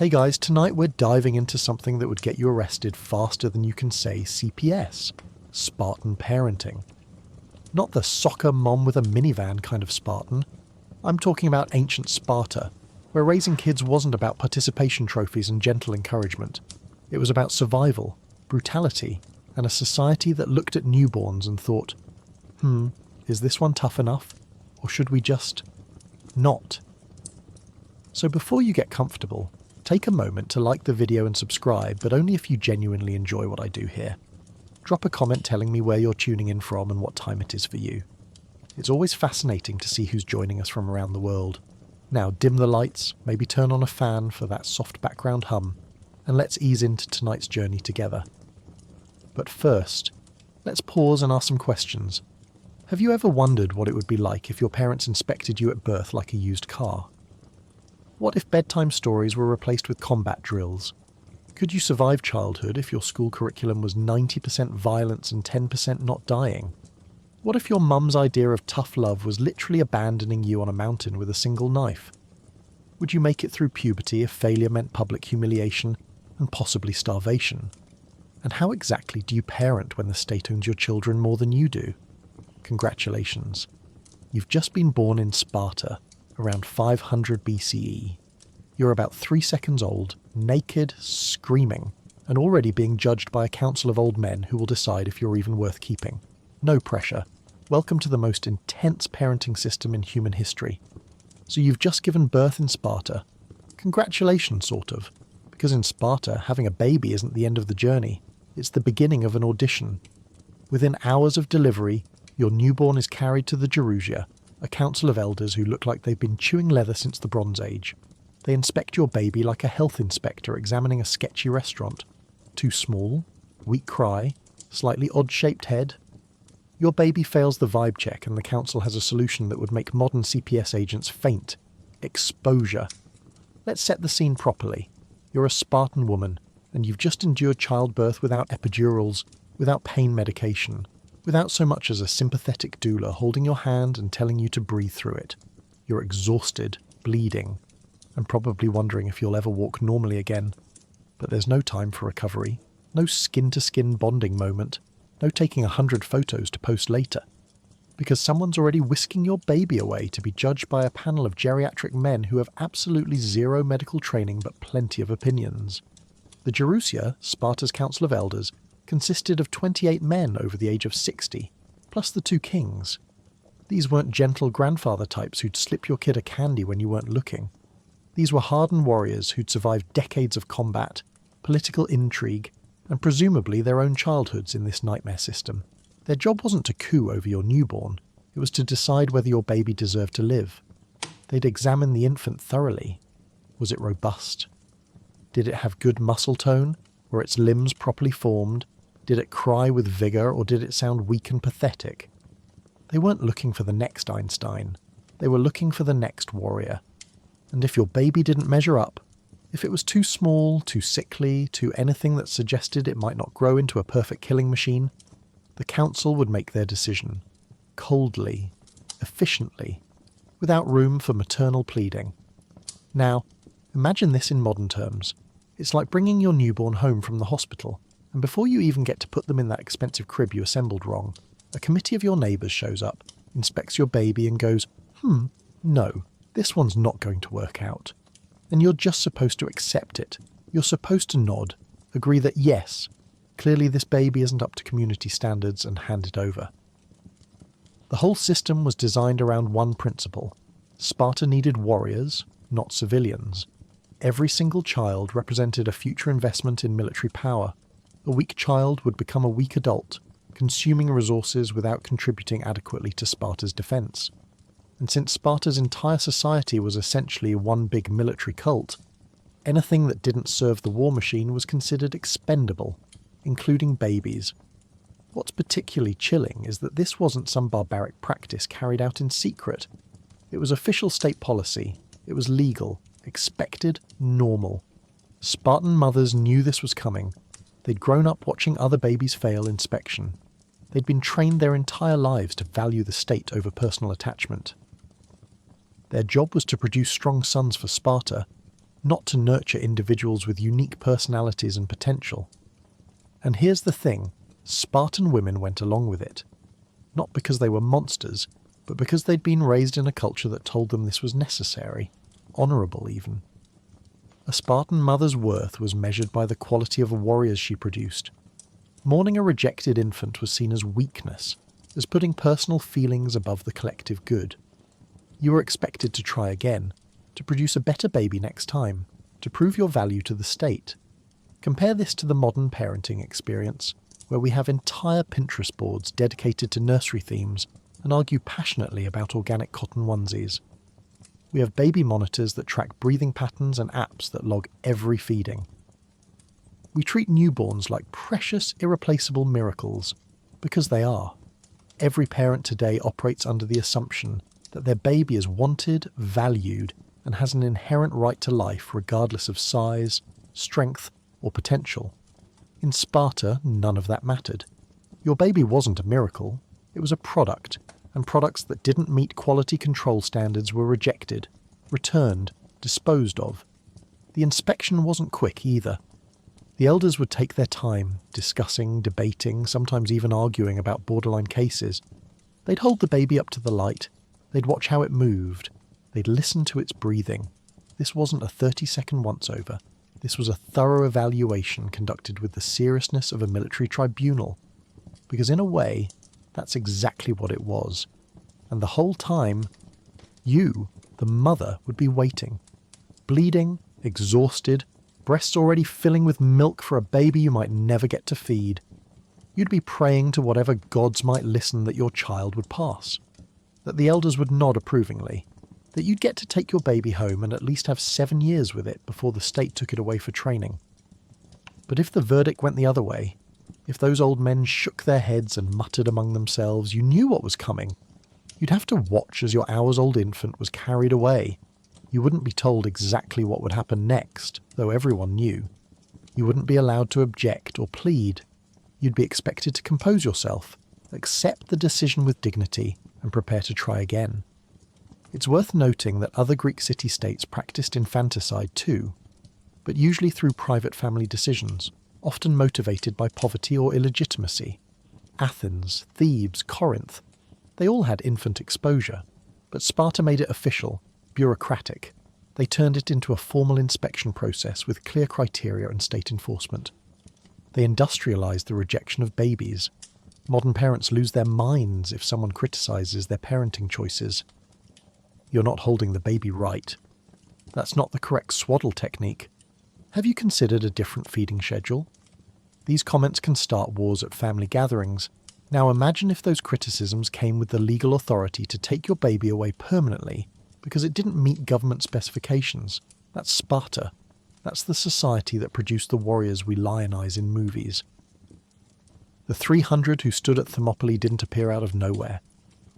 Hey guys, tonight we're diving into something that would get you arrested faster than you can say CPS. Spartan parenting. Not the soccer mom with a minivan kind of Spartan. I'm talking about ancient Sparta, where raising kids wasn't about participation trophies and gentle encouragement. It was about survival, brutality, and a society that looked at newborns and thought, is this one tough enough? Or should we just not? So before you get comfortable, take a moment to like the video and subscribe, but only if you genuinely enjoy what I do here. Drop a comment telling me where you're tuning in from and what time it is for you. It's always fascinating to see who's joining us from around the world. Now dim the lights, maybe turn on a fan for that soft background hum, and let's ease into tonight's journey together. But first, let's pause and ask some questions. Have you ever wondered what it would be like if your parents inspected you at birth like a used car? What if bedtime stories were replaced with combat drills? Could you survive childhood if your school curriculum was 90% violence and 10% not dying? What if your mum's idea of tough love was literally abandoning you on a mountain with a single knife? Would you make it through puberty if failure meant public humiliation and possibly starvation? And how exactly do you parent when the state owns your children more than you do? Congratulations. You've just been born in Sparta, around 500 BCE. You're about 3 seconds old, naked, screaming, and already being judged by a council of old men who will decide if you're even worth keeping. No pressure. Welcome to the most intense parenting system in human history. So you've just given birth in Sparta. Congratulations, sort of. Because in Sparta, having a baby isn't the end of the journey. It's the beginning of an audition. Within hours of delivery, your newborn is carried to the Gerousia, a council of elders who look like they've been chewing leather since the Bronze Age. They inspect your baby like a health inspector examining a sketchy restaurant. Too small? Weak cry? Slightly odd-shaped head? Your baby fails the vibe check and the council has a solution that would make modern CPS agents faint. Exposure. Let's set the scene properly. You're a Spartan woman, and you've just endured childbirth without epidurals, without pain medication, without so much as a sympathetic doula holding your hand and telling you to breathe through it. You're exhausted, bleeding, and probably wondering if you'll ever walk normally again. But there's no time for recovery, no skin-to-skin bonding moment, no taking 100 photos to post later. Because someone's already whisking your baby away to be judged by a panel of geriatric men who have absolutely zero medical training but plenty of opinions. The Gerousia, Sparta's council of elders, consisted of 28 men over the age of 60, plus the 2 kings. These weren't gentle grandfather types who'd slip your kid a candy when you weren't looking. These were hardened warriors who'd survived decades of combat, political intrigue, and presumably their own childhoods in this nightmare system. Their job wasn't to coo over your newborn, it was to decide whether your baby deserved to live. They'd examine the infant thoroughly. Was it robust? Did it have good muscle tone? Were its limbs properly formed? Did it cry with vigour, or did it sound weak and pathetic? They weren't looking for the next Einstein. They were looking for the next warrior. And if your baby didn't measure up, if it was too small, too sickly, too anything that suggested it might not grow into a perfect killing machine, the council would make their decision. Coldly, efficiently, without room for maternal pleading. Now, imagine this in modern terms. It's like bringing your newborn home from the hospital, and before you even get to put them in that expensive crib you assembled wrong, a committee of your neighbours shows up, inspects your baby and goes, no, this one's not going to work out. And you're just supposed to accept it. You're supposed to nod, agree that yes, clearly this baby isn't up to community standards, and hand it over. The whole system was designed around one principle. Sparta needed warriors, not civilians. Every single child represented a future investment in military power. A weak child would become a weak adult, consuming resources without contributing adequately to Sparta's defence. And since Sparta's entire society was essentially one big military cult, anything that didn't serve the war machine was considered expendable, including babies. What's particularly chilling is that this wasn't some barbaric practice carried out in secret. It was official state policy. It was legal, expected, normal. Spartan mothers knew this was coming. They'd grown up watching other babies fail inspection. They'd been trained their entire lives to value the state over personal attachment. Their job was to produce strong sons for Sparta, not to nurture individuals with unique personalities and potential. And here's the thing, Spartan women went along with it. Not because they were monsters, but because they'd been raised in a culture that told them this was necessary, honourable even. A Spartan mother's worth was measured by the quality of warriors she produced. Mourning a rejected infant was seen as weakness, as putting personal feelings above the collective good. You were expected to try again, to produce a better baby next time, to prove your value to the state. Compare this to the modern parenting experience, where we have entire Pinterest boards dedicated to nursery themes and argue passionately about organic cotton onesies. We have baby monitors that track breathing patterns and apps that log every feeding. We treat newborns like precious, irreplaceable miracles, because they are. Every parent today operates under the assumption that their baby is wanted, valued, and has an inherent right to life regardless of size, strength, or potential. In Sparta, none of that mattered. Your baby wasn't a miracle, it was a product, and products that didn't meet quality control standards were rejected, returned, disposed of. The inspection wasn't quick either. The elders would take their time, discussing, debating, sometimes even arguing about borderline cases. They'd hold the baby up to the light, they'd watch how it moved, they'd listen to its breathing. This wasn't a 30-second once-over. This was a thorough evaluation conducted with the seriousness of a military tribunal. Because in a way, that's exactly what it was. And the whole time, you, the mother, would be waiting. Bleeding, exhausted, breasts already filling with milk for a baby you might never get to feed. You'd be praying to whatever gods might listen that your child would pass. That the elders would nod approvingly. That you'd get to take your baby home and at least have 7 years with it before the state took it away for training. But if the verdict went the other way, if those old men shook their heads and muttered among themselves, you knew what was coming. You'd have to watch as your hours-old infant was carried away. You wouldn't be told exactly what would happen next, though everyone knew. You wouldn't be allowed to object or plead. You'd be expected to compose yourself, accept the decision with dignity, and prepare to try again. It's worth noting that other Greek city-states practiced infanticide too, but usually through private family decisions, often motivated by poverty or illegitimacy. Athens, Thebes, Corinth, they all had infant exposure, but Sparta made it official, bureaucratic. They turned it into a formal inspection process with clear criteria and state enforcement. They industrialized the rejection of babies. Modern parents lose their minds if someone criticizes their parenting choices. You're not holding the baby right. That's not the correct swaddle technique. Have you considered a different feeding schedule? These comments can start wars at family gatherings. Now imagine if those criticisms came with the legal authority to take your baby away permanently because it didn't meet government specifications. That's Sparta. That's the society that produced the warriors we lionize in movies. The 300 who stood at Thermopylae didn't appear out of nowhere.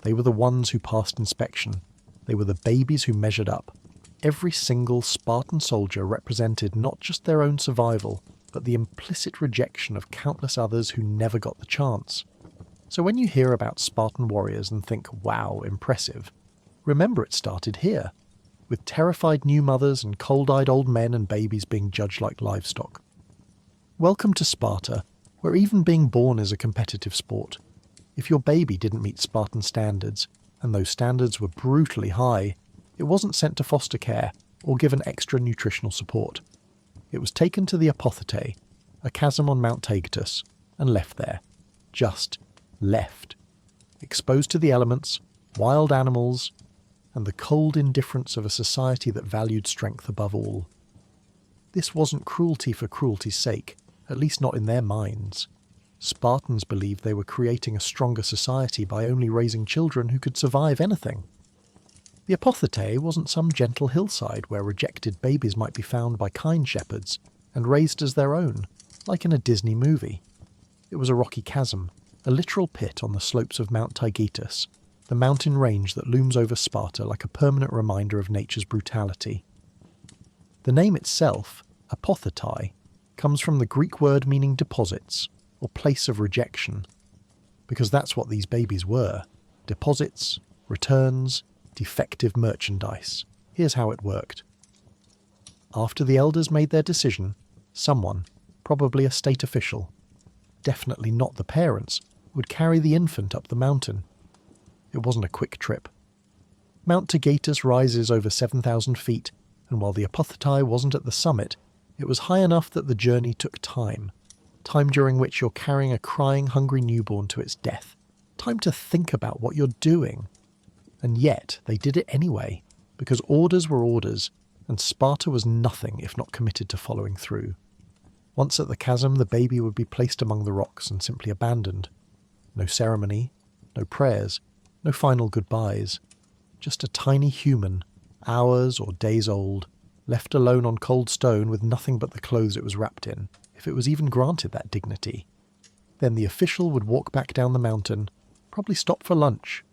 They were the ones who passed inspection. They were the babies who measured up. Every single Spartan soldier represented not just their own survival, but the implicit rejection of countless others who never got the chance. So when you hear about Spartan warriors and think, wow, impressive, remember it started here, with terrified new mothers and cold-eyed old men and babies being judged like livestock. Welcome to Sparta, where even being born is a competitive sport. If your baby didn't meet Spartan standards, and those standards were brutally high, it wasn't sent to foster care or given extra nutritional support. It was taken to the Apothete, a chasm on Mount Taygetus, and left there. Just left. Exposed to the elements, wild animals, and the cold indifference of a society that valued strength above all. This wasn't cruelty for cruelty's sake, at least not in their minds. Spartans believed they were creating a stronger society by only raising children who could survive anything. The Apothete wasn't some gentle hillside where rejected babies might be found by kind shepherds and raised as their own, like in a Disney movie. It was a rocky chasm, a literal pit on the slopes of Mount Taygetus, the mountain range that looms over Sparta like a permanent reminder of nature's brutality. The name itself, Apothetae, comes from the Greek word meaning deposits, or place of rejection, because that's what these babies were. Deposits, returns, defective merchandise. Here's how it worked. After the elders made their decision, someone, probably a state official, definitely not the parents, would carry the infant up the mountain. It wasn't a quick trip. Mount Taygetus rises over 7,000 feet, and while the apothecary wasn't at the summit, it was high enough that the journey took time during which you're carrying a crying, hungry newborn to its death, time to think about what you're doing. And yet they did it anyway, because orders were orders, and Sparta was nothing if not committed to following through. Once at the chasm, the baby would be placed among the rocks and simply abandoned. No ceremony, no prayers, no final goodbyes. Just a tiny human, hours or days old, left alone on cold stone with nothing but the clothes it was wrapped in, if it was even granted that dignity. Then the official would walk back down the mountain, probably stop for lunch,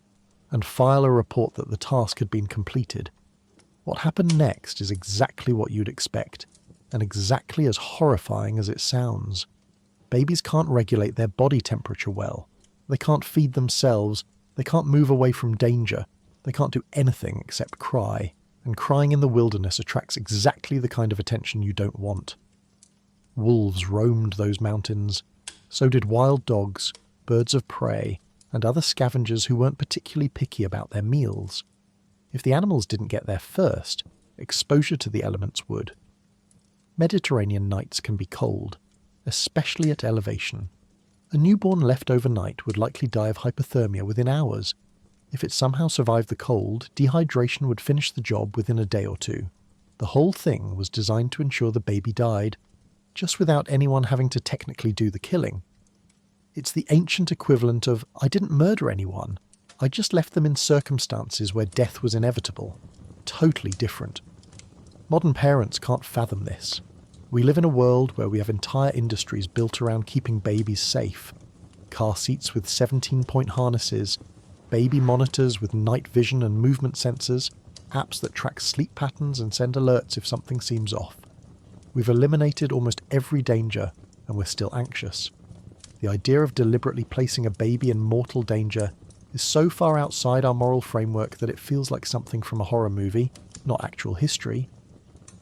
and file a report that the task had been completed. What happened next is exactly what you'd expect, and exactly as horrifying as it sounds. Babies can't regulate their body temperature well. They can't feed themselves. They can't move away from danger. They can't do anything except cry, and crying in the wilderness attracts exactly the kind of attention you don't want. Wolves roamed those mountains. So did wild dogs, birds of prey, and other scavengers who weren't particularly picky about their meals. If the animals didn't get there first, exposure to the elements would. Mediterranean nights can be cold, especially at elevation. A newborn left overnight would likely die of hypothermia within hours. If it somehow survived the cold, dehydration would finish the job within a day or two. The whole thing was designed to ensure the baby died, just without anyone having to technically do the killing. It's the ancient equivalent of, I didn't murder anyone, I just left them in circumstances where death was inevitable. Totally different. Modern parents can't fathom this. We live in a world where we have entire industries built around keeping babies safe. Car seats with 17-point harnesses, baby monitors with night vision and movement sensors, apps that track sleep patterns and send alerts if something seems off. We've eliminated almost every danger, and we're still anxious. The idea of deliberately placing a baby in mortal danger is so far outside our moral framework that it feels like something from a horror movie, not actual history.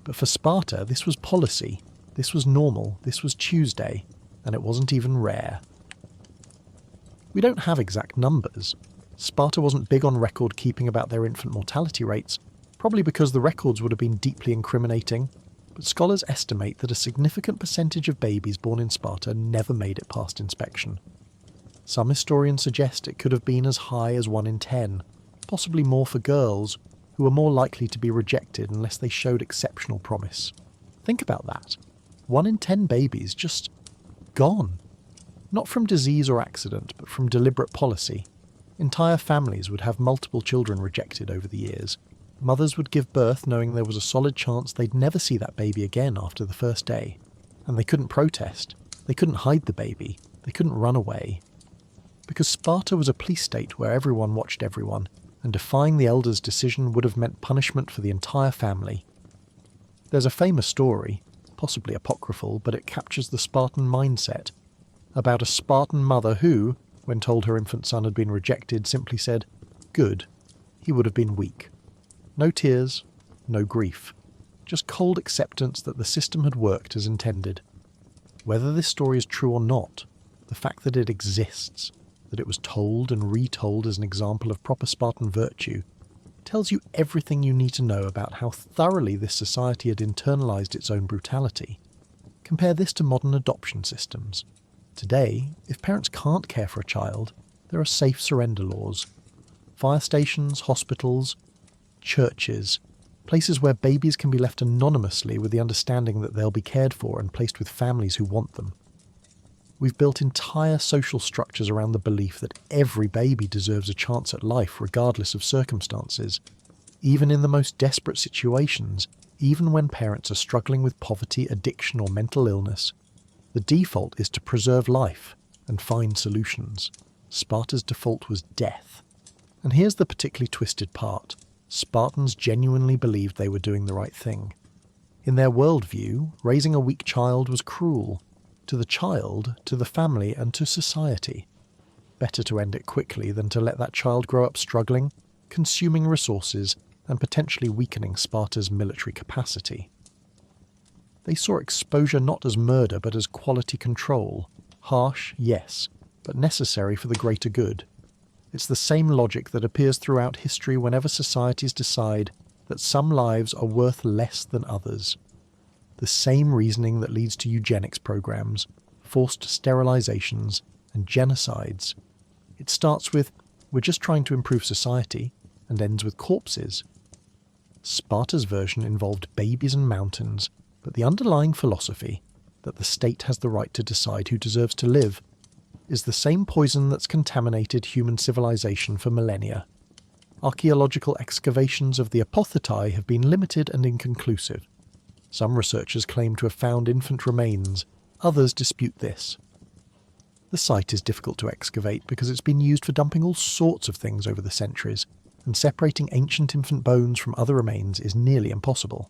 But for Sparta, this was policy, this was normal, this was Tuesday, and it wasn't even rare. We don't have exact numbers. Sparta wasn't big on record keeping about their infant mortality rates, probably because the records would have been deeply incriminating, but scholars estimate that a significant percentage of babies born in Sparta never made it past inspection. Some historians suggest it could have been as high as 1 in 10, possibly more for girls, who were more likely to be rejected unless they showed exceptional promise. Think about that. 1 in 10 babies just gone. Not from disease or accident, but from deliberate policy. Entire families would have multiple children rejected over the years. Mothers would give birth knowing there was a solid chance they'd never see that baby again after the first day. And they couldn't protest. They couldn't hide the baby. They couldn't run away. Because Sparta was a police state where everyone watched everyone, and defying the elders' decision would have meant punishment for the entire family. There's a famous story, possibly apocryphal, but it captures the Spartan mindset, about a Spartan mother who, when told her infant son had been rejected, simply said, "Good, he would have been weak." No tears, no grief, just cold acceptance that the system had worked as intended. Whether this story is true or not, the fact that it exists, that it was told and retold as an example of proper Spartan virtue, tells you everything you need to know about how thoroughly this society had internalized its own brutality. Compare this to modern adoption systems. Today, if parents can't care for a child, there are safe surrender laws. Fire stations, hospitals, churches, places where babies can be left anonymously with the understanding that they'll be cared for and placed with families who want them. We've built entire social structures around the belief that every baby deserves a chance at life regardless of circumstances, even in the most desperate situations, even when parents are struggling with poverty, addiction or mental illness. The default is to preserve life and find solutions. Sparta's default was death. And here's the particularly twisted part. Spartans genuinely believed they were doing the right thing. In their worldview, raising a weak child was cruel. To the child, to the family, and to society. Better to end it quickly than to let that child grow up struggling, consuming resources, and potentially weakening Sparta's military capacity. They saw exposure not as murder but as quality control. Harsh, yes, but necessary for the greater good. It's the same logic that appears throughout history whenever societies decide that some lives are worth less than others. The same reasoning that leads to eugenics programs, forced sterilizations, and genocides. It starts with, we're just trying to improve society, and ends with corpses. Sparta's version involved babies and mountains, but the underlying philosophy, that the state has the right to decide who deserves to live, is the same poison that's contaminated human civilization for millennia. Archaeological excavations of the apothetae have been limited and inconclusive. Some researchers claim to have found infant remains, others dispute this. The site is difficult to excavate because it's been used for dumping all sorts of things over the centuries, and separating ancient infant bones from other remains is nearly impossible.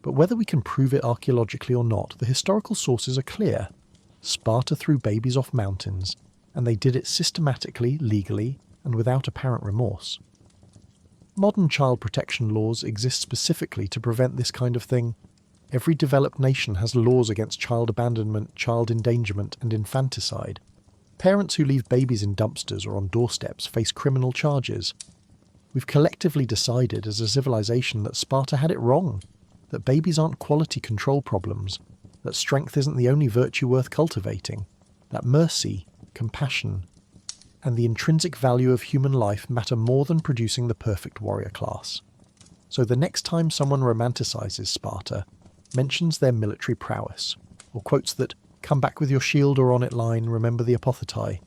But whether we can prove it archaeologically or not, the historical sources are clear. Sparta threw babies off mountains, and they did it systematically, legally, and without apparent remorse. Modern child protection laws exist specifically to prevent this kind of thing. Every developed nation has laws against child abandonment, child endangerment, and infanticide. Parents who leave babies in dumpsters or on doorsteps face criminal charges. We've collectively decided as a civilization that Sparta had it wrong, that babies aren't quality control problems, that strength isn't the only virtue worth cultivating, that mercy, compassion, and the intrinsic value of human life matter more than producing the perfect warrior class. So the next time someone romanticizes Sparta, mentions their military prowess, or quotes that, "Come back with your shield or on it line, remember the apothetae,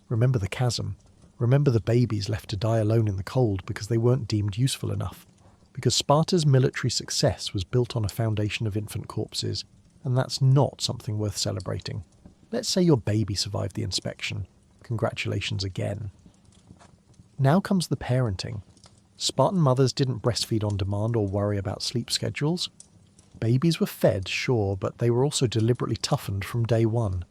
remember the chasm, remember the babies left to die alone in the cold because they weren't deemed useful enough," because Sparta's military success was built on a foundation of infant corpses, and that's not something worth celebrating. Let's say your baby survived the inspection. Congratulations again. Now comes the parenting. Spartan mothers didn't breastfeed on demand or worry about sleep schedules. Babies were fed, sure, but they were also deliberately toughened from day one.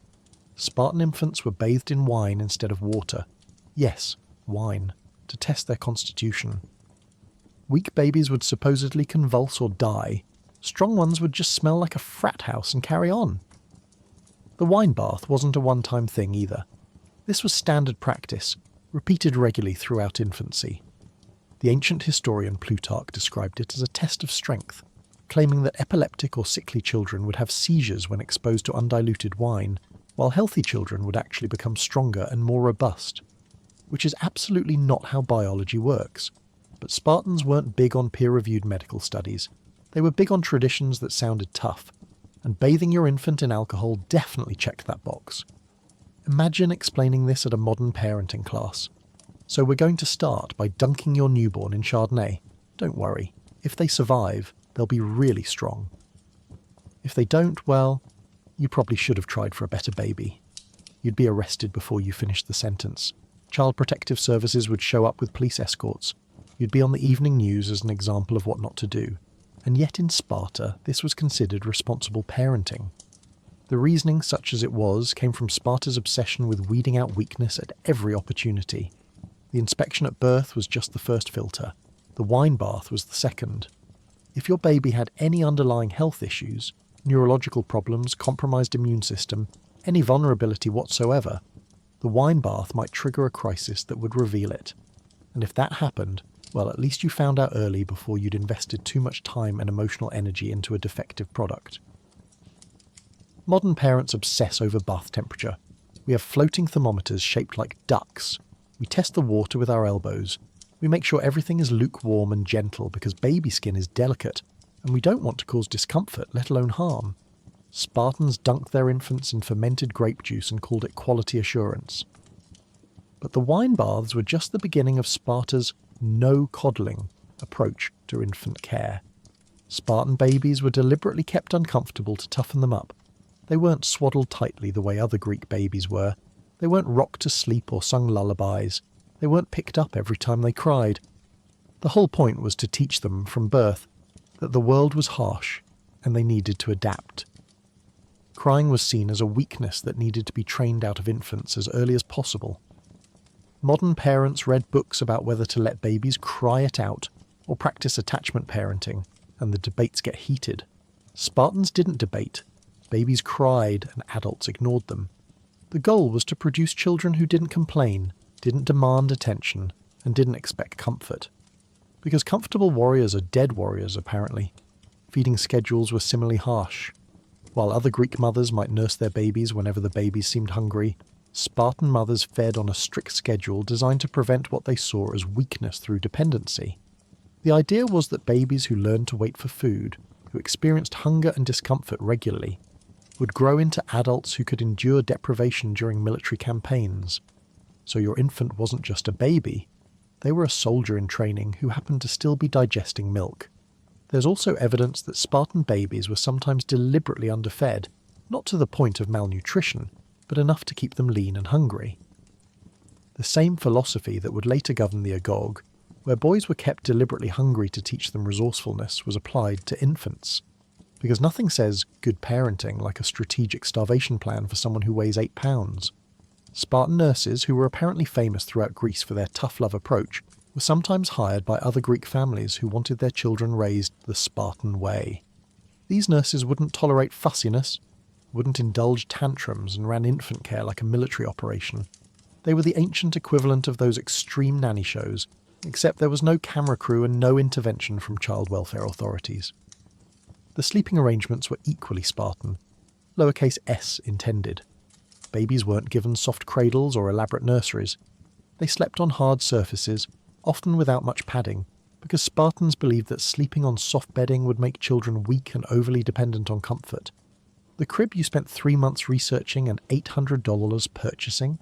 Spartan infants were bathed in wine instead of water. Yes, wine, to test their constitution. Weak babies would supposedly convulse or die. Strong ones would just smell like a frat house and carry on. The wine bath wasn't a one-time thing either. This was standard practice, repeated regularly throughout infancy. The ancient historian Plutarch described it as a test of strength, claiming that epileptic or sickly children would have seizures when exposed to undiluted wine, while healthy children would actually become stronger and more robust. Which is absolutely not how biology works. But Spartans weren't big on peer-reviewed medical studies. They were big on traditions that sounded tough, and bathing your infant in alcohol definitely checked that box. Imagine explaining this at a modern parenting class. So we're going to start by dunking your newborn in Chardonnay. Don't worry, if they survive, they'll be really strong. If they don't, well, you probably should have tried for a better baby. You'd be arrested before you finished the sentence. Child Protective Services would show up with police escorts. You'd be on the evening news as an example of what not to do. And yet in Sparta, this was considered responsible parenting. The reasoning, such as it was, came from Sparta's obsession with weeding out weakness at every opportunity. The inspection at birth was just the first filter. The wine bath was the second. If your baby had any underlying health issues, neurological problems, compromised immune system, any vulnerability whatsoever, the wine bath might trigger a crisis that would reveal it. And if that happened, well, at least you found out early before you'd invested too much time and emotional energy into a defective product. Modern parents obsess over bath temperature. We have floating thermometers shaped like ducks. We test the water with our elbows. We make sure everything is lukewarm and gentle because baby skin is delicate, and we don't want to cause discomfort, let alone harm. Spartans dunked their infants in fermented grape juice and called it quality assurance. But the wine baths were just the beginning of Sparta's no coddling approach to infant care. Spartan babies were deliberately kept uncomfortable to toughen them up. They weren't swaddled tightly the way other Greek babies were. They weren't rocked to sleep or sung lullabies. They weren't picked up every time they cried. The whole point was to teach them from birth that the world was harsh and they needed to adapt. Crying was seen as a weakness that needed to be trained out of infants as early as possible. Modern parents read books about whether to let babies cry it out or practice attachment parenting, and the debates get heated. Spartans didn't debate. Babies cried and adults ignored them. The goal was to produce children who didn't complain, didn't demand attention, and didn't expect comfort. Because comfortable warriors are dead warriors, apparently. Feeding schedules were similarly harsh. While other Greek mothers might nurse their babies whenever the babies seemed hungry, Spartan mothers fed on a strict schedule designed to prevent what they saw as weakness through dependency. The idea was that babies who learned to wait for food, who experienced hunger and discomfort regularly, would grow into adults who could endure deprivation during military campaigns. So your infant wasn't just a baby, they were a soldier in training who happened to still be digesting milk. There's also evidence that Spartan babies were sometimes deliberately underfed, not to the point of malnutrition, but enough to keep them lean and hungry. The same philosophy that would later govern the Agog, where boys were kept deliberately hungry to teach them resourcefulness, was applied to infants. Because nothing says good parenting like a strategic starvation plan for someone who weighs 8 pounds. Spartan nurses, who were apparently famous throughout Greece for their tough love approach, were sometimes hired by other Greek families who wanted their children raised the Spartan way. These nurses wouldn't tolerate fussiness, wouldn't indulge tantrums, and ran infant care like a military operation. They were the ancient equivalent of those extreme nanny shows, except there was no camera crew and no intervention from child welfare authorities. The sleeping arrangements were equally Spartan, lowercase s intended. Babies weren't given soft cradles or elaborate nurseries. They slept on hard surfaces, often without much padding, because Spartans believed that sleeping on soft bedding would make children weak and overly dependent on comfort. The crib you spent 3 months researching and $800 purchasing?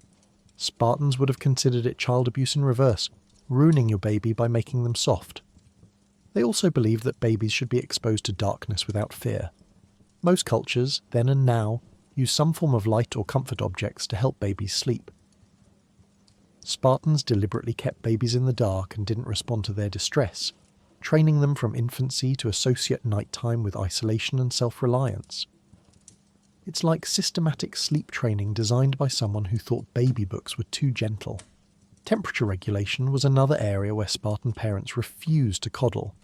Spartans would have considered it child abuse in reverse, ruining your baby by making them soft. They also believed that babies should be exposed to darkness without fear. Most cultures, then and now, use some form of light or comfort objects to help babies sleep. Spartans deliberately kept babies in the dark and didn't respond to their distress, training them from infancy to associate nighttime with isolation and self-reliance. It's like systematic sleep training designed by someone who thought baby books were too gentle. Temperature regulation was another area where Spartan parents refused to coddle.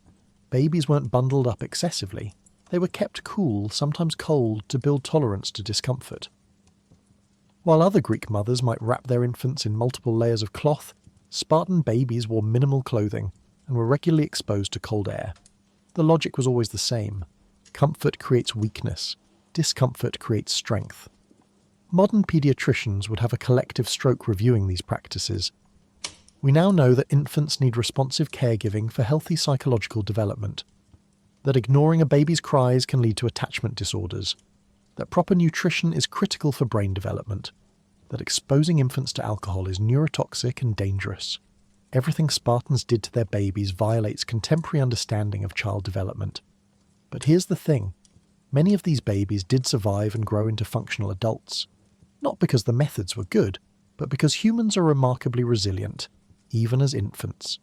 Babies weren't bundled up excessively. They were kept cool, sometimes cold, to build tolerance to discomfort. While other Greek mothers might wrap their infants in multiple layers of cloth, Spartan babies wore minimal clothing and were regularly exposed to cold air. The logic was always the same. Comfort creates weakness. Discomfort creates strength. Modern paediatricians would have a collective stroke reviewing these practices. We now know that infants need responsive caregiving for healthy psychological development, that ignoring a baby's cries can lead to attachment disorders, that proper nutrition is critical for brain development, that exposing infants to alcohol is neurotoxic and dangerous. Everything Spartans did to their babies violates contemporary understanding of child development. But here's the thing. Many of these babies did survive and grow into functional adults. Not because the methods were good, but because humans are remarkably resilient, even as infants.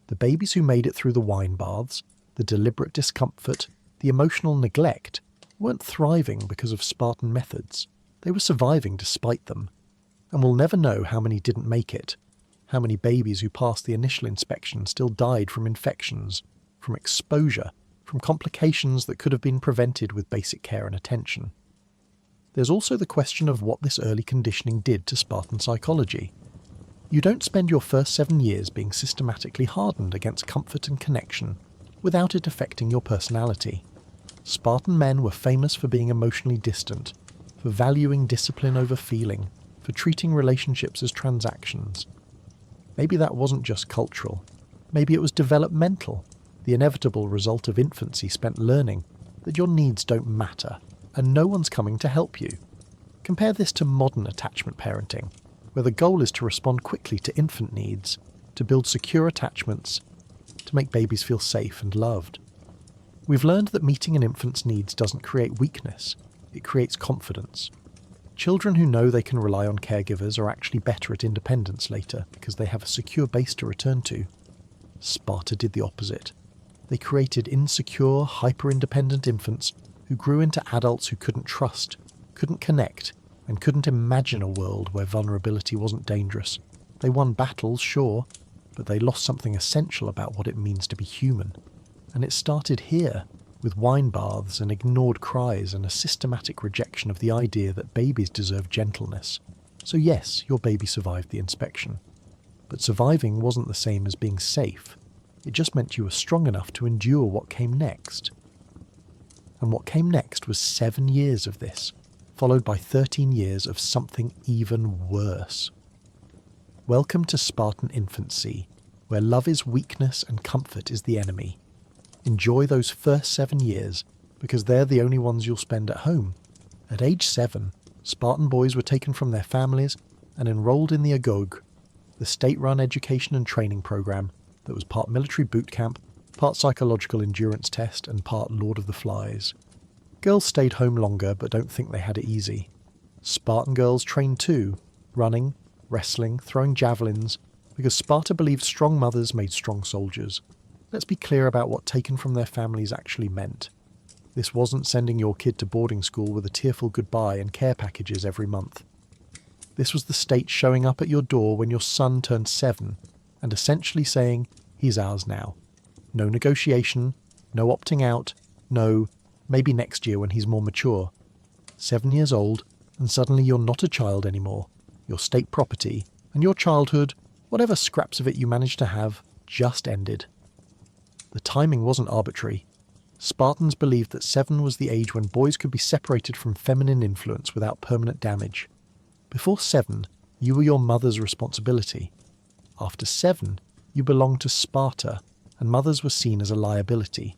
The babies who made it through the wine baths, the deliberate discomfort, the emotional neglect, weren't thriving because of Spartan methods. They were surviving despite them. And we'll never know how many didn't make it, how many babies who passed the initial inspection still died from infections, from exposure, from complications that could have been prevented with basic care and attention. There's also the question of what this early conditioning did to Spartan psychology. You don't spend your first 7 years being systematically hardened against comfort and connection without it affecting your personality. Spartan men were famous for being emotionally distant, for valuing discipline over feeling, for treating relationships as transactions. Maybe that wasn't just cultural. Maybe it was developmental, the inevitable result of infancy spent learning that your needs don't matter and no one's coming to help you. Compare this to modern attachment parenting, where the goal is to respond quickly to infant needs, to build secure attachments, to make babies feel safe and loved. We've learned that meeting an infant's needs doesn't create weakness, it creates confidence. Children who know they can rely on caregivers are actually better at independence later because they have a secure base to return to. Sparta did the opposite. They created insecure, hyper-independent infants who grew into adults who couldn't trust, couldn't connect, and couldn't imagine a world where vulnerability wasn't dangerous. They won battles, sure, but they lost something essential about what it means to be human. And it started here, with wine baths and ignored cries and a systematic rejection of the idea that babies deserve gentleness. So yes, your baby survived the inspection. But surviving wasn't the same as being safe. It just meant you were strong enough to endure what came next. And what came next was 7 years of this, followed by 13 years of something even worse. Welcome to Spartan infancy, where love is weakness and comfort is the enemy. Enjoy those first 7 years, because they're the only ones you'll spend at home. At age 7, Spartan boys were taken from their families and enrolled in the Agog, the state-run education and training program that was part military boot camp, part psychological endurance test, and part Lord of the Flies. Girls stayed home longer, but don't think they had it easy. Spartan girls trained too, running, wrestling, throwing javelins, because Sparta believed strong mothers made strong soldiers. Let's be clear about what taken from their families actually meant. This wasn't sending your kid to boarding school with a tearful goodbye and care packages every month. This was the state showing up at your door when your son turned 7 and essentially saying, he's ours now. No negotiation, no opting out, no, maybe next year when he's more mature. 7 years old, and suddenly you're not a child anymore. You're state property, and your childhood, whatever scraps of it you managed to have, just ended. The timing wasn't arbitrary. Spartans believed that 7 was the age when boys could be separated from feminine influence without permanent damage. Before 7, you were your mother's responsibility. After 7, you belonged to Sparta, and mothers were seen as a liability.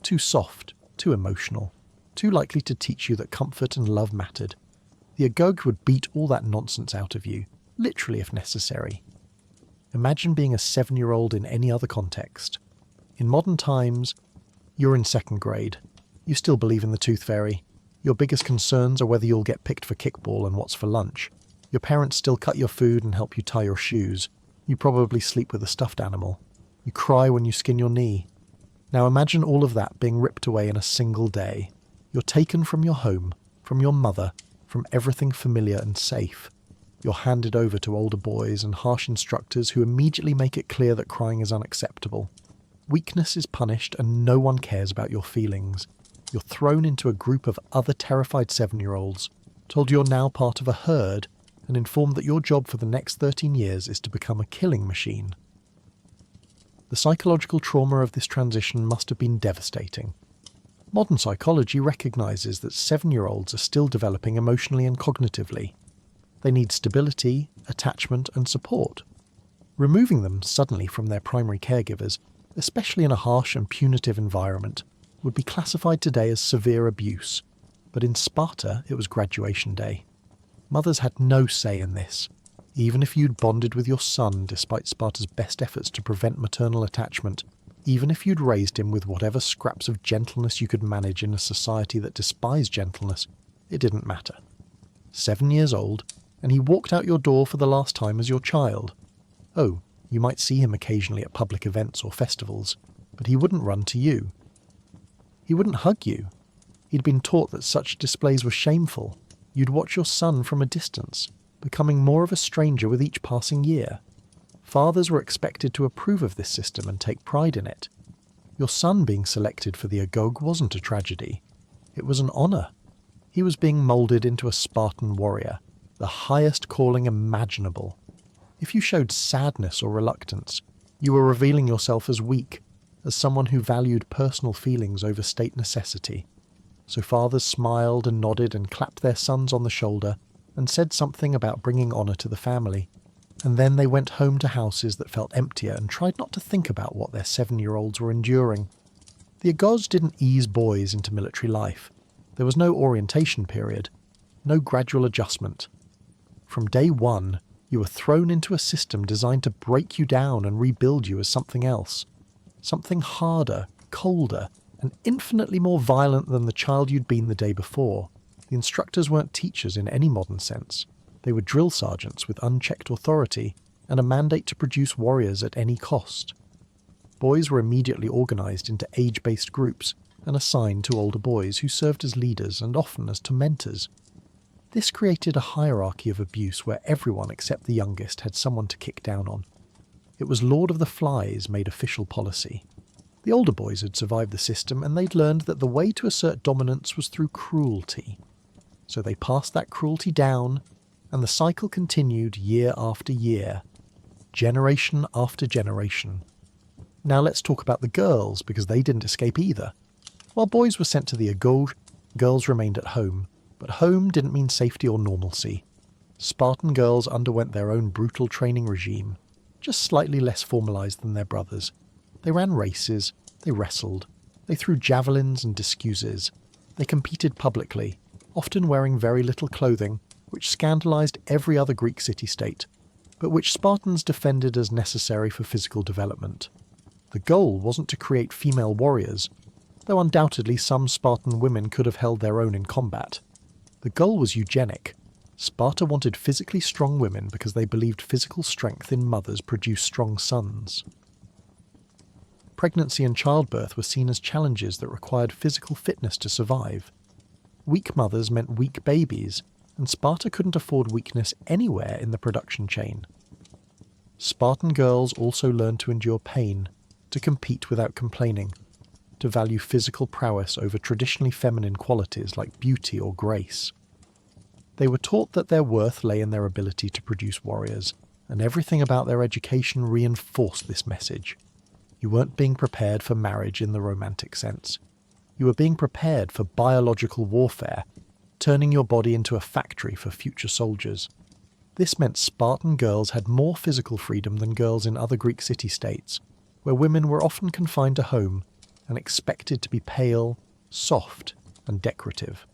Too soft, too emotional, too likely to teach you that comfort and love mattered. The Agog would beat all that nonsense out of you, literally if necessary. Imagine being a 7-year-old in any other context. In modern times, you're in 2nd grade. You still believe in the tooth fairy. Your biggest concerns are whether you'll get picked for kickball and what's for lunch. Your parents still cut your food and help you tie your shoes. You probably sleep with a stuffed animal. You cry when you skin your knee. Now imagine all of that being ripped away in a single day. You're taken from your home, from your mother, from everything familiar and safe. You're handed over to older boys and harsh instructors who immediately make it clear that crying is unacceptable. Weakness is punished and no one cares about your feelings. You're thrown into a group of other terrified 7-year-olds, told you're now part of a herd, and informed that your job for the next 13 years is to become a killing machine. The psychological trauma of this transition must have been devastating. Modern psychology recognises that 7-year-olds are still developing emotionally and cognitively. They need stability, attachment and support. Removing them suddenly from their primary caregivers, especially in a harsh and punitive environment, would be classified today as severe abuse, but in Sparta it was graduation day. Mothers had no say in this. Even if you'd bonded with your son despite Sparta's best efforts to prevent maternal attachment, even if you'd raised him with whatever scraps of gentleness you could manage in a society that despised gentleness, it didn't matter. 7 years old, and he walked out your door for the last time as your child. Oh, you might see him occasionally at public events or festivals, but he wouldn't run to you. He wouldn't hug you. He'd been taught that such displays were shameful. You'd watch your son from a distance, becoming more of a stranger with each passing year. Fathers were expected to approve of this system and take pride in it. Your son being selected for the Agog wasn't a tragedy. It was an honour. He was being moulded into a Spartan warrior, the highest calling imaginable. If you showed sadness or reluctance, you were revealing yourself as weak, as someone who valued personal feelings over state necessity. So fathers smiled and nodded and clapped their sons on the shoulder and said something about bringing honour to the family. And then they went home to houses that felt emptier and tried not to think about what their 7-year-olds were enduring. The Agos didn't ease boys into military life. There was no orientation period, no gradual adjustment. From day one, you were thrown into a system designed to break you down and rebuild you as something else. Something harder, colder, and infinitely more violent than the child you'd been the day before. The instructors weren't teachers in any modern sense. They were drill sergeants with unchecked authority and a mandate to produce warriors at any cost. Boys were immediately organised into age-based groups and assigned to older boys who served as leaders and often as tormentors. This created a hierarchy of abuse where everyone except the youngest had someone to kick down on. It was Lord of the Flies made official policy. The older boys had survived the system, and they'd learned that the way to assert dominance was through cruelty. So they passed that cruelty down, and the cycle continued year after year, generation after generation. Now let's talk about the girls, because they didn't escape either. While boys were sent to the école, girls remained at home, but home didn't mean safety or normalcy. Spartan girls underwent their own brutal training regime, just slightly less formalised than their brothers. They ran races, they wrestled, they threw javelins and discuses. They competed publicly, often wearing very little clothing, which scandalised every other Greek city-state, but which Spartans defended as necessary for physical development. The goal wasn't to create female warriors, though undoubtedly some Spartan women could have held their own in combat. The goal was eugenic. Sparta wanted physically strong women because they believed physical strength in mothers produced strong sons. Pregnancy and childbirth were seen as challenges that required physical fitness to survive. Weak mothers meant weak babies, and Sparta couldn't afford weakness anywhere in the production chain. Spartan girls also learned to endure pain, to compete without complaining, to value physical prowess over traditionally feminine qualities like beauty or grace. They were taught that their worth lay in their ability to produce warriors, and everything about their education reinforced this message. You weren't being prepared for marriage in the romantic sense. You were being prepared for biological warfare, turning your body into a factory for future soldiers. This meant Spartan girls had more physical freedom than girls in other Greek city-states, where women were often confined to home and expected to be pale, soft, and decorative.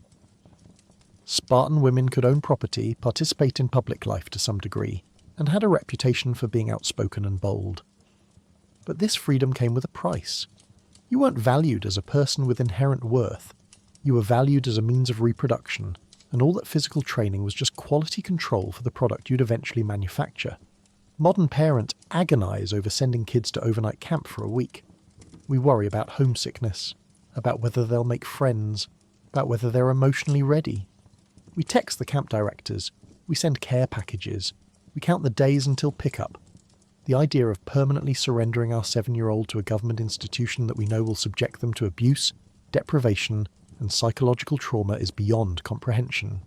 Spartan women could own property, participate in public life to some degree, and had a reputation for being outspoken and bold. But this freedom came with a price. You weren't valued as a person with inherent worth. You were valued as a means of reproduction, and all that physical training was just quality control for the product you'd eventually manufacture. Modern parents agonize over sending kids to overnight camp for a week. We worry about homesickness, about whether they'll make friends, about whether they're emotionally ready. We text the camp directors, we send care packages, we count the days until pickup. The idea of permanently surrendering our 7-year-old to a government institution that we know will subject them to abuse, deprivation, and psychological trauma is beyond comprehension.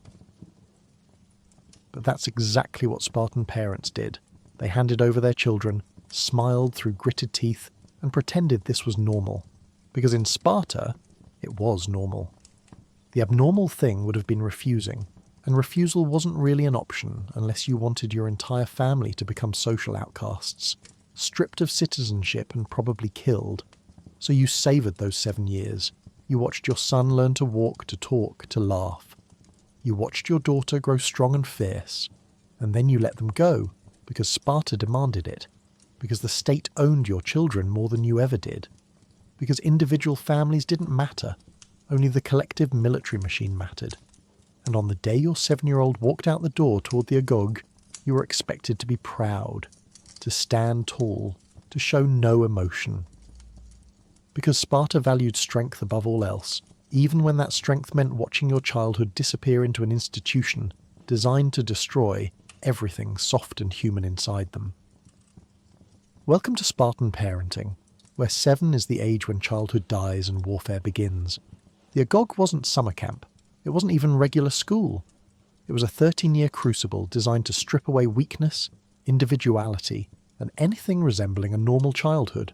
But that's exactly what Spartan parents did. They handed over their children, smiled through gritted teeth, and pretended this was normal. Because in Sparta, it was normal. The abnormal thing would have been refusing, and refusal wasn't really an option unless you wanted your entire family to become social outcasts, stripped of citizenship and probably killed. So you savoured those 7 years. You watched your son learn to walk, to talk, to laugh. You watched your daughter grow strong and fierce, and then you let them go, because Sparta demanded it, because the state owned your children more than you ever did, because individual families didn't matter, only the collective military machine mattered. And on the day your 7-year-old walked out the door toward the agog, you were expected to be proud, to stand tall, to show no emotion. Because Sparta valued strength above all else, even when that strength meant watching your childhood disappear into an institution designed to destroy everything soft and human inside them. Welcome to Spartan parenting, where 7 is the age when childhood dies and warfare begins. The agog wasn't summer camp. It wasn't even regular school. It was a 13-year crucible designed to strip away weakness, individuality, and anything resembling a normal childhood.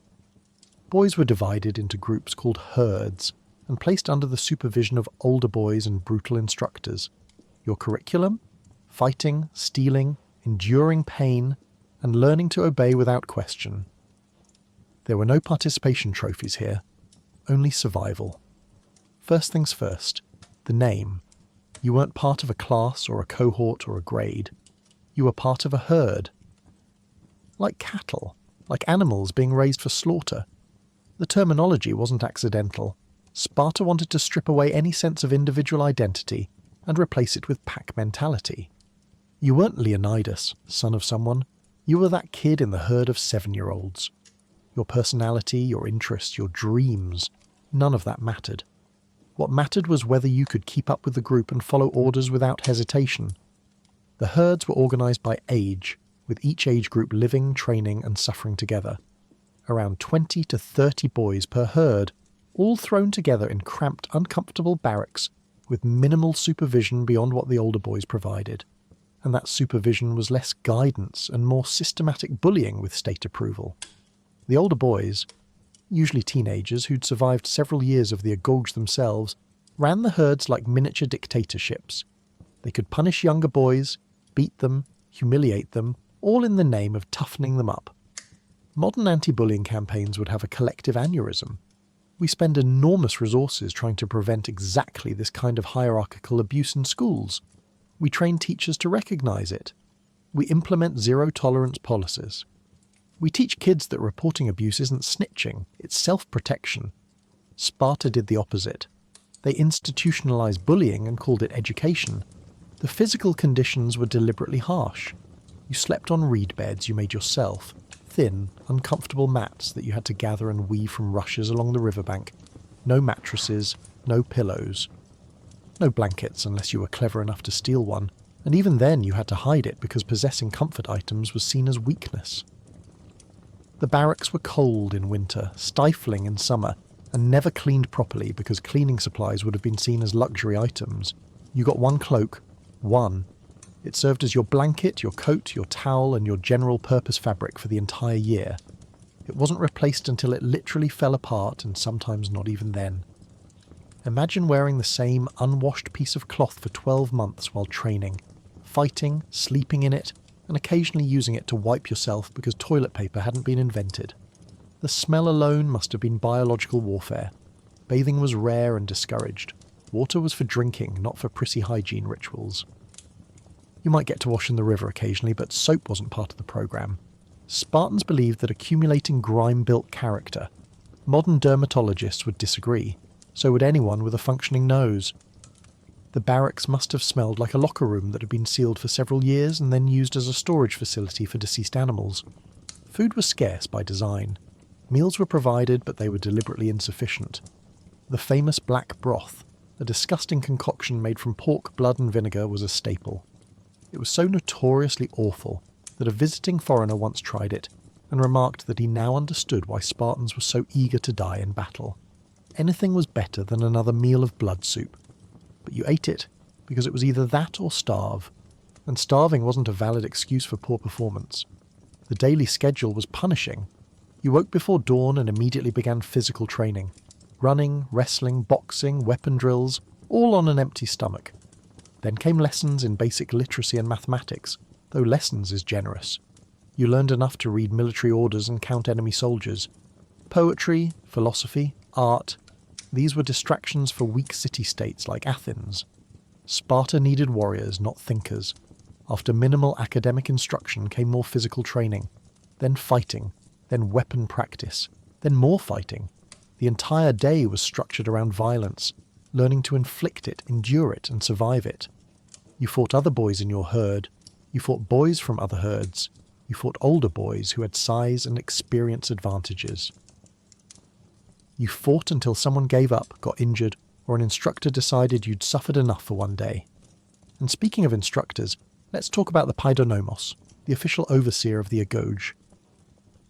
Boys were divided into groups called herds and placed under the supervision of older boys and brutal instructors. Your curriculum? Fighting, stealing, enduring pain, and learning to obey without question. There were no participation trophies here, only survival. First things first, the name. You weren't part of a class or a cohort or a grade. You were part of a herd. Like cattle, like animals being raised for slaughter. The terminology wasn't accidental. Sparta wanted to strip away any sense of individual identity and replace it with pack mentality. You weren't Leonidas, son of someone. You were that kid in the herd of 7-year-olds. Your personality, your interests, your dreams, none of that mattered. What mattered was whether you could keep up with the group and follow orders without hesitation. The herds were organised by age, with each age group living, training and suffering together. around 20 to 30 boys per herd, all thrown together in cramped, uncomfortable barracks with minimal supervision beyond what the older boys provided. And that supervision was less guidance and more systematic bullying with state approval. The older boys, usually teenagers who'd survived several years of the agauge themselves, ran the herds like miniature dictatorships. They could punish younger boys, beat them, humiliate them, all in the name of toughening them up. Modern anti-bullying campaigns would have a collective aneurysm. We spend enormous resources trying to prevent exactly this kind of hierarchical abuse in schools. We train teachers to recognise it. We implement zero-tolerance policies. We teach kids that reporting abuse isn't snitching, it's self-protection. Sparta did the opposite. They institutionalised bullying and called it education. The physical conditions were deliberately harsh. You slept on reed beds you made yourself, thin, uncomfortable mats that you had to gather and weave from rushes along the riverbank. No mattresses, no pillows. No blankets unless you were clever enough to steal one, and even then you had to hide it because possessing comfort items was seen as weakness. The barracks were cold in winter, stifling in summer, and never cleaned properly because cleaning supplies would have been seen as luxury items. You got one cloak. One. It served as your blanket, your coat, your towel, and your general purpose fabric for the entire year. It wasn't replaced until it literally fell apart, and sometimes not even then. Imagine wearing the same unwashed piece of cloth for 12 months while training, fighting, sleeping in it, and occasionally using it to wipe yourself because toilet paper hadn't been invented. The smell alone must have been biological warfare. Bathing was rare and discouraged. Water was for drinking, not for prissy hygiene rituals. You might get to wash in the river occasionally, but soap wasn't part of the programme. Spartans believed that accumulating grime built character. Modern dermatologists would disagree. So would anyone with a functioning nose. The barracks must have smelled like a locker room that had been sealed for several years and then used as a storage facility for deceased animals. Food was scarce by design. Meals were provided, but they were deliberately insufficient. The famous black broth, a disgusting concoction made from pork, blood and vinegar, was a staple. It was so notoriously awful that a visiting foreigner once tried it and remarked that he now understood why Spartans were so eager to die in battle. Anything was better than another meal of blood soup. But you ate it because it was either that or starve. And starving wasn't a valid excuse for poor performance. The daily schedule was punishing. You woke before dawn and immediately began physical training. Running, wrestling, boxing, weapon drills, all on an empty stomach. Then came lessons in basic literacy and mathematics, though lessons is generous. You learned enough to read military orders and count enemy soldiers. Poetry, philosophy, art, these were distractions for weak city-states like Athens. Sparta needed warriors, not thinkers. After minimal academic instruction came more physical training, then fighting, then weapon practice, then more fighting. The entire day was structured around violence, learning to inflict it, endure it, and survive it. You fought other boys in your herd. You fought boys from other herds. You fought older boys who had size and experience advantages. You fought until someone gave up, got injured, or an instructor decided you'd suffered enough for one day. And speaking of instructors, let's talk about the paidonomos, the official overseer of the agauge.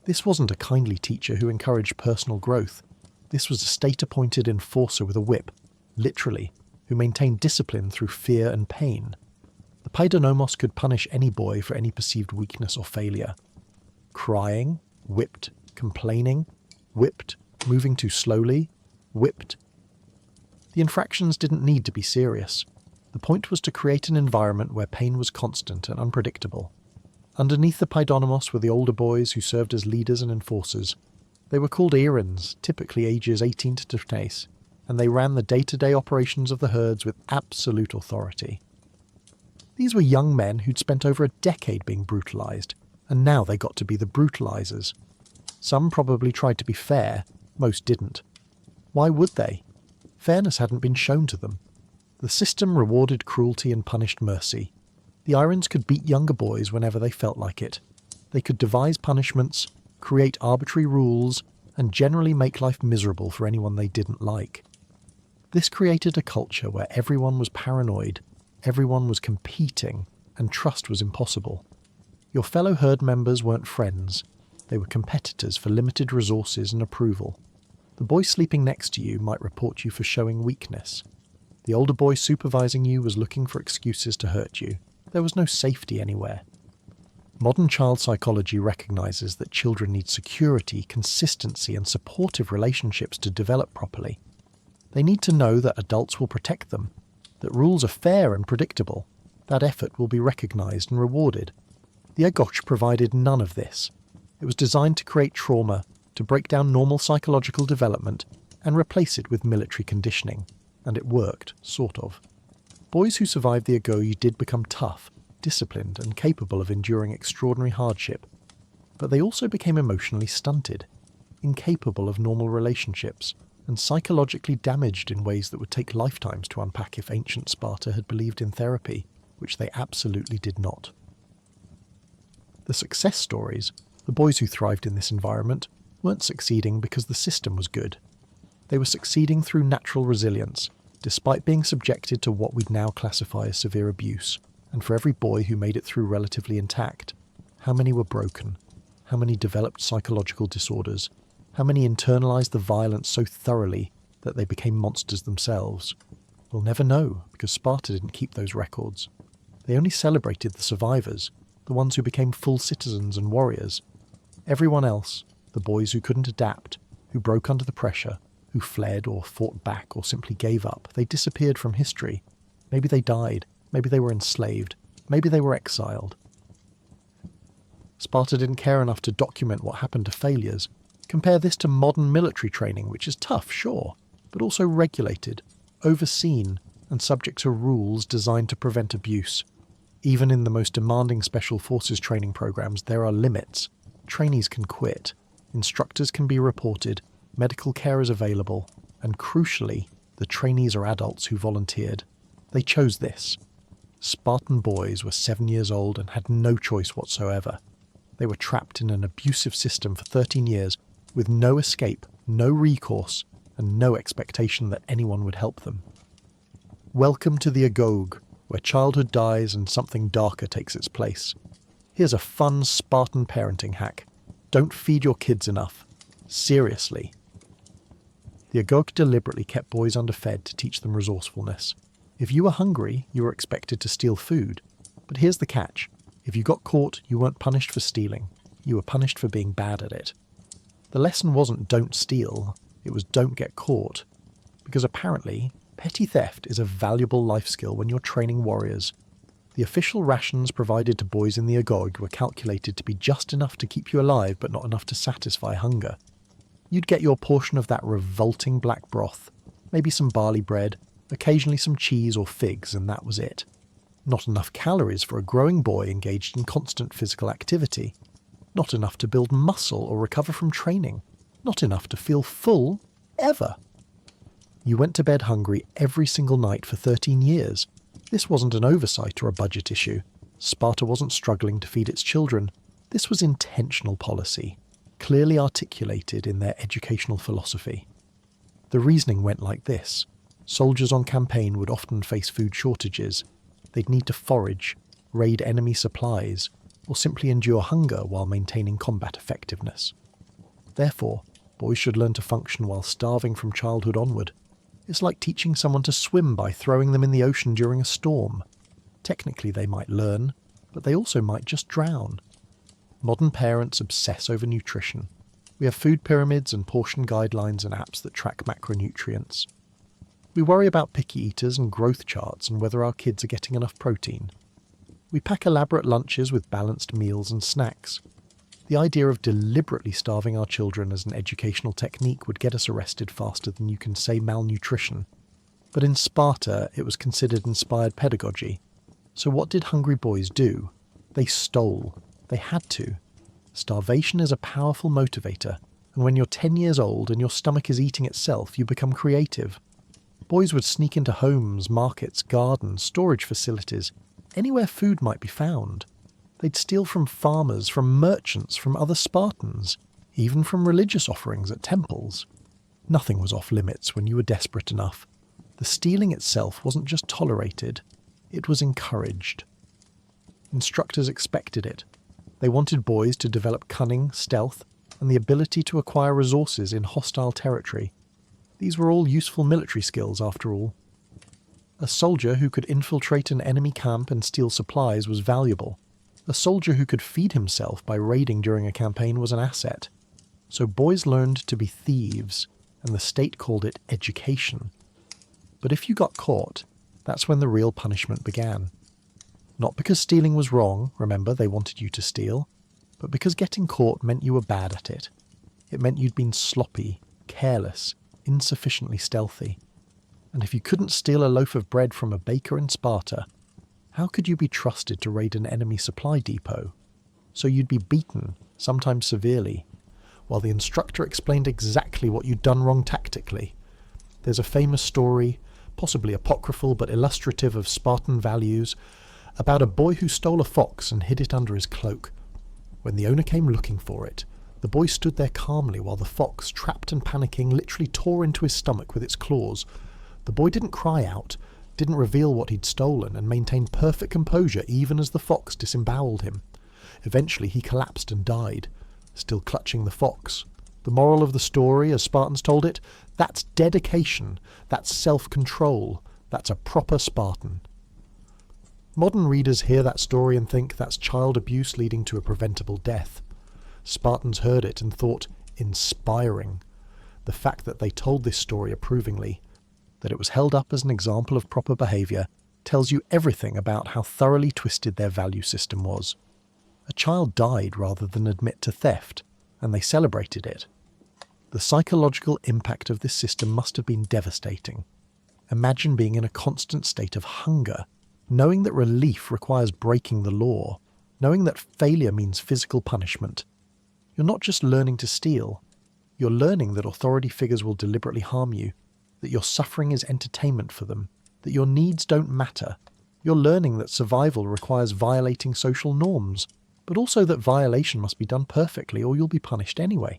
This wasn't a kindly teacher who encouraged personal growth. This was a state-appointed enforcer with a whip, literally, who maintained discipline through fear and pain. The paidonomos could punish any boy for any perceived weakness or failure. Crying, whipped, complaining, whipped, moving too slowly, whipped. The infractions didn't need to be serious. The point was to create an environment where pain was constant and unpredictable. Underneath the paidonomos were the older boys who served as leaders and enforcers. They were called erins, typically ages 18 to 20, and they ran the day-to-day operations of the herds with absolute authority. These were young men who'd spent over a decade being brutalised, and now they got to be the brutalisers. Some probably tried to be fair, most didn't. Why would they? Fairness hadn't been shown to them. The system rewarded cruelty and punished mercy. The erins could beat younger boys whenever they felt like it. They could devise punishments, create arbitrary rules, and generally make life miserable for anyone they didn't like. This created a culture where everyone was paranoid, everyone was competing, and trust was impossible. Your fellow herd members weren't friends. They were competitors for limited resources and approval. The boy sleeping next to you might report you for showing weakness. The older boy supervising you was looking for excuses to hurt you. There was no safety anywhere. Modern child psychology recognizes that children need security, consistency, and supportive relationships to develop properly. They need to know that adults will protect them, that rules are fair and predictable, that effort will be recognized and rewarded. The Agok provided none of this. It was designed to create trauma, to break down normal psychological development, and replace it with military conditioning. And it worked, sort of. Boys who survived the Agok did become tough, disciplined, and capable of enduring extraordinary hardship. But they also became emotionally stunted, incapable of normal relationships, and psychologically damaged in ways that would take lifetimes to unpack if ancient Sparta had believed in therapy, which they absolutely did not. The success stories, the boys who thrived in this environment, weren't succeeding because the system was good. They were succeeding through natural resilience, despite being subjected to what we'd now classify as severe abuse. And for every boy who made it through relatively intact, how many were broken? How many developed psychological disorders? How many internalized the violence so thoroughly that they became monsters themselves? We'll never know, because Sparta didn't keep those records. They only celebrated the survivors, the ones who became full citizens and warriors. Everyone else, the boys who couldn't adapt, who broke under the pressure, who fled or fought back or simply gave up, they disappeared from history. Maybe they died, maybe they were enslaved, maybe they were exiled. Sparta didn't care enough to document what happened to failures. Compare this to modern military training, which is tough, sure, but also regulated, overseen, and subject to rules designed to prevent abuse. Even in the most demanding special forces training programs, there are limits. Trainees can quit, instructors can be reported, medical care is available, and crucially, the trainees are adults who volunteered. They chose this. Spartan boys were 7 years old and had no choice whatsoever. They were trapped in an abusive system for 13 years, with no escape, no recourse, and no expectation that anyone would help them. Welcome to the Agog, where childhood dies and something darker takes its place. Here's a fun Spartan parenting hack. Don't feed your kids enough. Seriously. The Agog deliberately kept boys underfed to teach them resourcefulness. If you were hungry, you were expected to steal food. But here's the catch. If you got caught, you weren't punished for stealing. You were punished for being bad at it. The lesson wasn't don't steal, it was don't get caught. Because apparently, petty theft is a valuable life skill when you're training warriors. The official rations provided to boys in the Agog were calculated to be just enough to keep you alive but not enough to satisfy hunger. You'd get your portion of that revolting black broth, maybe some barley bread, occasionally some cheese or figs, and that was it. Not enough calories for a growing boy engaged in constant physical activity. Not enough to build muscle or recover from training. Not enough to feel full, ever. You went to bed hungry every single night for 13 years. This wasn't an oversight or a budget issue. Sparta wasn't struggling to feed its children. This was intentional policy, clearly articulated in their educational philosophy. The reasoning went like this. Soldiers on campaign would often face food shortages. They'd need to forage, raid enemy supplies, or simply endure hunger while maintaining combat effectiveness. Therefore, boys should learn to function while starving from childhood onward. It's like teaching someone to swim by throwing them in the ocean during a storm. Technically they might learn, but they also might just drown. Modern parents obsess over nutrition. We have food pyramids and portion guidelines and apps that track macronutrients. We worry about picky eaters and growth charts and whether our kids are getting enough protein. We pack elaborate lunches with balanced meals and snacks. The idea of deliberately starving our children as an educational technique would get us arrested faster than you can say malnutrition. But in Sparta, it was considered inspired pedagogy. So what did hungry boys do? They stole. They had to. Starvation is a powerful motivator, and when you're 10 years old and your stomach is eating itself, you become creative. Boys would sneak into homes, markets, gardens, storage facilities, anywhere food might be found. They'd steal from farmers, from merchants, from other Spartans, even from religious offerings at temples. Nothing was off limits when you were desperate enough. The stealing itself wasn't just tolerated, it was encouraged. Instructors expected it. They wanted boys to develop cunning, stealth, and the ability to acquire resources in hostile territory. These were all useful military skills, after all. A soldier who could infiltrate an enemy camp and steal supplies was valuable. A soldier who could feed himself by raiding during a campaign was an asset. So boys learned to be thieves, and the state called it education. But if you got caught, that's when the real punishment began. Not because stealing was wrong, remember, they wanted you to steal, but because getting caught meant you were bad at it. It meant you'd been sloppy, careless, insufficiently stealthy. And if you couldn't steal a loaf of bread from a baker in Sparta, how could you be trusted to raid an enemy supply depot? So you'd be beaten, sometimes severely, while the instructor explained exactly what you'd done wrong tactically. There's a famous story, possibly apocryphal but illustrative of Spartan values, about a boy who stole a fox and hid it under his cloak. When the owner came looking for it, the boy stood there calmly while the fox, trapped and panicking, literally tore into his stomach with its claws. The boy didn't cry out, didn't reveal what he'd stolen, and maintained perfect composure even as the fox disemboweled him. Eventually he collapsed and died, still clutching the fox. The moral of the story, as Spartans told it, that's dedication, that's self-control, that's a proper Spartan. Modern readers hear that story and think that's child abuse leading to a preventable death. Spartans heard it and thought, inspiring. The fact that they told this story approvingly, that it was held up as an example of proper behaviour, tells you everything about how thoroughly twisted their value system was. A child died rather than admit to theft, and they celebrated it. The psychological impact of this system must have been devastating. Imagine being in a constant state of hunger, knowing that relief requires breaking the law, knowing that failure means physical punishment. You're not just learning to steal, you're learning that authority figures will deliberately harm you, that your suffering is entertainment for them, that your needs don't matter. You're learning that survival requires violating social norms, but also that violation must be done perfectly or you'll be punished anyway.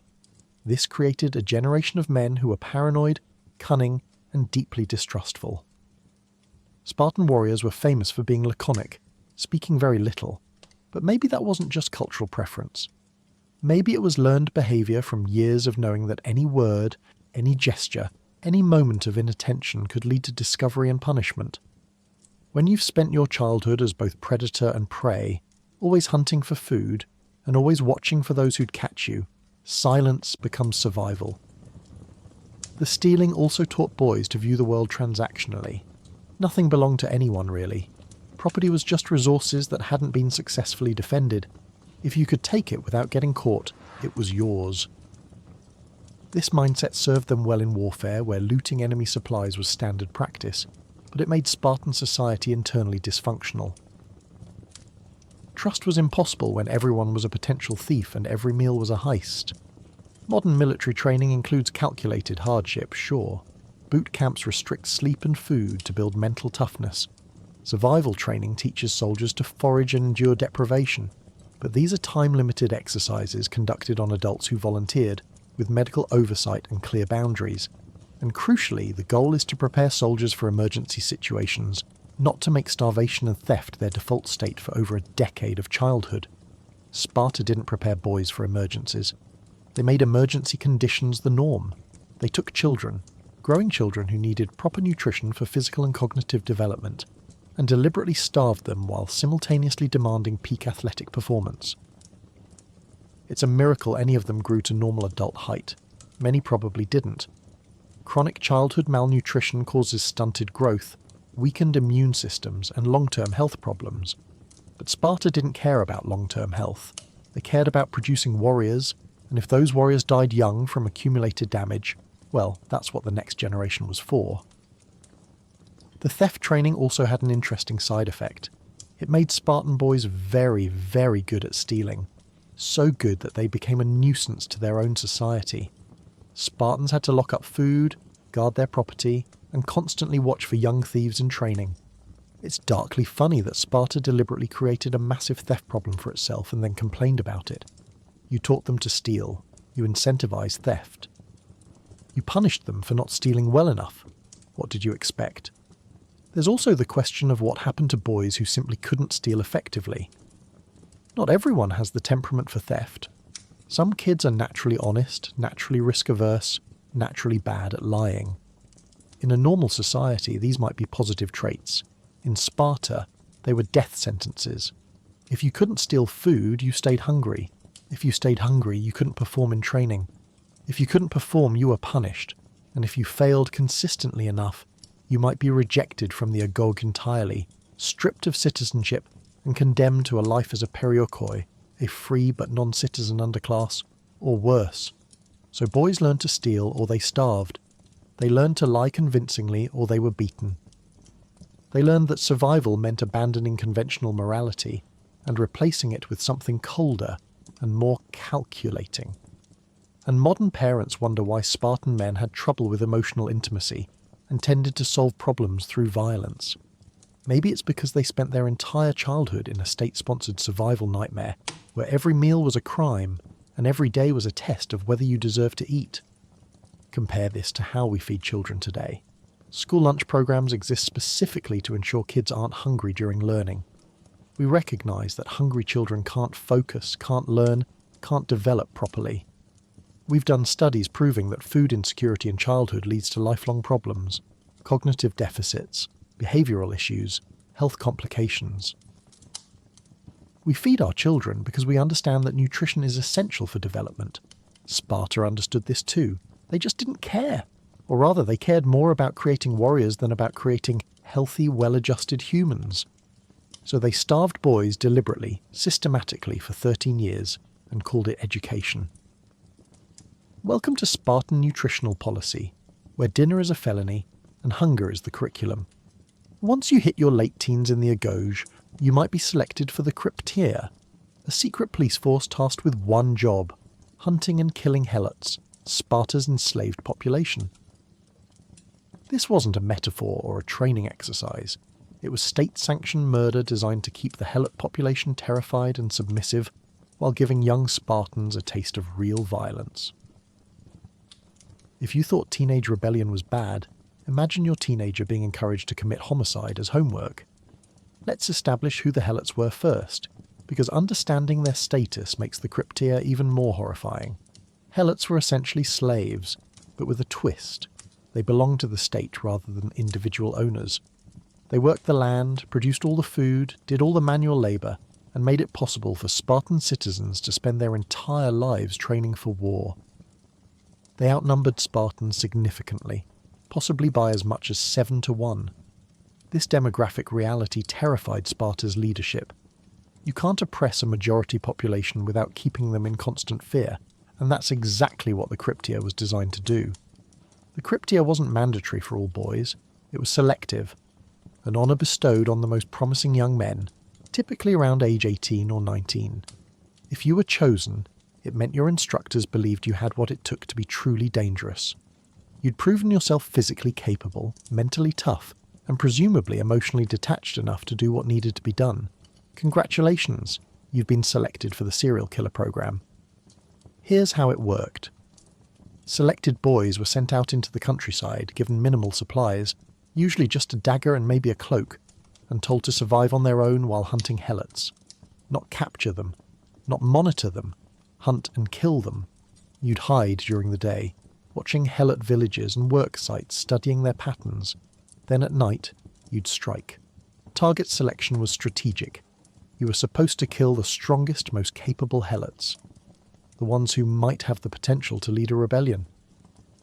This created a generation of men who were paranoid, cunning, and deeply distrustful. Spartan warriors were famous for being laconic, speaking very little, but maybe that wasn't just cultural preference. Maybe it was learned behaviour from years of knowing that any word, any gesture, any moment of inattention could lead to discovery and punishment. When you've spent your childhood as both predator and prey, always hunting for food, and always watching for those who'd catch you, silence becomes survival. The stealing also taught boys to view the world transactionally. Nothing belonged to anyone, really. Property was just resources that hadn't been successfully defended. If you could take it without getting caught, it was yours. This mindset served them well in warfare, where looting enemy supplies was standard practice, but it made Spartan society internally dysfunctional. Trust was impossible when everyone was a potential thief and every meal was a heist. Modern military training includes calculated hardship, sure. Boot camps restrict sleep and food to build mental toughness. Survival training teaches soldiers to forage and endure deprivation. But these are time-limited exercises conducted on adults who volunteered, with medical oversight and clear boundaries. And crucially, the goal is to prepare soldiers for emergency situations, not to make starvation and theft their default state for over a decade of childhood. Sparta didn't prepare boys for emergencies. They made emergency conditions the norm. They took children, growing children who needed proper nutrition for physical and cognitive development, and deliberately starved them while simultaneously demanding peak athletic performance. It's a miracle any of them grew to normal adult height. Many probably didn't. Chronic childhood malnutrition causes stunted growth, weakened immune systems, and long-term health problems. But Sparta didn't care about long-term health. They cared about producing warriors, and if those warriors died young from accumulated damage, well, that's what the next generation was for. The theft training also had an interesting side effect. It made Spartan boys very, very good at stealing. So good that they became a nuisance to their own society. Spartans had to lock up food, guard their property, and constantly watch for young thieves in training. It's darkly funny that Sparta deliberately created a massive theft problem for itself and then complained about it. You taught them to steal. You incentivized theft. You punished them for not stealing well enough. What did you expect? There's also the question of what happened to boys who simply couldn't steal effectively. Not everyone has the temperament for theft. Some kids are naturally honest, naturally risk-averse, naturally bad at lying. In a normal society, these might be positive traits. In Sparta, they were death sentences. If you couldn't steal food, you stayed hungry. If you stayed hungry, you couldn't perform in training. If you couldn't perform, you were punished. And if you failed consistently enough, you might be rejected from the agog entirely, stripped of citizenship, and condemned to a life as a periokoi, a free but non-citizen underclass, or worse. So boys learned to steal or they starved. They learned to lie convincingly or they were beaten. They learned that survival meant abandoning conventional morality and replacing it with something colder and more calculating. And modern parents wonder why Spartan men had trouble with emotional intimacy and tended to solve problems through violence. Maybe it's because they spent their entire childhood in a state-sponsored survival nightmare where every meal was a crime and every day was a test of whether you deserve to eat. Compare this to how we feed children today. School lunch programs exist specifically to ensure kids aren't hungry during learning. We recognise that hungry children can't focus, can't learn, can't develop properly. We've done studies proving that food insecurity in childhood leads to lifelong problems, cognitive deficits, behavioural issues, health complications. We feed our children because we understand that nutrition is essential for development. Sparta understood this too. They just didn't care. Or rather, they cared more about creating warriors than about creating healthy, well-adjusted humans. So they starved boys deliberately, systematically for 13 years and called it education. Welcome to Spartan nutritional policy, where dinner is a felony and hunger is the curriculum. Once you hit your late teens in the Agoj, you might be selected for the Krypteia, a secret police force tasked with one job: hunting and killing helots, Sparta's enslaved population. This wasn't a metaphor or a training exercise. It was state-sanctioned murder designed to keep the helot population terrified and submissive while giving young Spartans a taste of real violence. If you thought teenage rebellion was bad, imagine your teenager being encouraged to commit homicide as homework. Let's establish who the helots were first, because understanding their status makes the Krypteia even more horrifying. Helots were essentially slaves, but with a twist. They belonged to the state rather than individual owners. They worked the land, produced all the food, did all the manual labour, and made it possible for Spartan citizens to spend their entire lives training for war. They outnumbered Spartans significantly, possibly by as much as 7-1. This demographic reality terrified Sparta's leadership. You can't oppress a majority population without keeping them in constant fear, and that's exactly what the Krypteia was designed to do. The Krypteia wasn't mandatory for all boys, it was selective, an honour bestowed on the most promising young men, typically around age 18 or 19. If you were chosen, it meant your instructors believed you had what it took to be truly dangerous. You'd proven yourself physically capable, mentally tough, and presumably emotionally detached enough to do what needed to be done. Congratulations, you've been selected for the serial killer program. Here's how it worked. Selected boys were sent out into the countryside, given minimal supplies, usually just a dagger and maybe a cloak, and told to survive on their own while hunting helots. Not capture them, not monitor them, hunt and kill them. You'd hide during the day, watching helot villages and work sites, studying their patterns. Then at night, you'd strike. Target selection was strategic. You were supposed to kill the strongest, most capable helots, the ones who might have the potential to lead a rebellion.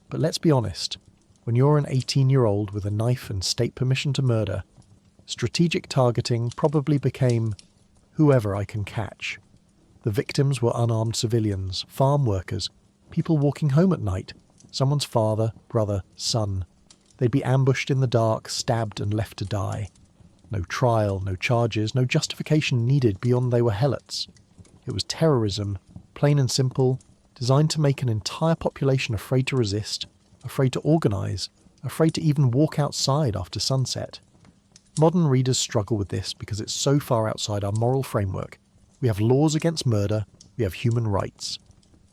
But let's be honest, when you're an 18-year-old with a knife and state permission to murder, strategic targeting probably became whoever I can catch. The victims were unarmed civilians, farm workers, people walking home at night, someone's father, brother, son. They'd be ambushed in the dark, stabbed and left to die. No trial, no charges, no justification needed beyond they were helots. It was terrorism, plain and simple, designed to make an entire population afraid to resist, afraid to organise, afraid to even walk outside after sunset. Modern readers struggle with this because it's so far outside our moral framework. We have laws against murder, we have human rights.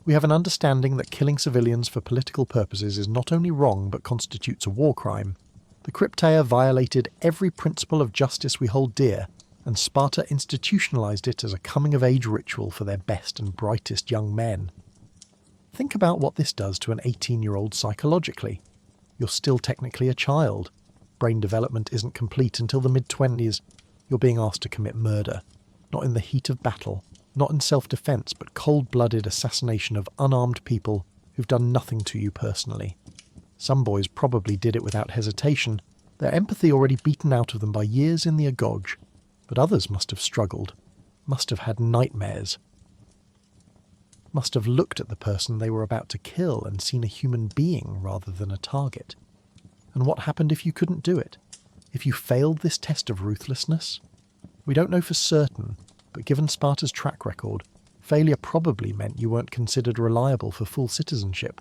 We have an understanding that killing civilians for political purposes is not only wrong but constitutes a war crime. The Krypteia violated every principle of justice we hold dear, and Sparta institutionalized it as a coming-of-age ritual for their best and brightest young men. Think about what this does to an 18-year-old psychologically. You're still technically a child. Brain development isn't complete until the mid-20s. You're being asked to commit murder. Not in the heat of battle, not in self-defense, but cold-blooded assassination of unarmed people who've done nothing to you personally. Some boys probably did it without hesitation, their empathy already beaten out of them by years in the agog, but others must have struggled, must have had nightmares, must have looked at the person they were about to kill and seen a human being rather than a target. And what happened if you couldn't do it? If you failed this test of ruthlessness? We don't know for certain, but given Sparta's track record, failure probably meant you weren't considered reliable for full citizenship.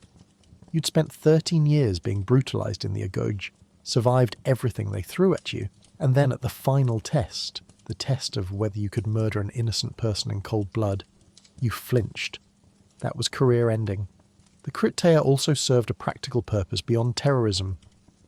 You'd spent 13 years being brutalized in the agog, survived everything they threw at you, and then at the final test, the test of whether you could murder an innocent person in cold blood, you flinched. That was career-ending. The Krypteia also served a practical purpose beyond terrorism.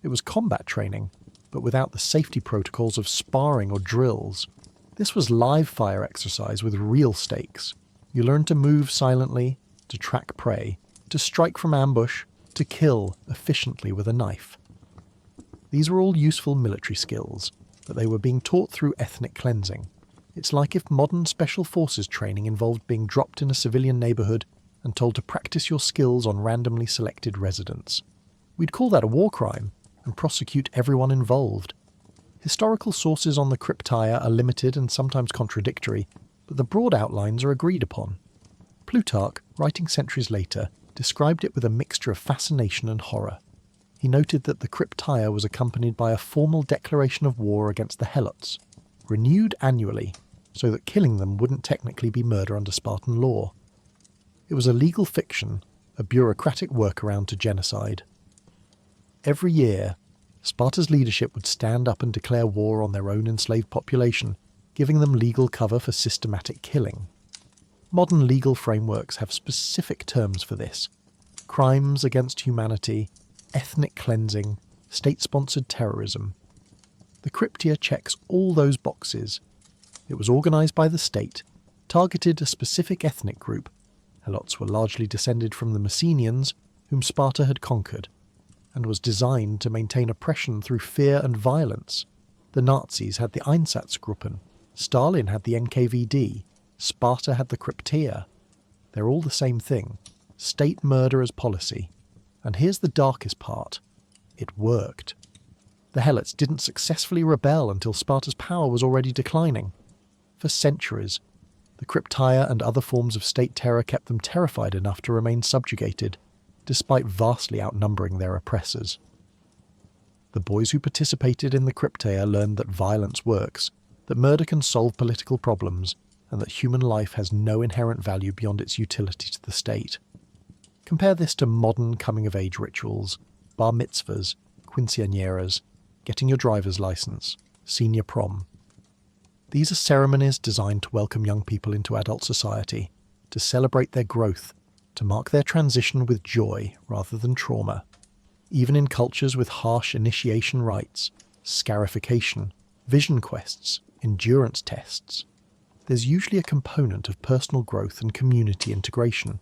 It was combat training, but without the safety protocols of sparring or drills. This was live-fire exercise with real stakes. You learned to move silently, to track prey, to strike from ambush, to kill efficiently with a knife. These were all useful military skills, but they were being taught through ethnic cleansing. It's like if modern special forces training involved being dropped in a civilian neighbourhood and told to practice your skills on randomly selected residents. We'd call that a war crime and prosecute everyone involved. Historical sources on the Krypteia are limited and sometimes contradictory, but the broad outlines are agreed upon. Plutarch, writing centuries later, described it with a mixture of fascination and horror. He noted that the Krypteia was accompanied by a formal declaration of war against the Helots, renewed annually, so that killing them wouldn't technically be murder under Spartan law. It was a legal fiction, a bureaucratic workaround to genocide. Every year, Sparta's leadership would stand up and declare war on their own enslaved population, giving them legal cover for systematic killing. Modern legal frameworks have specific terms for this: crimes against humanity, ethnic cleansing, state-sponsored terrorism. The Krypteia checks all those boxes. It was organised by the state, targeted a specific ethnic group. Helots were largely descended from the Messenians, whom Sparta had conquered, and was designed to maintain oppression through fear and violence. The Nazis had the Einsatzgruppen, Stalin had the NKVD, Sparta had the Krypteia. They're all the same thing: state murder as policy. And here's the darkest part: it worked. The Helots didn't successfully rebel until Sparta's power was already declining. For centuries, the Krypteia and other forms of state terror kept them terrified enough to remain subjugated, despite vastly outnumbering their oppressors. The boys who participated in the Krypteia learned that violence works, that murder can solve political problems, and that human life has no inherent value beyond its utility to the state. Compare this to modern coming-of-age rituals: bar mitzvahs, quinceañeras, getting your driver's license, senior prom. These are ceremonies designed to welcome young people into adult society, to celebrate their growth, to mark their transition with joy rather than trauma. Even in cultures with harsh initiation rites, scarification, vision quests, endurance tests, there's usually a component of personal growth and community integration.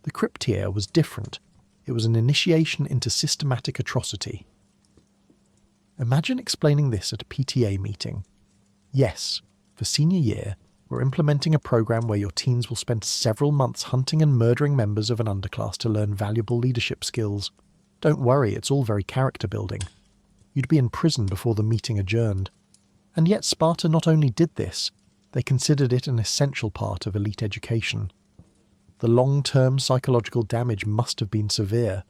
The Krypteia was different. It was an initiation into systematic atrocity. Imagine explaining this at a PTA meeting. Yes, for senior year, we're implementing a program where your teens will spend several months hunting and murdering members of an underclass to learn valuable leadership skills. Don't worry, it's all very character building. You'd be in prison before the meeting adjourned. And yet Sparta not only did this, they considered it an essential part of elite education. The long-term psychological damage must have been severe.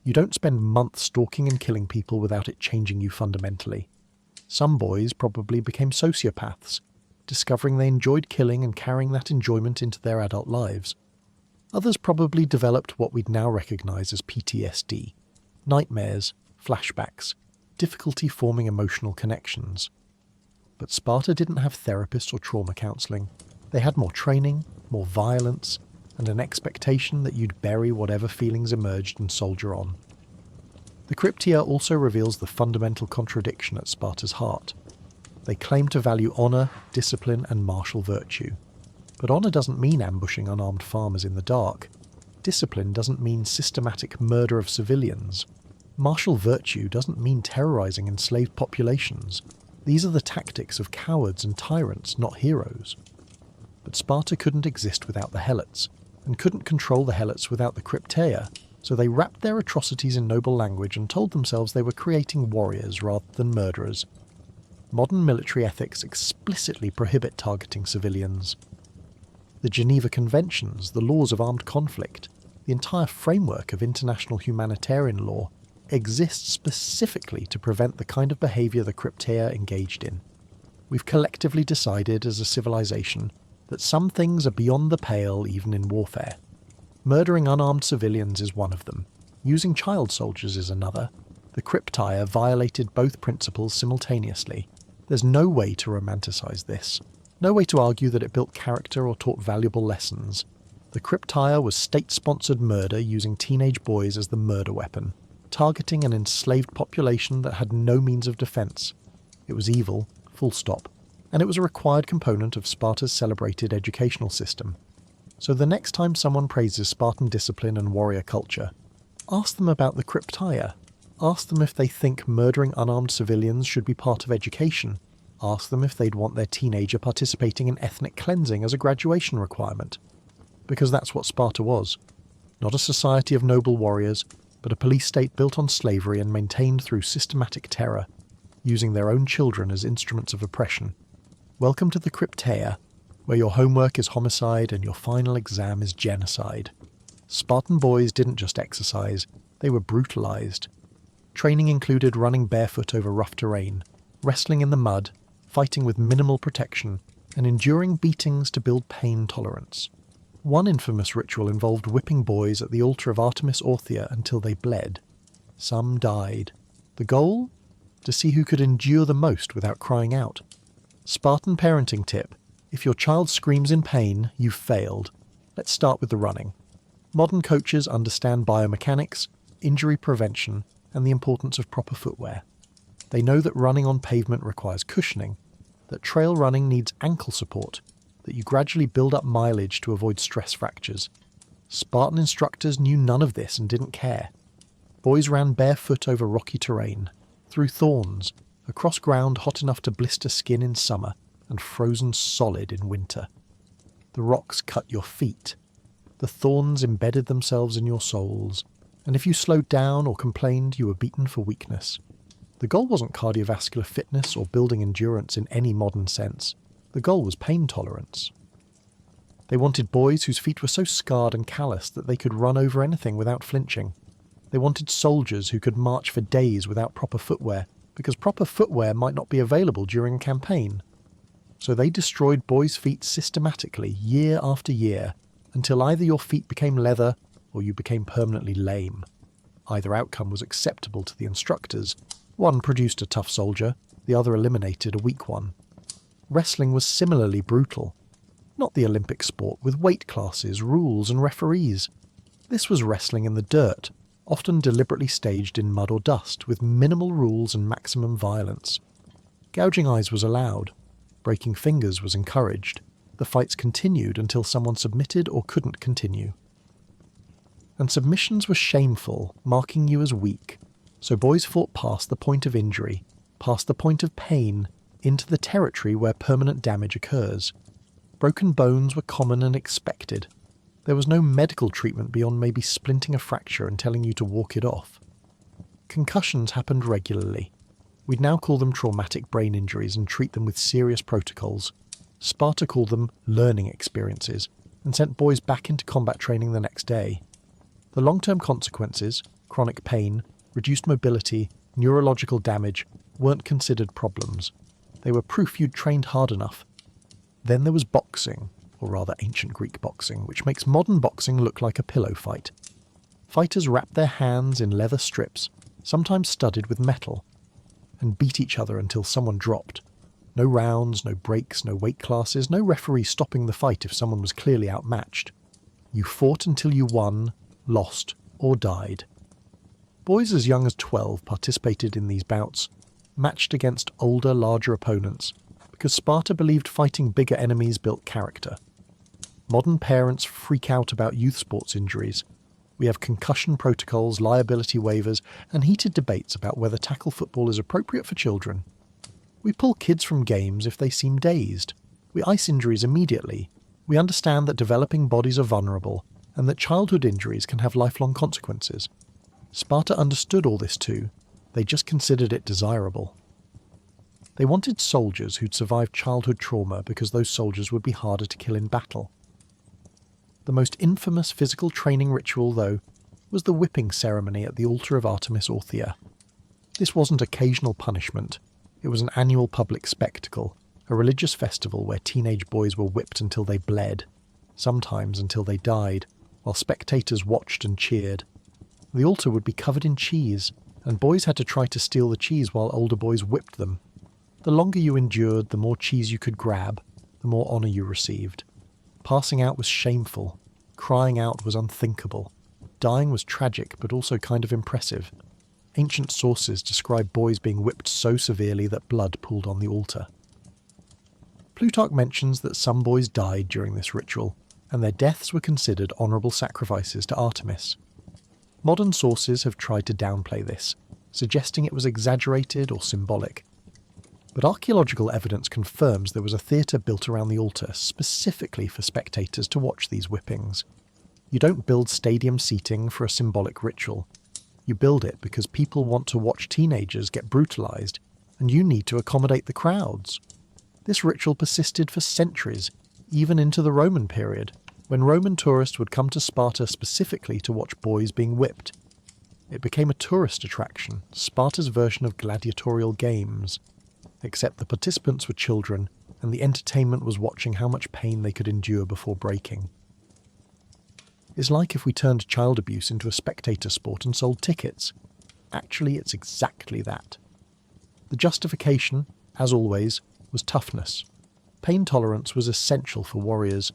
You don't spend months stalking and killing people without it changing you fundamentally. Some boys probably became sociopaths, discovering they enjoyed killing and carrying that enjoyment into their adult lives. Others probably developed what we'd now recognise as PTSD, nightmares, flashbacks, difficulty forming emotional connections. But Sparta didn't have therapists or trauma counselling. They had more training, more violence, and an expectation that you'd bury whatever feelings emerged and soldier on. The Krypteia also reveals the fundamental contradiction at Sparta's heart. They claim to value honour, discipline and martial virtue. But honour doesn't mean ambushing unarmed farmers in the dark. Discipline doesn't mean systematic murder of civilians. Martial virtue doesn't mean terrorising enslaved populations. These are the tactics of cowards and tyrants, not heroes. But Sparta couldn't exist without the helots, and couldn't control the helots without the crypteia, so they wrapped their atrocities in noble language and told themselves they were creating warriors rather than murderers. Modern military ethics explicitly prohibit targeting civilians. The Geneva Conventions, the laws of armed conflict, the entire framework of international humanitarian law exists specifically to prevent the kind of behaviour the crypteia engaged in. We've collectively decided as a civilization that some things are beyond the pale even in warfare. Murdering unarmed civilians is one of them. Using child soldiers is another. The crypteia violated both principles simultaneously. There's no way to romanticize this. No way to argue that it built character or taught valuable lessons. The crypteia was state-sponsored murder using teenage boys as the murder weapon, targeting an enslaved population that had no means of defence. It was evil, full stop, and it was a required component of Sparta's celebrated educational system. So the next time someone praises Spartan discipline and warrior culture, ask them about the crypteia. Ask them if they think murdering unarmed civilians should be part of education. Ask them if they'd want their teenager participating in ethnic cleansing as a graduation requirement. Because that's what Sparta was. Not a society of noble warriors, but a police state built on slavery and maintained through systematic terror, using their own children as instruments of oppression. Welcome to the crypteia, where your homework is homicide and your final exam is genocide. Spartan boys didn't just exercise, they were brutalized. Training included running barefoot over rough terrain, wrestling in the mud, fighting with minimal protection, and enduring beatings to build pain tolerance. One infamous ritual involved whipping boys at the altar of Artemis Orthia until they bled. Some died. The goal? To see who could endure the most without crying out. Spartan parenting tip: if your child screams in pain, you've failed. Let's start with the running. Modern coaches understand biomechanics, injury prevention, and the importance of proper footwear. They know that running on pavement requires cushioning, that trail running needs ankle support, that you gradually build up mileage to avoid stress fractures. Spartan instructors knew none of this and didn't care. Boys ran barefoot over rocky terrain, through thorns, across ground hot enough to blister skin in summer and frozen solid in winter. The rocks cut your feet. The thorns embedded themselves in your soles, and if you slowed down or complained, you were beaten for weakness. The goal wasn't cardiovascular fitness or building endurance in any modern sense. The goal was pain tolerance. They wanted boys whose feet were so scarred and calloused that they could run over anything without flinching. They wanted soldiers who could march for days without proper footwear, because proper footwear might not be available during a campaign. So they destroyed boys' feet systematically, year after year, until either your feet became leather or you became permanently lame. Either outcome was acceptable to the instructors. One produced a tough soldier, the other eliminated a weak one. Wrestling was similarly brutal. Not the Olympic sport with weight classes, rules and referees. This was wrestling in the dirt, often deliberately staged in mud or dust, with minimal rules and maximum violence. Gouging eyes was allowed. Breaking fingers was encouraged. The fights continued until someone submitted or couldn't continue. And submissions were shameful, marking you as weak. So boys fought past the point of injury, past the point of pain, into the territory where permanent damage occurs. Broken bones were common and expected. There was no medical treatment beyond maybe splinting a fracture and telling you to walk it off. Concussions happened regularly. We'd now call them traumatic brain injuries and treat them with serious protocols. Sparta called them learning experiences and sent boys back into combat training the next day. The long-term consequences, chronic pain, reduced mobility, neurological damage, weren't considered problems. They were proof you'd trained hard enough. Then there was boxing, or rather ancient Greek boxing, which makes modern boxing look like a pillow fight. Fighters wrapped their hands in leather strips, sometimes studded with metal, and beat each other until someone dropped. No rounds, no breaks, no weight classes, no referee stopping the fight if someone was clearly outmatched. You fought until you won, lost, or died. Boys as young as 12 participated in these bouts. matched against older, larger opponents, because Sparta believed fighting bigger enemies built character. Modern parents freak out about youth sports injuries. We have concussion protocols, liability waivers, and heated debates about whether tackle football is appropriate for children. We pull kids from games if they seem dazed. We ice injuries immediately. We understand that developing bodies are vulnerable, and that childhood injuries can have lifelong consequences. Sparta understood all this too. They just considered it desirable. They wanted soldiers who'd survived childhood trauma because those soldiers would be harder to kill in battle. The most infamous physical training ritual, though, was the whipping ceremony at the altar of Artemis Orthia. This wasn't occasional punishment. It was an annual public spectacle, a religious festival where teenage boys were whipped until they bled, sometimes until they died, while spectators watched and cheered. The altar would be covered in cheese, and boys had to try to steal the cheese while older boys whipped them. The longer you endured, the more cheese you could grab, the more honour you received. Passing out was shameful. Crying out was unthinkable. Dying was tragic, but also kind of impressive. Ancient sources describe boys being whipped so severely that blood pooled on the altar. Plutarch mentions that some boys died during this ritual, and their deaths were considered honourable sacrifices to Artemis. Modern sources have tried to downplay this, suggesting it was exaggerated or symbolic. But archaeological evidence confirms there was a theatre built around the altar specifically for spectators to watch these whippings. You don't build stadium seating for a symbolic ritual. You build it because people want to watch teenagers get brutalised, and you need to accommodate the crowds. This ritual persisted for centuries, even into the Roman period, when Roman tourists would come to Sparta specifically to watch boys being whipped. It became a tourist attraction, Sparta's version of gladiatorial games. Except the participants were children, and the entertainment was watching how much pain they could endure before breaking. It's like if we turned child abuse into a spectator sport and sold tickets. Actually, it's exactly that. The justification, as always, was toughness. Pain tolerance was essential for warriors.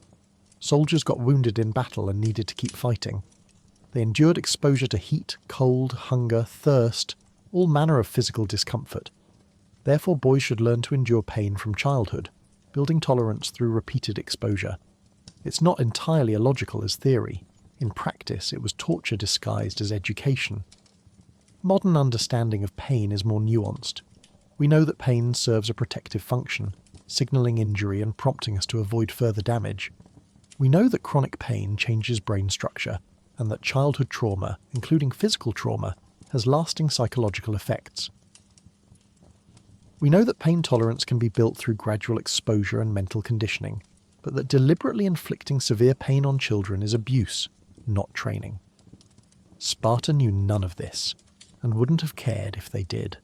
Soldiers got wounded in battle and needed to keep fighting. They endured exposure to heat, cold, hunger, thirst, all manner of physical discomfort. Therefore, boys should learn to endure pain from childhood, building tolerance through repeated exposure. It's not entirely illogical as theory. In practice, it was torture disguised as education. Modern understanding of pain is more nuanced. We know that pain serves a protective function, signalling injury and prompting us to avoid further damage. We know that chronic pain changes brain structure, and that childhood trauma, including physical trauma, has lasting psychological effects. We know that pain tolerance can be built through gradual exposure and mental conditioning, but that deliberately inflicting severe pain on children is abuse, not training. Sparta knew none of this, and wouldn't have cared if they did.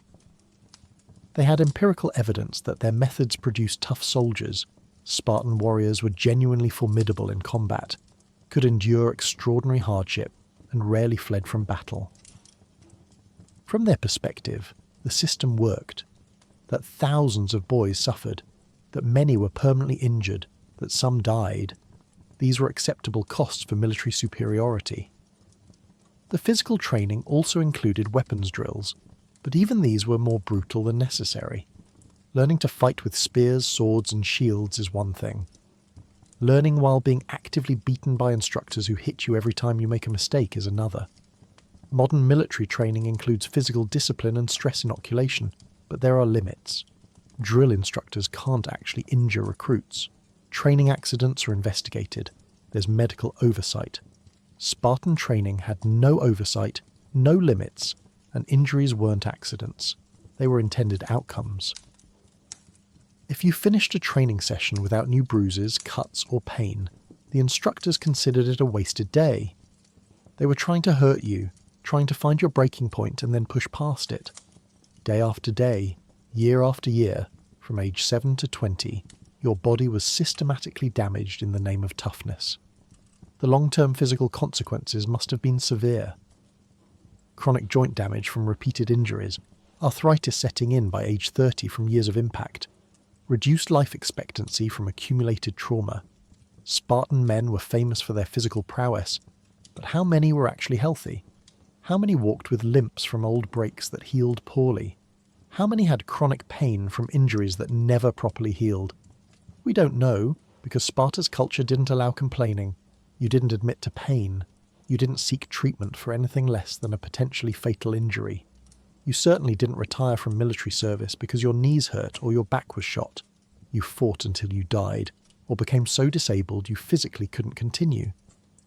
They had empirical evidence that their methods produced tough soldiers. Spartan warriors were genuinely formidable in combat, could endure extraordinary hardship, and rarely fled from battle. From their perspective, the system worked. That thousands of boys suffered, that many were permanently injured, that some died. These were acceptable costs for military superiority. The physical training also included weapons drills, but even these were more brutal than necessary. Learning to fight with spears, swords, and shields is one thing. Learning while being actively beaten by instructors who hit you every time you make a mistake is another. Modern military training includes physical discipline and stress inoculation, but there are limits. Drill instructors can't actually injure recruits. Training accidents are investigated. There's medical oversight. Spartan training had no oversight, no limits, and injuries weren't accidents. They were intended outcomes. If you finished a training session without new bruises, cuts, or pain, the instructors considered it a wasted day. They were trying to hurt you, trying to find your breaking point and then push past it. Day after day, year after year, from age 7 to 20, your body was systematically damaged in the name of toughness. The long-term physical consequences must have been severe. Chronic joint damage from repeated injuries, arthritis setting in by age 30 from years of impact, reduced life expectancy from accumulated trauma. Spartan men were famous for their physical prowess, but how many were actually healthy? How many walked with limps from old breaks that healed poorly? How many had chronic pain from injuries that never properly healed? We don't know, because Sparta's culture didn't allow complaining. You didn't admit to pain. You didn't seek treatment for anything less than a potentially fatal injury. You certainly didn't retire from military service because your knees hurt or your back was shot. You fought until you died, or became so disabled you physically couldn't continue.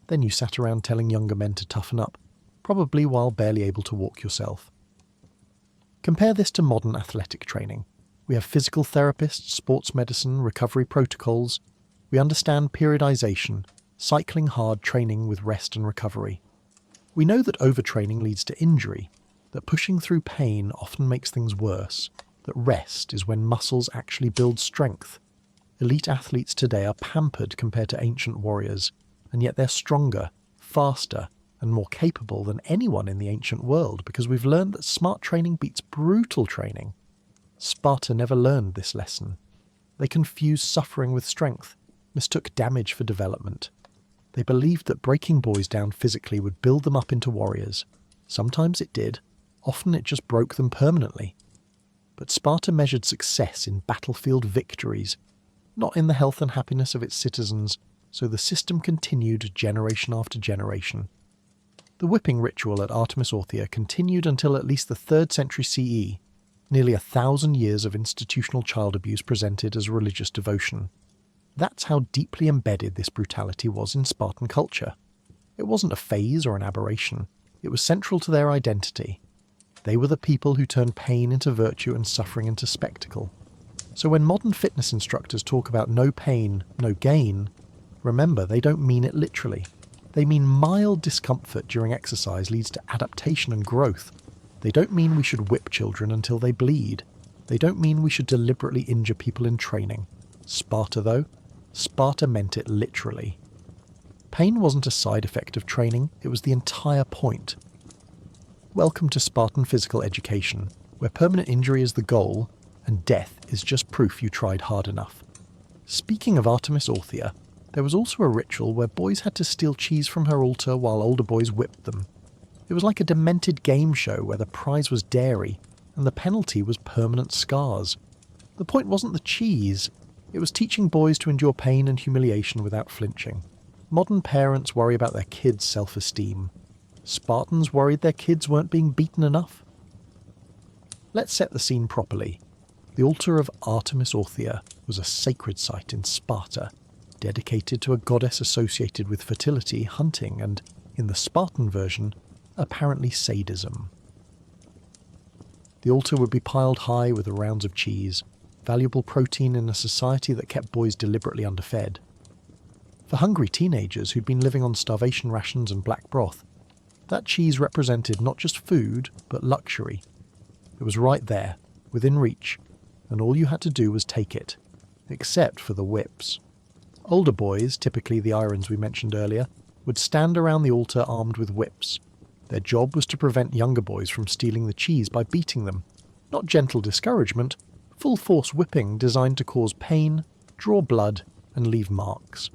Then you sat around telling younger men to toughen up, probably while barely able to walk yourself. Compare this to modern athletic training. We have physical therapists, sports medicine, recovery protocols. We understand periodization, cycling hard training with rest and recovery. We know that overtraining leads to injury, that pushing through pain often makes things worse, that rest is when muscles actually build strength. Elite athletes today are pampered compared to ancient warriors, and yet they're stronger, faster, and more capable than anyone in the ancient world because we've learned that smart training beats brutal training. Sparta never learned this lesson. They confused suffering with strength, mistook damage for development. They believed that breaking boys down physically would build them up into warriors. Sometimes it did, often it just broke them permanently. But Sparta measured success in battlefield victories, not in the health and happiness of its citizens, so the system continued generation after generation. The whipping ritual at Artemis Orthia continued until at least the 3rd century CE, nearly 1,000 years of institutional child abuse presented as religious devotion. That's how deeply embedded this brutality was in Spartan culture. It wasn't a phase or an aberration, it was central to their identity. They were the people who turned pain into virtue and suffering into spectacle. So when modern fitness instructors talk about no pain, no gain, remember they don't mean it literally. They mean mild discomfort during exercise leads to adaptation and growth. They don't mean we should whip children until they bleed. They don't mean we should deliberately injure people in training. Sparta, though? Sparta meant it literally. Pain wasn't a side effect of training, it was the entire point. Welcome to Spartan physical education, where permanent injury is the goal, and death is just proof you tried hard enough. Speaking of Artemis Orthia, there was also a ritual where boys had to steal cheese from her altar while older boys whipped them. It was like a demented game show where the prize was dairy, and the penalty was permanent scars. The point wasn't the cheese, it was teaching boys to endure pain and humiliation without flinching. Modern parents worry about their kids' self-esteem. Spartans worried their kids weren't being beaten enough. Let's set the scene properly. The altar of Artemis Orthia was a sacred site in Sparta, dedicated to a goddess associated with fertility, hunting, and, in the Spartan version, apparently sadism. The altar would be piled high with the rounds of cheese, valuable protein in a society that kept boys deliberately underfed. For hungry teenagers who'd been living on starvation rations and black broth, that cheese represented not just food, but luxury. It was right there, within reach, and all you had to do was take it, except for the whips. Older boys, typically the Irons we mentioned earlier, would stand around the altar armed with whips. Their job was to prevent younger boys from stealing the cheese by beating them. Not gentle discouragement, full-force whipping designed to cause pain, draw blood, and leave marks.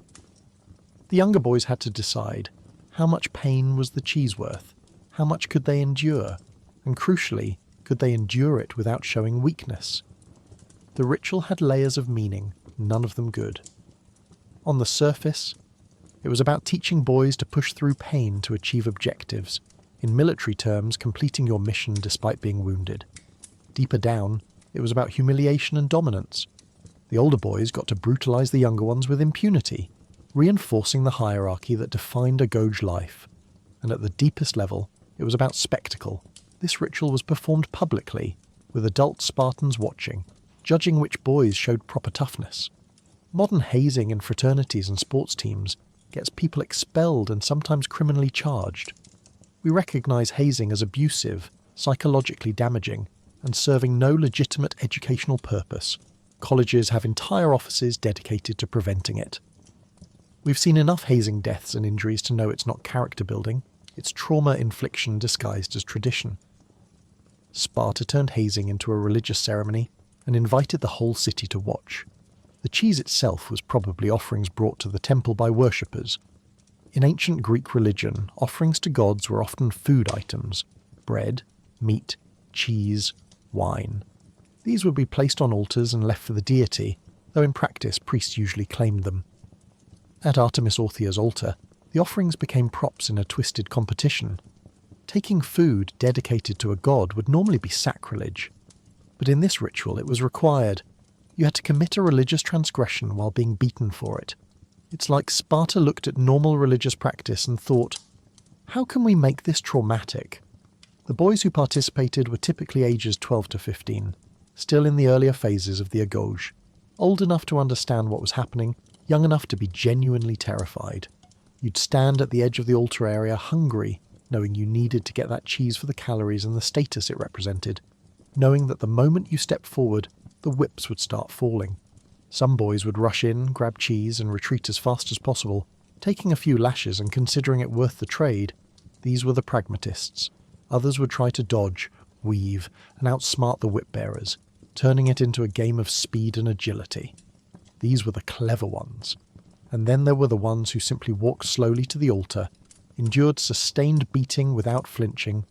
The younger boys had to decide, how much pain was the cheese worth? How much could they endure? And crucially, could they endure it without showing weakness? The ritual had layers of meaning, none of them good. On the surface, it was about teaching boys to push through pain to achieve objectives, in military terms, completing your mission despite being wounded. Deeper down, it was about humiliation and dominance. The older boys got to brutalize the younger ones with impunity, reinforcing the hierarchy that defined a Goj life. And at the deepest level, it was about spectacle. This ritual was performed publicly, with adult Spartans watching, judging which boys showed proper toughness. Modern hazing in fraternities and sports teams gets people expelled and sometimes criminally charged. We recognise hazing as abusive, psychologically damaging, and serving no legitimate educational purpose. Colleges have entire offices dedicated to preventing it. We've seen enough hazing deaths and injuries to know it's not character building, it's trauma infliction disguised as tradition. Sparta turned hazing into a religious ceremony and invited the whole city to watch. The cheese itself was probably offerings brought to the temple by worshippers. In ancient Greek religion, offerings to gods were often food items: bread, meat, cheese, wine. These would be placed on altars and left for the deity, though in practice priests usually claimed them. At Artemis Orthia's altar, the offerings became props in a twisted competition. Taking food dedicated to a god would normally be sacrilege, but in this ritual it was required. You had to commit a religious transgression while being beaten for it. It's like Sparta looked at normal religious practice and thought, how can we make this traumatic? The boys who participated were typically ages 12 to 15, still in the earlier phases of the agoge, old enough to understand what was happening, young enough to be genuinely terrified. You'd stand at the edge of the altar area hungry, knowing you needed to get that cheese for the calories and the status it represented, knowing that the moment you stepped forward, the whips would start falling. Some boys would rush in, grab cheese and retreat as fast as possible, taking a few lashes and considering it worth the trade. These were the pragmatists. Others would try to dodge, weave, and outsmart the whip bearers, turning it into a game of speed and agility. These were the clever ones. And then there were the ones who simply walked slowly to the altar, endured sustained beating without flinching,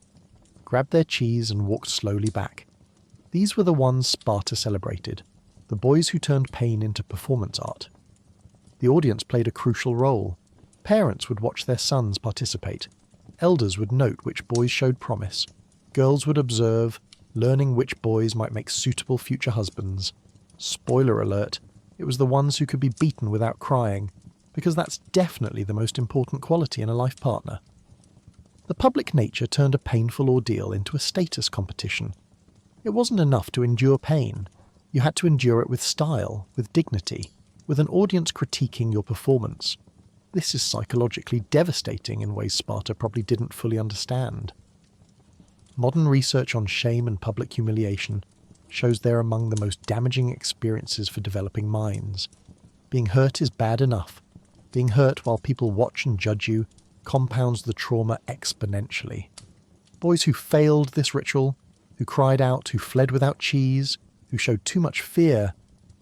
grabbed their cheese and walked slowly back. These were the ones Sparta celebrated, the boys who turned pain into performance art. The audience played a crucial role. Parents would watch their sons participate. Elders would note which boys showed promise. Girls would observe, learning which boys might make suitable future husbands. Spoiler alert, it was the ones who could be beaten without crying, because that's definitely the most important quality in a life partner. The public nature turned a painful ordeal into a status competition. It wasn't enough to endure pain. You had to endure it with style, with dignity, with an audience critiquing your performance. This is psychologically devastating in ways Sparta probably didn't fully understand. Modern research on shame and public humiliation shows they're among the most damaging experiences for developing minds. Being hurt is bad enough. Being hurt while people watch and judge you compounds the trauma exponentially. Boys who failed this ritual, who cried out, who fled without cheese, who showed too much fear,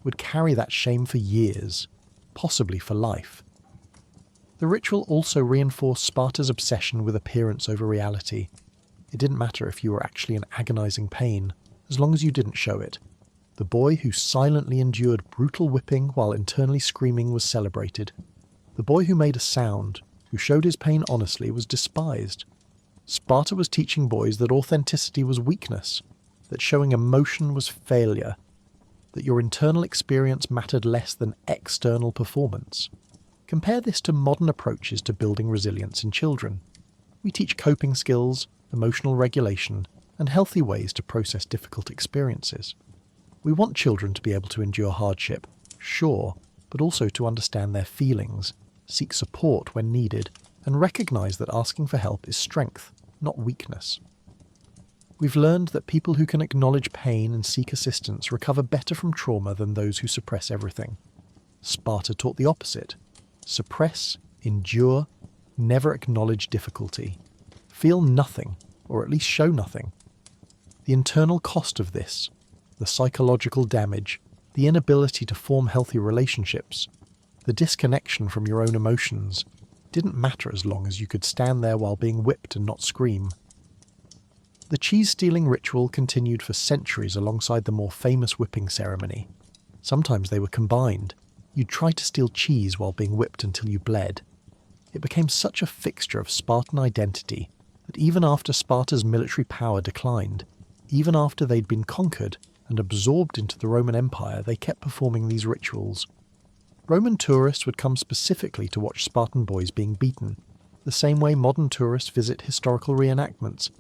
would carry that shame for years, possibly for life. The ritual also reinforced Sparta's obsession with appearance over reality. It didn't matter if you were actually in agonizing pain, as long as you didn't show it. The boy who silently endured brutal whipping while internally screaming was celebrated. The boy who made a sound, who showed his pain honestly, was despised. Sparta was teaching boys that authenticity was weakness, that showing emotion was failure, that your internal experience mattered less than external performance. Compare this to modern approaches to building resilience in children. We teach coping skills, emotional regulation, and healthy ways to process difficult experiences. We want children to be able to endure hardship, sure, but also to understand their feelings, seek support when needed, and recognize that asking for help is strength, not weakness. We've learned that people who can acknowledge pain and seek assistance recover better from trauma than those who suppress everything. Sparta taught the opposite. Suppress, endure, never acknowledge difficulty. Feel nothing, or at least show nothing. The internal cost of this, the psychological damage, the inability to form healthy relationships, the disconnection from your own emotions, didn't matter as long as you could stand there while being whipped and not scream. The cheese-stealing ritual continued for centuries alongside the more famous whipping ceremony. Sometimes they were combined. You'd try to steal cheese while being whipped until you bled. It became such a fixture of Spartan identity that even after Sparta's military power declined, even after they'd been conquered and absorbed into the Roman Empire, they kept performing these rituals. Roman tourists would come specifically to watch Spartan boys being beaten, the same way modern tourists visit historical reenactments,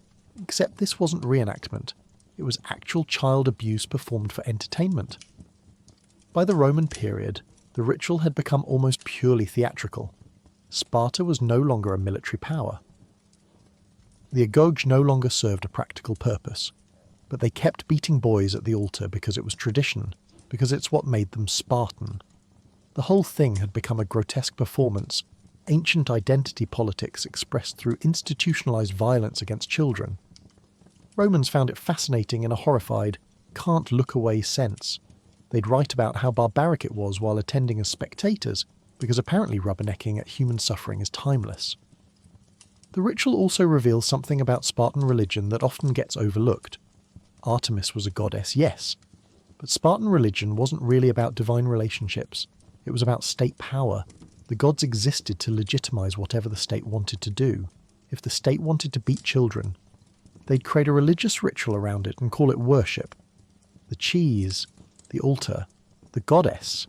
except this wasn't reenactment. It was actual child abuse performed for entertainment. By the Roman period, the ritual had become almost purely theatrical. Sparta was no longer a military power. The agoge no longer served a practical purpose, but they kept beating boys at the altar because it was tradition, because it's what made them Spartan. The whole thing had become a grotesque performance, ancient identity politics expressed through institutionalized violence against children. Romans found it fascinating in a horrified, can't-look-away sense. They'd write about how barbaric it was while attending as spectators, because apparently rubbernecking at human suffering is timeless. The ritual also reveals something about Spartan religion that often gets overlooked. Artemis was a goddess, yes, But Spartan religion wasn't really about divine relationships. It was about state power. The gods existed to legitimize whatever the state wanted to do. If the state wanted to beat children, they'd create a religious ritual around it and call it worship. The cheese, the altar, the goddess,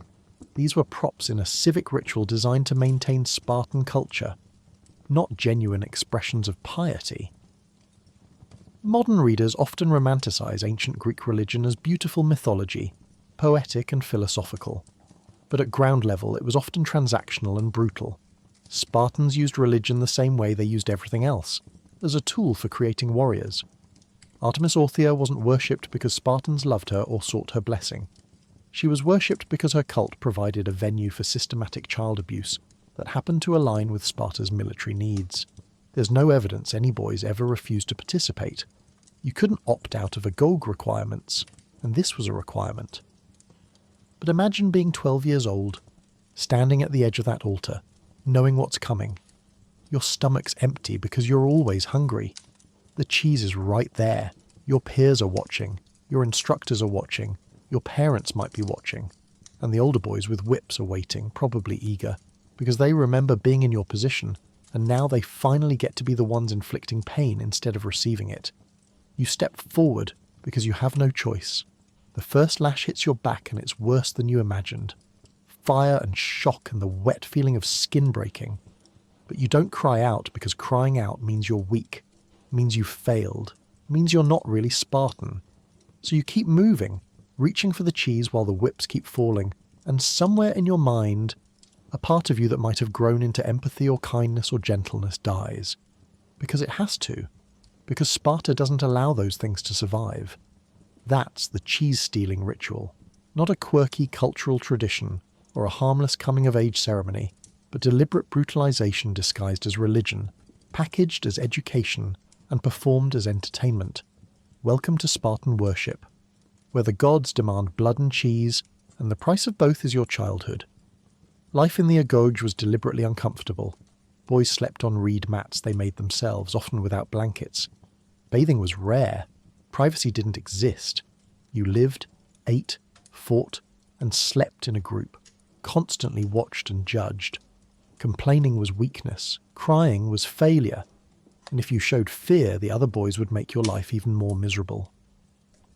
these were props in a civic ritual designed to maintain Spartan culture, not genuine expressions of piety. Modern readers often romanticize ancient Greek religion as beautiful mythology, poetic and philosophical. But at ground level, it was often transactional and brutal. Spartans used religion the same way they used everything else, as a tool for creating warriors. Artemis Orthia wasn't worshipped because Spartans loved her or sought her blessing. She was worshipped because her cult provided a venue for systematic child abuse that happened to align with Sparta's military needs. There's no evidence any boys ever refused to participate. You couldn't opt out of Agog requirements, and this was a requirement. But imagine being 12 years old, standing at the edge of that altar, knowing what's coming. Your stomach's empty because you're always hungry. The cheese is right there. Your peers are watching. Your instructors are watching. Your parents might be watching. And the older boys with whips are waiting, probably eager, because they remember being in your position, and now they finally get to be the ones inflicting pain instead of receiving it. You step forward because you have no choice. The first lash hits your back and it's worse than you imagined. Fire and shock and the wet feeling of skin breaking. But you don't cry out because crying out means you're weak, means you failed, means you're not really Spartan. So you keep moving, reaching for the cheese while the whips keep falling, and somewhere in your mind, a part of you that might have grown into empathy or kindness or gentleness dies. Because it has to. Because Sparta doesn't allow those things to survive. That's the cheese-stealing ritual, not a quirky cultural tradition or a harmless coming-of-age ceremony, but deliberate brutalization disguised as religion, packaged as education, and performed as entertainment. Welcome to Spartan worship, where the gods demand blood and cheese, and the price of both is your childhood. Life in the Agog was deliberately uncomfortable. Boys slept on reed mats they made themselves, often without blankets. Bathing was rare. Privacy didn't exist. You lived, ate, fought, and slept in a group, constantly watched and judged. Complaining was weakness. Crying was failure. And if you showed fear, the other boys would make your life even more miserable.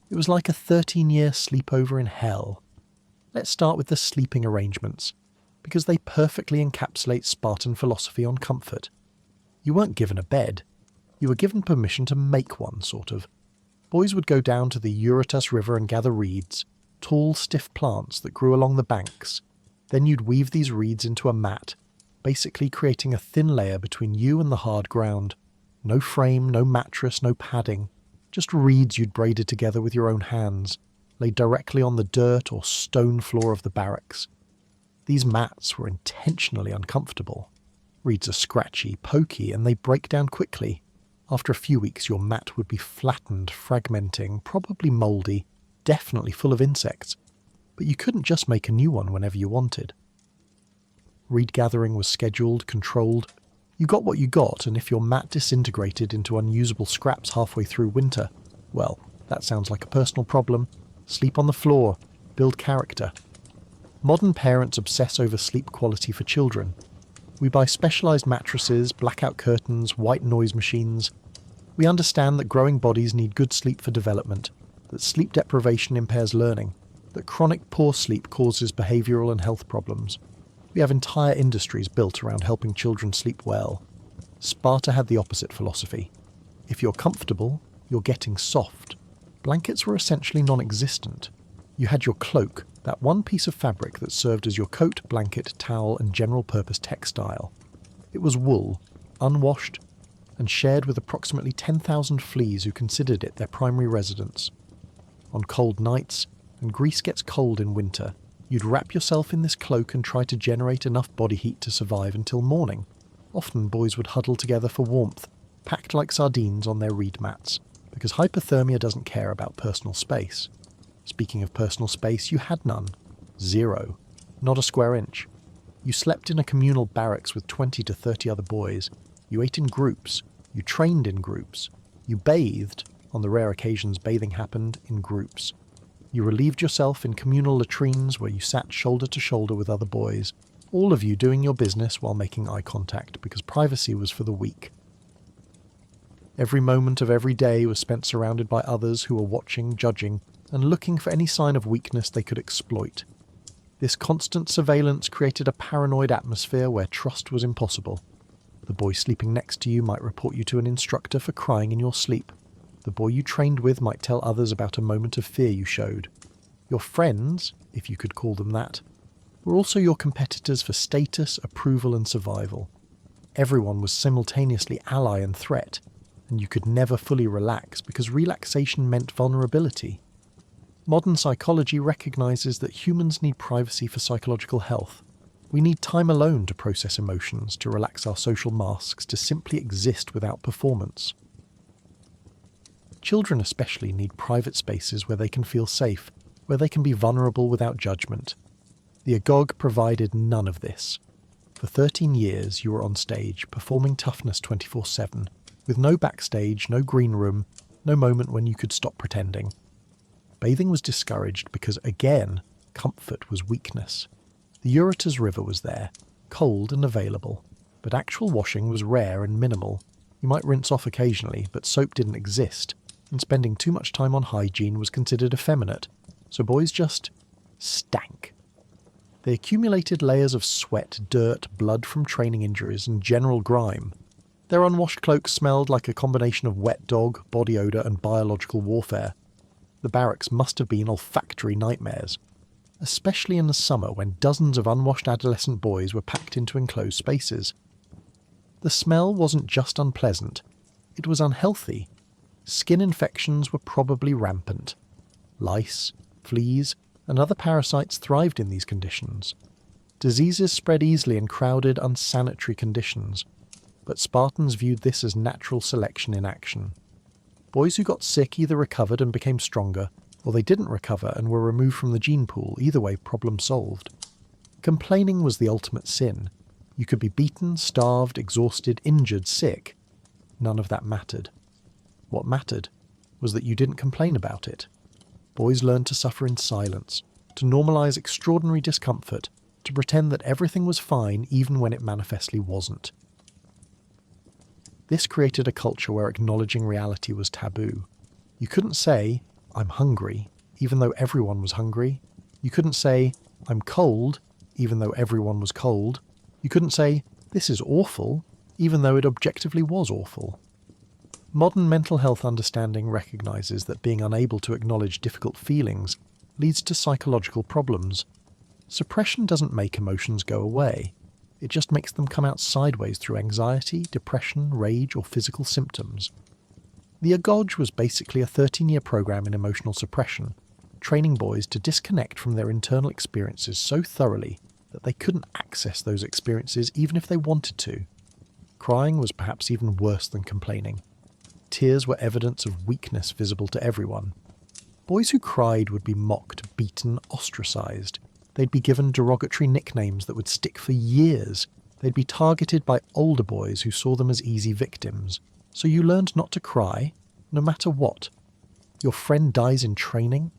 It was like a 13-year sleepover in hell. Let's start with the sleeping arrangements, because they perfectly encapsulate Spartan philosophy on comfort. You weren't given a bed. You were given permission to make one, sort of. Boys would go down to the Eurotas River and gather reeds, tall, stiff plants that grew along the banks. Then you'd weave these reeds into a mat, basically creating a thin layer between you and the hard ground. No frame, no mattress, no padding. Just reeds you'd braided together with your own hands, laid directly on the dirt or stone floor of the barracks. These mats were intentionally uncomfortable. Reeds are scratchy, pokey, and they break down quickly. After a few weeks, your mat would be flattened, fragmenting, probably mouldy, definitely full of insects. But you couldn't just make a new one whenever you wanted. Reed gathering was scheduled, controlled. You got what you got, and if your mat disintegrated into unusable scraps halfway through winter, well, that sounds like a personal problem. Sleep on the floor. Build character. Modern parents obsess over sleep quality for children. We buy specialised mattresses, blackout curtains, white noise machines. We understand that growing bodies need good sleep for development, that sleep deprivation impairs learning, that chronic poor sleep causes behavioural and health problems. We have entire industries built around helping children sleep well. Sparta had the opposite philosophy. If you're comfortable, you're getting soft. Blankets were essentially non-existent. You had your cloak, that one piece of fabric that served as your coat, blanket, towel, and general-purpose textile. It was wool, unwashed, and shared with approximately 10,000 fleas who considered it their primary residence. On cold nights, and Greece gets cold in winter, you'd wrap yourself in this cloak and try to generate enough body heat to survive until morning. Often boys would huddle together for warmth, packed like sardines on their reed mats, because hypothermia doesn't care about personal space. Speaking of personal space, you had none. 0. Not a square inch. You slept in a communal barracks with 20 to 30 other boys. You ate in groups. You trained in groups. You bathed, on the rare occasions bathing happened, in groups. You relieved yourself in communal latrines where you sat shoulder to shoulder with other boys, all of you doing your business while making eye contact because privacy was for the weak. Every moment of every day was spent surrounded by others who were watching, judging, and looking for any sign of weakness they could exploit. This constant surveillance created a paranoid atmosphere where trust was impossible. The boy sleeping next to you might report you to an instructor for crying in your sleep. The boy you trained with might tell others about a moment of fear you showed. Your friends, if you could call them that, were also your competitors for status, approval, and survival. Everyone was simultaneously ally and threat, and you could never fully relax because relaxation meant vulnerability. Modern psychology recognizes that humans need privacy for psychological health. We need time alone to process emotions, to relax our social masks, to simply exist without performance. Children especially need private spaces where they can feel safe, where they can be vulnerable without judgment. The Agog provided none of this. For 13 years you were on stage, performing toughness 24/7, with no backstage, no green room, no moment when you could stop pretending. Bathing was discouraged because, again, comfort was weakness. The Eurotas River was there, cold and available, but actual washing was rare and minimal. You might rinse off occasionally, but soap didn't exist, and spending too much time on hygiene was considered effeminate, so boys just stank. They accumulated layers of sweat, dirt, blood from training injuries, and general grime. Their unwashed cloaks smelled like a combination of wet dog, body odour, and biological warfare. The barracks must have been olfactory nightmares, especially in the summer when dozens of unwashed adolescent boys were packed into enclosed spaces. The smell wasn't just unpleasant, it was unhealthy. Skin infections were probably rampant. Lice, fleas, and other parasites thrived in these conditions. Diseases spread easily in crowded, unsanitary conditions, but Spartans viewed this as natural selection in action. Boys who got sick either recovered and became stronger, or they didn't recover and were removed from the gene pool, either way problem solved. Complaining was the ultimate sin. You could be beaten, starved, exhausted, injured, sick. None of that mattered. What mattered was that you didn't complain about it. Boys learned to suffer in silence, to normalize extraordinary discomfort, to pretend that everything was fine even when it manifestly wasn't. This created a culture where acknowledging reality was taboo. You couldn't say, "I'm hungry," even though everyone was hungry. You couldn't say, "I'm cold," even though everyone was cold. You couldn't say, "This is awful," even though it objectively was awful. Modern mental health understanding recognizes that being unable to acknowledge difficult feelings leads to psychological problems. Suppression doesn't make emotions go away. It just makes them come out sideways through anxiety, depression, rage, or physical symptoms. The Agog was basically a 13-year program in emotional suppression, training boys to disconnect from their internal experiences so thoroughly that they couldn't access those experiences even if they wanted to. Crying was perhaps even worse than complaining. Tears were evidence of weakness visible to everyone. Boys who cried would be mocked, beaten, ostracized. They'd be given derogatory nicknames that would stick for years. They'd be targeted by older boys who saw them as easy victims. So you learned not to cry, no matter what. Your friend dies in training?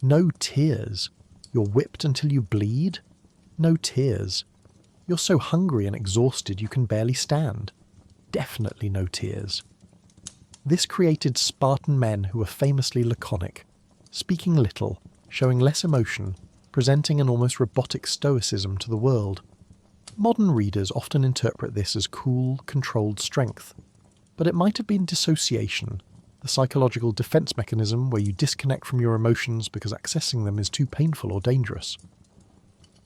No tears. You're whipped until you bleed? No tears. You're so hungry and exhausted you can barely stand? Definitely no tears. This created Spartan men who were famously laconic, speaking little, showing less emotion, presenting an almost robotic stoicism to the world. Modern readers often interpret this as cool, controlled strength, but it might have been dissociation, the psychological defense mechanism where you disconnect from your emotions because accessing them is too painful or dangerous.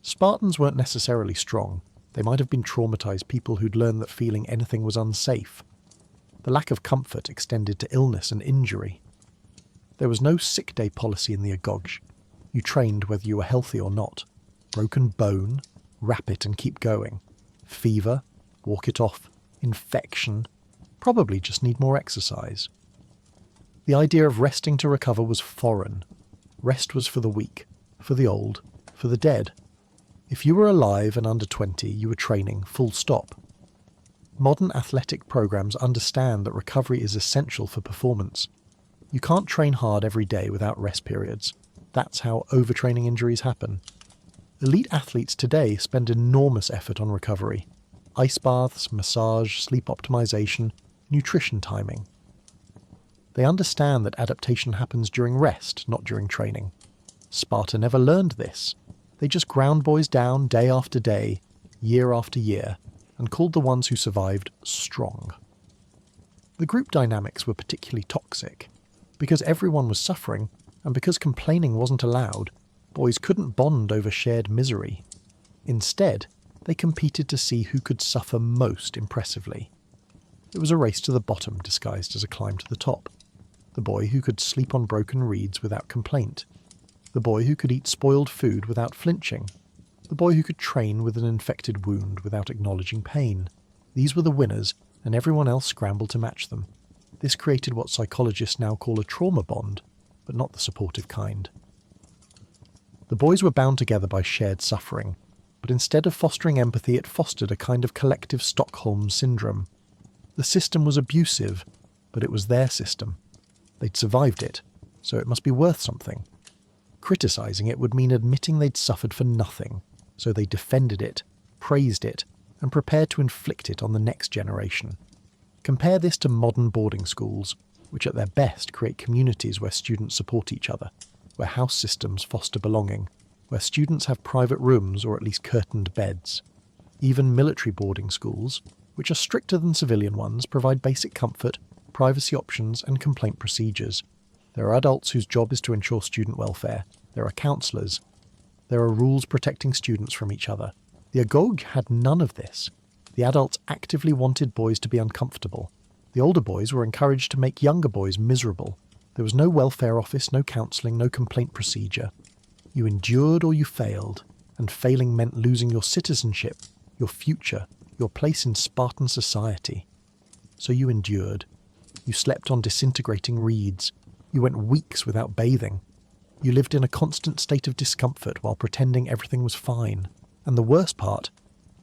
Spartans weren't necessarily strong. They might have been traumatized people who'd learned that feeling anything was unsafe. The lack of comfort extended to illness and injury. There was no sick day policy in the Agog. You trained whether you were healthy or not. Broken bone, wrap it and keep going. Fever, walk it off. Infection, probably just need more exercise. The idea of resting to recover was foreign. Rest was for the weak, for the old, for the dead. If you were alive and under 20, you were training, full stop. Modern athletic programs understand that recovery is essential for performance. You can't train hard every day without rest periods. That's how overtraining injuries happen. Elite athletes today spend enormous effort on recovery. Ice baths, massage, sleep optimization, nutrition timing. They understand that adaptation happens during rest, not during training. Sparta never learned this. They just ground boys down day after day, year after year, and called the ones who survived strong. The group dynamics were particularly toxic. Because everyone was suffering, and because complaining wasn't allowed, boys couldn't bond over shared misery. Instead, they competed to see who could suffer most impressively. It was a race to the bottom disguised as a climb to the top. The boy who could sleep on broken reeds without complaint. The boy who could eat spoiled food without flinching. The boy who could train with an infected wound without acknowledging pain. These were the winners, and everyone else scrambled to match them. This created what psychologists now call a trauma bond, but not the supportive kind. The boys were bound together by shared suffering, but instead of fostering empathy, it fostered a kind of collective Stockholm syndrome. The system was abusive, but it was their system. They'd survived it, so it must be worth something. Criticizing it would mean admitting they'd suffered for nothing, so they defended it, praised it, and prepared to inflict it on the next generation. Compare this to modern boarding schools, which at their best create communities where students support each other, where house systems foster belonging, where students have private rooms or at least curtained beds. Even military boarding schools, which are stricter than civilian ones, provide basic comfort, privacy options, and complaint procedures. There are adults whose job is to ensure student welfare. There are counsellors. There are rules protecting students from each other. The Agog had none of this. The adults actively wanted boys to be uncomfortable. The older boys were encouraged to make younger boys miserable. There was no welfare office, no counselling, no complaint procedure. You endured or you failed, and failing meant losing your citizenship, your future, your place in Spartan society. So you endured. You slept on disintegrating reeds. You went weeks without bathing. You lived in a constant state of discomfort while pretending everything was fine. And the worst part,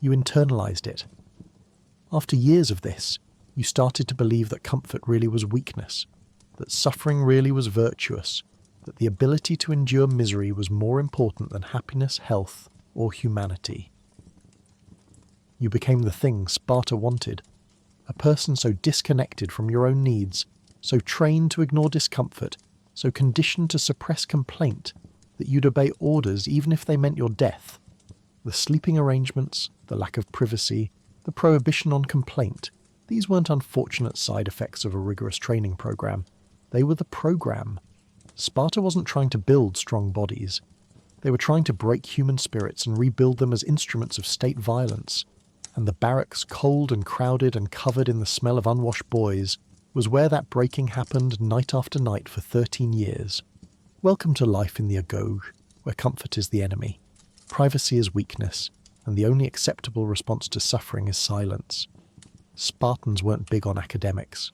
you internalized it. After years of this, you started to believe that comfort really was weakness, that suffering really was virtuous, that the ability to endure misery was more important than happiness, health, or humanity. You became the thing Sparta wanted, a person so disconnected from your own needs, so trained to ignore discomfort, so conditioned to suppress complaint, that you'd obey orders even if they meant your death. The sleeping arrangements, the lack of privacy, the prohibition on complaint, these weren't unfortunate side effects of a rigorous training program. They were the program. Sparta wasn't trying to build strong bodies. They were trying to break human spirits and rebuild them as instruments of state violence. And the barracks, cold and crowded and covered in the smell of unwashed boys, was where that breaking happened night after night for 13 years. Welcome to life in the Agog, where comfort is the enemy. Privacy is weakness, and the only acceptable response to suffering is silence. Spartans weren't big on academics.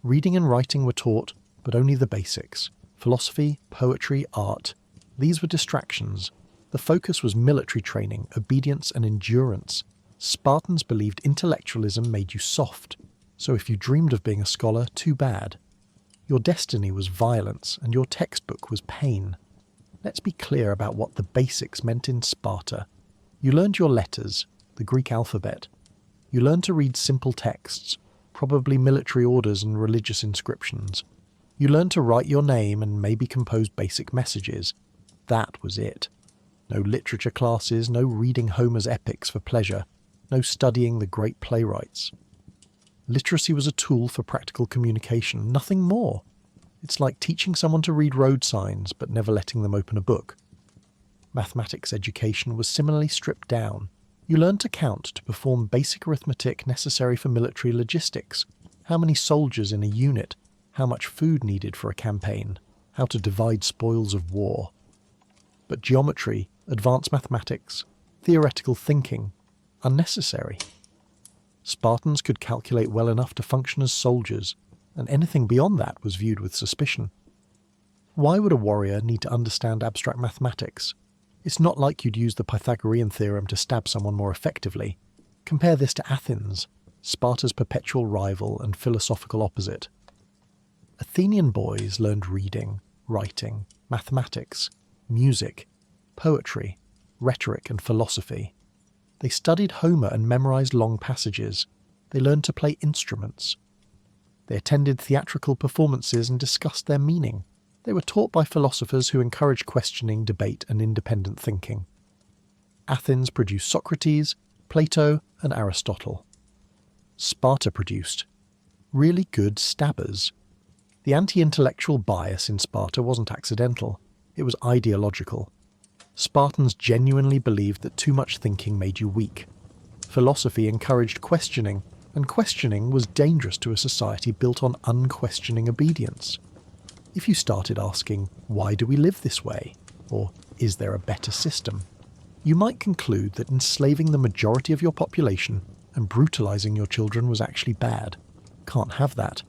Reading and writing were taught, but only the basics. Philosophy, poetry, art. These were distractions. The focus was military training, obedience, and endurance. Spartans believed intellectualism made you soft, so if you dreamed of being a scholar, too bad. Your destiny was violence, and your textbook was pain. Let's be clear about what the basics meant in Sparta. You learned your letters, the Greek alphabet. You learned to read simple texts, probably military orders and religious inscriptions. You learned to write your name and maybe compose basic messages. That was it. No literature classes, no reading Homer's epics for pleasure, no studying the great playwrights. Literacy was a tool for practical communication, nothing more. It's like teaching someone to read road signs but never letting them open a book. Mathematics education was similarly stripped down. You learned to count to perform basic arithmetic necessary for military logistics, how many soldiers in a unit, how much food needed for a campaign, how to divide spoils of war. But geometry, advanced mathematics, theoretical thinking, unnecessary. Spartans could calculate well enough to function as soldiers, and anything beyond that was viewed with suspicion. Why would a warrior need to understand abstract mathematics? It's not like you'd use the Pythagorean theorem to stab someone more effectively. Compare this to Athens, Sparta's perpetual rival and philosophical opposite. Athenian boys learned reading, writing, mathematics, music, poetry, rhetoric and philosophy. They studied Homer and memorized long passages. They learned to play instruments. They attended theatrical performances and discussed their meaning. They were taught by philosophers who encouraged questioning, debate and independent thinking. Athens produced Socrates, Plato and Aristotle. Sparta produced really good stabbers. The anti-intellectual bias in Sparta wasn't accidental, it was ideological. Spartans genuinely believed that too much thinking made you weak. Philosophy encouraged questioning, and questioning was dangerous to a society built on unquestioning obedience. If you started asking, why do we live this way? Or, is there a better system? You might conclude that enslaving the majority of your population and brutalizing your children was actually bad. Can't have that.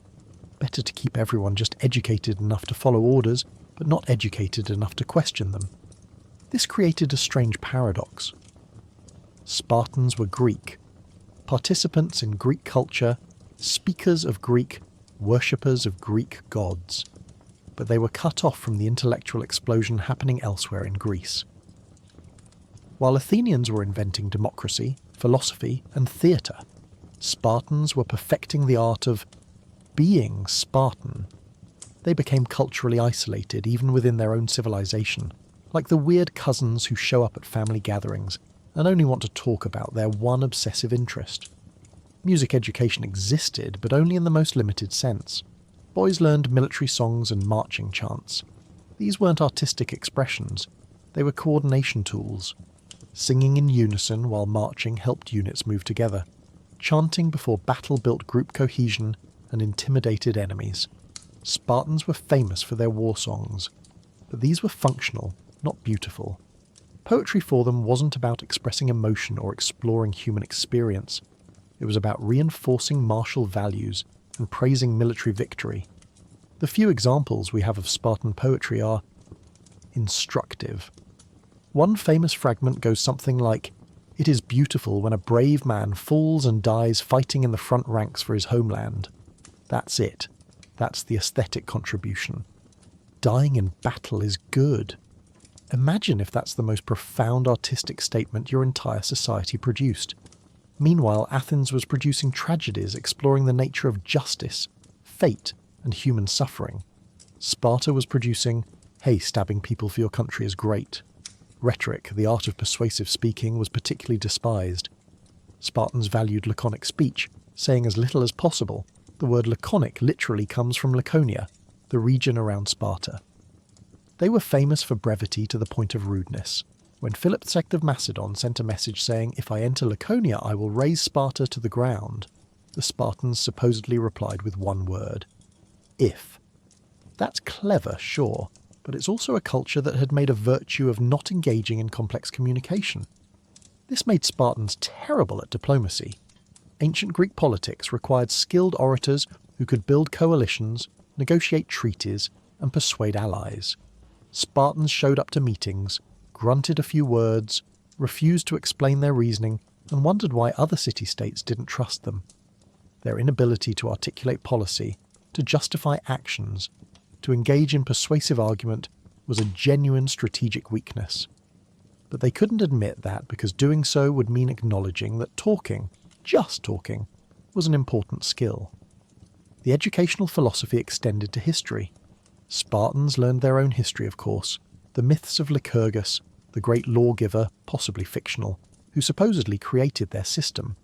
Better to keep everyone just educated enough to follow orders, but not educated enough to question them. This created a strange paradox. Spartans were Greek, participants in Greek culture, speakers of Greek, worshippers of Greek gods. But they were cut off from the intellectual explosion happening elsewhere in Greece. While Athenians were inventing democracy, philosophy, and theatre, Spartans were perfecting the art of being Spartan. They became culturally isolated even within their own civilization, like the weird cousins who show up at family gatherings and only want to talk about their one obsessive interest. Music education existed, but only in the most limited sense. Boys learned military songs and marching chants. These weren't artistic expressions, they were coordination tools. Singing in unison while marching helped units move together. Chanting before battle built group cohesion and intimidated enemies. Spartans were famous for their war songs, but these were functional, not beautiful. Poetry for them wasn't about expressing emotion or exploring human experience. It was about reinforcing martial values and praising military victory. The few examples we have of Spartan poetry are instructive. One famous fragment goes something like, "It is beautiful when a brave man falls and dies fighting in the front ranks for his homeland." That's it. That's the aesthetic contribution. Dying in battle is good. Imagine if that's the most profound artistic statement your entire society produced. Meanwhile, Athens was producing tragedies exploring the nature of justice, fate, and human suffering. Sparta was producing, "Hey, stabbing people for your country is great." Rhetoric, the art of persuasive speaking, was particularly despised. Spartans valued laconic speech, saying as little as possible. The word laconic literally comes from Laconia, the region around Sparta. They were famous for brevity to the point of rudeness. When Philip II of Macedon sent a message saying, "If I enter Laconia, I will raze Sparta to the ground," the Spartans supposedly replied with one word: if. That's clever, sure, but it's also a culture that had made a virtue of not engaging in complex communication. This made Spartans terrible at diplomacy. Ancient Greek politics required skilled orators who could build coalitions, negotiate treaties, and persuade allies. Spartans showed up to meetings, grunted a few words, refused to explain their reasoning, and wondered why other city-states didn't trust them. Their inability to articulate policy, to justify actions, to engage in persuasive argument was a genuine strategic weakness. But they couldn't admit that because doing so would mean acknowledging that talking, just talking, was an important skill. The educational philosophy extended to history. Spartans learned their own history, of course, the myths of Lycurgus, the great lawgiver, possibly fictional, who supposedly created their system.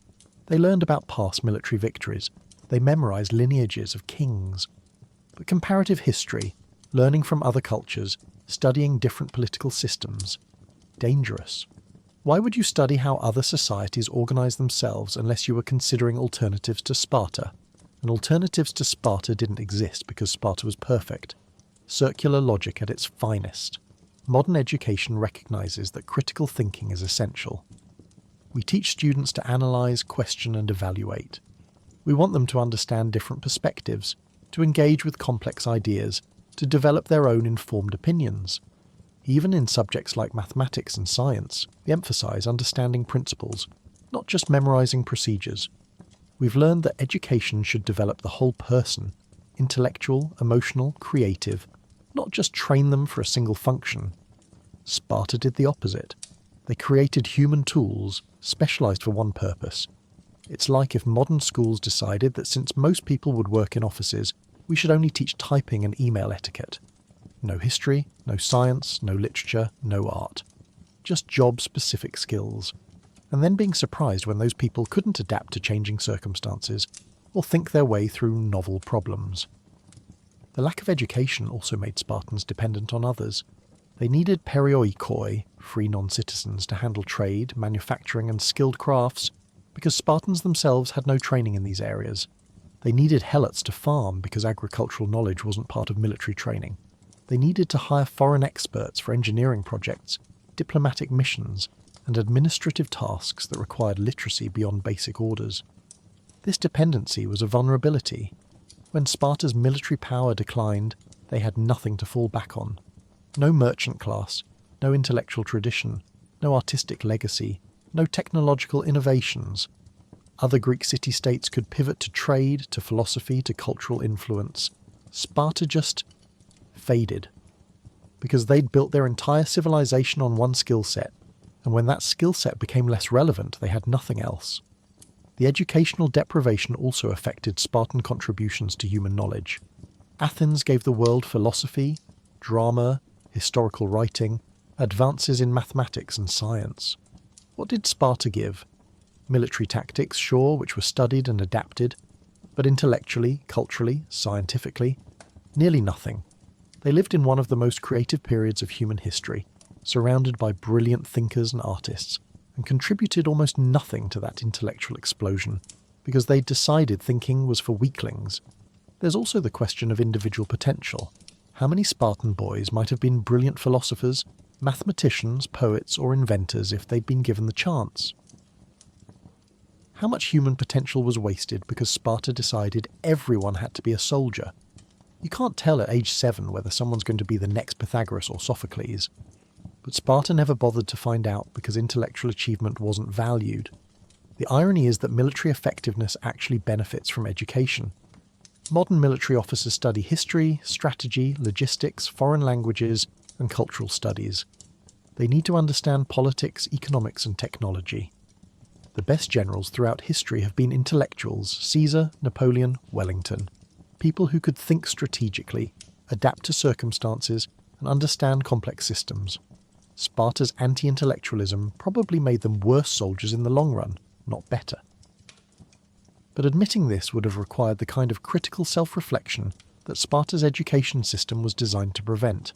They learned about past military victories. They memorized lineages of kings. But comparative history, learning from other cultures, studying different political systems, dangerous. Why would you study how other societies organize themselves unless you were considering alternatives to Sparta? And alternatives to Sparta didn't exist because Sparta was perfect. Circular logic at its finest. Modern education recognizes that critical thinking is essential. We teach students to analyze, question, and evaluate. We want them to understand different perspectives, to engage with complex ideas, to develop their own informed opinions. Even in subjects like mathematics and science, we emphasize understanding principles, not just memorizing procedures. We've learned that education should develop the whole person, intellectual, emotional, creative, not just train them for a single function. Sparta did the opposite. They created human tools, specialised for one purpose. It's like if modern schools decided that since most people would work in offices, we should only teach typing and email etiquette. No history, no science, no literature, no art. Just job-specific skills. And then being surprised when those people couldn't adapt to changing circumstances or think their way through novel problems. The lack of education also made Spartans dependent on others. They needed perioikoi, free non-citizens, to handle trade, manufacturing and skilled crafts, because Spartans themselves had no training in these areas. They needed helots to farm because agricultural knowledge wasn't part of military training. They needed to hire foreign experts for engineering projects, diplomatic missions, and administrative tasks that required literacy beyond basic orders. This dependency was a vulnerability. When Sparta's military power declined, they had nothing to fall back on. No merchant class, no intellectual tradition, no artistic legacy, no technological innovations. Other Greek city-states could pivot to trade, to philosophy, to cultural influence. Sparta just faded. Because they'd built their entire civilization on one skill set, and when that skill set became less relevant, they had nothing else. The educational deprivation also affected Spartan contributions to human knowledge. Athens gave the world philosophy, drama, historical writing, advances in mathematics and science. What did Sparta give? Military tactics, sure, which were studied and adapted, but intellectually, culturally, scientifically, nearly nothing. They lived in one of the most creative periods of human history, surrounded by brilliant thinkers and artists, and contributed almost nothing to that intellectual explosion, because they'd decided thinking was for weaklings. There's also the question of individual potential. How many Spartan boys might have been brilliant philosophers, mathematicians, poets, or inventors if they'd been given the chance? How much human potential was wasted because Sparta decided everyone had to be a soldier? You can't tell at age 7 whether someone's going to be the next Pythagoras or Sophocles. But Sparta never bothered to find out because intellectual achievement wasn't valued. The irony is that military effectiveness actually benefits from education. Modern military officers study history, strategy, logistics, foreign languages, and cultural studies. They need to understand politics, economics, and technology. The best generals throughout history have been intellectuals: Caesar, Napoleon, Wellington. People who could think strategically, adapt to circumstances, and understand complex systems. Sparta's anti-intellectualism probably made them worse soldiers in the long run, not better. But admitting this would have required the kind of critical self-reflection that Sparta's education system was designed to prevent.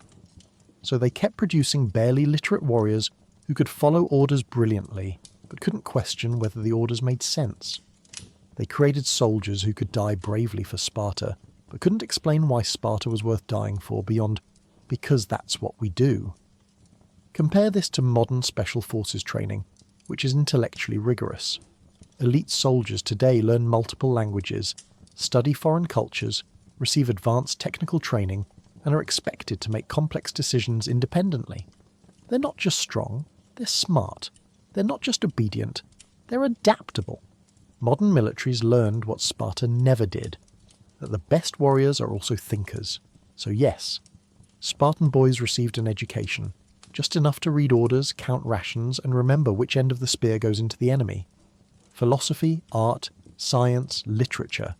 So they kept producing barely literate warriors who could follow orders brilliantly, but couldn't question whether the orders made sense. They created soldiers who could die bravely for Sparta, but couldn't explain why Sparta was worth dying for beyond, because that's what we do. Compare this to modern special forces training, which is intellectually rigorous. Elite soldiers today learn multiple languages, study foreign cultures, receive advanced technical training, and are expected to make complex decisions independently. They're not just strong, they're smart. They're not just obedient, they're adaptable. Modern militaries learned what Sparta never did, that the best warriors are also thinkers. So yes, Spartan boys received an education, just enough to read orders, count rations, and remember which end of the spear goes into the enemy. Philosophy, art, science, literature.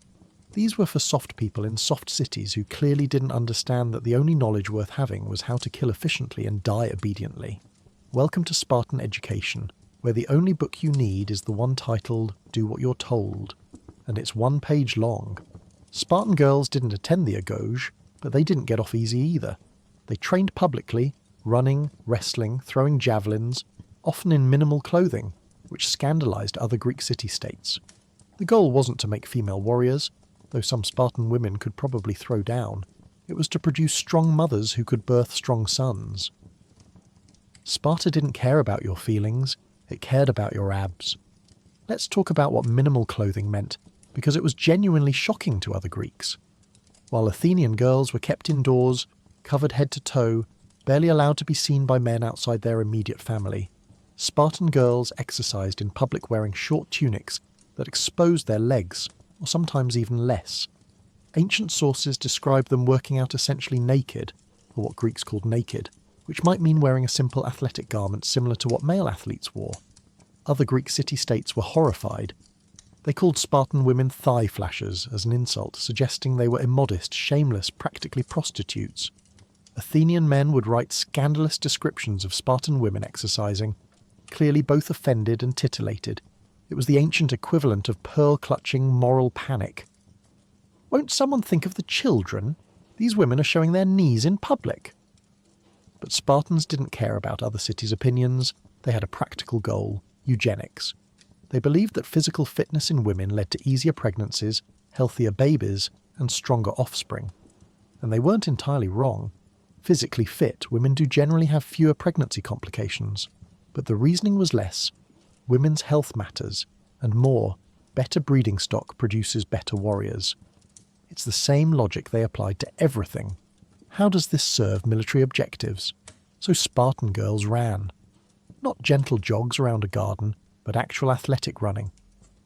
These were for soft people in soft cities who clearly didn't understand that the only knowledge worth having was how to kill efficiently and die obediently. Welcome to Spartan education, where the only book you need is the one titled Do What You're Told, and it's 1 page long. Spartan girls didn't attend the Agoj, but they didn't get off easy either. They trained publicly, running, wrestling, throwing javelins, often in minimal clothing, which scandalized other Greek city-states. The goal wasn't to make female warriors, though some Spartan women could probably throw down. It was to produce strong mothers who could birth strong sons. Sparta didn't care about your feelings, it cared about your abs. Let's talk about what minimal clothing meant, because it was genuinely shocking to other Greeks. While Athenian girls were kept indoors, covered head to toe, barely allowed to be seen by men outside their immediate family, Spartan girls exercised in public wearing short tunics that exposed their legs, or sometimes even less. Ancient sources describe them working out essentially naked, or what Greeks called naked, which might mean wearing a simple athletic garment similar to what male athletes wore. Other Greek city-states were horrified. They called Spartan women thigh flashers as an insult, suggesting they were immodest, shameless, practically prostitutes. Athenian men would write scandalous descriptions of Spartan women exercising, clearly both offended and titillated. It was the ancient equivalent of pearl-clutching moral panic. Won't someone think of the children? These women are showing their knees in public. But Spartans didn't care about other cities' opinions. They had a practical goal: eugenics. They believed that physical fitness in women led to easier pregnancies, healthier babies, and stronger offspring. And they weren't entirely wrong. Physically fit, women do generally have fewer pregnancy complications. But the reasoning was less. Women's health matters, and more, better breeding stock produces better warriors. It's the same logic they applied to everything. How does this serve military objectives? So Spartan girls ran. Not gentle jogs around a garden, but actual athletic running.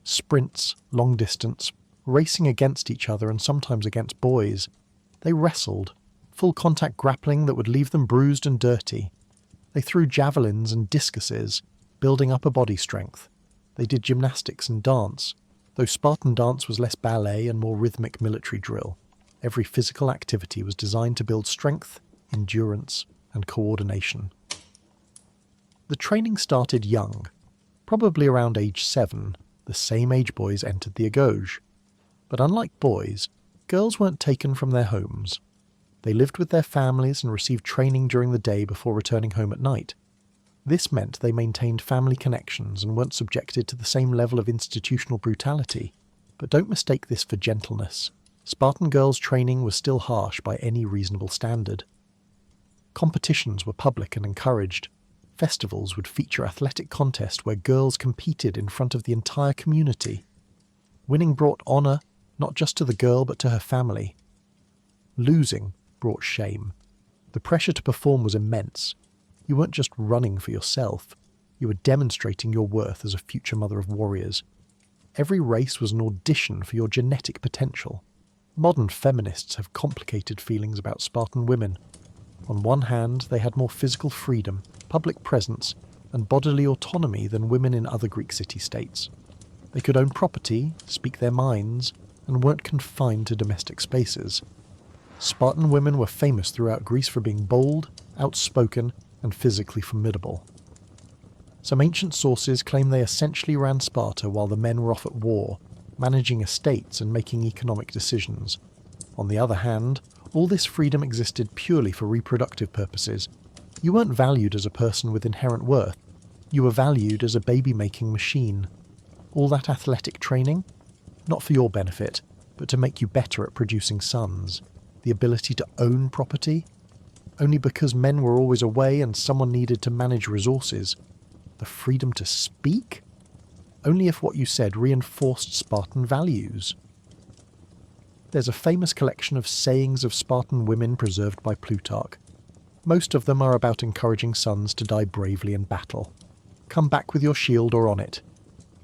Sprints, long distance, racing against each other and sometimes against boys. They wrestled, full contact grappling that would leave them bruised and dirty. They threw javelins and discuses, building upper body strength. They did gymnastics and dance, though Spartan dance was less ballet and more rhythmic military drill. Every physical activity was designed to build strength, endurance, and coordination. The training started young. Probably around age 7, the same age boys entered the agoge. But unlike boys, girls weren't taken from their homes. They lived with their families and received training during the day before returning home at night. This meant they maintained family connections and weren't subjected to the same level of institutional brutality. But don't mistake this for gentleness. Spartan girls' training was still harsh by any reasonable standard. Competitions were public and encouraged. Festivals would feature athletic contests where girls competed in front of the entire community. Winning brought honour, not just to the girl but to her family. Losing brought shame. The pressure to perform was immense. You weren't just running for yourself. You were demonstrating your worth as a future mother of warriors. Every race was an audition for your genetic potential. Modern feminists have complicated feelings about Spartan women. On one hand, they had more physical freedom, public presence, and bodily autonomy than women in other Greek city-states. They could own property, speak their minds, and weren't confined to domestic spaces. Spartan women were famous throughout Greece for being bold, outspoken, and physically formidable. Some ancient sources claim they essentially ran Sparta while the men were off at war, managing estates and making economic decisions. On the other hand, all this freedom existed purely for reproductive purposes. You weren't valued as a person with inherent worth. You were valued as a baby-making machine. All that athletic training? Not for your benefit, but to make you better at producing sons. The ability to own property? Only because men were always away and someone needed to manage resources. The freedom to speak? Only if what you said reinforced Spartan values. There's a famous collection of sayings of Spartan women preserved by Plutarch. Most of them are about encouraging sons to die bravely in battle. Come back with your shield or on it.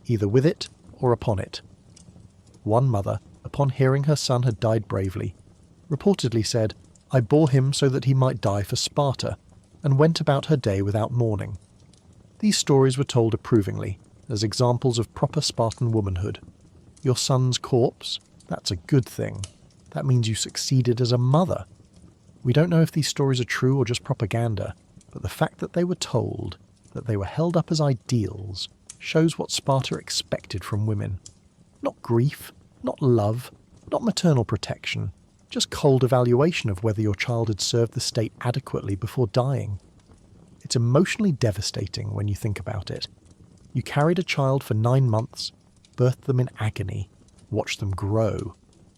Either with it or upon it. One mother, upon hearing her son had died bravely, reportedly said, "I bore him so that he might die for Sparta," and went about her day without mourning. These stories were told approvingly, as examples of proper Spartan womanhood. Your son's corpse? That's a good thing. That means you succeeded as a mother. We don't know if these stories are true or just propaganda, but the fact that they were told, that they were held up as ideals, shows what Sparta expected from women. Not grief, not love, not maternal protection, just cold evaluation of whether your child had served the state adequately before dying. It's emotionally devastating when you think about it. You carried a child for 9 months, birthed them in agony, watched them grow,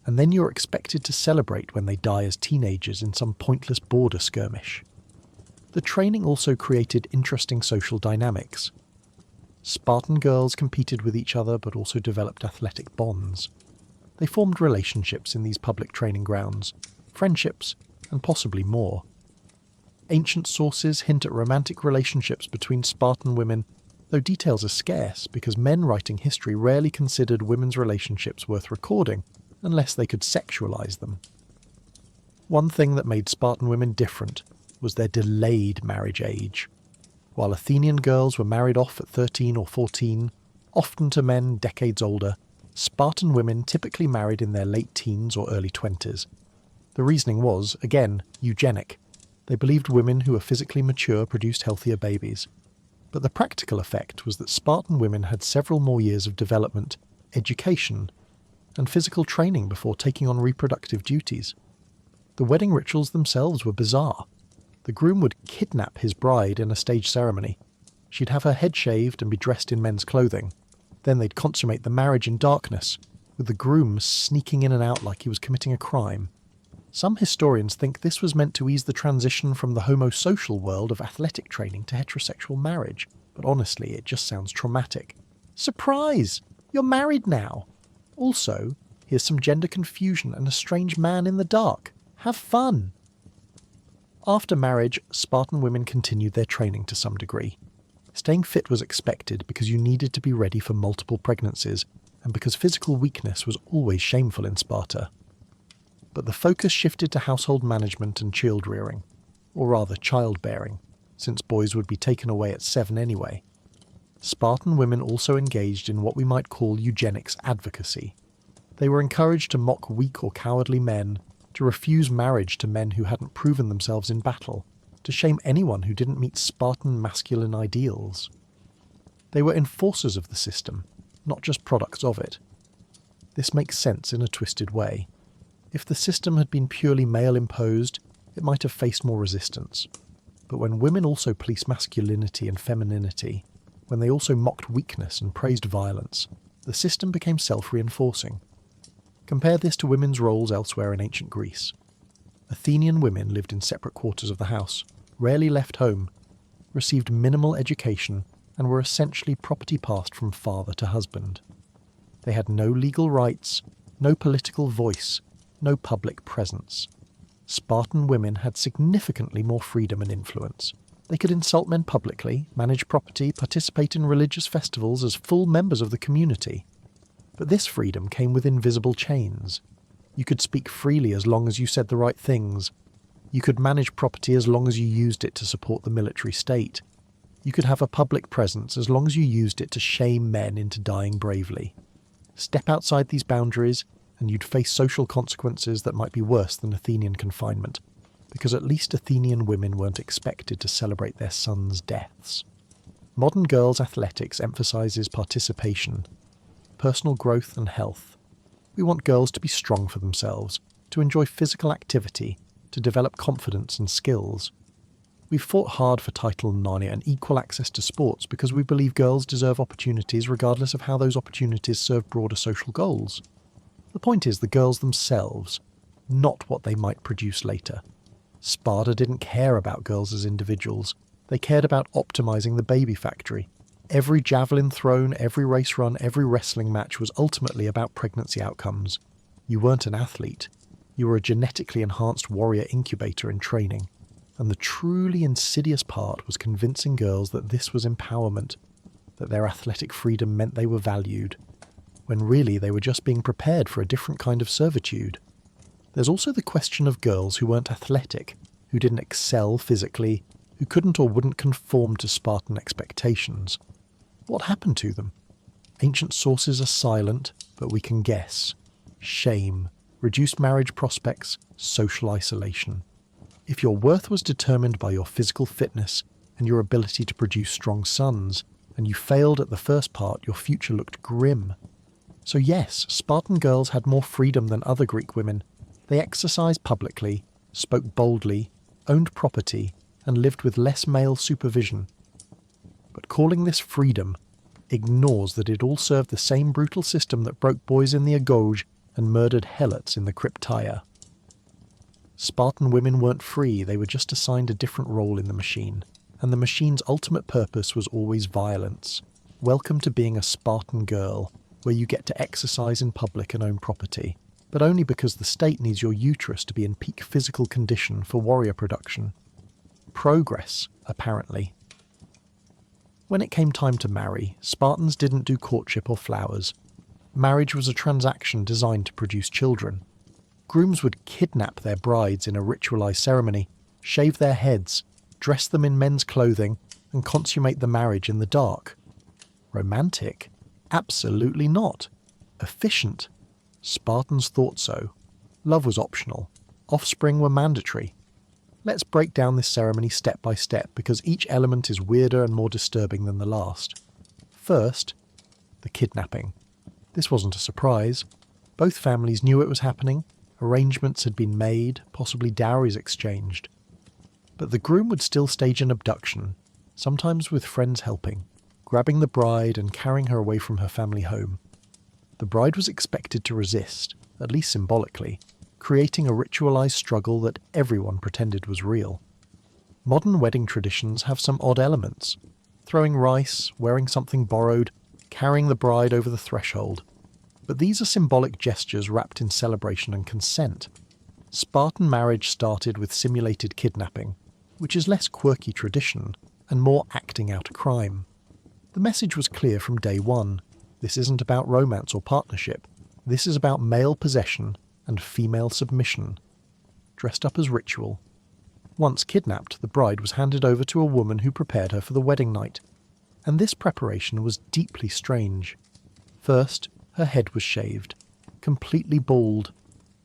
and then you're expected to celebrate when they die as teenagers in some pointless border skirmish. The training also created interesting social dynamics. Spartan girls competed with each other but also developed athletic bonds. They formed relationships in these public training grounds, friendships, and possibly more. Ancient sources hint at romantic relationships between Spartan women, though details are scarce because men writing history rarely considered women's relationships worth recording unless they could sexualize them. One thing that made Spartan women different was their delayed marriage age. While Athenian girls were married off at 13 or 14, often to men decades older, Spartan women typically married in their late teens or early 20s. The reasoning was, again, eugenic. They believed women who were physically mature produced healthier babies. But the practical effect was that Spartan women had several more years of development, education, and physical training before taking on reproductive duties. The wedding rituals themselves were bizarre. The groom would kidnap his bride in a staged ceremony. She'd have her head shaved and be dressed in men's clothing. Then they'd consummate the marriage in darkness, with the groom sneaking in and out like he was committing a crime. Some historians think this was meant to ease the transition from the homosocial world of athletic training to heterosexual marriage, but honestly, it just sounds traumatic. Surprise! You're married now! Also, here's some gender confusion and a strange man in the dark. Have fun! After marriage, Spartan women continued their training to some degree. Staying fit was expected because you needed to be ready for multiple pregnancies, and because physical weakness was always shameful in Sparta. But the focus shifted to household management and child rearing, or rather childbearing, since boys would be taken away at 7 anyway. Spartan women also engaged in what we might call eugenics advocacy. They were encouraged to mock weak or cowardly men, to refuse marriage to men who hadn't proven themselves in battle, to shame anyone who didn't meet Spartan masculine ideals. They were enforcers of the system, not just products of it. This makes sense in a twisted way. If the system had been purely male-imposed, it might have faced more resistance. But when women also policed masculinity and femininity, when they also mocked weakness and praised violence, the system became self-reinforcing. Compare this to women's roles elsewhere in ancient Greece. Athenian women lived in separate quarters of the house, rarely left home, received minimal education, and were essentially property passed from father to husband. They had no legal rights, no political voice, no public presence. Spartan women had significantly more freedom and influence. They could insult men publicly, manage property, participate in religious festivals as full members of the community. But this freedom came with invisible chains. You could speak freely as long as you said the right things. You could manage property as long as you used it to support the military state. You could have a public presence as long as you used it to shame men into dying bravely. Step outside these boundaries, and you'd face social consequences that might be worse than Athenian confinement, because at least Athenian women weren't expected to celebrate their sons' deaths. Modern girls' athletics emphasizes participation, personal growth and health. We want girls to be strong for themselves, to enjoy physical activity, to develop confidence and skills. We've fought hard for title and equal access to sports because we believe girls deserve opportunities regardless of how those opportunities serve broader social goals. The point is the girls themselves, not what they might produce later. Sparta didn't care about girls as individuals. They cared about optimizing the baby factory. Every javelin thrown, every race run, every wrestling match was ultimately about pregnancy outcomes. You weren't an athlete. You were a genetically enhanced warrior incubator in training. And the truly insidious part was convincing girls that this was empowerment, that their athletic freedom meant they were valued, when really they were just being prepared for a different kind of servitude. There's also the question of girls who weren't athletic, who didn't excel physically, who couldn't or wouldn't conform to Spartan expectations. What happened to them? Ancient sources are silent, but we can guess. Shame, reduced marriage prospects, social isolation. If your worth was determined by your physical fitness and your ability to produce strong sons, and you failed at the first part, your future looked grim. So yes, Spartan girls had more freedom than other Greek women. They exercised publicly, spoke boldly, owned property, and lived with less male supervision. But calling this freedom ignores that it all served the same brutal system that broke boys in the Agoge and murdered helots in the Crypteia. Spartan women weren't free, they were just assigned a different role in the machine, and the machine's ultimate purpose was always violence. Welcome to being a Spartan girl, where you get to exercise in public and own property, but only because the state needs your uterus to be in peak physical condition for warrior production. Progress, apparently. When it came time to marry, Spartans didn't do courtship or flowers. Marriage was a transaction designed to produce children. Grooms would kidnap their brides in a ritualized ceremony, shave their heads, dress them in men's clothing, and consummate the marriage in the dark. Romantic? Absolutely not. Efficient? Spartans thought so. Love was optional. Offspring were mandatory. Let's break down this ceremony step by step because each element is weirder and more disturbing than the last. First, the kidnapping. This wasn't a surprise. Both families knew it was happening. Arrangements had been made, possibly dowries exchanged. But the groom would still stage an abduction, sometimes with friends helping, grabbing the bride and carrying her away from her family home. The bride was expected to resist, at least symbolically, creating a ritualized struggle that everyone pretended was real. Modern wedding traditions have some odd elements. Throwing rice, wearing something borrowed, carrying the bride over the threshold. But these are symbolic gestures wrapped in celebration and consent. Spartan marriage started with simulated kidnapping, which is less quirky tradition and more acting out a crime. The message was clear from day one. This isn't about romance or partnership. This is about male possession and female submission, dressed up as ritual. Once kidnapped, the bride was handed over to a woman who prepared her for the wedding night. And this preparation was deeply strange. First, her head was shaved, completely bald.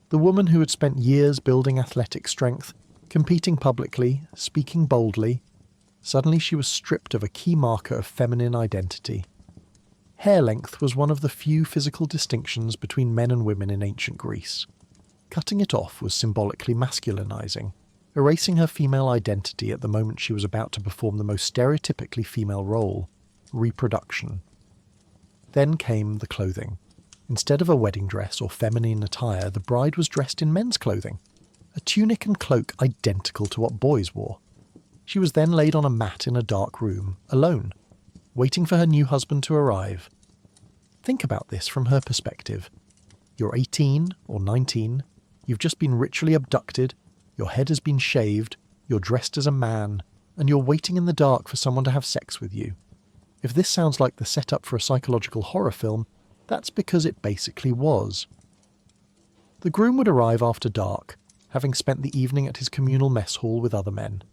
The woman who had spent years building athletic strength, competing publicly, speaking boldly, suddenly she was stripped of a key marker of feminine identity. Hair length was one of the few physical distinctions between men and women in ancient Greece. Cutting it off was symbolically masculinizing, erasing her female identity at the moment she was about to perform the most stereotypically female role, reproduction. Then came the clothing. Instead of a wedding dress or feminine attire, the bride was dressed in men's clothing, a tunic and cloak identical to what boys wore. She was then laid on a mat in a dark room, alone, waiting for her new husband to arrive. Think about this from her perspective. You're 18 or 19, you've just been ritually abducted, your head has been shaved, you're dressed as a man, and you're waiting in the dark for someone to have sex with you. If this sounds like the setup for a psychological horror film, that's because it basically was. The groom would arrive after dark, having spent the evening at his communal mess hall with other men.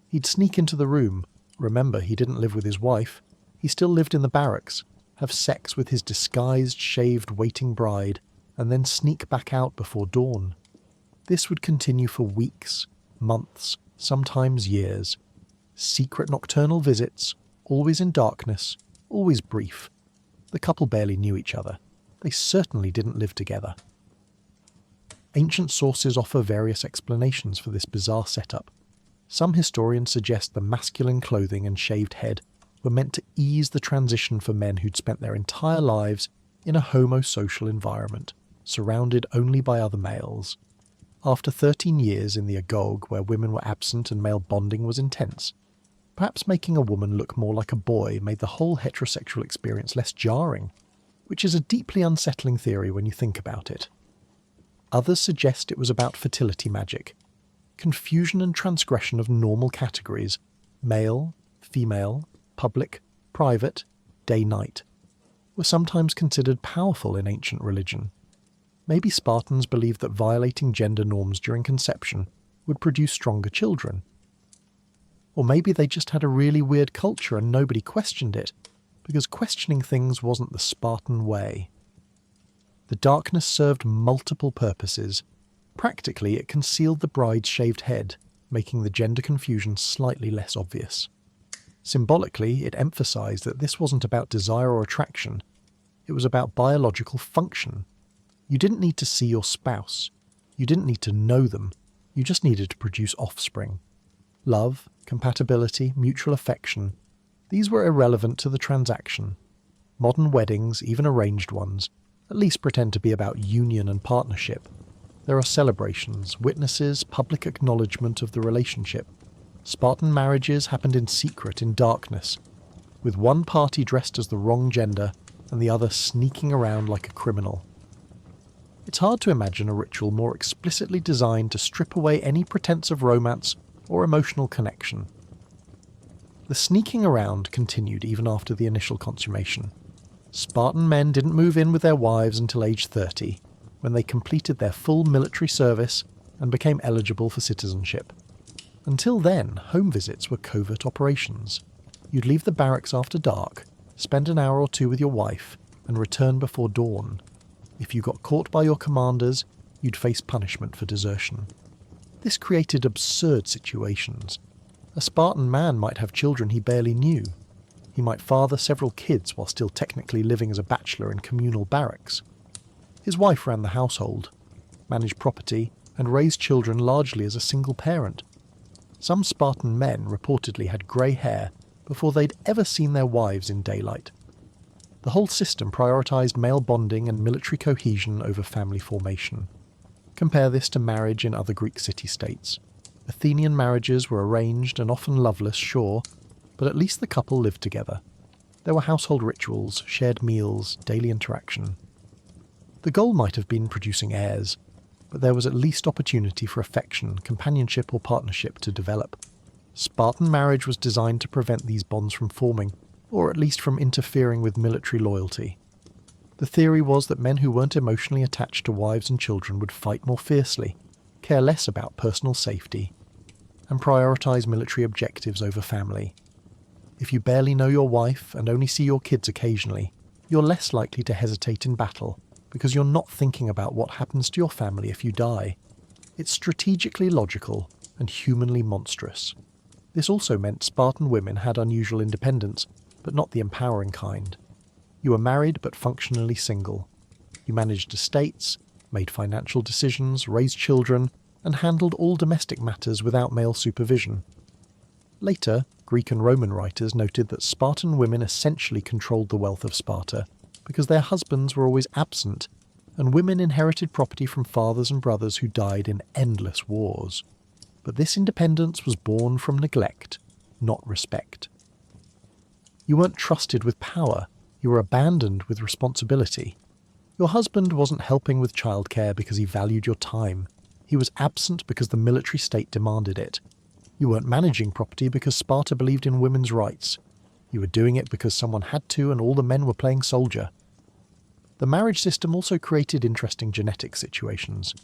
He'd sneak into the room. Remember, he didn't live with his wife. He still lived in the barracks, have sex with his disguised, shaved, waiting bride, and then sneak back out before dawn. This would continue for weeks, months, sometimes years. Secret nocturnal visits, always in darkness, always brief. The couple barely knew each other. They certainly didn't live together. Ancient sources offer various explanations for this bizarre setup. Some historians suggest the masculine clothing and shaved head were meant to ease the transition for men who'd spent their entire lives in a homosocial environment, surrounded only by other males. After 13 years in the agog where women were absent and male bonding was intense, perhaps making a woman look more like a boy made the whole heterosexual experience less jarring, which is a deeply unsettling theory when you think about it. Others suggest it was about fertility magic, confusion and transgression of normal categories, male, female, public, private, day-night, were sometimes considered powerful in ancient religion. Maybe Spartans believed that violating gender norms during conception would produce stronger children. Or maybe they just had a really weird culture and nobody questioned it, because questioning things wasn't the Spartan way. The darkness served multiple purposes. Practically, it concealed the bride's shaved head, making the gender confusion slightly less obvious. Symbolically, it emphasized that this wasn't about desire or attraction, it was about biological function. You didn't need to see your spouse. You didn't need to know them. You just needed to produce offspring. Love, compatibility, mutual affection, these were irrelevant to the transaction. Modern weddings, even arranged ones, at least pretend to be about union and partnership. There are celebrations, witnesses, public acknowledgement of the relationship. Spartan marriages happened in secret, in darkness, with one party dressed as the wrong gender and the other sneaking around like a criminal. It's hard to imagine a ritual more explicitly designed to strip away any pretense of romance or emotional connection. The sneaking around continued even after the initial consummation. Spartan men didn't move in with their wives until age 30. when they completed their full military service and became eligible for citizenship. Until then, home visits were covert operations. You'd leave the barracks after dark, spend an hour or two with your wife, and return before dawn. If you got caught by your commanders, you'd face punishment for desertion. This created absurd situations. A Spartan man might have children he barely knew. He might father several kids while still technically living as a bachelor in communal barracks. His wife ran the household, managed property, and raised children largely as a single parent. Some Spartan men reportedly had grey hair before they'd ever seen their wives in daylight. The whole system prioritised male bonding and military cohesion over family formation. Compare this to marriage in other Greek city-states. Athenian marriages were arranged and often loveless, sure, but at least the couple lived together. There were household rituals, shared meals, daily interaction. The goal might have been producing heirs, but there was at least opportunity for affection, companionship or partnership to develop. Spartan marriage was designed to prevent these bonds from forming, or at least from interfering with military loyalty. The theory was that men who weren't emotionally attached to wives and children would fight more fiercely, care less about personal safety, and prioritise military objectives over family. If you barely know your wife and only see your kids occasionally, you're less likely to hesitate in battle, because you're not thinking about what happens to your family if you die. It's strategically logical and humanly monstrous. This also meant Spartan women had unusual independence, but not the empowering kind. You were married but functionally single. You managed estates, made financial decisions, raised children, and handled all domestic matters without male supervision. Later, Greek and Roman writers noted that Spartan women essentially controlled the wealth of Sparta because their husbands were always absent, and women inherited property from fathers and brothers who died in endless wars. But this independence was born from neglect, not respect. You weren't trusted with power, you were abandoned with responsibility. Your husband wasn't helping with childcare because he valued your time. He was absent because the military state demanded it. You weren't managing property because Sparta believed in women's rights. You were doing it because someone had to and all the men were playing soldier. The marriage system also created interesting genetic situations.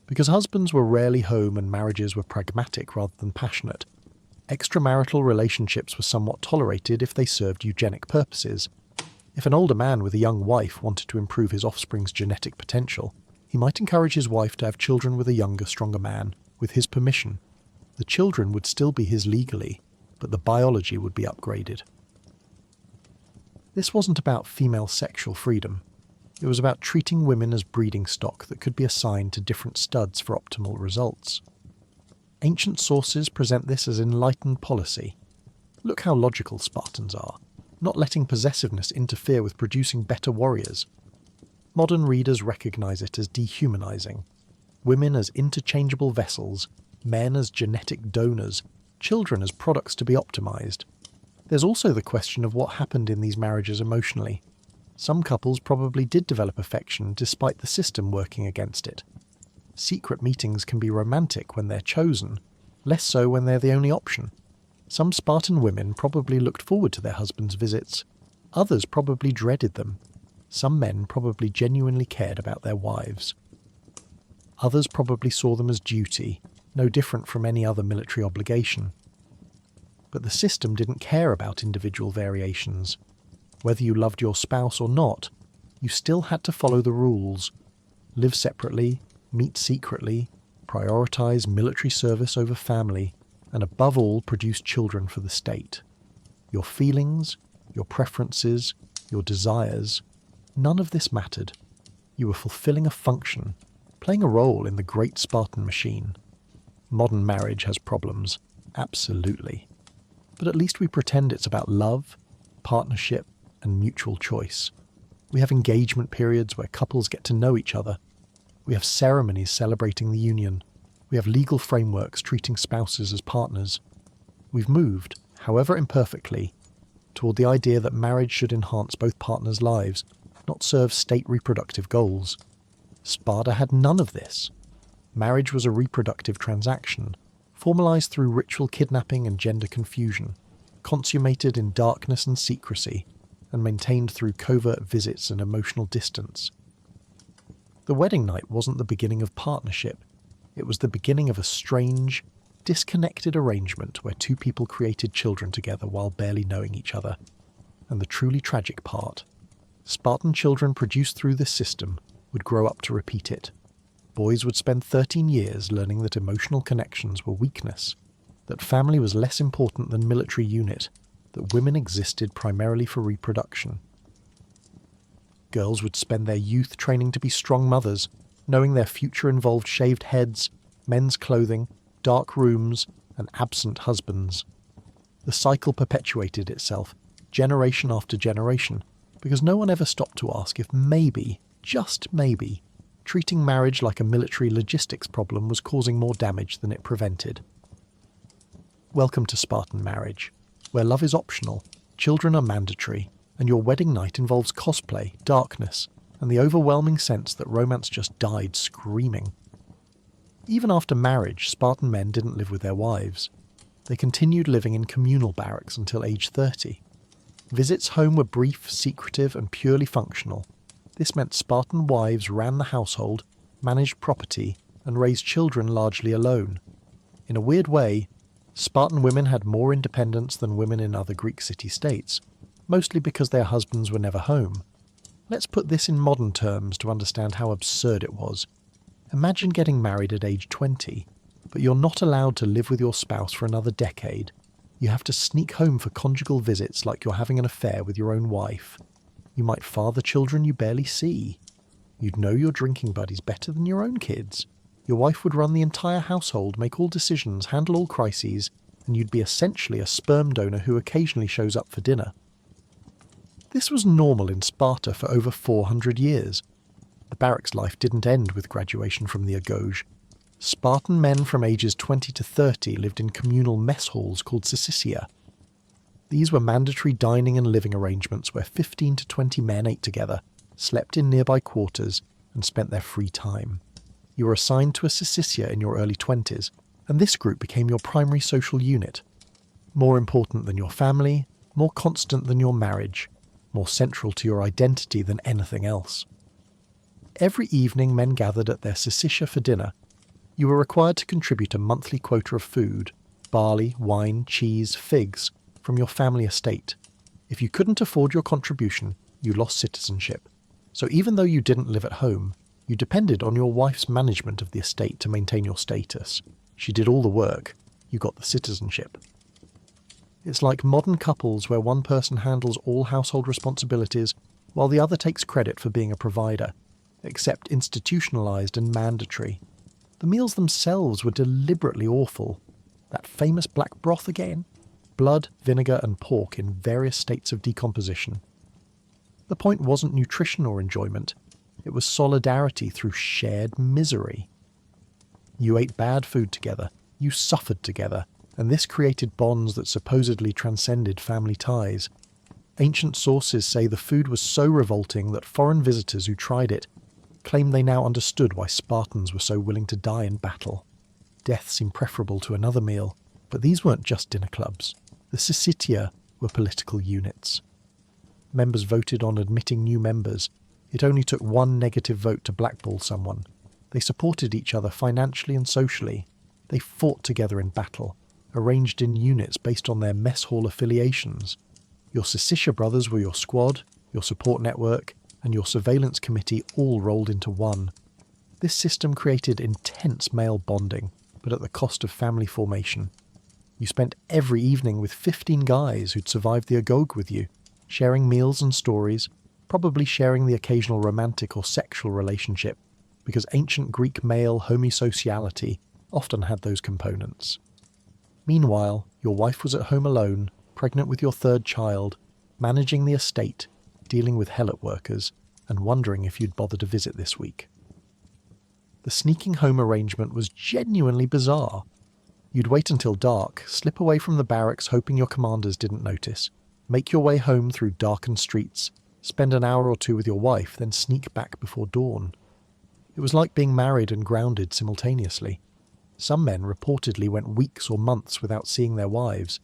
Because husbands were rarely home and marriages were pragmatic rather than passionate, extramarital relationships were somewhat tolerated if they served eugenic purposes. If an older man with a young wife wanted to improve his offspring's genetic potential, he might encourage his wife to have children with a younger, stronger man, with his permission. The children would still be his legally, but the biology would be upgraded. This wasn't about female sexual freedom. It was about treating women as breeding stock that could be assigned to different studs for optimal results. Ancient sources present this as enlightened policy. Look how logical Spartans are, not letting possessiveness interfere with producing better warriors. Modern readers recognise it as dehumanising. Women as interchangeable vessels, men as genetic donors, children as products to be optimised. There's also the question of what happened in these marriages emotionally. Some couples probably did develop affection despite the system working against it. Secret meetings can be romantic when they're chosen, less so when they're the only option. Some Spartan women probably looked forward to their husbands' visits. Others probably dreaded them. Some men probably genuinely cared about their wives. Others probably saw them as duty, no different from any other military obligation. But the system didn't care about individual variations. Whether you loved your spouse or not, you still had to follow the rules. Live separately, meet secretly, prioritise military service over family, and above all produce children for the state. Your feelings, your preferences, your desires, none of this mattered. You were fulfilling a function, playing a role in the great Spartan machine. Modern marriage has problems, absolutely. But at least we pretend it's about love, partnership, and mutual choice. We have engagement periods where couples get to know each other. We have ceremonies celebrating the union. We have legal frameworks treating spouses as partners. We've moved, however imperfectly, toward the idea that marriage should enhance both partners' lives, not serve state reproductive goals. Sparta had none of this. Marriage was a reproductive transaction, formalised through ritual kidnapping and gender confusion, consummated in darkness and secrecy, and maintained through covert visits and emotional distance. The wedding night wasn't the beginning of partnership. It was the beginning of a strange, disconnected arrangement where two people created children together while barely knowing each other. And the truly tragic part: Spartan children produced through this system would grow up to repeat it. Boys would spend 13 years learning that emotional connections were weakness, that family was less important than military unit, that women existed primarily for reproduction. Girls would spend their youth training to be strong mothers, knowing their future involved shaved heads, men's clothing, dark rooms, and absent husbands. The cycle perpetuated itself, generation after generation, because no one ever stopped to ask if maybe, just maybe, treating marriage like a military logistics problem was causing more damage than it prevented. Welcome to Spartan marriage, where love is optional, children are mandatory, and your wedding night involves cosplay, darkness, and the overwhelming sense that romance just died screaming. Even after marriage, Spartan men didn't live with their wives. They continued living in communal barracks until age 30. Visits home were brief, secretive, and purely functional. This meant Spartan wives ran the household, managed property, and raised children largely alone. In a weird way, Spartan women had more independence than women in other Greek city-states, mostly because their husbands were never home. Let's put this in modern terms to understand how absurd it was. Imagine getting married at age 20, but you're not allowed to live with your spouse for another decade. You have to sneak home for conjugal visits like you're having an affair with your own wife. You might father children you barely see. You'd know your drinking buddies better than your own kids. Your wife would run the entire household, make all decisions, handle all crises, and you'd be essentially a sperm donor who occasionally shows up for dinner. This was normal in Sparta for over 400 years. The barracks life didn't end with graduation from the agoge. Spartan men from ages 20 to 30 lived in communal mess halls called syssitia. These were mandatory dining and living arrangements where 15 to 20 men ate together, slept in nearby quarters, and spent their free time. You were assigned to a syssitia in your early 20s, and this group became your primary social unit. More important than your family, more constant than your marriage, more central to your identity than anything else. Every evening men gathered at their syssitia for dinner. You were required to contribute a monthly quota of food, barley, wine, cheese, figs, from your family estate. If you couldn't afford your contribution, you lost citizenship. So even though you didn't live at home, you depended on your wife's management of the estate to maintain your status. She did all the work. You got the citizenship. It's like modern couples where one person handles all household responsibilities while the other takes credit for being a provider, except institutionalized and mandatory. The meals themselves were deliberately awful. That famous black broth again? Blood, vinegar, and pork in various states of decomposition. The point wasn't nutrition or enjoyment. It was solidarity through shared misery. You ate bad food together. You suffered together. And this created bonds that supposedly transcended family ties. Ancient sources say the food was so revolting that foreign visitors who tried it claimed they now understood why Spartans were so willing to die in battle. Death seemed preferable to another meal, but these weren't just dinner clubs. The syssitia were political units. Members voted on admitting new members. It only took one negative vote to blackball someone. They supported each other financially and socially. They fought together in battle, arranged in units based on their mess hall affiliations. Your syssitia brothers were your squad, your support network, and your surveillance committee all rolled into one. This system created intense male bonding, but at the cost of family formation. You spent every evening with 15 guys who'd survived the agoge with you, sharing meals and stories, probably sharing the occasional romantic or sexual relationship, because ancient Greek male homosociality often had those components. Meanwhile, your wife was at home alone, pregnant with your third child, managing the estate, dealing with helot workers, and wondering if you'd bother to visit this week. The sneaking home arrangement was genuinely bizarre. You'd wait until dark, slip away from the barracks hoping your commanders didn't notice, make your way home through darkened streets, spend an hour or two with your wife, then sneak back before dawn. It was like being married and grounded simultaneously. Some men reportedly went weeks or months without seeing their wives.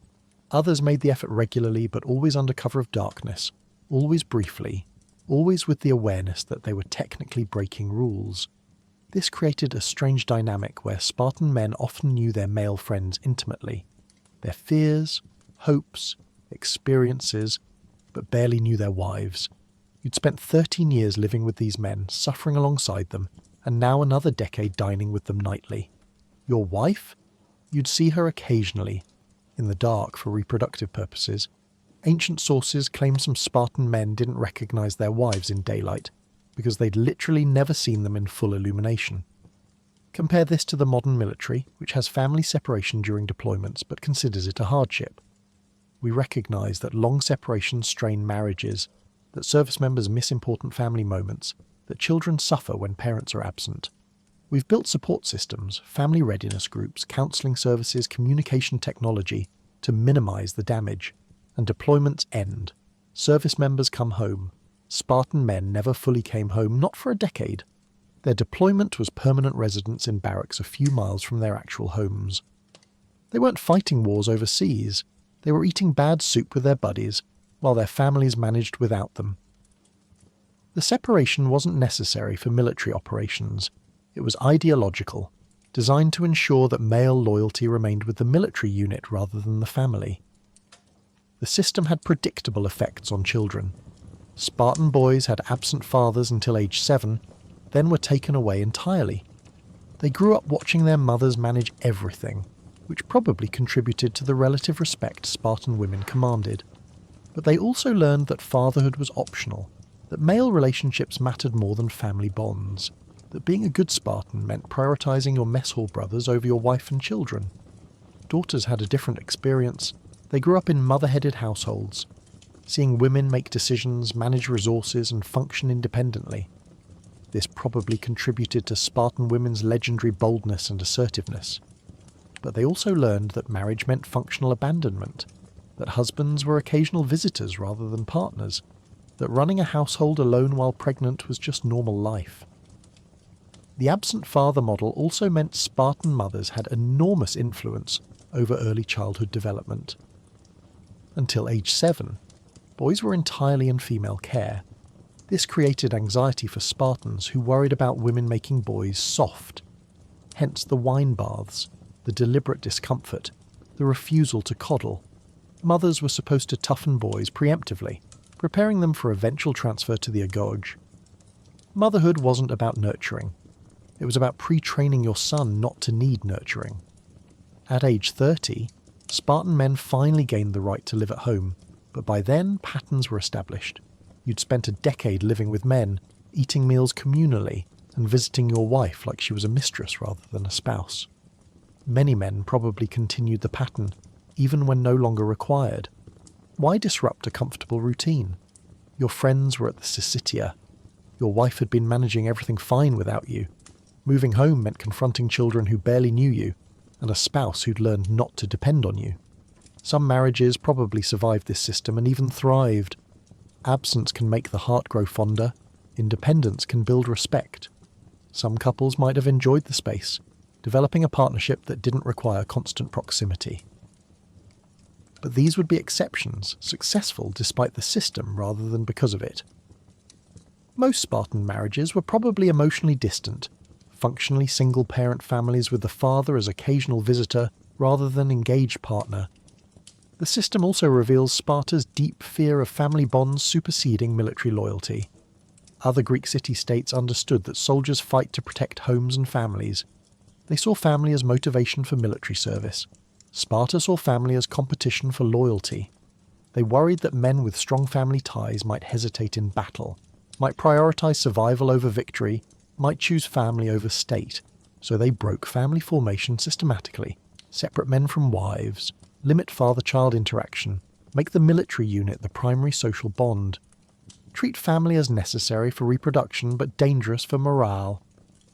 Others made the effort regularly, but always under cover of darkness, always briefly. always with the awareness that they were technically breaking rules. This created a strange dynamic where Spartan men often knew their male friends intimately, their fears, hopes, experiences, but barely knew their wives. You'd spent 13 years living with these men, suffering alongside them, and now another decade dining with them nightly. Your wife? You'd see her occasionally, in the dark for reproductive purposes. Ancient sources claim some Spartan men didn't recognize their wives in daylight, because they'd literally never seen them in full illumination. Compare this to the modern military, which has family separation during deployments but considers it a hardship. We recognize that long separations strain marriages, that service members miss important family moments, that children suffer when parents are absent. We've built support systems, family readiness groups, counselling services, communication technology to minimise the damage. And deployments end. Service members come home. Spartan men never fully came home, not for a decade. Their deployment was permanent residence in barracks a few miles from their actual homes. They weren't fighting wars overseas. They were eating bad soup with their buddies, while their families managed without them. The separation wasn't necessary for military operations. It was ideological, designed to ensure that male loyalty remained with the military unit rather than the family. The system had predictable effects on children. Spartan boys had absent fathers until age 7, then were taken away entirely. They grew up watching their mothers manage everything, which probably contributed to the relative respect Spartan women commanded. But they also learned that fatherhood was optional, that male relationships mattered more than family bonds, that being a good Spartan meant prioritising your mess hall brothers over your wife and children. Daughters had a different experience. They grew up in mother-headed households, seeing women make decisions, manage resources, and function independently. This probably contributed to Spartan women's legendary boldness and assertiveness. But they also learned that marriage meant functional abandonment, that husbands were occasional visitors rather than partners, that running a household alone while pregnant was just normal life. The absent father model also meant Spartan mothers had enormous influence over early childhood development. Until age 7, boys were entirely in female care. This created anxiety for Spartans who worried about women making boys soft. Hence the wine baths, the deliberate discomfort, the refusal to coddle. Mothers were supposed to toughen boys preemptively, preparing them for eventual transfer to the agoj. Motherhood wasn't about nurturing. It was about pre-training your son not to need nurturing. At age 30, Spartan men finally gained the right to live at home, but by then patterns were established. You'd spent a decade living with men, eating meals communally, and visiting your wife like she was a mistress rather than a spouse. Many men probably continued the pattern, even when no longer required. Why disrupt a comfortable routine? Your friends were at the Syssitia. Your wife had been managing everything fine without you. Moving home meant confronting children who barely knew you, and a spouse who'd learned not to depend on you. Some marriages probably survived this system and even thrived. Absence can make the heart grow fonder. Independence can build respect. Some couples might have enjoyed the space, developing a partnership that didn't require constant proximity. But these would be exceptions, successful despite the system rather than because of it. Most Spartan marriages were probably emotionally distant, functionally single-parent families with the father as occasional visitor rather than engaged partner. The system also reveals Sparta's deep fear of family bonds superseding military loyalty. Other Greek city-states understood that soldiers fight to protect homes and families. They saw family as motivation for military service. Sparta saw family as competition for loyalty. They worried that men with strong family ties might hesitate in battle, might prioritize survival over victory, might choose family over state, so they broke family formation systematically, separate men from wives, limit father-child interaction, make the military unit the primary social bond, treat family as necessary for reproduction but dangerous for morale.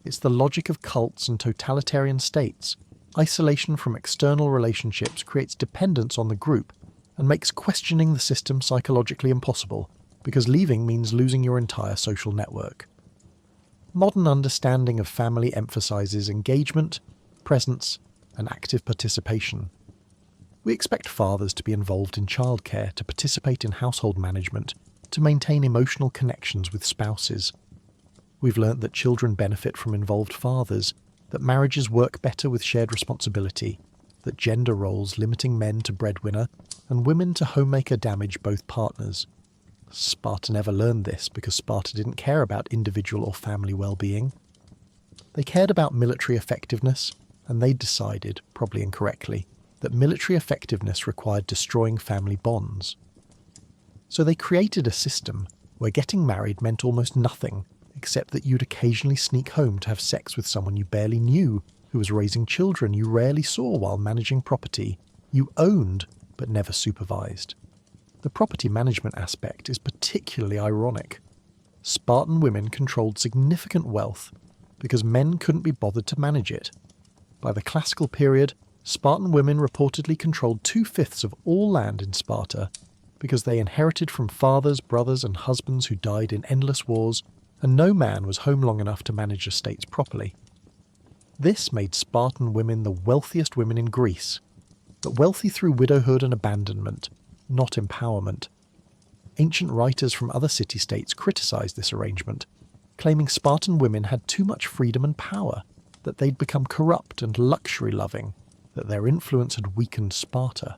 It's the logic of cults and totalitarian states. Isolation from external relationships creates dependence on the group and makes questioning the system psychologically impossible, because leaving means losing your entire social network. Modern understanding of family emphasizes engagement, presence, and active participation. We expect fathers to be involved in childcare, to participate in household management, to maintain emotional connections with spouses. We've learnt that children benefit from involved fathers, that marriages work better with shared responsibility, that gender roles limiting men to breadwinner and women to homemaker damage both partners. Sparta never learned this because Sparta didn't care about individual or family well-being. They cared about military effectiveness, and they decided, probably incorrectly, that military effectiveness required destroying family bonds. So they created a system where getting married meant almost nothing, except that you'd occasionally sneak home to have sex with someone you barely knew, who was raising children you rarely saw while managing property you owned but never supervised. The property management aspect is particularly ironic. Spartan women controlled significant wealth because men couldn't be bothered to manage it. By the classical period, Spartan women reportedly controlled 2/5 of all land in Sparta because they inherited from fathers, brothers and husbands who died in endless wars, and no man was home long enough to manage estates properly. This made Spartan women the wealthiest women in Greece, but wealthy through widowhood and abandonment, not empowerment. Ancient writers from other city-states criticised this arrangement, claiming Spartan women had too much freedom and power, that they'd become corrupt and luxury-loving, that their influence had weakened Sparta.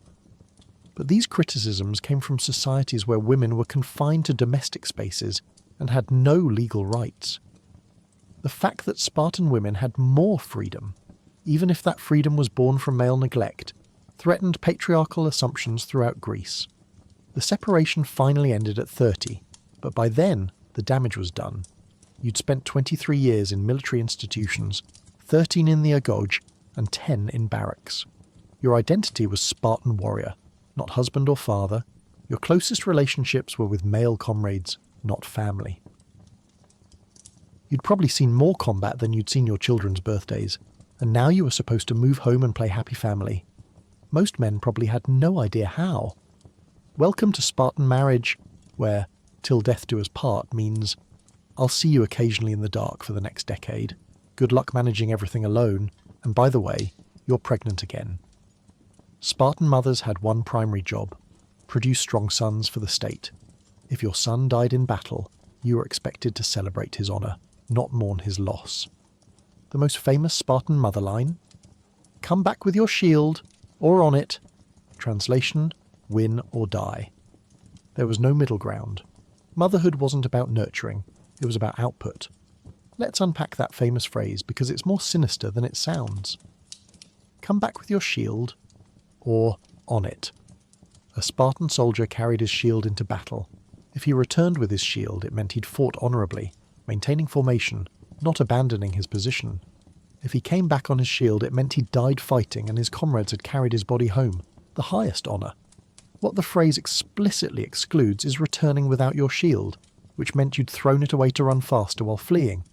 But these criticisms came from societies where women were confined to domestic spaces and had no legal rights. The fact that Spartan women had more freedom, even if that freedom was born from male neglect, threatened patriarchal assumptions throughout Greece. The separation finally ended at 30, but by then the damage was done. You'd spent 23 years in military institutions, 13 in the agoj, and 10 in barracks. Your identity was Spartan warrior, not husband or father. Your closest relationships were with male comrades, not family. You'd probably seen more combat than you'd seen your children's birthdays, and now you were supposed to move home and play happy family. Most men probably had no idea how. Welcome to Spartan marriage, where "till death do us part" means "I'll see you occasionally in the dark for the next decade. Good luck managing everything alone, and by the way, you're pregnant again." Spartan mothers had one primary job: produce strong sons for the state. If your son died in battle, you were expected to celebrate his honour, not mourn his loss. The most famous Spartan mother line: "Come back with your shield, or on it." Translation: win or die. There was no middle ground. Motherhood wasn't about nurturing, it was about output. Let's unpack that famous phrase because it's more sinister than it sounds. Come back with your shield, or on it. A Spartan soldier carried his shield into battle. If he returned with his shield, it meant he'd fought honourably, maintaining formation, not abandoning his position. If he came back on his shield, it meant he'd died fighting and his comrades had carried his body home, the highest honour. What the phrase explicitly excludes is returning without your shield, which meant you'd thrown it away to run faster while fleeing.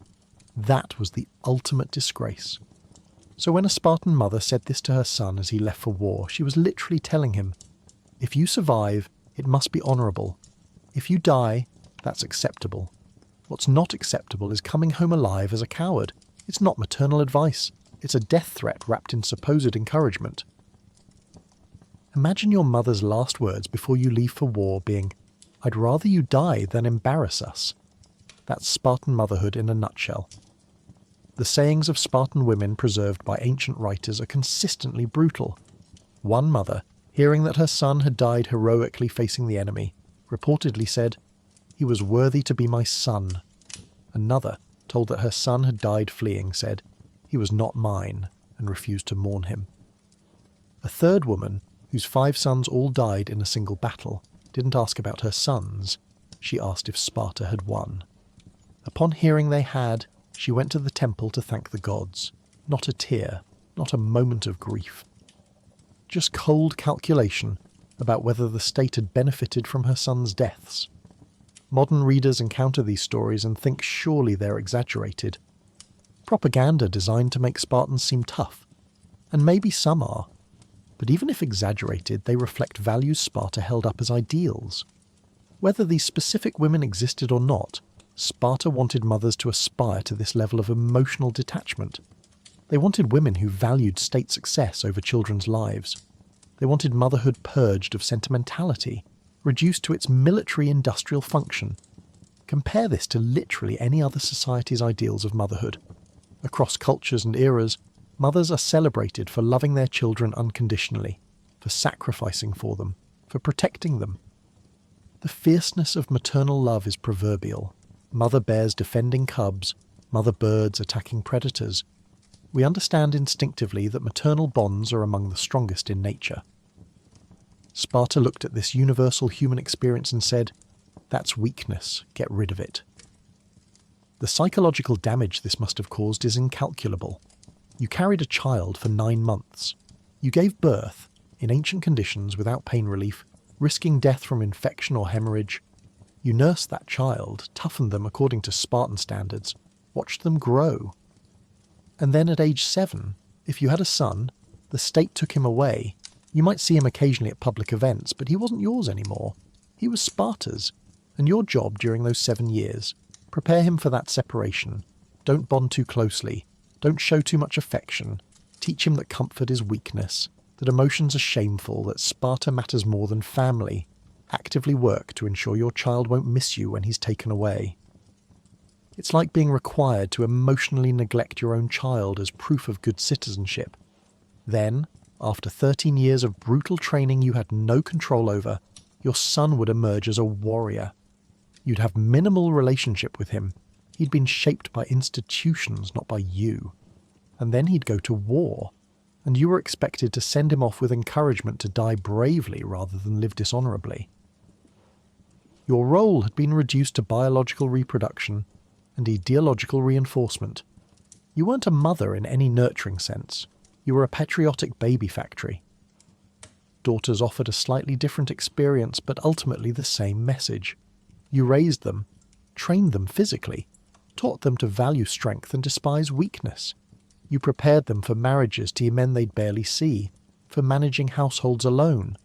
That was the ultimate disgrace. So when a Spartan mother said this to her son as he left for war, she was literally telling him, if you survive, it must be honourable. If you die, that's acceptable. What's not acceptable is coming home alive as a coward. It's not maternal advice. It's a death threat wrapped in supposed encouragement. Imagine your mother's last words before you leave for war being, "I'd rather you die than embarrass us." That's Spartan motherhood in a nutshell. The sayings of Spartan women preserved by ancient writers are consistently brutal. One mother, hearing that her son had died heroically facing the enemy, reportedly said, "He was worthy to be my son." Another, told that her son had died fleeing, said, "He was not mine," and refused to mourn him. A third woman, whose 5 sons all died in a single battle, didn't ask about her sons. She asked if Sparta had won. Upon hearing they had, she went to the temple to thank the gods. Not a tear, not a moment of grief. Just cold calculation about whether the state had benefited from her sons' deaths. Modern readers encounter these stories and think surely they're exaggerated. Propaganda designed to make Spartans seem tough. And maybe some are. But even if exaggerated, they reflect values Sparta held up as ideals. Whether these specific women existed or not, Sparta wanted mothers to aspire to this level of emotional detachment. They wanted women who valued state success over children's lives. They wanted motherhood purged of sentimentality, reduced to its military-industrial function. Compare this to literally any other society's ideals of motherhood. Across cultures and eras, mothers are celebrated for loving their children unconditionally, for sacrificing for them, for protecting them. The fierceness of maternal love is proverbial. Mother bears defending cubs, mother birds attacking predators. We understand instinctively that maternal bonds are among the strongest in nature. Sparta looked at this universal human experience and said, "That's weakness, get rid of it." The psychological damage this must have caused is incalculable. You carried a child for 9 months. You gave birth, in ancient conditions without pain relief, risking death from infection or hemorrhage. You nursed that child, toughened them according to Spartan standards, watched them grow. And then at age 7, if you had a son, the state took him away. You might see him occasionally at public events, but he wasn't yours anymore. He was Sparta's, and your job during those 7 years, prepare him for that separation. Don't bond too closely. Don't show too much affection. Teach him that comfort is weakness, that emotions are shameful, that Sparta matters more than family. Actively work to ensure your child won't miss you when he's taken away. It's like being required to emotionally neglect your own child as proof of good citizenship. Then, after 13 years of brutal training you had no control over, your son would emerge as a warrior. You'd have minimal relationship with him. He'd been shaped by institutions, not by you. And then he'd go to war, and you were expected to send him off with encouragement to die bravely rather than live dishonourably. Your role had been reduced to biological reproduction and ideological reinforcement. You weren't a mother in any nurturing sense. You were a patriotic baby factory. Daughters offered a slightly different experience, but ultimately the same message. You raised them, trained them physically, taught them to value strength and despise weakness. You prepared them for marriages to men they'd barely see, for managing households alone,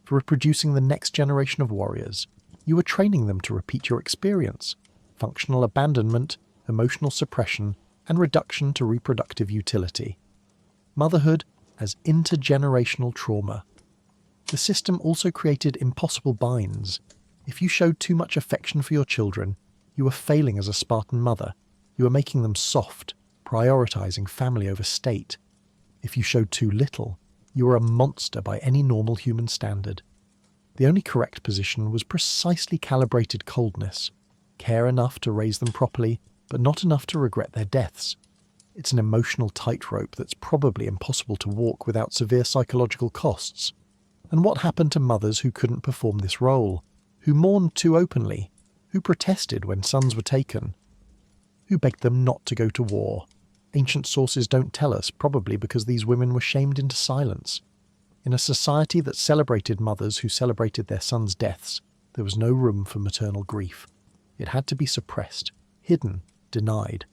for reproducing the next generation of warriors. You were training them to repeat your experience: functional abandonment, emotional suppression, and reduction to reproductive utility. Motherhood as intergenerational trauma. The system also created impossible binds. If you showed too much affection for your children, you were failing as a Spartan mother. You were making them soft, prioritizing family over state. If you showed too little, you were a monster by any normal human standard. The only correct position was precisely calibrated coldness. Care enough to raise them properly, but not enough to regret their deaths. It's an emotional tightrope that's probably impossible to walk without severe psychological costs. And what happened to mothers who couldn't perform this role? Who mourned too openly? Who protested when sons were taken? Who begged them not to go to war? Ancient sources don't tell us, probably because these women were shamed into silence. In a society that celebrated mothers who celebrated their sons' deaths, there was no room for maternal grief. It had to be suppressed, hidden, denied.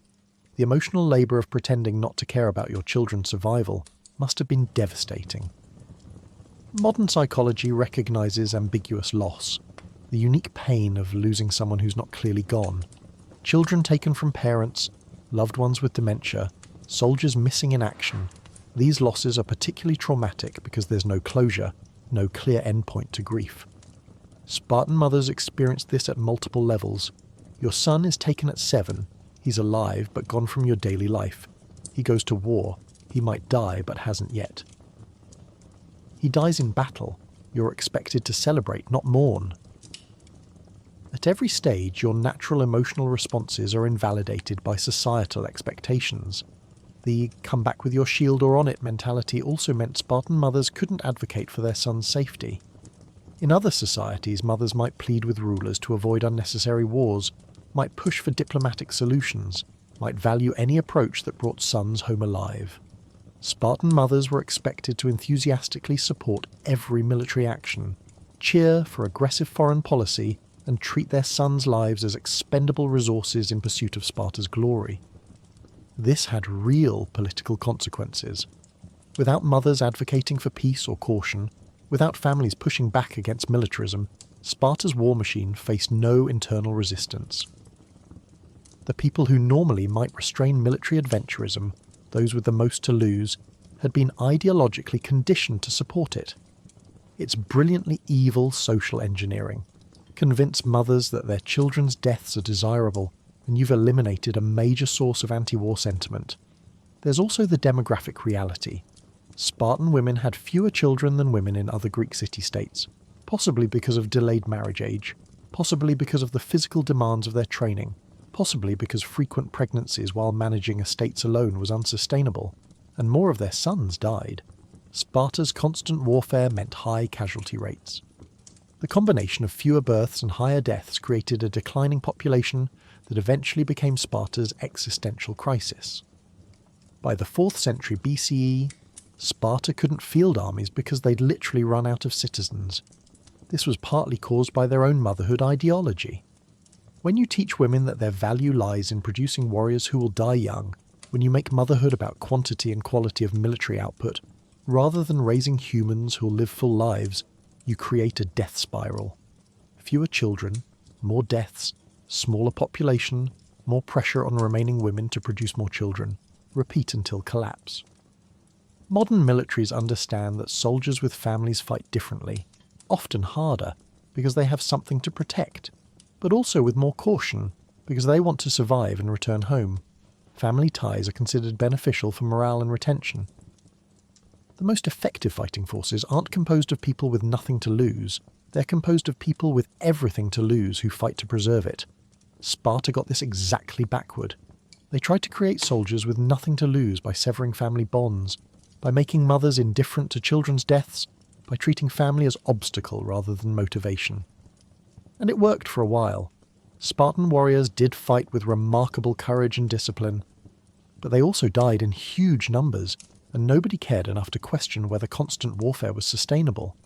The emotional labour of pretending not to care about your children's survival must have been devastating. Modern psychology recognises ambiguous loss, the unique pain of losing someone who's not clearly gone. Children taken from parents, loved ones with dementia, soldiers missing in action. These losses are particularly traumatic because there's no closure, no clear endpoint to grief. Spartan mothers experienced this at multiple levels. Your son is taken at 7. He's alive but gone from your daily life. He goes to war. He might die but hasn't yet. He dies in battle. You're expected to celebrate, not mourn. At every stage, your natural emotional responses are invalidated by societal expectations. The come back with your shield or on it mentality also meant Spartan mothers couldn't advocate for their son's safety. In other societies, mothers might plead with rulers to avoid unnecessary wars, might push for diplomatic solutions, might value any approach that brought sons home alive. Spartan mothers were expected to enthusiastically support every military action, cheer for aggressive foreign policy, and treat their sons' lives as expendable resources in pursuit of Sparta's glory. This had real political consequences. Without mothers advocating for peace or caution, without families pushing back against militarism, Sparta's war machine faced no internal resistance. The people who normally might restrain military adventurism, those with the most to lose, had been ideologically conditioned to support it. It's brilliantly evil social engineering. Convince mothers that their children's deaths are desirable, and you've eliminated a major source of anti-war sentiment. There's also the demographic reality. Spartan women had fewer children than women in other Greek city-states, possibly because of delayed marriage age, possibly because of the physical demands of their training, possibly because frequent pregnancies while managing estates alone was unsustainable, and more of their sons died. Sparta's constant warfare meant high casualty rates. The combination of fewer births and higher deaths created a declining population that eventually became Sparta's existential crisis. By the 4th century BCE, Sparta couldn't field armies because they'd literally run out of citizens. This was partly caused by their own motherhood ideology. When you teach women that their value lies in producing warriors who will die young, when you make motherhood about quantity and quality of military output, rather than raising humans who'll live full lives, you create a death spiral. Fewer children, more deaths, smaller population, more pressure on remaining women to produce more children. Repeat until collapse. Modern militaries understand that soldiers with families fight differently, often harder, because they have something to protect, but also with more caution, because they want to survive and return home. Family ties are considered beneficial for morale and retention. The most effective fighting forces aren't composed of people with nothing to lose, they're composed of people with everything to lose who fight to preserve it. Sparta got this exactly backward. They tried to create soldiers with nothing to lose by severing family bonds, by making mothers indifferent to children's deaths, by treating family as obstacle rather than motivation. And it worked for a while. Spartan warriors did fight with remarkable courage and discipline, but they also died in huge numbers, and nobody cared enough to question whether constant warfare was sustainable.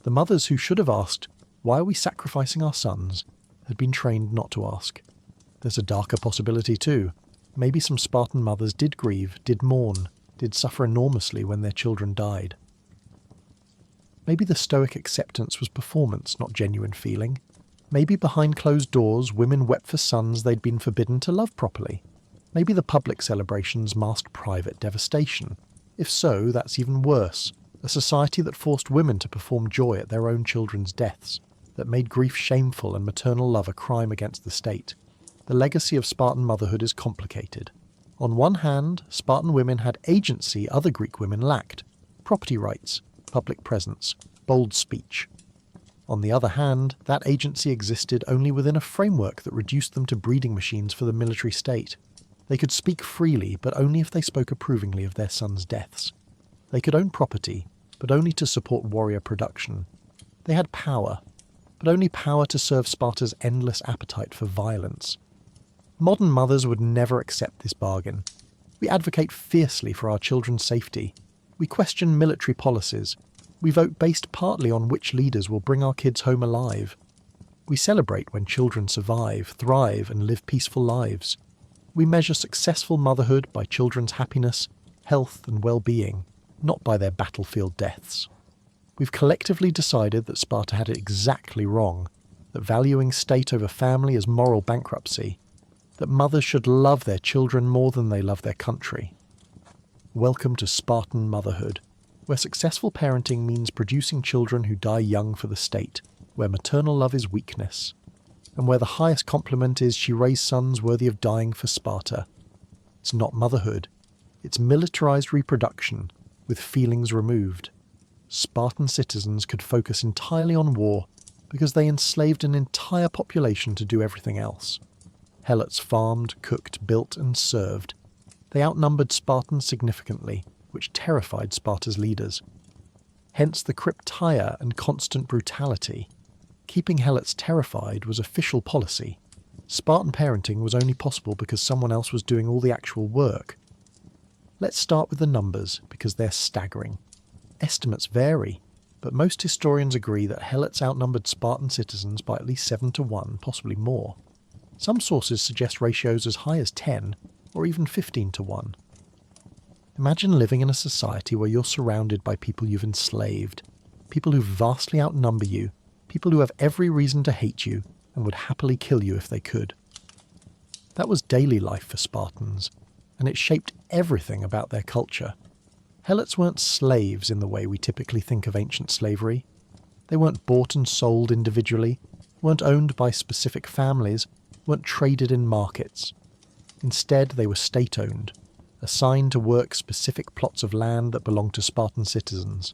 The mothers who should have asked, "Why are we sacrificing our sons?" had been trained not to ask. There's a darker possibility too. Maybe some Spartan mothers did grieve, did mourn, did suffer enormously when their children died. Maybe the stoic acceptance was performance, not genuine feeling. Maybe behind closed doors, women wept for sons they'd been forbidden to love properly. Maybe the public celebrations masked private devastation. If so, that's even worse. A society that forced women to perform joy at their own children's deaths, that made grief shameful and maternal love a crime against the state. The legacy of Spartan motherhood is complicated. On one hand, Spartan women had agency other Greek women lacked: property rights, public presence, bold speech. On the other hand, that agency existed only within a framework that reduced them to breeding machines for the military state. They could speak freely, but only if they spoke approvingly of their sons' deaths. They could own property, but only to support warrior production. They had power, but only power to serve Sparta's endless appetite for violence. Modern mothers would never accept this bargain. We advocate fiercely for our children's safety. We question military policies. We vote based partly on which leaders will bring our kids home alive. We celebrate when children survive, thrive, and live peaceful lives. We measure successful motherhood by children's happiness, health, and well-being, not by their battlefield deaths. We've collectively decided that Sparta had it exactly wrong, that valuing state over family is moral bankruptcy, that mothers should love their children more than they love their country. Welcome to Spartan motherhood, where successful parenting means producing children who die young for the state, where maternal love is weakness, and where the highest compliment is she raised sons worthy of dying for Sparta. It's not motherhood, it's militarized reproduction, with feelings removed. Spartan citizens could focus entirely on war because they enslaved an entire population to do everything else. Helots farmed, cooked, built, and served. They outnumbered Spartans significantly, which terrified Sparta's leaders. Hence the cryptire and constant brutality. Keeping Helots terrified was official policy. Spartan parenting was only possible because someone else was doing all the actual work. Let's start with the numbers, because they're staggering. Estimates vary, but most historians agree that Helots outnumbered Spartan citizens by at least 7 to 1, possibly more. Some sources suggest ratios as high as 10, or even 15 to 1. Imagine living in a society where you're surrounded by people you've enslaved, people who vastly outnumber you, people who have every reason to hate you and would happily kill you if they could. That was daily life for Spartans, and it shaped everything about their culture. Helots weren't slaves in the way we typically think of ancient slavery. They weren't bought and sold individually, weren't owned by specific families, weren't traded in markets. Instead, they were state-owned, assigned to work specific plots of land that belonged to Spartan citizens.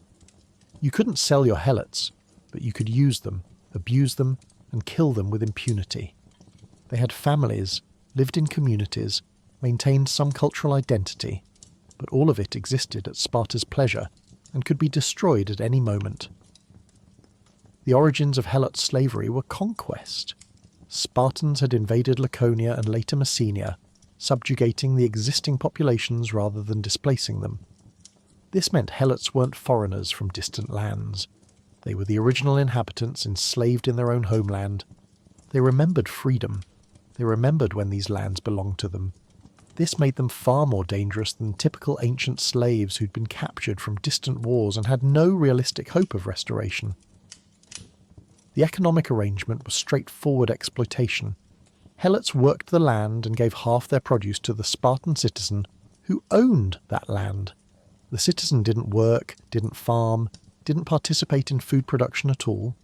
You couldn't sell your helots, but you could use them, abuse them, and kill them with impunity. They had families, lived in communities, maintained some cultural identity, but all of it existed at Sparta's pleasure and could be destroyed at any moment. The origins of helot slavery were conquest. Spartans had invaded Laconia and later Messenia, subjugating the existing populations rather than displacing them. This meant helots weren't foreigners from distant lands. They were the original inhabitants enslaved in their own homeland. They remembered freedom. They remembered when these lands belonged to them. This made them far more dangerous than typical ancient slaves who'd been captured from distant wars and had no realistic hope of restoration. The economic arrangement was straightforward exploitation. Helots worked the land and gave half their produce to the Spartan citizen who owned that land. The citizen didn't work, didn't farm, didn't participate in food production at all.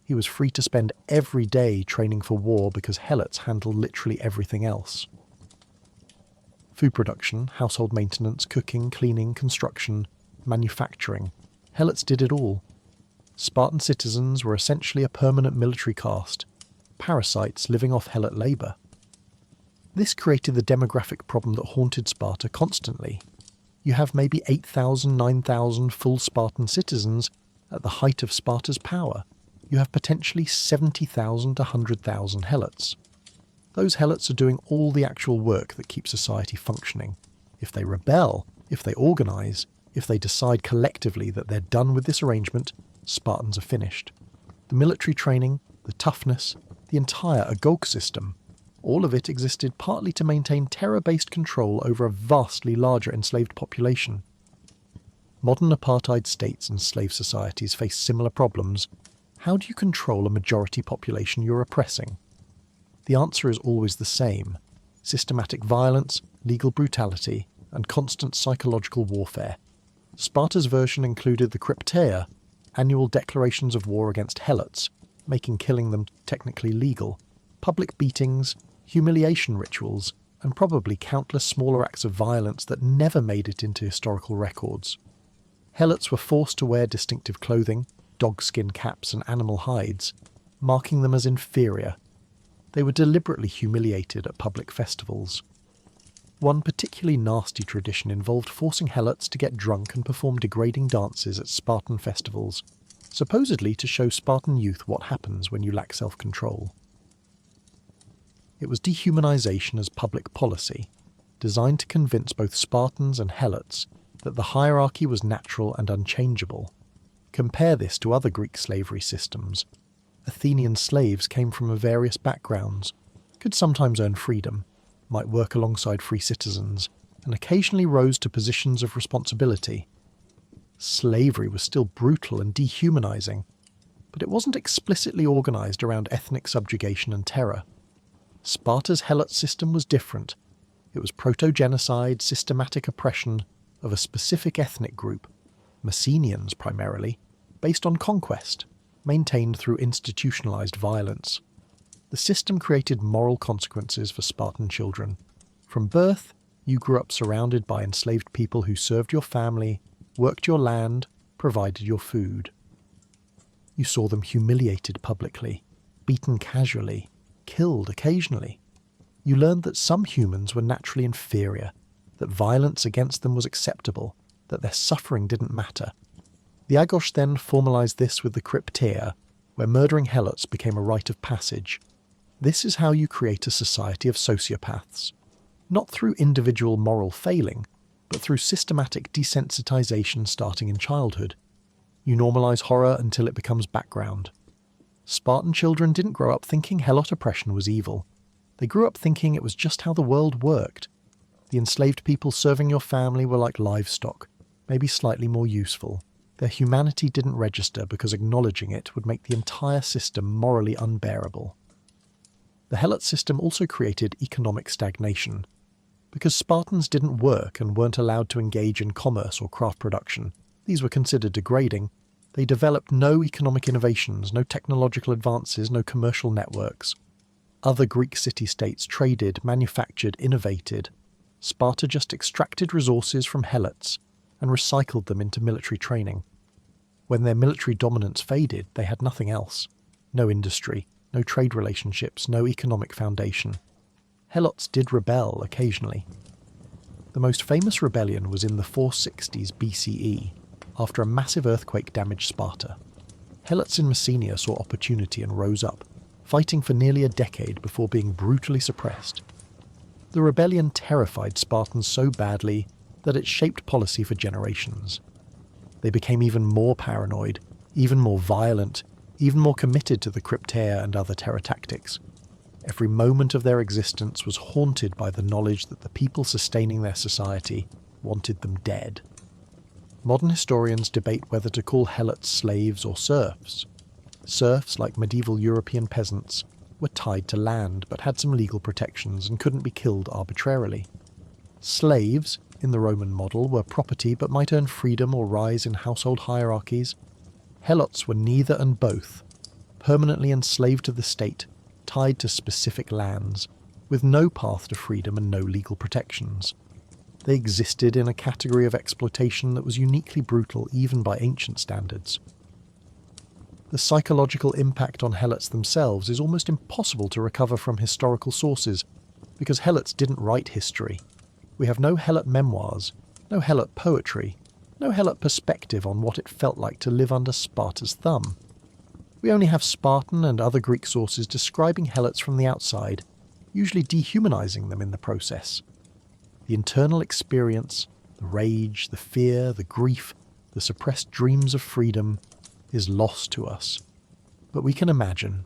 He was free to spend every day training for war because helots handled literally everything else. Food production, household maintenance, cooking, cleaning, construction, manufacturing. Helots did it all. Spartan citizens were essentially a permanent military caste, parasites living off helot labour. This created the demographic problem that haunted Sparta constantly. You have maybe 8,000, 9,000 full Spartan citizens at the height of Sparta's power. You have potentially 70,000 to 100,000 helots. Those helots are doing all the actual work that keeps society functioning. If they rebel, if they organise, if they decide collectively that they're done with this arrangement, Spartans are finished. The military training, the toughness, the entire agog system, all of it existed partly to maintain terror-based control over a vastly larger enslaved population. Modern apartheid states and slave societies face similar problems. How do you control a majority population you're oppressing? The answer is always the same: systematic violence, legal brutality, and constant psychological warfare. Sparta's version included the Krypteia, annual declarations of war against helots, making killing them technically legal, public beatings, humiliation rituals, and probably countless smaller acts of violence that never made it into historical records. Helots were forced to wear distinctive clothing, dogskin caps and animal hides, marking them as inferior. They were deliberately humiliated at public festivals. One particularly nasty tradition involved forcing helots to get drunk and perform degrading dances at Spartan festivals, supposedly to show Spartan youth what happens when you lack self-control. It was dehumanization as public policy, designed to convince both Spartans and helots that the hierarchy was natural and unchangeable. Compare this to other Greek slavery systems. Athenian slaves came from various backgrounds, could sometimes earn freedom, might work alongside free citizens, and occasionally rose to positions of responsibility. Slavery was still brutal and dehumanizing, but it wasn't explicitly organized around ethnic subjugation and terror. Sparta's helot system was different. It was proto-genocide, systematic oppression of a specific ethnic group, Messenians primarily, based on conquest, maintained through institutionalized violence. The system created moral consequences for Spartan children. From birth, you grew up surrounded by enslaved people who served your family, worked your land, provided your food. You saw them humiliated publicly, beaten casually, killed occasionally. You learned that some humans were naturally inferior, that violence against them was acceptable, that their suffering didn't matter. The Agos then formalized this with the Krypteia, where murdering helots became a rite of passage. This is how you create a society of sociopaths. Not through individual moral failing, but through systematic desensitization starting in childhood. You normalize horror until it becomes background. Spartan children didn't grow up thinking helot oppression was evil. They grew up thinking it was just how the world worked. The enslaved people serving your family were like livestock, maybe slightly more useful. Their humanity didn't register because acknowledging it would make the entire system morally unbearable. The helot system also created economic stagnation. Because Spartans didn't work and weren't allowed to engage in commerce or craft production, these were considered degrading, They developed no economic innovations, no technological advances, no commercial networks. Other Greek city-states traded, manufactured, innovated. Sparta just extracted resources from helots and recycled them into military training. When their military dominance faded, they had nothing else. No industry, no trade relationships, no economic foundation. Helots did rebel occasionally. The most famous rebellion was in the 460s BCE, after a massive earthquake damaged Sparta. Helots in Messenia saw opportunity and rose up, fighting for nearly a decade before being brutally suppressed. The rebellion terrified Spartans so badly that it shaped policy for generations. They became even more paranoid, even more violent, even more committed to the crypteia and other terror tactics. Every moment of their existence was haunted by the knowledge that the people sustaining their society wanted them dead. Modern historians debate whether to call helots slaves or serfs. Serfs, like medieval European peasants, were tied to land but had some legal protections and couldn't be killed arbitrarily. Slaves, in the Roman model, were property but might earn freedom or rise in household hierarchies. Helots were neither and both, permanently enslaved to the state, tied to specific lands, with no path to freedom and no legal protections. They existed in a category of exploitation that was uniquely brutal even by ancient standards. The psychological impact on helots themselves is almost impossible to recover from historical sources, because helots didn't write history. We have no helot memoirs, no helot poetry, no helot perspective on what it felt like to live under Sparta's thumb. We only have Spartan and other Greek sources describing helots from the outside, usually dehumanizing them in the process. The internal experience, the rage, the fear, the grief, the suppressed dreams of freedom, is lost to us. But we can imagine.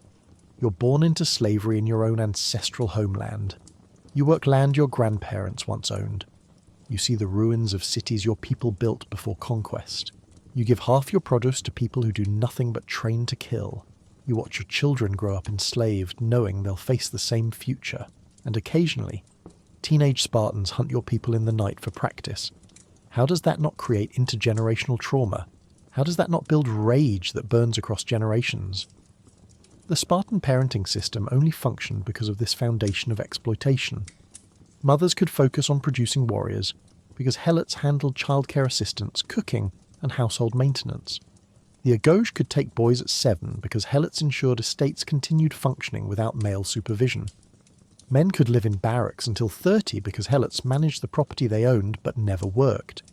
You're born into slavery in your own ancestral homeland. You work land your grandparents once owned. You see the ruins of cities your people built before conquest. You give half your produce to people who do nothing but train to kill. You watch your children grow up enslaved, knowing they'll face the same future. And occasionally, teenage Spartans hunt your people in the night for practice. How does that not create intergenerational trauma? How does that not build rage that burns across generations? The Spartan parenting system only functioned because of this foundation of exploitation. Mothers could focus on producing warriors because helots handled childcare assistance, cooking, and household maintenance. The Agoj could take boys at 7 because helots ensured estates continued functioning without male supervision. Men could live in barracks until 30 because helots managed the property they owned but never worked.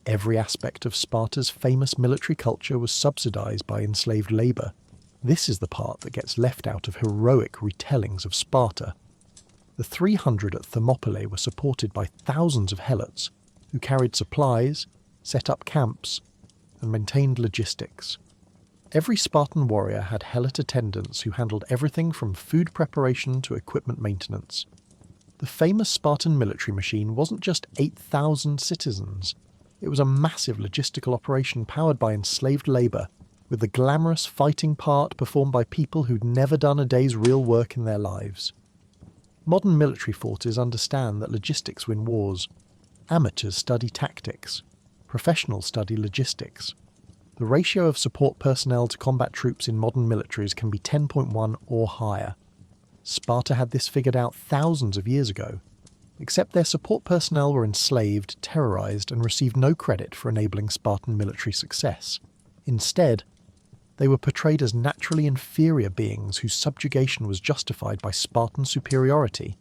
Every aspect of Sparta's famous military culture was subsidized by enslaved labor. This is the part that gets left out of heroic retellings of Sparta. The 300 at Thermopylae were supported by thousands of helots who carried supplies, set up camps, and maintained logistics. Every Spartan warrior had helot attendants who handled everything from food preparation to equipment maintenance. The famous Spartan military machine wasn't just 8,000 citizens. It was a massive logistical operation powered by enslaved labour, with the glamorous fighting part performed by people who'd never done a day's real work in their lives. Modern military forces understand that logistics win wars. Amateurs study tactics. Professionals study logistics. The ratio of support personnel to combat troops in modern militaries can be 10.1 or higher. Sparta had this figured out thousands of years ago, except their support personnel were enslaved, terrorized, and received no credit for enabling Spartan military success. Instead, they were portrayed as naturally inferior beings whose subjugation was justified by Spartan superiority.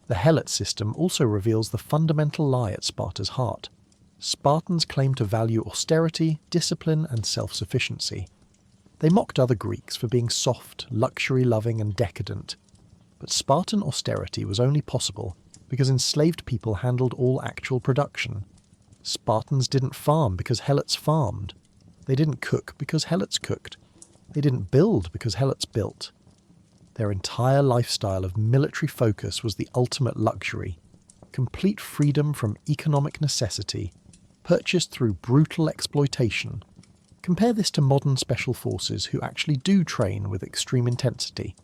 The helot system also reveals the fundamental lie at Sparta's heart. Spartans claimed to value austerity, discipline, and self-sufficiency. They mocked other Greeks for being soft, luxury-loving, and decadent. But Spartan austerity was only possible because enslaved people handled all actual production. Spartans didn't farm because helots farmed. They didn't cook because helots cooked. They didn't build because helots built. Their entire lifestyle of military focus was the ultimate luxury, complete freedom from economic necessity, purchased through brutal exploitation. Compare this to modern special forces who actually do train with extreme intensity.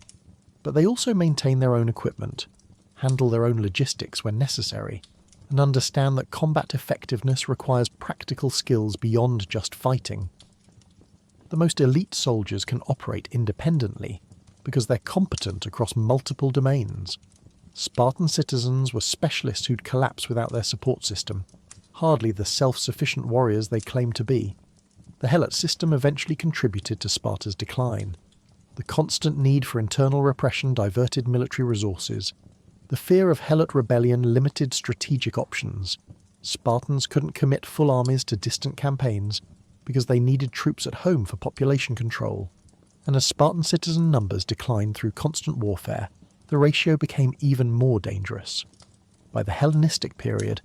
But they also maintain their own equipment, handle their own logistics when necessary, and understand that combat effectiveness requires practical skills beyond just fighting. The most elite soldiers can operate independently because they're competent across multiple domains. Spartan citizens were specialists who'd collapse without their support system, hardly the self-sufficient warriors they claimed to be. The Helot system eventually contributed to Sparta's decline. The constant need for internal repression diverted military resources. The fear of Helot rebellion limited strategic options. Spartans couldn't commit full armies to distant campaigns because they needed troops at home for population control. And as Spartan citizen numbers declined through constant warfare, the ratio became even more dangerous. By the Hellenistic period,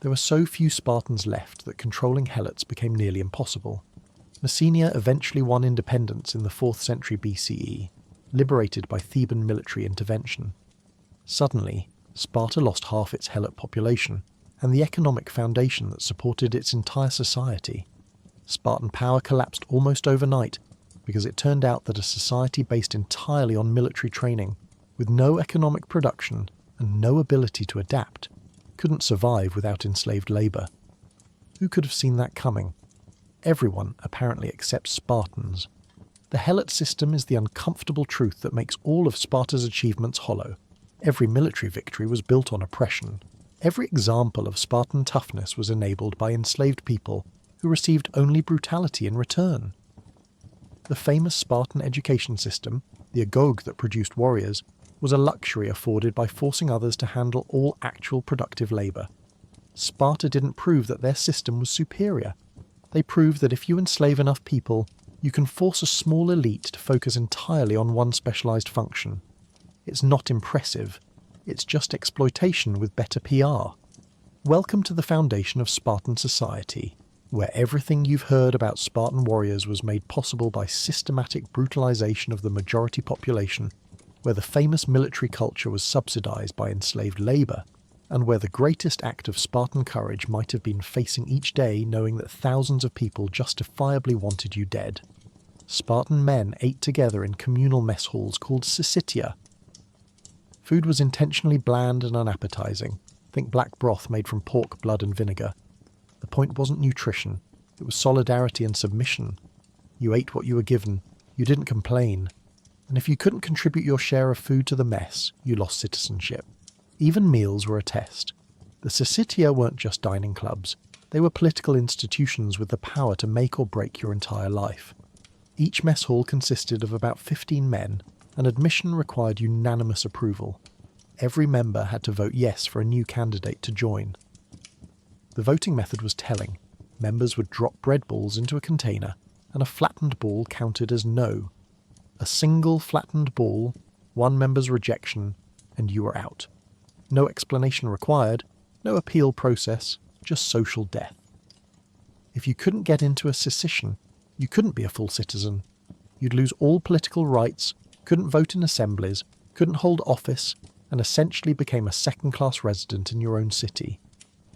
there were so few Spartans left that controlling Helots became nearly impossible. Messenia eventually won independence in the 4th century BCE, liberated by Theban military intervention. Suddenly, Sparta lost half its Helot population and the economic foundation that supported its entire society. Spartan power collapsed almost overnight because it turned out that a society based entirely on military training, with no economic production and no ability to adapt, couldn't survive without enslaved labour. Who could have seen that coming? Everyone apparently except Spartans. The Helot system is the uncomfortable truth that makes all of Sparta's achievements hollow. Every military victory was built on oppression. Every example of Spartan toughness was enabled by enslaved people who received only brutality in return. The famous Spartan education system, the agoge that produced warriors, was a luxury afforded by forcing others to handle all actual productive labour. Sparta didn't prove that their system was superior. They proved that if you enslave enough people, you can force a small elite to focus entirely on one specialised function. It's not impressive. It's just exploitation with better PR. Welcome to the foundation of Spartan society, where everything you've heard about Spartan warriors was made possible by systematic brutalisation of the majority population, where the famous military culture was subsidised by enslaved labour, and where the greatest act of Spartan courage might have been facing each day knowing that thousands of people justifiably wanted you dead. Spartan men ate together in communal mess halls called syssitia. Food was intentionally bland and unappetizing. Think black broth made from pork, blood and vinegar. The point wasn't nutrition, it was solidarity and submission. You ate what you were given, you didn't complain. And if you couldn't contribute your share of food to the mess, you lost citizenship. Even meals were a test. The syssitia weren't just dining clubs, they were political institutions with the power to make or break your entire life. Each mess hall consisted of about 15 men, and admission required unanimous approval. Every member had to vote yes for a new candidate to join. The voting method was telling. Members would drop bread balls into a container, and a flattened ball counted as no. A single flattened ball, one member's rejection, and you were out. No explanation required, no appeal process, just social death. If you couldn't get into a syssition, you couldn't be a full citizen. You'd lose all political rights, couldn't vote in assemblies, couldn't hold office, and essentially became a second-class resident in your own city.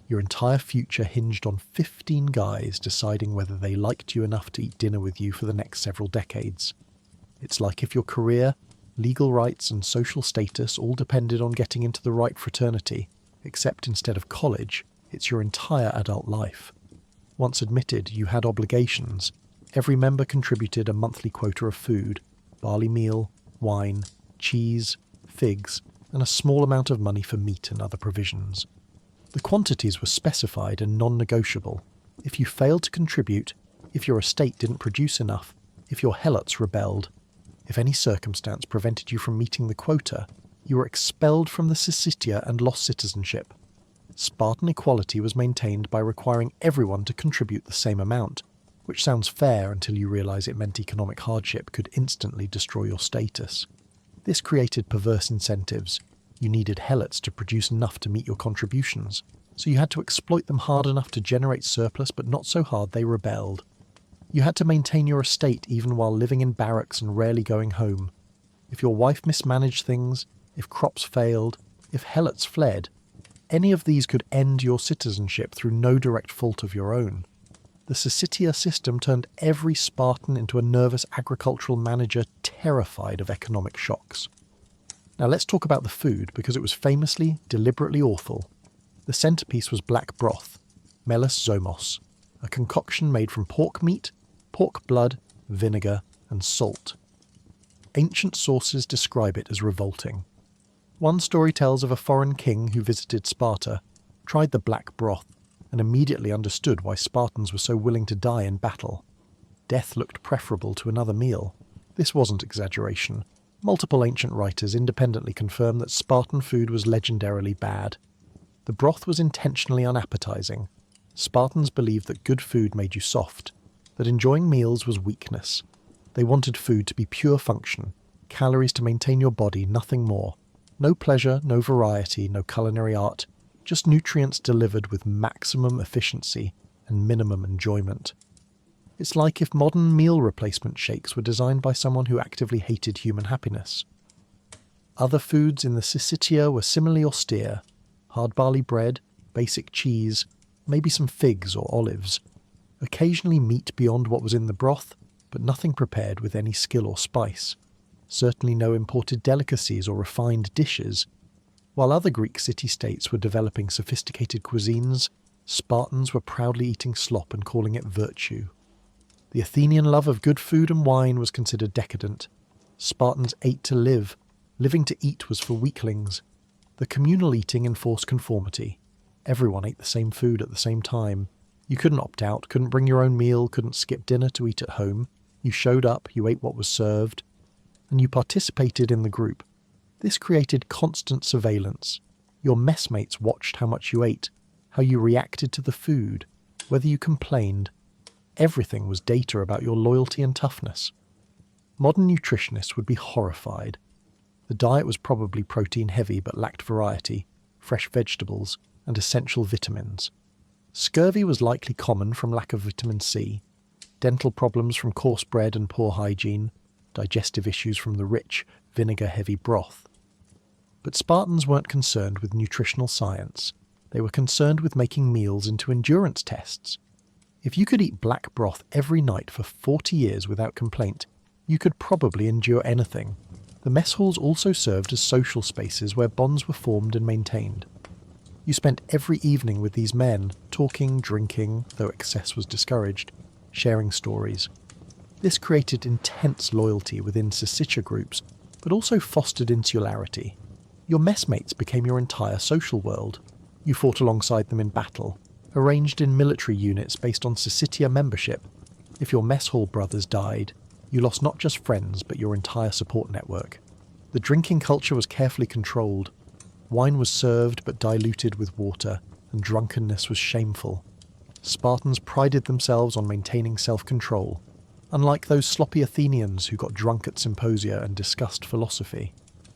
Your entire future hinged on 15 guys deciding whether they liked you enough to eat dinner with you for the next several decades. It's like if your career, legal rights and social status all depended on getting into the right fraternity, except instead of college, it's your entire adult life. Once admitted, you had obligations. Every member contributed a monthly quota of food, barley meal, wine, cheese, figs, and a small amount of money for meat and other provisions. The quantities were specified and non-negotiable. If you failed to contribute, if your estate didn't produce enough, if your helots rebelled, if any circumstance prevented you from meeting the quota, you were expelled from the syssitia and lost citizenship. Spartan equality was maintained by requiring everyone to contribute the same amount, which sounds fair until you realise it meant economic hardship could instantly destroy your status. This created perverse incentives. You needed helots to produce enough to meet your contributions, so you had to exploit them hard enough to generate surplus but not so hard they rebelled. You had to maintain your estate even while living in barracks and rarely going home. If your wife mismanaged things, if crops failed, if helots fled, any of these could end your citizenship through no direct fault of your own. The syssitia system turned every Spartan into a nervous agricultural manager terrified of economic shocks. Now let's talk about the food, because it was famously, deliberately awful. The centrepiece was black broth, melos zomos, a concoction made from pork meat, pork blood, vinegar, and salt. Ancient sources describe it as revolting. One story tells of a foreign king who visited Sparta, tried the black broth, and immediately understood why Spartans were so willing to die in battle. Death looked preferable to another meal. This wasn't exaggeration. Multiple ancient writers independently confirm that Spartan food was legendarily bad. The broth was intentionally unappetizing. Spartans believed that good food made you soft, that enjoying meals was weakness. They wanted food to be pure function, calories to maintain your body, nothing more. No pleasure, no variety, no culinary art, just nutrients delivered with maximum efficiency and minimum enjoyment. It's like if modern meal replacement shakes were designed by someone who actively hated human happiness. Other foods in the Syssitia were similarly austere: hard barley bread, basic cheese, maybe some figs or olives. Occasionally meat beyond what was in the broth, but nothing prepared with any skill or spice. Certainly no imported delicacies or refined dishes. While other Greek city-states were developing sophisticated cuisines, Spartans were proudly eating slop and calling it virtue. The Athenian love of good food and wine was considered decadent. Spartans ate to live. Living to eat was for weaklings. The communal eating enforced conformity. Everyone ate the same food at the same time. You couldn't opt out, couldn't bring your own meal, couldn't skip dinner to eat at home. You showed up, you ate what was served, and you participated in the group. This created constant surveillance. Your messmates watched how much you ate, how you reacted to the food, whether you complained. Everything was data about your loyalty and toughness. Modern nutritionists would be horrified. The diet was probably protein-heavy but lacked variety, fresh vegetables, and essential vitamins. Scurvy was likely common from lack of vitamin C, dental problems from coarse bread and poor hygiene, digestive issues from the rich, vinegar-heavy broth. But Spartans weren't concerned with nutritional science. They were concerned with making meals into endurance tests. If you could eat black broth every night for 40 years without complaint, you could probably endure anything. The mess halls also served as social spaces where bonds were formed and maintained. You spent every evening with these men, talking, drinking, though excess was discouraged, sharing stories. This created intense loyalty within Syssitia groups, but also fostered insularity. Your messmates became your entire social world. You fought alongside them in battle, arranged in military units based on Syssitia membership. If your mess hall brothers died, you lost not just friends but your entire support network. The drinking culture was carefully controlled. Wine was served but diluted with water, and drunkenness was shameful. Spartans prided themselves on maintaining self-control, unlike those sloppy Athenians who got drunk at symposia and discussed philosophy.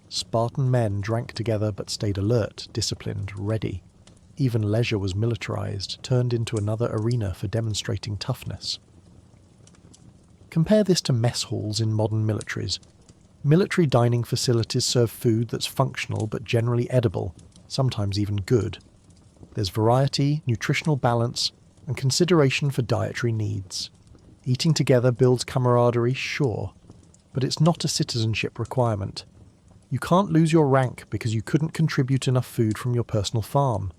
Spartan men drank together but stayed alert, disciplined, ready. Even leisure was militarized, turned into another arena for demonstrating toughness. Compare this to mess halls in modern militaries. Military dining facilities serve food that's functional but generally edible, sometimes even good. There's variety, nutritional balance, and consideration for dietary needs. Eating together builds camaraderie, sure, but it's not a citizenship requirement. You can't lose your rank because you couldn't contribute enough food from your personal farm.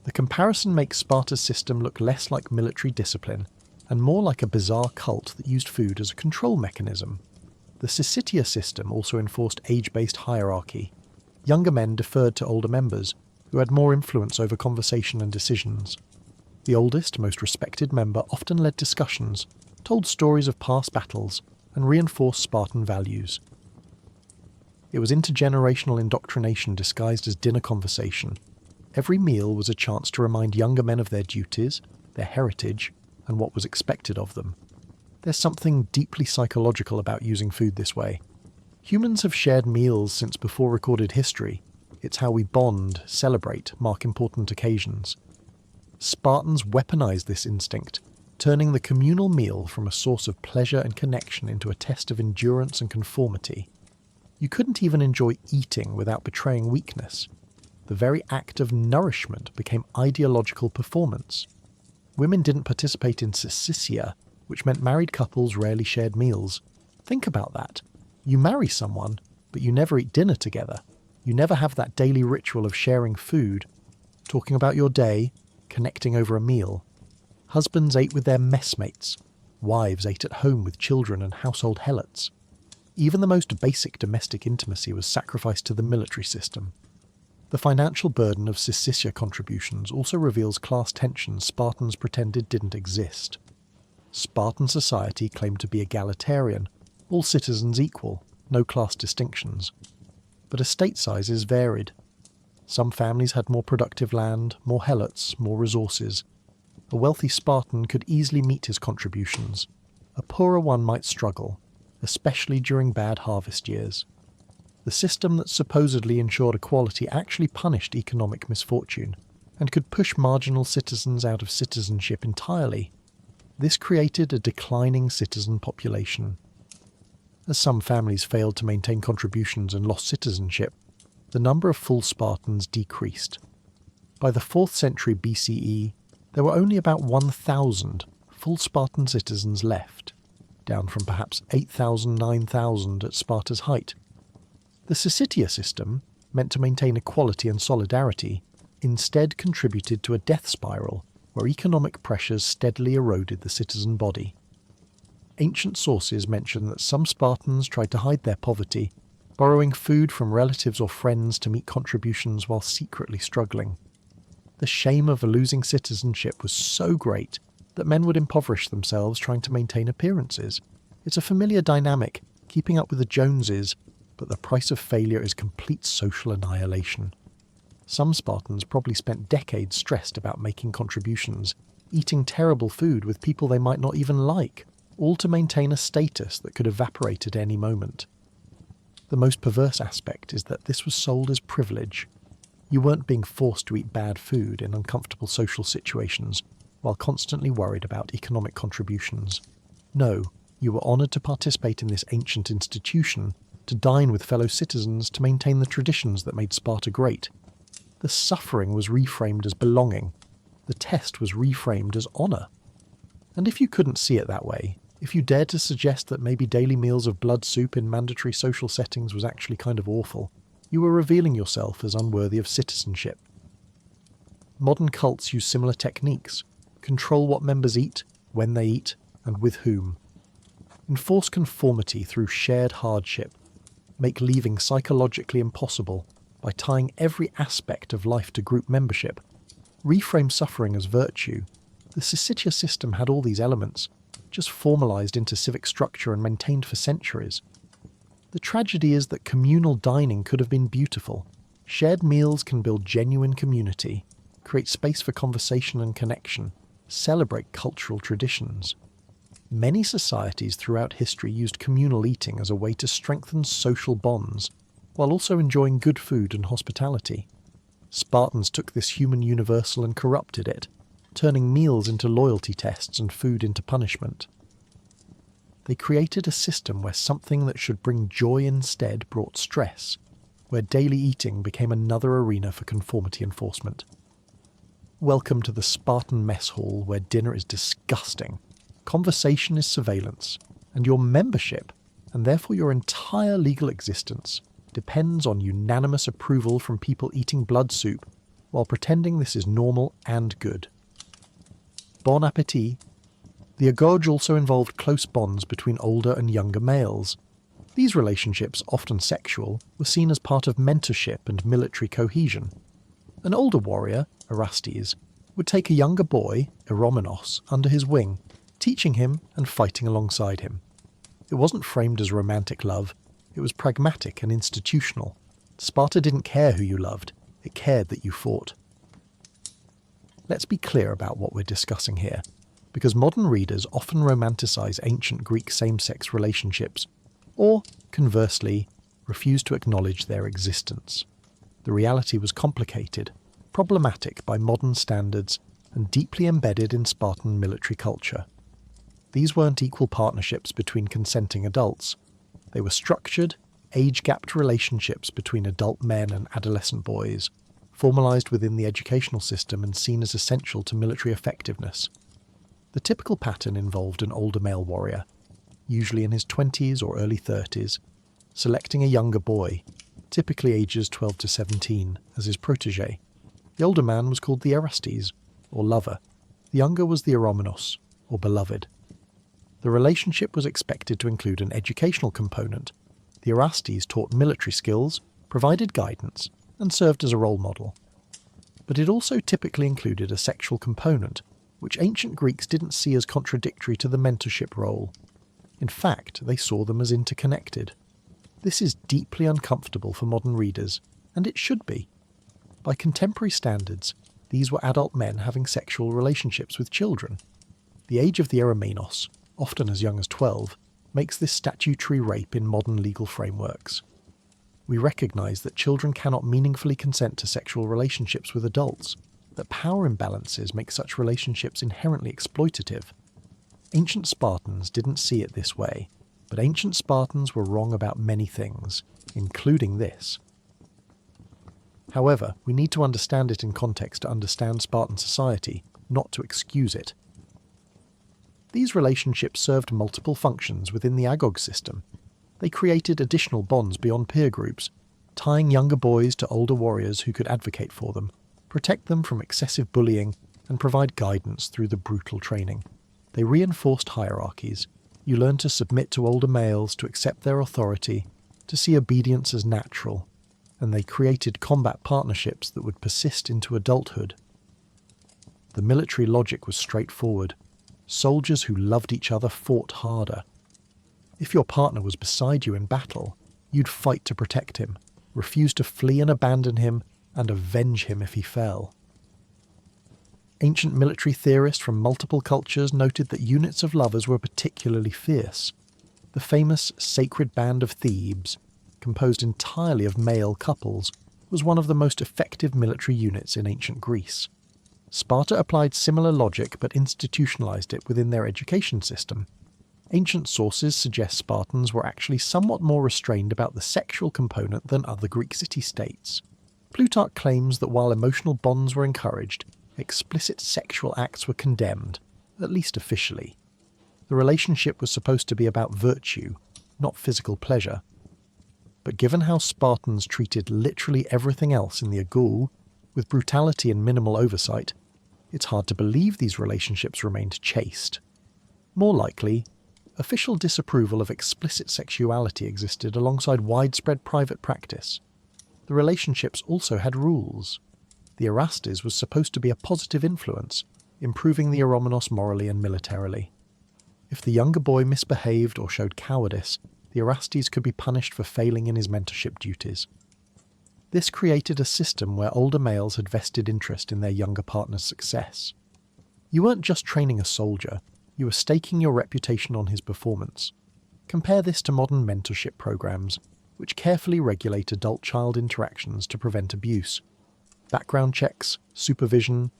The comparison makes Sparta's system look less like military discipline and more like a bizarre cult that used food as a control mechanism. The Syssitia system also enforced age-based hierarchy. Younger men deferred to older members, who had more influence over conversation and decisions. The oldest, most respected member often led discussions, told stories of past battles, and reinforced Spartan values. It was intergenerational indoctrination disguised as dinner conversation. Every meal was a chance to remind younger men of their duties, their heritage, and what was expected of them. There's something deeply psychological about using food this way. Humans have shared meals since before recorded history. It's how we bond, celebrate, mark important occasions. Spartans weaponized this instinct, turning the communal meal from a source of pleasure and connection into a test of endurance and conformity. You couldn't even enjoy eating without betraying weakness. The very act of nourishment became ideological performance. Women didn't participate in syssitia, which meant married couples rarely shared meals. Think about that. You marry someone, but you never eat dinner together. You never have that daily ritual of sharing food, talking about your day, connecting over a meal. Husbands ate with their messmates. Wives ate at home with children and household helots. Even the most basic domestic intimacy was sacrificed to the military system. The financial burden of Syssitia contributions also reveals class tensions Spartans pretended didn't exist. Spartan society claimed to be egalitarian, all citizens equal, no class distinctions. But estate sizes varied. Some families had more productive land, more helots, more resources. A wealthy Spartan could easily meet his contributions. A poorer one might struggle, especially during bad harvest years. The system that supposedly ensured equality actually punished economic misfortune, and could push marginal citizens out of citizenship entirely. This created a declining citizen population. As some families failed to maintain contributions and lost citizenship, the number of full Spartans decreased. By the 4th century BCE, there were only about 1,000 full Spartan citizens left, down from perhaps 8,000, 9,000 at Sparta's height. The Syssitia system, meant to maintain equality and solidarity, instead contributed to a death spiral where economic pressures steadily eroded the citizen body. Ancient sources mention that some Spartans tried to hide their poverty, borrowing food from relatives or friends to meet contributions while secretly struggling. The shame of losing citizenship was so great that men would impoverish themselves trying to maintain appearances. It's a familiar dynamic, keeping up with the Joneses, but the price of failure is complete social annihilation. Some Spartans probably spent decades stressed about making contributions, eating terrible food with people they might not even like, all to maintain a status that could evaporate at any moment. The most perverse aspect is that this was sold as privilege. You weren't being forced to eat bad food in uncomfortable social situations while constantly worried about economic contributions. No, you were honoured to participate in this ancient institution, to dine with fellow citizens, to maintain the traditions that made Sparta great. The suffering was reframed as belonging. The test was reframed as honour. And if you couldn't see it that way, if you dared to suggest that maybe daily meals of blood soup in mandatory social settings was actually kind of awful, you were revealing yourself as unworthy of citizenship. Modern cults use similar techniques: control what members eat, when they eat, and with whom. Enforce conformity through shared hardship. Make leaving psychologically impossible by tying every aspect of life to group membership. Reframe suffering as virtue. The Syssitia system had all these elements, just formalised into civic structure and maintained for centuries. The tragedy is that communal dining could have been beautiful. Shared meals can build genuine community, create space for conversation and connection, celebrate cultural traditions. Many societies throughout history used communal eating as a way to strengthen social bonds, while also enjoying good food and hospitality. Spartans took this human universal and corrupted it, turning meals into loyalty tests and food into punishment. They created a system where something that should bring joy instead brought stress, where daily eating became another arena for conformity enforcement. Welcome to the Spartan mess hall, where dinner is disgusting, conversation is surveillance, and your membership, and therefore your entire legal existence, depends on unanimous approval from people eating blood soup while pretending this is normal and good. Bon appétit. The agorge also involved close bonds between older and younger males. These relationships, often sexual, were seen as part of mentorship and military cohesion. An older warrior, Erastes, would take a younger boy, Eromenos, under his wing, teaching him and fighting alongside him. It wasn't framed as romantic love, it was pragmatic and institutional. Sparta didn't care who you loved, it cared that you fought. Let's be clear about what we're discussing here, because modern readers often romanticize ancient Greek same-sex relationships, or, conversely, refuse to acknowledge their existence. The reality was complicated, problematic by modern standards, and deeply embedded in Spartan military culture. These weren't equal partnerships between consenting adults. They were structured, age-gapped relationships between adult men and adolescent boys, formalised within the educational system and seen as essential to military effectiveness. The typical pattern involved an older male warrior, usually in his 20s or early 30s, selecting a younger boy, typically ages 12 to 17, as his protégé. The older man was called the Erastes, or lover. The younger was the Eromenos, or beloved. The relationship was expected to include an educational component. The Erastes taught military skills, provided guidance, and served as a role model. But it also typically included a sexual component, which ancient Greeks didn't see as contradictory to the mentorship role. In fact, they saw them as interconnected. This is deeply uncomfortable for modern readers, and it should be. By contemporary standards, these were adult men having sexual relationships with children. The age of the eromenos, often as young as 12, makes this statutory rape in modern legal frameworks. We recognise that children cannot meaningfully consent to sexual relationships with adults, that power imbalances make such relationships inherently exploitative. Ancient Spartans didn't see it this way, but ancient Spartans were wrong about many things, including this. However, we need to understand it in context to understand Spartan society, not to excuse it. These relationships served multiple functions within the agog system. They created additional bonds beyond peer groups, tying younger boys to older warriors who could advocate for them, protect them from excessive bullying, and provide guidance through the brutal training. They reinforced hierarchies. You learned to submit to older males, to accept their authority, to see obedience as natural, and they created combat partnerships that would persist into adulthood. The military logic was straightforward. Soldiers who loved each other fought harder. If your partner was beside you in battle, you'd fight to protect him, refuse to flee and abandon him, and avenge him if he fell. Ancient military theorists from multiple cultures noted that units of lovers were particularly fierce. The famous Sacred Band of Thebes, composed entirely of male couples, was one of the most effective military units in ancient Greece. Sparta applied similar logic but institutionalized it within their education system. Ancient sources suggest Spartans were actually somewhat more restrained about the sexual component than other Greek city-states. Plutarch claims that while emotional bonds were encouraged, explicit sexual acts were condemned, at least officially. The relationship was supposed to be about virtue, not physical pleasure. But given how Spartans treated literally everything else in the Agul, with brutality and minimal oversight, it's hard to believe these relationships remained chaste. More likely, official disapproval of explicit sexuality existed alongside widespread private practice. The relationships also had rules. The Erastes was supposed to be a positive influence, improving the eromenos morally and militarily. If the younger boy misbehaved or showed cowardice, the Erastes could be punished for failing in his mentorship duties. This created a system where older males had vested interest in their younger partner's success. You weren't just training a soldier, you were staking your reputation on his performance. Compare this to modern mentorship programs, which carefully regulate adult-child interactions to prevent abuse. Background checks, supervision,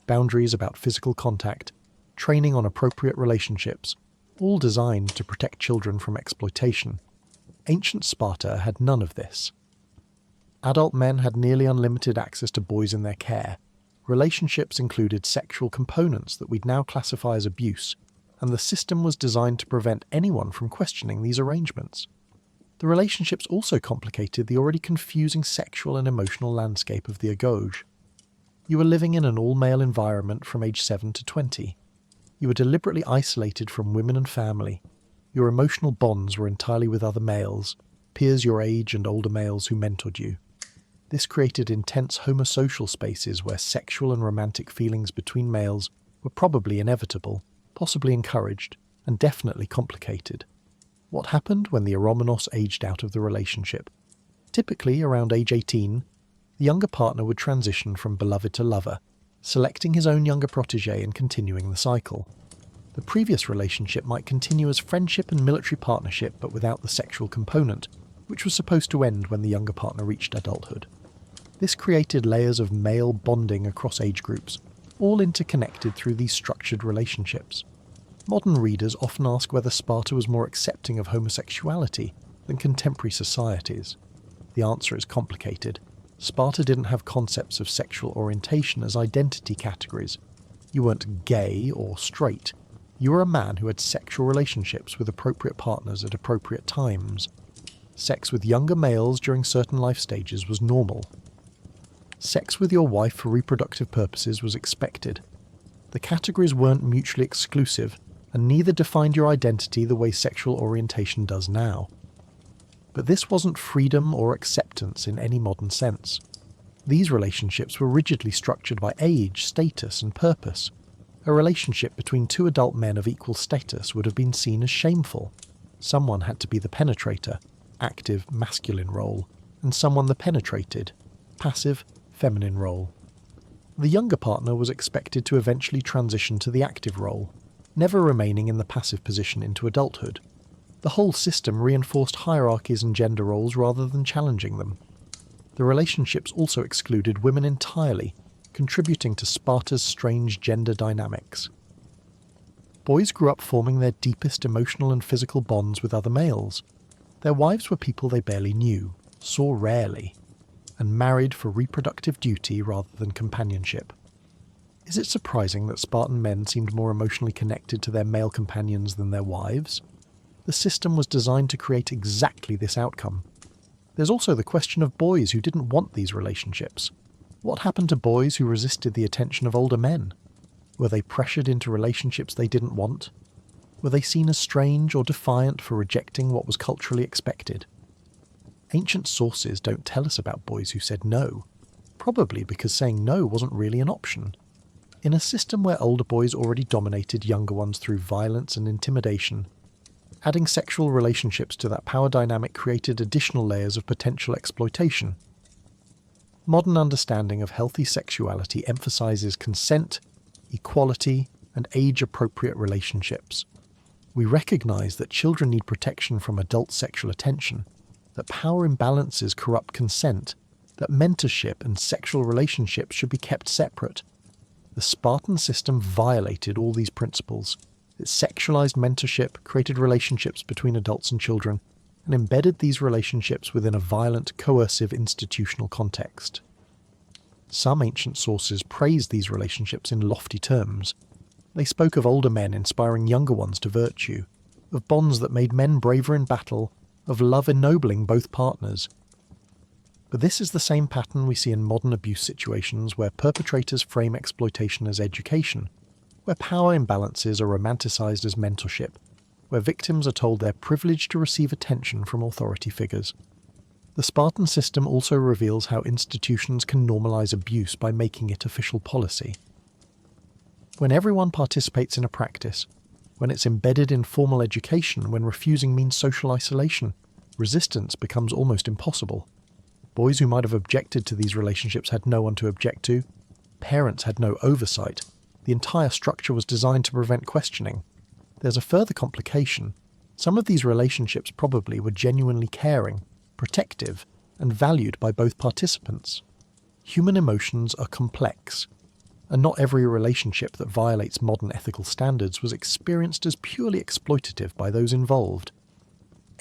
boundaries about physical contact, training on appropriate relationships, all designed to protect children from exploitation. Ancient Sparta had none of this. Adult men had nearly unlimited access to boys in their care. Relationships included sexual components that we'd now classify as abuse, and the system was designed to prevent anyone from questioning these arrangements. The relationships also complicated the already confusing sexual and emotional landscape of the Agoge. You were living in an all-male environment from age 7 to 20. You were deliberately isolated from women and family. Your emotional bonds were entirely with other males, peers your age and older males who mentored you. This created intense homosocial spaces where sexual and romantic feelings between males were probably inevitable, possibly encouraged, and definitely complicated. What happened when the eromenos aged out of the relationship? Typically, around age 18, the younger partner would transition from beloved to lover, selecting his own younger protégé and continuing the cycle. The previous relationship might continue as friendship and military partnership but without the sexual component, which was supposed to end when the younger partner reached adulthood. This created layers of male bonding across age groups, all interconnected through these structured relationships. Modern readers often ask whether Sparta was more accepting of homosexuality than contemporary societies. The answer is complicated. Sparta didn't have concepts of sexual orientation as identity categories. You weren't gay or straight. You were a man who had sexual relationships with appropriate partners at appropriate times. Sex with younger males during certain life stages was normal. Sex with your wife for reproductive purposes was expected. The categories weren't mutually exclusive, and neither defined your identity the way sexual orientation does now. But this wasn't freedom or acceptance in any modern sense. These relationships were rigidly structured by age, status, and purpose. A relationship between two adult men of equal status would have been seen as shameful. Someone had to be the penetrator, active, masculine role, and someone the penetrated, passive, feminine role. The younger partner was expected to eventually transition to the active role, never remaining in the passive position into adulthood. The whole system reinforced hierarchies and gender roles rather than challenging them. The relationships also excluded women entirely, contributing to Sparta's strange gender dynamics. Boys grew up forming their deepest emotional and physical bonds with other males. Their wives were people they barely knew, saw rarely, and married for reproductive duty rather than companionship. Is it surprising that Spartan men seemed more emotionally connected to their male companions than their wives? The system was designed to create exactly this outcome. There's also the question of boys who didn't want these relationships. What happened to boys who resisted the attention of older men? Were they pressured into relationships they didn't want? Were they seen as strange or defiant for rejecting what was culturally expected? Ancient sources don't tell us about boys who said no, probably because saying no wasn't really an option. In a system where older boys already dominated younger ones through violence and intimidation, adding sexual relationships to that power dynamic created additional layers of potential exploitation. Modern understanding of healthy sexuality emphasizes consent, equality, and age-appropriate relationships. We recognize that children need protection from adult sexual attention, that power imbalances corrupt consent, that mentorship and sexual relationships should be kept separate. The Spartan system violated all these principles. It sexualized mentorship, created relationships between adults and children, and embedded these relationships within a violent, coercive institutional context. Some ancient sources praised these relationships in lofty terms. They spoke of older men inspiring younger ones to virtue, of bonds that made men braver in battle, of love ennobling both partners. But this is the same pattern we see in modern abuse situations where perpetrators frame exploitation as education, where power imbalances are romanticized as mentorship, where victims are told they're privileged to receive attention from authority figures. The Spartan system also reveals how institutions can normalize abuse by making it official policy. When everyone participates in a practice, when it's embedded in formal education, when refusing means social isolation, resistance becomes almost impossible. Boys who might have objected to these relationships had no one to object to. Parents had no oversight. The entire structure was designed to prevent questioning. There's a further complication. Some of these relationships probably were genuinely caring, protective, and valued by both participants. Human emotions are complex, and not every relationship that violates modern ethical standards was experienced as purely exploitative by those involved.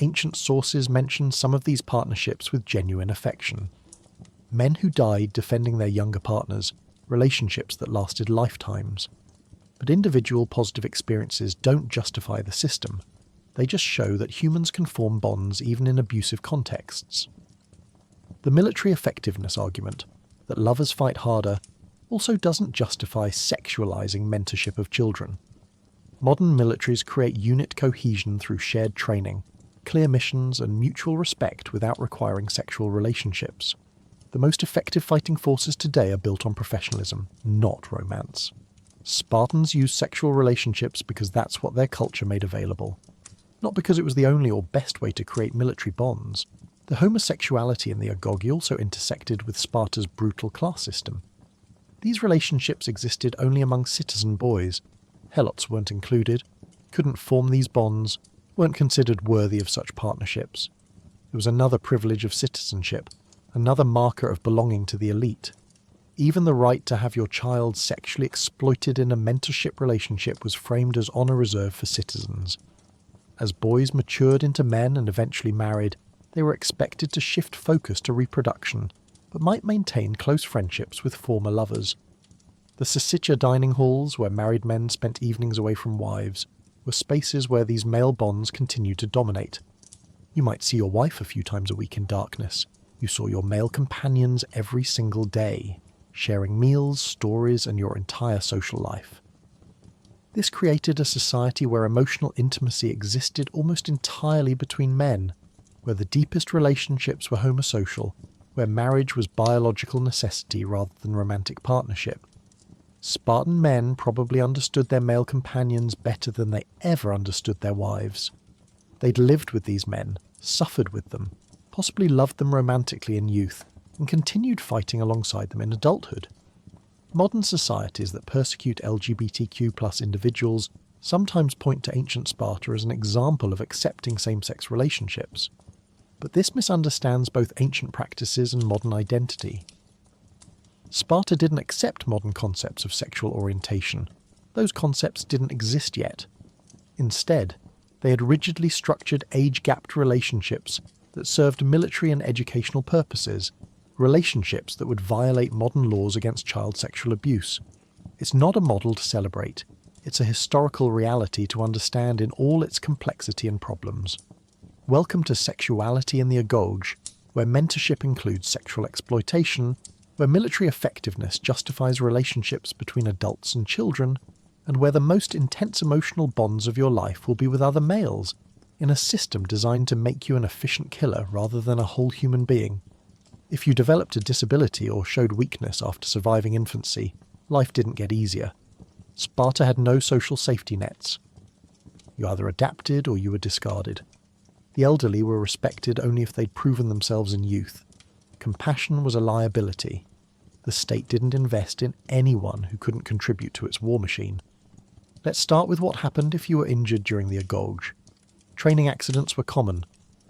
Ancient sources mention some of these partnerships with genuine affection. Men who died defending their younger partners, relationships that lasted lifetimes. But individual positive experiences don't justify the system. They just show that humans can form bonds even in abusive contexts. The military effectiveness argument, that lovers fight harder, also doesn't justify sexualizing mentorship of children. Modern militaries create unit cohesion through shared training, clear missions, and mutual respect without requiring sexual relationships. The most effective fighting forces today are built on professionalism, not romance. Spartans used sexual relationships because that's what their culture made available, not because it was the only or best way to create military bonds. The homosexuality in the agoge also intersected with Sparta's brutal class system. These relationships existed only among citizen boys. Helots weren't included, couldn't form these bonds, weren't considered worthy of such partnerships. It was another privilege of citizenship, another marker of belonging to the elite. Even the right to have your child sexually exploited in a mentorship relationship was framed as honor reserved for citizens. As boys matured into men and eventually married, they were expected to shift focus to reproduction, but might maintain close friendships with former lovers. The Syssitia dining halls, where married men spent evenings away from wives, were spaces where these male bonds continued to dominate. You might see your wife a few times a week in darkness. You saw your male companions every single day, sharing meals, stories, and your entire social life. This created a society where emotional intimacy existed almost entirely between men, where the deepest relationships were homosocial, where marriage was biological necessity rather than romantic partnership. Spartan men probably understood their male companions better than they ever understood their wives. They'd lived with these men, suffered with them, possibly loved them romantically in youth, and continued fighting alongside them in adulthood. Modern societies that persecute LGBTQ+ individuals sometimes point to ancient Sparta as an example of accepting same-sex relationships. But this misunderstands both ancient practices and modern identity. Sparta didn't accept modern concepts of sexual orientation. Those concepts didn't exist yet. Instead, they had rigidly structured age-gapped relationships that served military and educational purposes, relationships that would violate modern laws against child sexual abuse. It's not a model to celebrate. It's a historical reality to understand in all its complexity and problems. Welcome to Sexuality in the Agorge, where mentorship includes sexual exploitation, where military effectiveness justifies relationships between adults and children, and where the most intense emotional bonds of your life will be with other males, in a system designed to make you an efficient killer rather than a whole human being. If you developed a disability or showed weakness after surviving infancy, life didn't get easier. Sparta had no social safety nets. You either adapted or you were discarded. The elderly were respected only if they'd proven themselves in youth. Compassion was a liability. The state didn't invest in anyone who couldn't contribute to its war machine. Let's start with what happened if you were injured during the Agorge. Training accidents were common.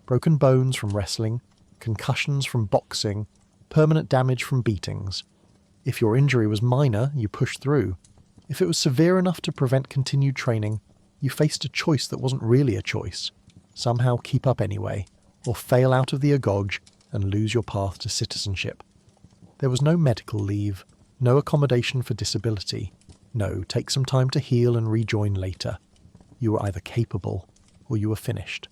Broken bones from wrestling, concussions from boxing, permanent damage from beatings. If your injury was minor, you pushed through. If it was severe enough to prevent continued training, you faced a choice that wasn't really a choice. Somehow keep up anyway, or fail out of the Agorge and lose your path to citizenship. There was no medical leave, no accommodation for disability. No, take some time to heal and rejoin later. You were either capable or you were finished.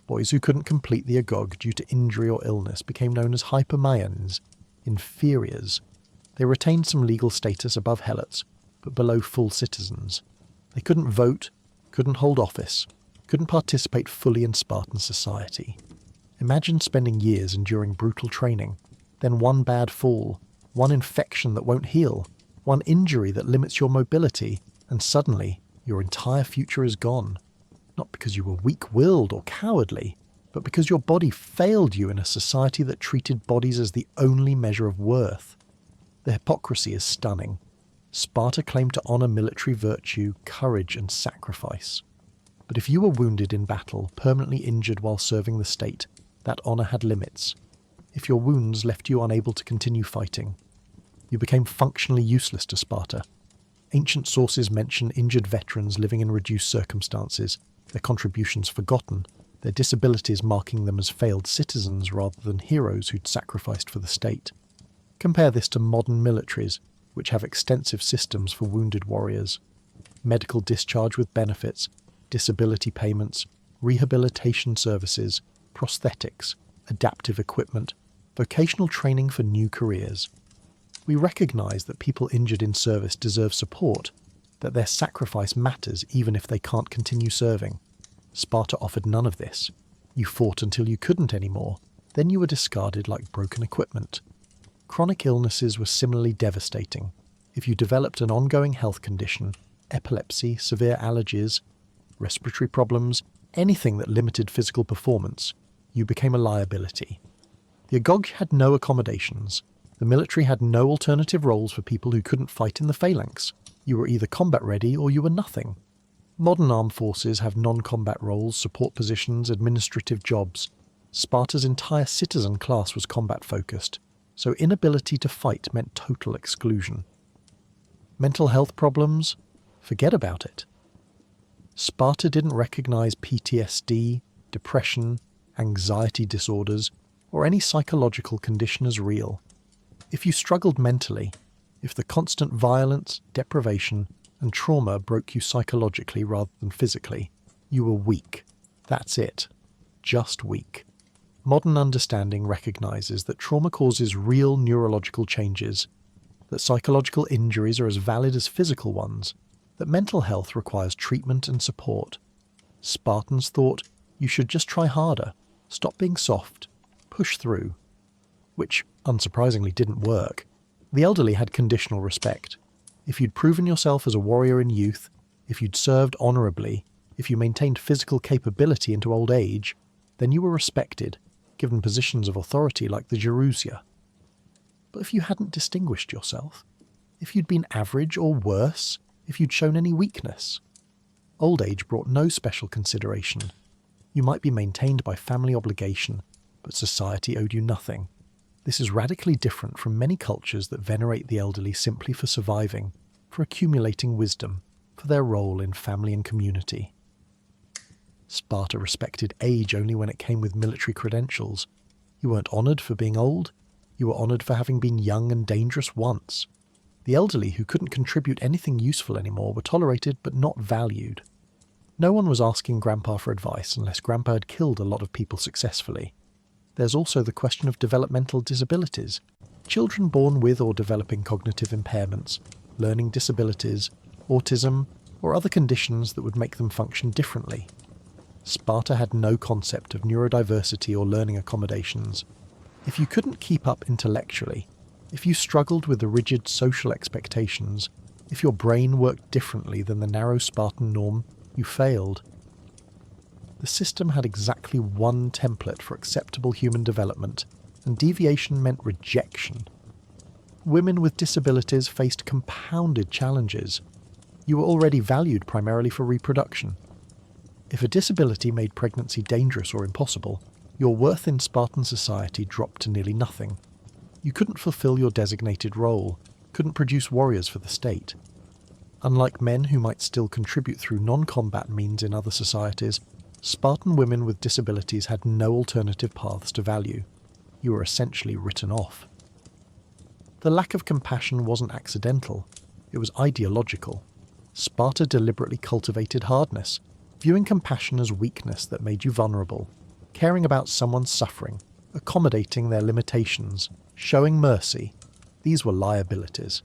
Boys who couldn't complete the Agorge due to injury or illness became known as hypermaians, inferiors. They retained some legal status above helots, but below full citizens. They couldn't vote, couldn't hold office, couldn't participate fully in Spartan society. Imagine spending years enduring brutal training, then one bad fall, one infection that won't heal, one injury that limits your mobility, and suddenly your entire future is gone. Not because you were weak-willed or cowardly, but because your body failed you in a society that treated bodies as the only measure of worth. The hypocrisy is stunning. Sparta claimed to honour military virtue, courage and sacrifice. But if you were wounded in battle, permanently injured while serving the state, that honour had limits. If your wounds left you unable to continue fighting, you became functionally useless to Sparta. Ancient sources mention injured veterans living in reduced circumstances, their contributions forgotten, their disabilities marking them as failed citizens rather than heroes who'd sacrificed for the state. Compare this to modern militaries, which have extensive systems for wounded warriors. Medical discharge with benefits, disability payments, rehabilitation services, prosthetics, adaptive equipment, vocational training for new careers. We recognise that people injured in service deserve support, that their sacrifice matters even if they can't continue serving. Sparta offered none of this. You fought until you couldn't anymore, then you were discarded like broken equipment. Chronic illnesses were similarly devastating. If you developed an ongoing health condition, epilepsy, severe allergies, respiratory problems, anything that limited physical performance, you became a liability. The Agorge had no accommodations. The military had no alternative roles for people who couldn't fight in the phalanx. You were either combat ready or you were nothing. Modern armed forces have non-combat roles, support positions, administrative jobs. Sparta's entire citizen class was combat-focused, so inability to fight meant total exclusion. Mental health problems? Forget about it. Sparta didn't recognize PTSD, depression, anxiety disorders, or any psychological condition as real. If you struggled mentally, if the constant violence, deprivation, and trauma broke you psychologically rather than physically, you were weak. That's it. Just weak. Modern understanding recognizes that trauma causes real neurological changes, that psychological injuries are as valid as physical ones, that mental health requires treatment and support. Spartans thought you should just try harder, stop being soft, push through. Which, unsurprisingly, didn't work. The elderly had conditional respect. If you'd proven yourself as a warrior in youth, if you'd served honourably, if you maintained physical capability into old age, then you were respected, given positions of authority like the Gerousia. But if you hadn't distinguished yourself, if you'd been average or worse, if you'd shown any weakness, old age brought no special consideration. You might be maintained by family obligation, but society owed you nothing. This is radically different from many cultures that venerate the elderly simply for surviving, for accumulating wisdom, for their role in family and community. Sparta respected age only when it came with military credentials. You weren't honoured for being old, you were honoured for having been young and dangerous once. The elderly who couldn't contribute anything useful anymore were tolerated but not valued. No one was asking Grandpa for advice unless Grandpa had killed a lot of people successfully. There's also the question of developmental disabilities. Children born with or developing cognitive impairments, learning disabilities, autism, or other conditions that would make them function differently. Sparta had no concept of neurodiversity or learning accommodations. If you couldn't keep up intellectually, if you struggled with the rigid social expectations, if your brain worked differently than the narrow Spartan norm, you failed. The system had exactly one template for acceptable human development, and deviation meant rejection. Women with disabilities faced compounded challenges. You were already valued primarily for reproduction. If a disability made pregnancy dangerous or impossible, your worth in Spartan society dropped to nearly nothing. You couldn't fulfill your designated role, couldn't produce warriors for the state. Unlike men who might still contribute through non-combat means in other societies, Spartan women with disabilities had no alternative paths to value. You were essentially written off. The lack of compassion wasn't accidental, it was ideological. Sparta deliberately cultivated hardness, viewing compassion as weakness that made you vulnerable, caring about someone's suffering, accommodating their limitations, showing mercy. These were liabilities.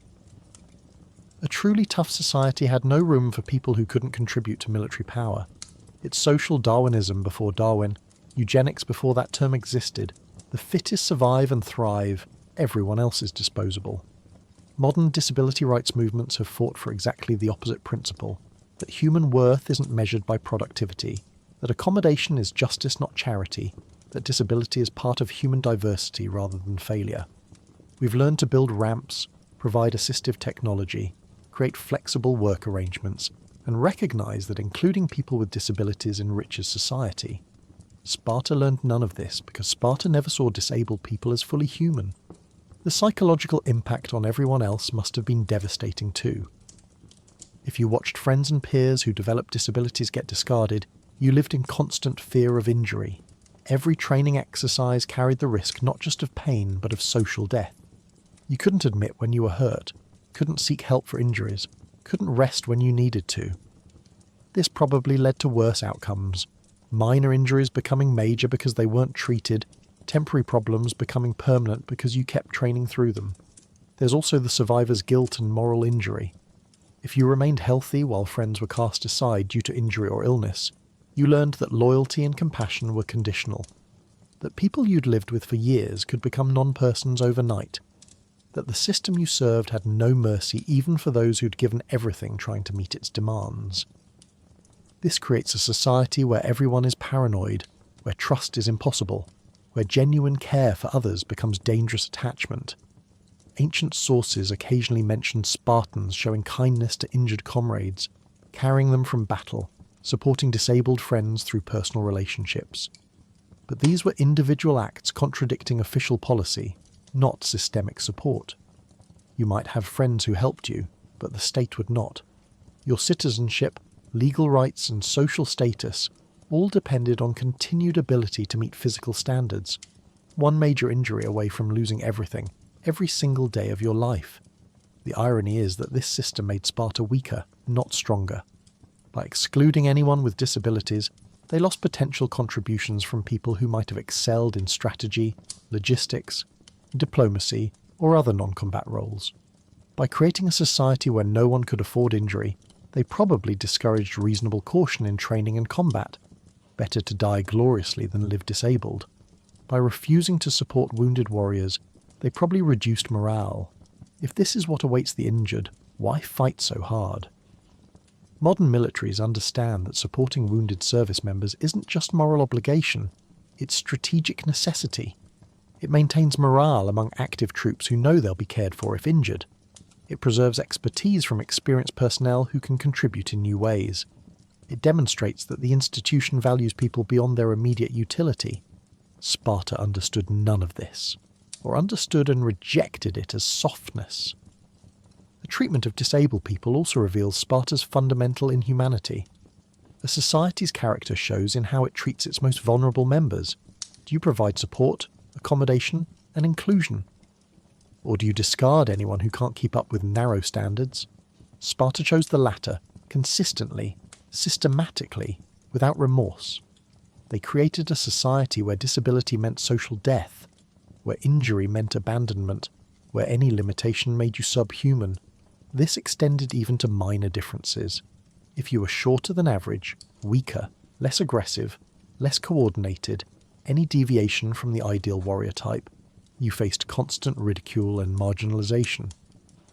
A truly tough society had no room for people who couldn't contribute to military power. It's social Darwinism before Darwin, eugenics before that term existed. The fittest survive and thrive, everyone else is disposable. Modern disability rights movements have fought for exactly the opposite principle, that human worth isn't measured by productivity, that accommodation is justice not charity, that disability is part of human diversity rather than failure. We've learned to build ramps, provide assistive technology, create flexible work arrangements, and recognise that including people with disabilities enriches society. Sparta learned none of this because Sparta never saw disabled people as fully human. The psychological impact on everyone else must have been devastating too. If you watched friends and peers who developed disabilities get discarded, you lived in constant fear of injury. Every training exercise carried the risk not just of pain but of social death. You couldn't admit when you were hurt, couldn't seek help for injuries, couldn't rest when you needed to. This probably led to worse outcomes, minor injuries becoming major because they weren't treated, temporary problems becoming permanent because you kept training through them. There's also the survivor's guilt and moral injury. If you remained healthy while friends were cast aside due to injury or illness, you learned that loyalty and compassion were conditional, that people you'd lived with for years could become non-persons overnight, that the system you served had no mercy even for those who'd given everything trying to meet its demands. This creates a society where everyone is paranoid, where trust is impossible, where genuine care for others becomes dangerous attachment. Ancient sources occasionally mention Spartans showing kindness to injured comrades, carrying them from battle, supporting disabled friends through personal relationships. But these were individual acts contradicting official policy, not systemic support. You might have friends who helped you, but the state would not. Your citizenship, legal rights and social status all depended on continued ability to meet physical standards, one major injury away from losing everything, every single day of your life. The irony is that this system made Sparta weaker, not stronger. By excluding anyone with disabilities, they lost potential contributions from people who might have excelled in strategy, logistics, diplomacy, or other non-combat roles. By creating a society where no one could afford injury, They probably discouraged reasonable caution in training and combat. Better to die gloriously than live disabled. By refusing to support wounded warriors, they probably reduced morale. If this is what awaits the injured, why fight so hard? Modern militaries understand that supporting wounded service members isn't just moral obligation, it's strategic necessity. It maintains morale among active troops who know they'll be cared for if injured. It preserves expertise from experienced personnel who can contribute in new ways. It demonstrates that the institution values people beyond their immediate utility. Sparta understood none of this, or understood and rejected it as softness. The treatment of disabled people also reveals Sparta's fundamental inhumanity. A society's character shows in how it treats its most vulnerable members. Do you provide support, accommodation, and inclusion? Or do you discard anyone who can't keep up with narrow standards? Sparta chose the latter, consistently, systematically, without remorse. They created a society where disability meant social death, where injury meant abandonment, where any limitation made you subhuman. This extended even to minor differences. If you were shorter than average, weaker, less aggressive, less coordinated, any deviation from the ideal warrior type, you faced constant ridicule and marginalization.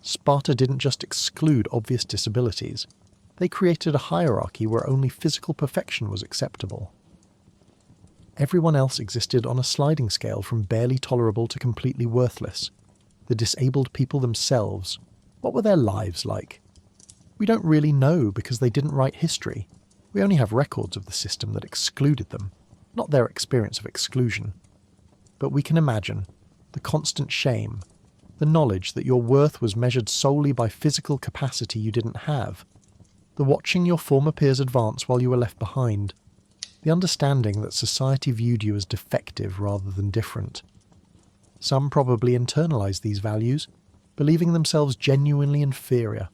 Sparta didn't just exclude obvious disabilities. They created a hierarchy where only physical perfection was acceptable. Everyone else existed on a sliding scale from barely tolerable to completely worthless. The disabled people themselves, what were their lives like? We don't really know because they didn't write history. We only have records of the system that excluded them, not their experience of exclusion. But we can imagine the constant shame, the knowledge that your worth was measured solely by physical capacity you didn't have, the watching your former peers advance while you were left behind, the understanding that society viewed you as defective rather than different. Some probably internalized these values, believing themselves genuinely inferior.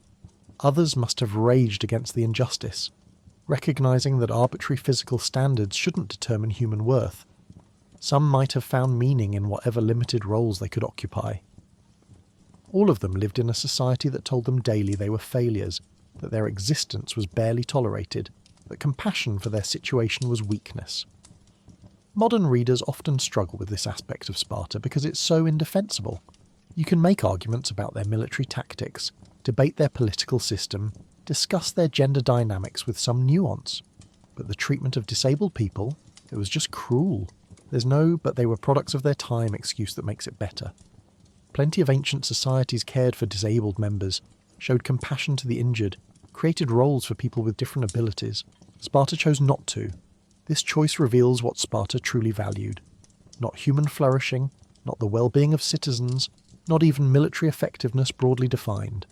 Others must have raged against the injustice, recognizing that arbitrary physical standards shouldn't determine human worth. Some might have found meaning in whatever limited roles they could occupy. All of them lived in a society that told them daily they were failures, that their existence was barely tolerated, that compassion for their situation was weakness. Modern readers often struggle with this aspect of Sparta because it's so indefensible. You can make arguments about their military tactics, debate their political system, discuss their gender dynamics with some nuance. But the treatment of disabled people, it was just cruel. There's no "but they were products of their time" excuse that makes it better. Plenty of ancient societies cared for disabled members, showed compassion to the injured, created roles for people with different abilities. Sparta chose not to. This choice reveals what Sparta truly valued. Not human flourishing, not the well-being of citizens, not even military effectiveness broadly defined.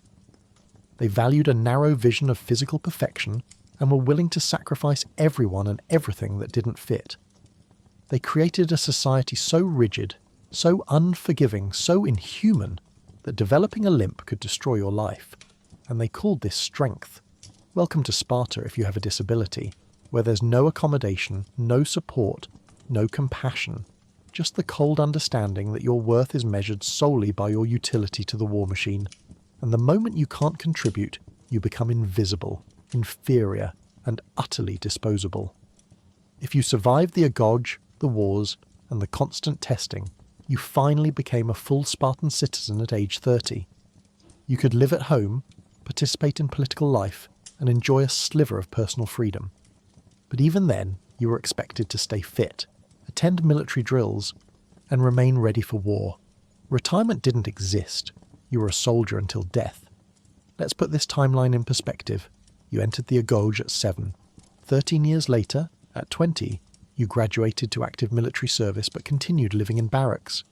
They valued a narrow vision of physical perfection and were willing to sacrifice everyone and everything that didn't fit. They created a society so rigid, so unforgiving, so inhuman, that developing a limp could destroy your life. And they called this strength. Welcome to Sparta if you have a disability, where there's no accommodation, no support, no compassion, just the cold understanding that your worth is measured solely by your utility to the war machine. And the moment you can't contribute, you become invisible, inferior, and utterly disposable. If you survived the agog, the wars, and the constant testing, you finally became a full Spartan citizen at age 30. You could live at home, participate in political life, and enjoy a sliver of personal freedom. But even then, you were expected to stay fit, attend military drills, and remain ready for war. Retirement didn't exist. You were a soldier until death. Let's put this timeline in perspective. You entered the agog at 7. 13 years later, at 20, you graduated to active military service but continued living in barracks.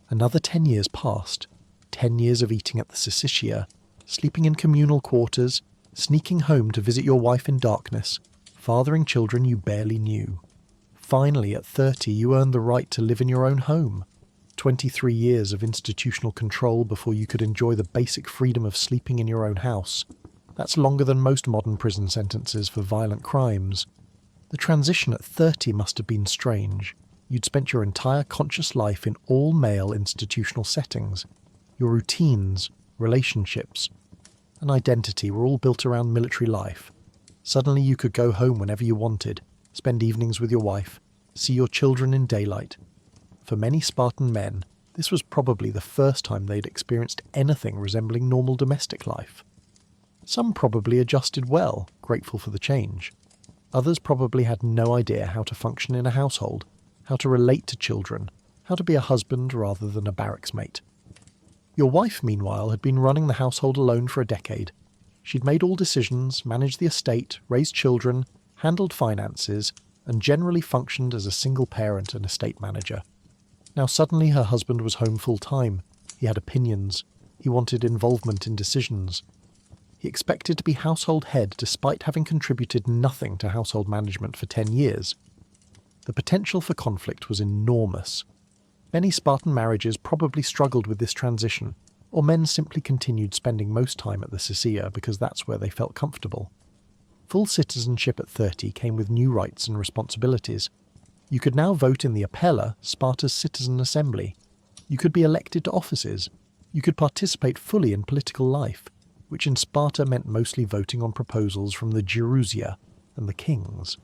Another 10 years passed. 10 years of eating at the Syssitia, sleeping in communal quarters, sneaking home to visit your wife in darkness, fathering children you barely knew. Finally, at 30, you earned the right to live in your own home. 23 years of institutional control before you could enjoy the basic freedom of sleeping in your own house. That's longer than most modern prison sentences for violent crimes. The transition at 30 must have been strange. You'd spent your entire conscious life in all-male institutional settings. Your routines, relationships, and identity were all built around military life. Suddenly you could go home whenever you wanted, spend evenings with your wife, see your children in daylight. For many Spartan men, this was probably the first time they'd experienced anything resembling normal domestic life. Some probably adjusted well, grateful for the change. Others probably had no idea how to function in a household, how to relate to children, how to be a husband rather than a barracks mate. Your wife, meanwhile, had been running the household alone for a decade. She'd made all decisions, managed the estate, raised children, handled finances, and generally functioned as a single parent and estate manager. Now suddenly her husband was home full-time. He had opinions. He wanted involvement in decisions. He expected to be household head despite having contributed nothing to household management for 10 years. The potential for conflict was enormous. Many Spartan marriages probably struggled with this transition, or men simply continued spending most time at the Sicea because that's where they felt comfortable. Full citizenship at 30 came with new rights and responsibilities. You could now vote in the Appella, Sparta's citizen assembly. You could be elected to offices. You could participate fully in political life, which in Sparta meant mostly voting on proposals from the Gerousia and the kings.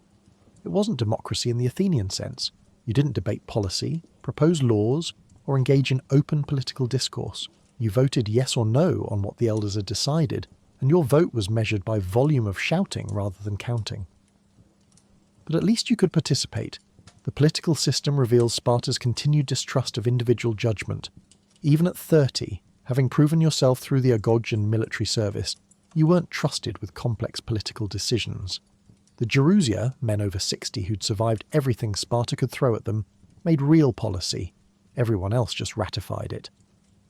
It wasn't democracy in the Athenian sense. You didn't debate policy, propose laws, or engage in open political discourse. You voted yes or no on what the elders had decided, and your vote was measured by volume of shouting rather than counting. But at least you could participate. The political system reveals Sparta's continued distrust of individual judgment. Even at 30, having proven yourself through the agog and military service, you weren't trusted with complex political decisions. The Gerousia, men over 60 who'd survived everything Sparta could throw at them, made real policy. Everyone else just ratified it.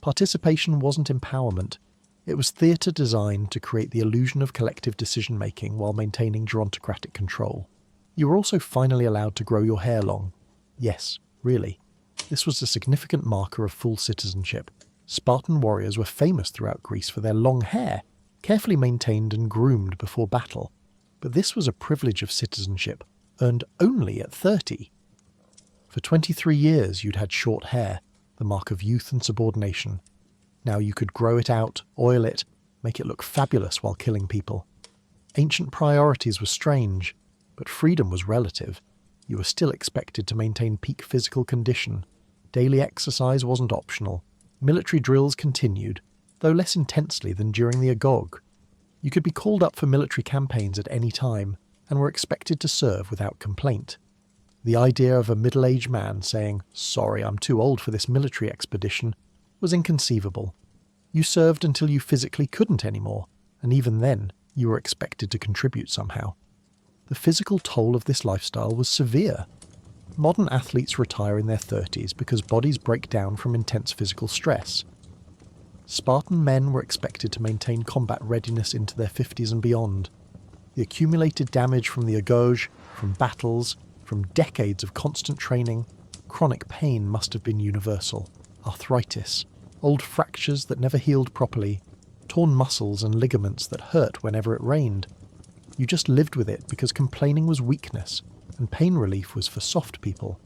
Participation wasn't empowerment. It was theatre designed to create the illusion of collective decision-making while maintaining gerontocratic control. You were also finally allowed to grow your hair long. Yes, really. This was a significant marker of full citizenship. Spartan warriors were famous throughout Greece for their long hair, carefully maintained and groomed before battle. But this was a privilege of citizenship, earned only at 30. For 23 years you'd had short hair, the mark of youth and subordination. Now you could grow it out, oil it, make it look fabulous while killing people. Ancient priorities were strange, but freedom was relative. You were still expected to maintain peak physical condition. Daily exercise wasn't optional. Military drills continued, though less intensely than during the agog. You could be called up for military campaigns at any time, and were expected to serve without complaint. The idea of a middle-aged man saying, "Sorry, I'm too old for this military expedition," was inconceivable. You served until you physically couldn't anymore, and even then, you were expected to contribute somehow. The physical toll of this lifestyle was severe. Modern athletes retire in their 30s because bodies break down from intense physical stress. Spartan men were expected to maintain combat readiness into their 50s and beyond. The accumulated damage from the agog, from battles, from decades of constant training, chronic pain must have been universal. Arthritis, old fractures that never healed properly, torn muscles and ligaments that hurt whenever it rained. You just lived with it because complaining was weakness, and pain relief was for soft people.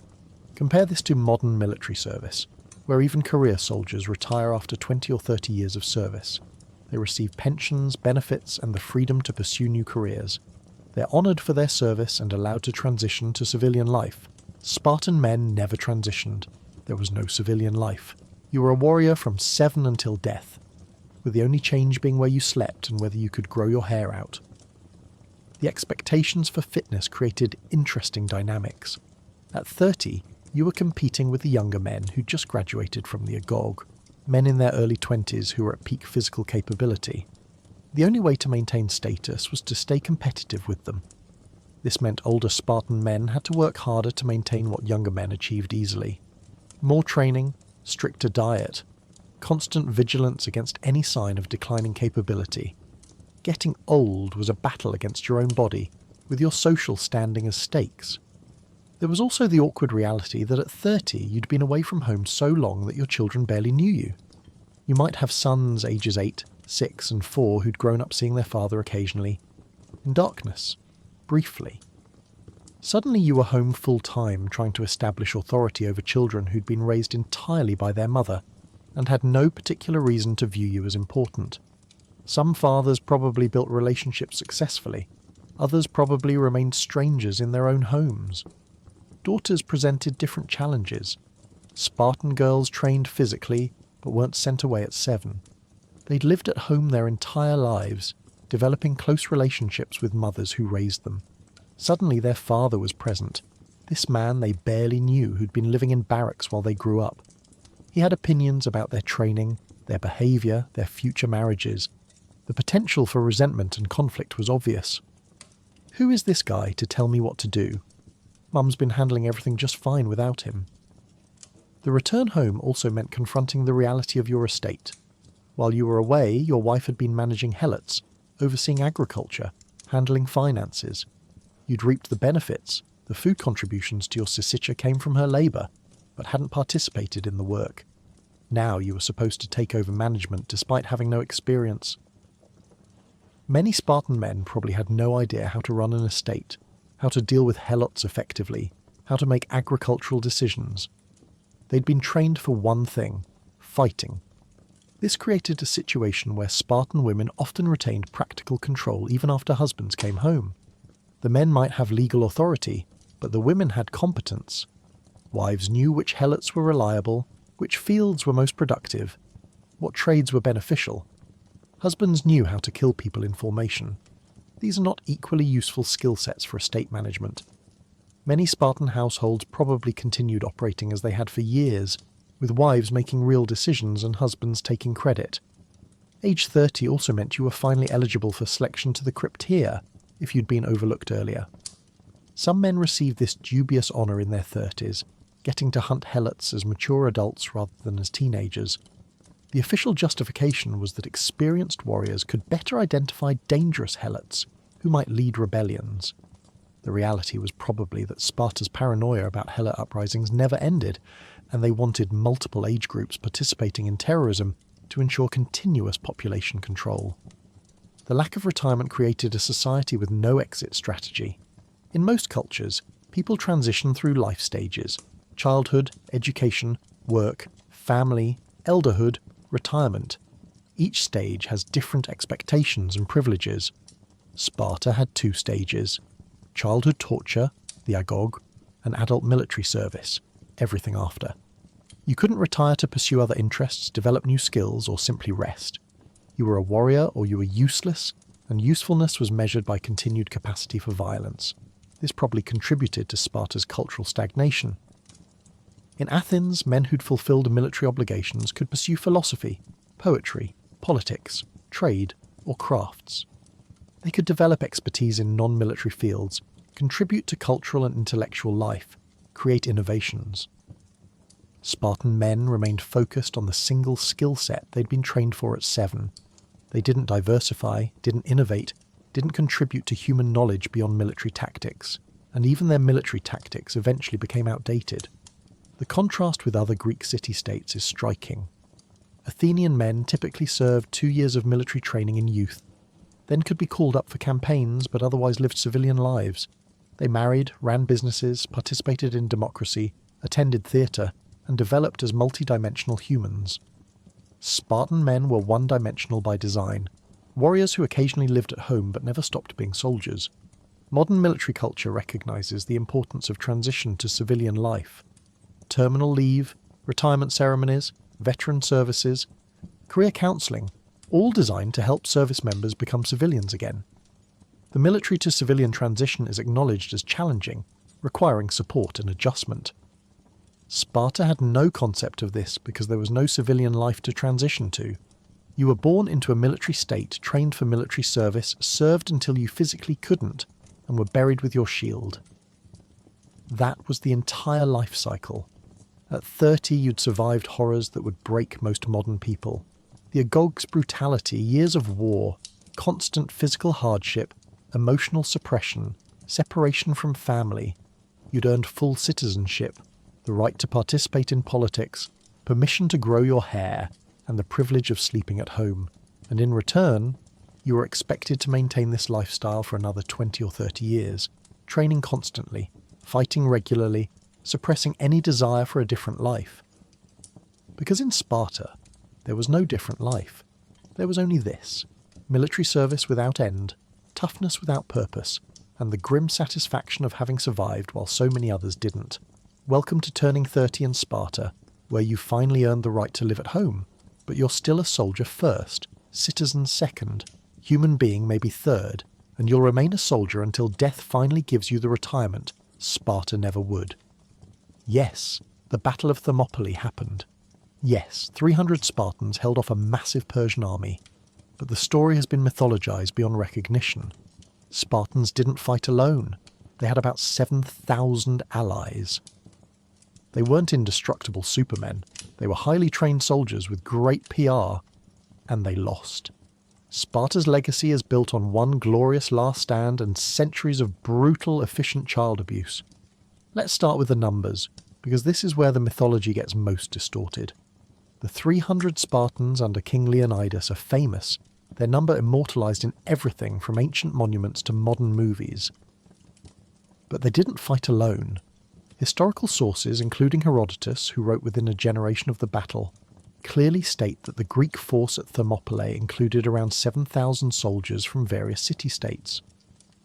Compare this to modern military service, where even career soldiers retire after 20 or 30 years of service. They receive pensions, benefits, and the freedom to pursue new careers. They're honoured for their service and allowed to transition to civilian life. Spartan men never transitioned. There was no civilian life. You were a warrior from 7 until death, with the only change being where you slept and whether you could grow your hair out. The expectations for fitness created interesting dynamics. At 30, you were competing with the younger men who just graduated from the agog, men in their early 20s who were at peak physical capability. The only way to maintain status was to stay competitive with them. This meant older Spartan men had to work harder to maintain what younger men achieved easily. More training, stricter diet, constant vigilance against any sign of declining capability. Getting old was a battle against your own body, with your social standing as stakes. There was also the awkward reality that at 30 you'd been away from home so long that your children barely knew you. You might have sons ages 8, 6 and 4 who'd grown up seeing their father occasionally, in darkness, briefly. Suddenly you were home full-time trying to establish authority over children who'd been raised entirely by their mother, and had no particular reason to view you as important. Some fathers probably built relationships successfully. Others probably remained strangers in their own homes. Daughters presented different challenges. Spartan girls trained physically, but weren't sent away at 7. They'd lived at home their entire lives, developing close relationships with mothers who raised them. Suddenly their father was present, this man they barely knew who'd been living in barracks while they grew up. He had opinions about their training, their behaviour, their future marriages. The potential for resentment and conflict was obvious. Who is this guy to tell me what to do? Mum's been handling everything just fine without him. The return home also meant confronting the reality of your estate. While you were away, your wife had been managing helots, overseeing agriculture, handling finances. You'd reaped the benefits. The food contributions to your syssitia came from her labour, but hadn't participated in the work. Now you were supposed to take over management despite having no experience. Many Spartan men probably had no idea how to run an estate, how to deal with helots effectively, how to make agricultural decisions. They'd been trained for one thing: fighting. This created a situation where Spartan women often retained practical control even after husbands came home. The men might have legal authority, but the women had competence. Wives knew which helots were reliable, which fields were most productive, what trades were beneficial. Husbands knew how to kill people in formation. These are not equally useful skill sets for estate management. Many Spartan households probably continued operating as they had for years, with wives making real decisions and husbands taking credit. Age 30 also meant you were finally eligible for selection to the crypteer if you'd been overlooked earlier. Some men received this dubious honour in their 30s, getting to hunt helots as mature adults rather than as teenagers. The official justification was that experienced warriors could better identify dangerous helots who might lead rebellions. The reality was probably that Sparta's paranoia about helot uprisings never ended, and they wanted multiple age groups participating in terrorism to ensure continuous population control. The lack of retirement created a society with no exit strategy. In most cultures, people transition through life stages: childhood, education, work, family, elderhood, retirement. Each stage has different expectations and privileges. Sparta had 2 stages: childhood torture, the agog, and adult military service, everything after. You couldn't retire to pursue other interests, develop new skills, or simply rest. You were a warrior or you were useless, and usefulness was measured by continued capacity for violence. This probably contributed to Sparta's cultural stagnation. In Athens, men who'd fulfilled military obligations could pursue philosophy, poetry, politics, trade, or crafts. They could develop expertise in non-military fields, contribute to cultural and intellectual life, create innovations. Spartan men remained focused on the single skill set they'd been trained for at 7. They didn't diversify, didn't innovate, didn't contribute to human knowledge beyond military tactics, and even their military tactics eventually became outdated. The contrast with other Greek city-states is striking. Athenian men typically served 2 years of military training in youth, then could be called up for campaigns but otherwise lived civilian lives. They married, ran businesses, participated in democracy, attended theatre, and developed as multidimensional humans. Spartan men were one-dimensional by design, warriors who occasionally lived at home but never stopped being soldiers. Modern military culture recognises the importance of transition to civilian life. Terminal leave, retirement ceremonies, veteran services, career counselling, all designed to help service members become civilians again. The military to civilian transition is acknowledged as challenging, requiring support and adjustment. Sparta had no concept of this because there was no civilian life to transition to. You were born into a military state, trained for military service, served until you physically couldn't, and were buried with your shield. That was the entire life cycle. At 30, you'd survived horrors that would break most modern people. The agog's brutality, years of war, constant physical hardship, emotional suppression, separation from family. You'd earned full citizenship, the right to participate in politics, permission to grow your hair, and the privilege of sleeping at home. And in return, you were expected to maintain this lifestyle for another 20 or 30 years, training constantly, fighting regularly, suppressing any desire for a different life. Because in Sparta, there was no different life. There was only this: military service without end, toughness without purpose, and the grim satisfaction of having survived while so many others didn't. Welcome to turning 30 in Sparta, where you finally earned the right to live at home, but you're still a soldier first, citizen second, human being maybe third, and you'll remain a soldier until death finally gives you the retirement Sparta never would. Yes, the Battle of Thermopylae happened. Yes, 300 Spartans held off a massive Persian army, but the story has been mythologized beyond recognition. Spartans didn't fight alone. They had about 7,000 allies. They weren't indestructible supermen. They were highly trained soldiers with great PR, and they lost. Sparta's legacy is built on one glorious last stand and centuries of brutal, efficient child abuse. Let's start with the numbers, because this is where the mythology gets most distorted. The 300 Spartans under King Leonidas are famous, their number immortalised in everything from ancient monuments to modern movies. But they didn't fight alone. Historical sources, including Herodotus, who wrote within a generation of the battle, clearly state that the Greek force at Thermopylae included around 7,000 soldiers from various city-states.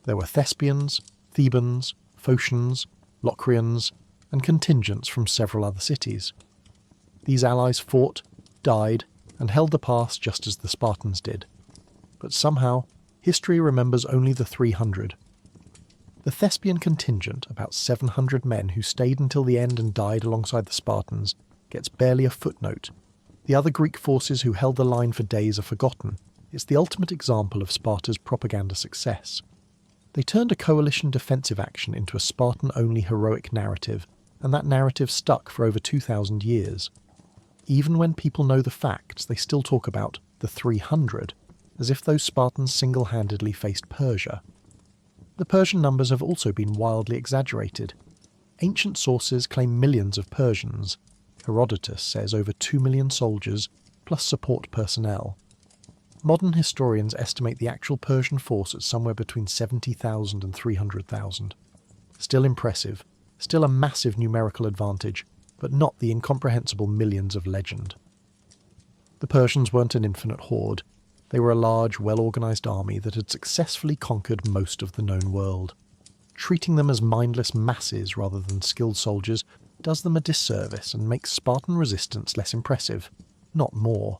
There were Thespians, Thebans, Phocians, Locrians, and contingents from several other cities. These allies fought, died, and held the pass just as the Spartans did. But somehow, history remembers only the 300. The Thespian contingent, about 700 men who stayed until the end and died alongside the Spartans, gets barely a footnote. The other Greek forces who held the line for days are forgotten. It's the ultimate example of Sparta's propaganda success. They turned a coalition defensive action into a Spartan-only heroic narrative, and that narrative stuck for over 2,000 years. Even when people know the facts, they still talk about the 300, as if those Spartans single-handedly faced Persia. The Persian numbers have also been wildly exaggerated. Ancient sources claim millions of Persians. Herodotus says over 2 million soldiers, plus support personnel. Modern historians estimate the actual Persian force at somewhere between 70,000 and 300,000. Still impressive, still a massive numerical advantage, but not the incomprehensible millions of legend. The Persians weren't an infinite horde. They were a large, well-organised army that had successfully conquered most of the known world. Treating them as mindless masses rather than skilled soldiers does them a disservice and makes Spartan resistance less impressive, not more.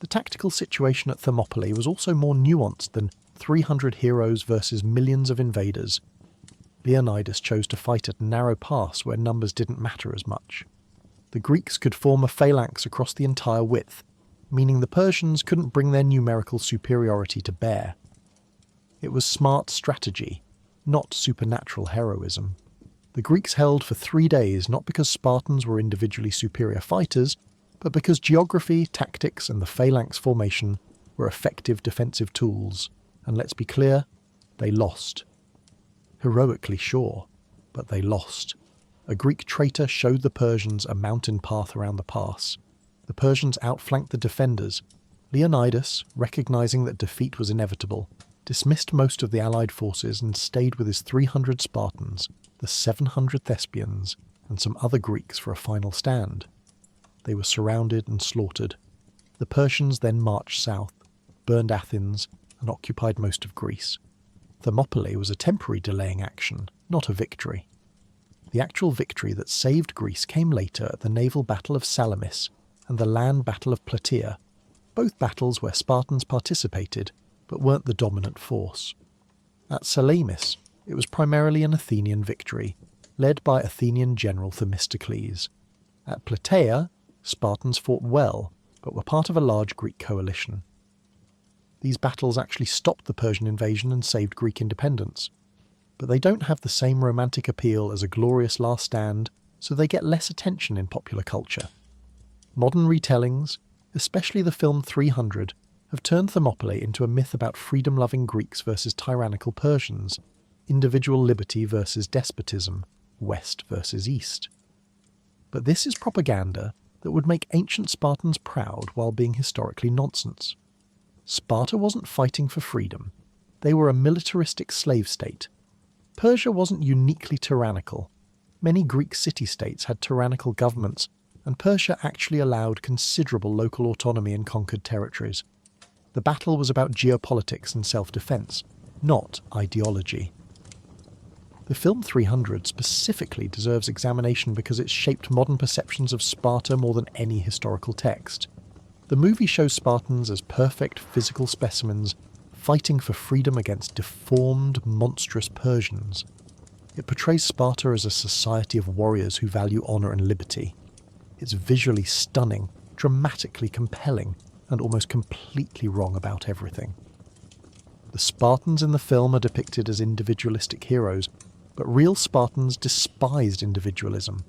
The tactical situation at Thermopylae was also more nuanced than 300 heroes versus millions of invaders. Leonidas chose to fight at a narrow pass where numbers didn't matter as much. The Greeks could form a phalanx across the entire width, meaning the Persians couldn't bring their numerical superiority to bear. It was smart strategy, not supernatural heroism. The Greeks held for 3 days not because Spartans were individually superior fighters, but because geography, tactics, and the phalanx formation were effective defensive tools. And let's be clear, they lost. Heroically, sure, but they lost. A Greek traitor showed the Persians a mountain path around the pass. The Persians outflanked the defenders. Leonidas, recognizing that defeat was inevitable, dismissed most of the allied forces and stayed with his 300 Spartans, the 700 Thespians, and some other Greeks for a final stand. They were surrounded and slaughtered. The Persians then marched south, burned Athens, and occupied most of Greece. Thermopylae was a temporary delaying action, not a victory. The actual victory that saved Greece came later at the naval battle of Salamis and the land battle of Plataea, both battles where Spartans participated but weren't the dominant force. At Salamis, it was primarily an Athenian victory, led by Athenian general Themistocles. At Plataea, Spartans fought well, but were part of a large Greek coalition. These battles actually stopped the Persian invasion and saved Greek independence. But they don't have the same romantic appeal as a glorious last stand, so they get less attention in popular culture. Modern retellings, especially the film 300, have turned Thermopylae into a myth about freedom-loving Greeks versus tyrannical Persians, individual liberty versus despotism, West versus East. But this is propaganda that would make ancient Spartans proud while being historically nonsense. Sparta wasn't fighting for freedom. They were a militaristic slave state. Persia wasn't uniquely tyrannical. Many Greek city-states had tyrannical governments, and Persia actually allowed considerable local autonomy in conquered territories. The battle was about geopolitics and self-defense, not ideology. The film 300 specifically deserves examination because it shaped modern perceptions of Sparta more than any historical text. The movie shows Spartans as perfect physical specimens fighting for freedom against deformed, monstrous Persians. It portrays Sparta as a society of warriors who value honour and liberty. It's visually stunning, dramatically compelling, and almost completely wrong about everything. The Spartans in the film are depicted as individualistic heroes, but real Spartans despised individualism.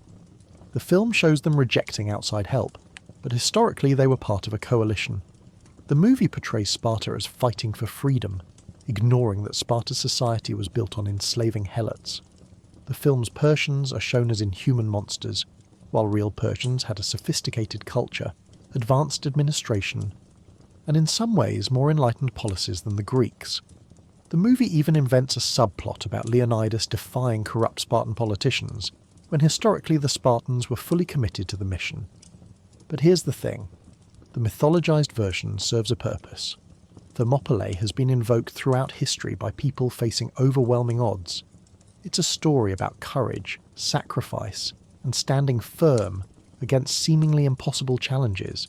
The film shows them rejecting outside help, but historically they were part of a coalition. The movie portrays Sparta as fighting for freedom, ignoring that Sparta's society was built on enslaving helots. The film's Persians are shown as inhuman monsters, while real Persians had a sophisticated culture, advanced administration, and in some ways more enlightened policies than the Greeks. The movie even invents a subplot about Leonidas defying corrupt Spartan politicians, when historically the Spartans were fully committed to the mission. But here's the thing. The mythologized version serves a purpose. Thermopylae has been invoked throughout history by people facing overwhelming odds. It's a story about courage, sacrifice, and standing firm against seemingly impossible challenges.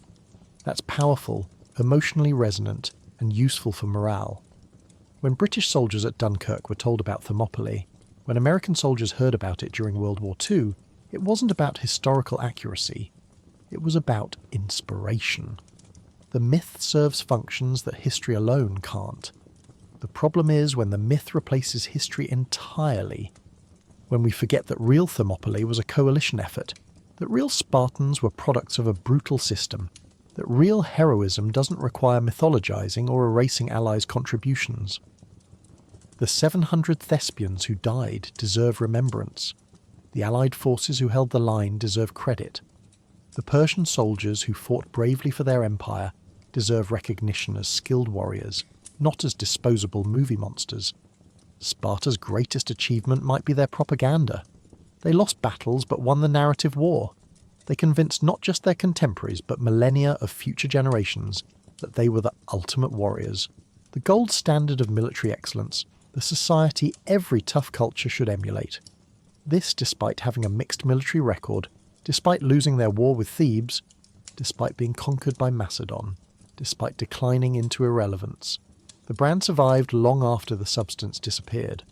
That's powerful, emotionally resonant, and useful for morale. When British soldiers at Dunkirk were told about Thermopylae, when American soldiers heard about it during World War II, it wasn't about historical accuracy. It was about inspiration. The myth serves functions that history alone can't. The problem is when the myth replaces history entirely. When we forget that real Thermopylae was a coalition effort, that real Spartans were products of a brutal system, that real heroism doesn't require mythologizing or erasing allies' contributions. The 700 Thespians who died deserve remembrance. The Allied forces who held the line deserve credit. The Persian soldiers who fought bravely for their empire deserve recognition as skilled warriors, not as disposable movie monsters. Sparta's greatest achievement might be their propaganda. They lost battles but won the narrative war. They convinced not just their contemporaries but millennia of future generations that they were the ultimate warriors, the gold standard of military excellence, the society every tough culture should emulate. This despite having a mixed military record, despite losing their war with Thebes, despite being conquered by Macedon, despite declining into irrelevance. The brand survived long after the substance disappeared.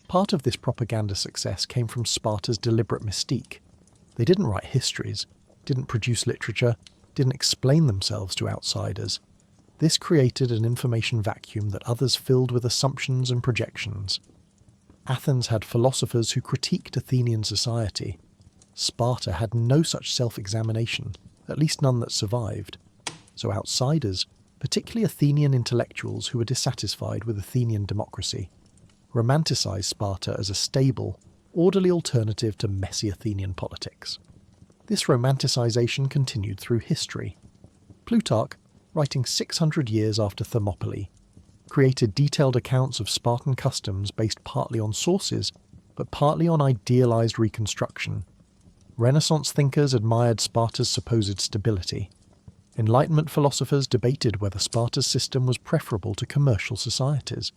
Part of this propaganda success came from Sparta's deliberate mystique. They didn't write histories, didn't produce literature, didn't explain themselves to outsiders. This created an information vacuum that others filled with assumptions and projections. Athens had philosophers who critiqued Athenian society. Sparta had no such self-examination, at least none that survived. So outsiders, particularly Athenian intellectuals who were dissatisfied with Athenian democracy, romanticized Sparta as a stable, orderly alternative to messy Athenian politics. This romanticization continued through history. Plutarch, writing 600 years after Thermopylae, created detailed accounts of Spartan customs based partly on sources, but partly on idealized reconstruction. Renaissance thinkers admired Sparta's supposed stability. Enlightenment philosophers debated whether Sparta's system was preferable to commercial societies.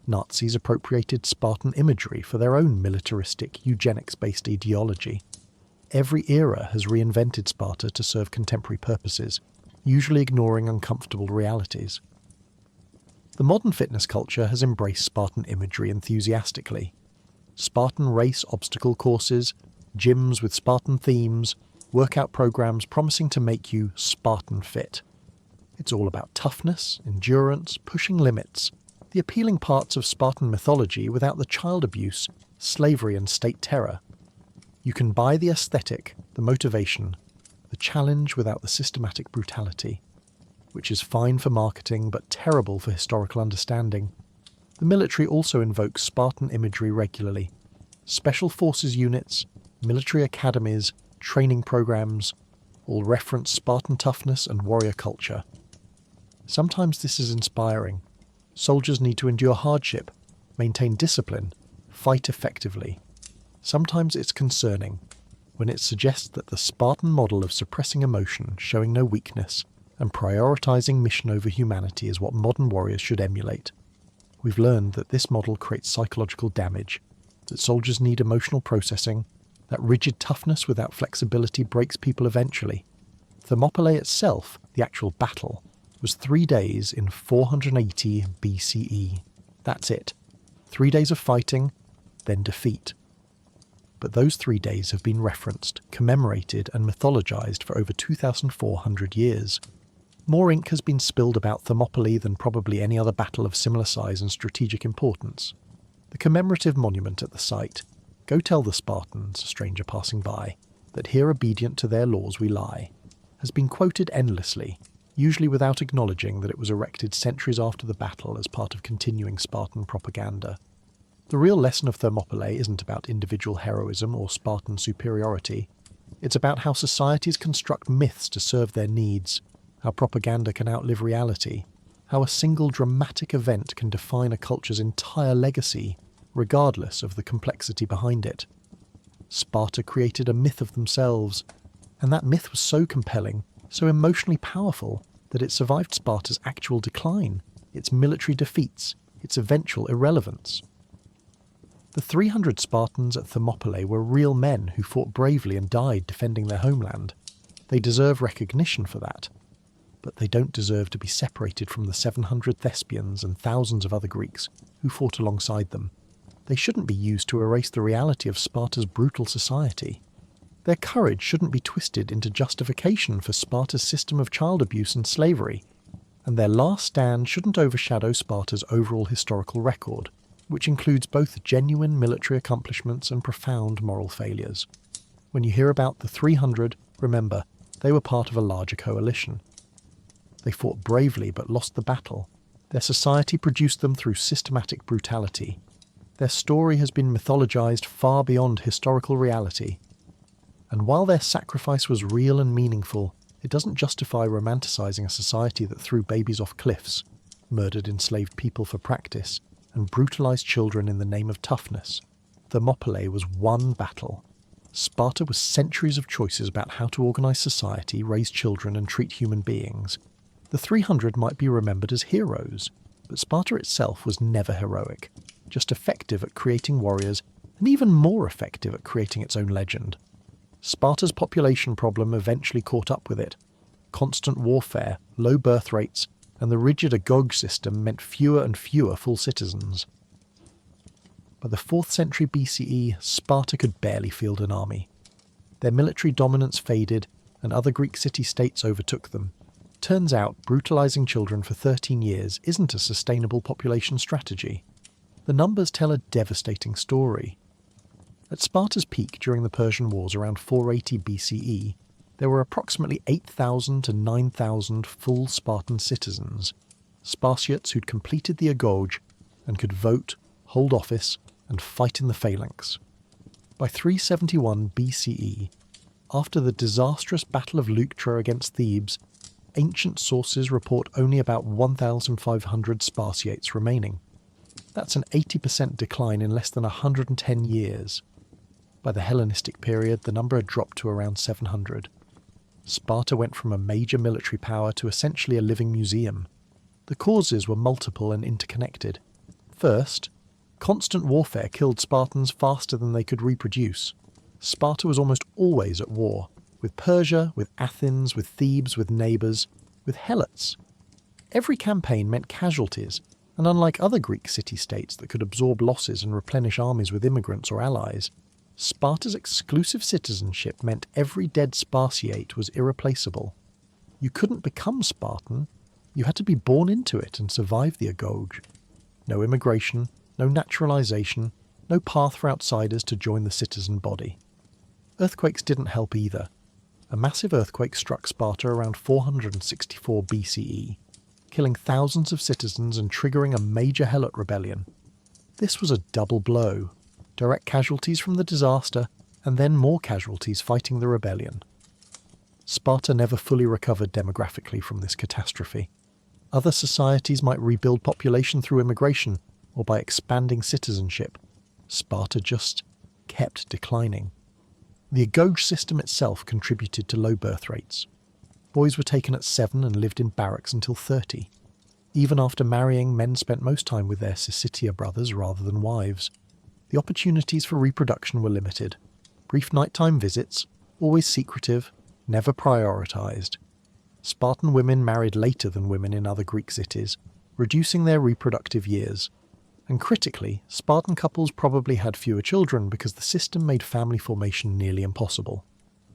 Nazis appropriated Spartan imagery for their own militaristic, eugenics-based ideology. Every era has reinvented Sparta to serve contemporary purposes, usually ignoring uncomfortable realities. The modern fitness culture has embraced Spartan imagery enthusiastically. Spartan race obstacle courses, gyms with Spartan themes, workout programs promising to make you Spartan fit. It's all about toughness, endurance, pushing limits, the appealing parts of Spartan mythology without the child abuse, slavery and state terror. You can buy the aesthetic, the motivation, the challenge without the systematic brutality, which is fine for marketing but terrible for historical understanding. The military also invokes Spartan imagery regularly. Special forces units, military academies, training programs all reference Spartan toughness and warrior culture. Sometimes this is inspiring. Soldiers need to endure hardship, maintain discipline, fight effectively. Sometimes it's concerning, when it suggests that the Spartan model of suppressing emotion, showing no weakness, and prioritising mission over humanity is what modern warriors should emulate. We've learned that this model creates psychological damage, that soldiers need emotional processing, that rigid toughness without flexibility breaks people eventually. Thermopylae itself, the actual battle, was 3 days in 480 BCE. That's it. 3 days of fighting, then defeat. But those 3 days have been referenced, commemorated and mythologized for over 2,400 years. More ink has been spilled about Thermopylae than probably any other battle of similar size and strategic importance. The commemorative monument at the site, "Go tell the Spartans, stranger passing by, that here obedient to their laws we lie," has been quoted endlessly, usually without acknowledging that it was erected centuries after the battle as part of continuing Spartan propaganda. The real lesson of Thermopylae isn't about individual heroism or Spartan superiority. It's about how societies construct myths to serve their needs, how propaganda can outlive reality, how a single dramatic event can define a culture's entire legacy, regardless of the complexity behind it. Sparta created a myth of themselves, and that myth was so compelling, so emotionally powerful, that it survived Sparta's actual decline, its military defeats, its eventual irrelevance. The 300 Spartans at Thermopylae were real men who fought bravely and died defending their homeland. They deserve recognition for that, but they don't deserve to be separated from the 700 Thespians and thousands of other Greeks who fought alongside them. They shouldn't be used to erase the reality of Sparta's brutal society. Their courage shouldn't be twisted into justification for Sparta's system of child abuse and slavery, and their last stand shouldn't overshadow Sparta's overall historical record, which includes both genuine military accomplishments and profound moral failures. When you hear about the 300, remember, they were part of a larger coalition. They fought bravely but lost the battle. Their society produced them through systematic brutality. Their story has been mythologized far beyond historical reality. And while their sacrifice was real and meaningful, it doesn't justify romanticizing a society that threw babies off cliffs, murdered enslaved people for practice, and brutalized children in the name of toughness. Thermopylae was one battle. Sparta was centuries of choices about how to organize society, raise children, and treat human beings. The 300 might be remembered as heroes, but Sparta itself was never heroic, just effective at creating warriors, and even more effective at creating its own legend. Sparta's population problem eventually caught up with it. Constant warfare, low birth rates, and the rigid agoge system meant fewer and fewer full citizens. By the 4th century BCE, Sparta could barely field an army. Their military dominance faded, and other Greek city-states overtook them. Turns out, brutalizing children for 13 years isn't a sustainable population strategy. The numbers tell a devastating story. At Sparta's peak during the Persian Wars around 480 BCE, there were approximately 8,000 to 9,000 full Spartan citizens, Spartiates who'd completed the agoge and could vote, hold office, and fight in the phalanx. By 371 BCE, after the disastrous Battle of Leuctra against Thebes, ancient sources report only about 1,500 Spartiates remaining. That's an 80% decline in less than 110 years. By the Hellenistic period, the number had dropped to around 700. Sparta went from a major military power to essentially a living museum. The causes were multiple and interconnected. First, constant warfare killed Spartans faster than they could reproduce. Sparta was almost always at war, with Persia, with Athens, with Thebes, with neighbours, with Helots. Every campaign meant casualties, and unlike other Greek city-states that could absorb losses and replenish armies with immigrants or allies, Sparta's exclusive citizenship meant every dead Spartiate was irreplaceable. You couldn't become Spartan, you had to be born into it and survive the agoge. No immigration, no naturalization, no path for outsiders to join the citizen body. Earthquakes didn't help either. A massive earthquake struck Sparta around 464 BCE, killing thousands of citizens and triggering a major Helot rebellion. This was a double blow. Direct casualties from the disaster, and then more casualties fighting the rebellion. Sparta never fully recovered demographically from this catastrophe. Other societies might rebuild population through immigration or by expanding citizenship. Sparta just kept declining. The agoge system itself contributed to low birth rates. Boys were taken at 7 and lived in barracks until 30. Even after marrying, men spent most time with their Syssitia brothers rather than wives. The opportunities for reproduction were limited. Brief nighttime visits, always secretive, never prioritised. Spartan women married later than women in other Greek cities, reducing their reproductive years. And critically, Spartan couples probably had fewer children because the system made family formation nearly impossible.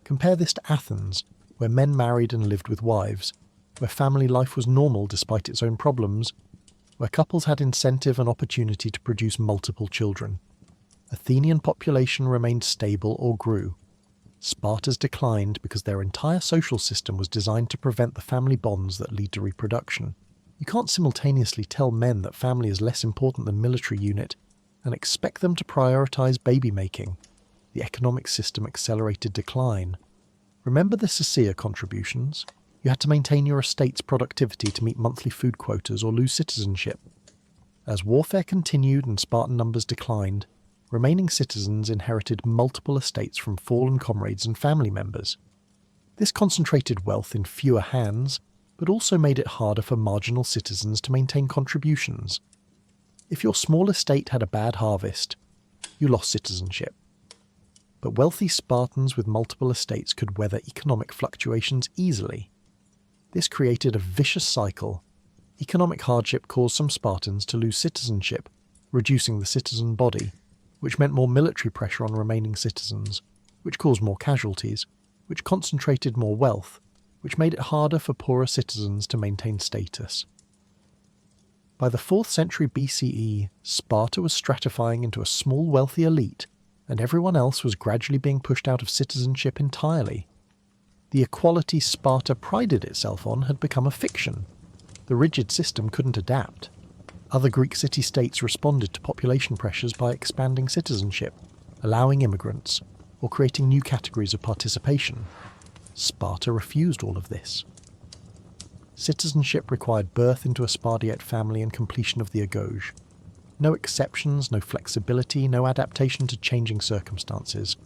Compare this to Athens, where men married and lived with wives, where family life was normal despite its own problems, where couples had incentive and opportunity to produce multiple children. Athenian population remained stable or grew. Sparta's declined because their entire social system was designed to prevent the family bonds that lead to reproduction. You can't simultaneously tell men that family is less important than military unit and expect them to prioritise baby making. The economic system accelerated decline. Remember the Syssitia contributions? You had to maintain your estate's productivity to meet monthly food quotas or lose citizenship. As warfare continued and Spartan numbers declined, remaining citizens inherited multiple estates from fallen comrades and family members. This concentrated wealth in fewer hands, but also made it harder for marginal citizens to maintain contributions. If your small estate had a bad harvest, you lost citizenship. But wealthy Spartans with multiple estates could weather economic fluctuations easily. This created a vicious cycle. Economic hardship caused some Spartans to lose citizenship, reducing the citizen body, which meant more military pressure on remaining citizens, which caused more casualties, which concentrated more wealth, which made it harder for poorer citizens to maintain status. By the 4th century BCE, Sparta was stratifying into a small wealthy elite, and everyone else was gradually being pushed out of citizenship entirely. The equality Sparta prided itself on had become a fiction. The rigid system couldn't adapt. Other Greek city-states responded to population pressures by expanding citizenship, allowing immigrants, or creating new categories of participation. Sparta refused all of this. Citizenship required birth into a Spartiate family and completion of the agoge. No exceptions, no flexibility, no adaptation to changing circumstances.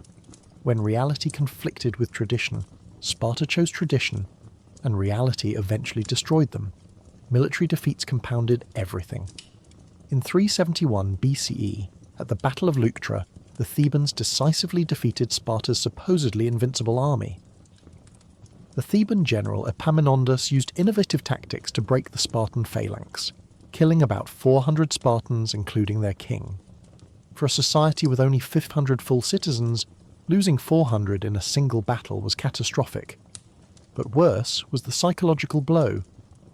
When reality conflicted with tradition, Sparta chose tradition, and reality eventually destroyed them. Military defeats compounded everything. In 371 BCE, at the Battle of Leuctra, the Thebans decisively defeated Sparta's supposedly invincible army. The Theban general Epaminondas used innovative tactics to break the Spartan phalanx, killing about 400 Spartans, including their king. For a society with only 500 full citizens, losing 400 in a single battle was catastrophic. But worse was the psychological blow.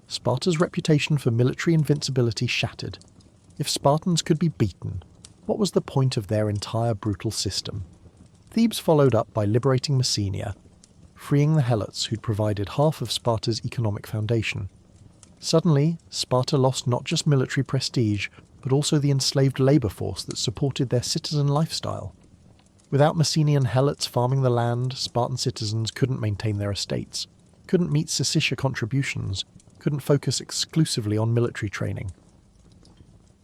Sparta's reputation for military invincibility shattered. If Spartans could be beaten, what was the point of their entire brutal system? Thebes followed up by liberating Messenia, freeing the Helots who'd provided half of Sparta's economic foundation. Suddenly, Sparta lost not just military prestige, but also the enslaved labour force that supported their citizen lifestyle. Without Messenian Helots farming the land, Spartan citizens couldn't maintain their estates, couldn't meet Syssitia contributions, couldn't focus exclusively on military training.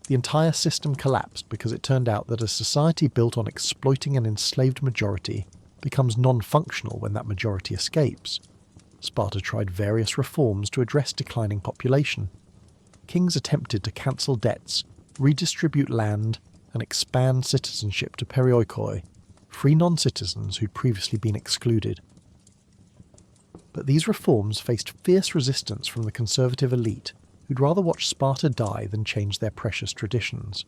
The entire system collapsed because it turned out that a society built on exploiting an enslaved majority becomes non-functional when that majority escapes. Sparta tried various reforms to address declining population. Kings attempted to cancel debts, redistribute land, and expand citizenship to perioikoi, free non-citizens who'd previously been excluded. But these reforms faced fierce resistance from the conservative elite, who'd rather watch Sparta die than change their precious traditions.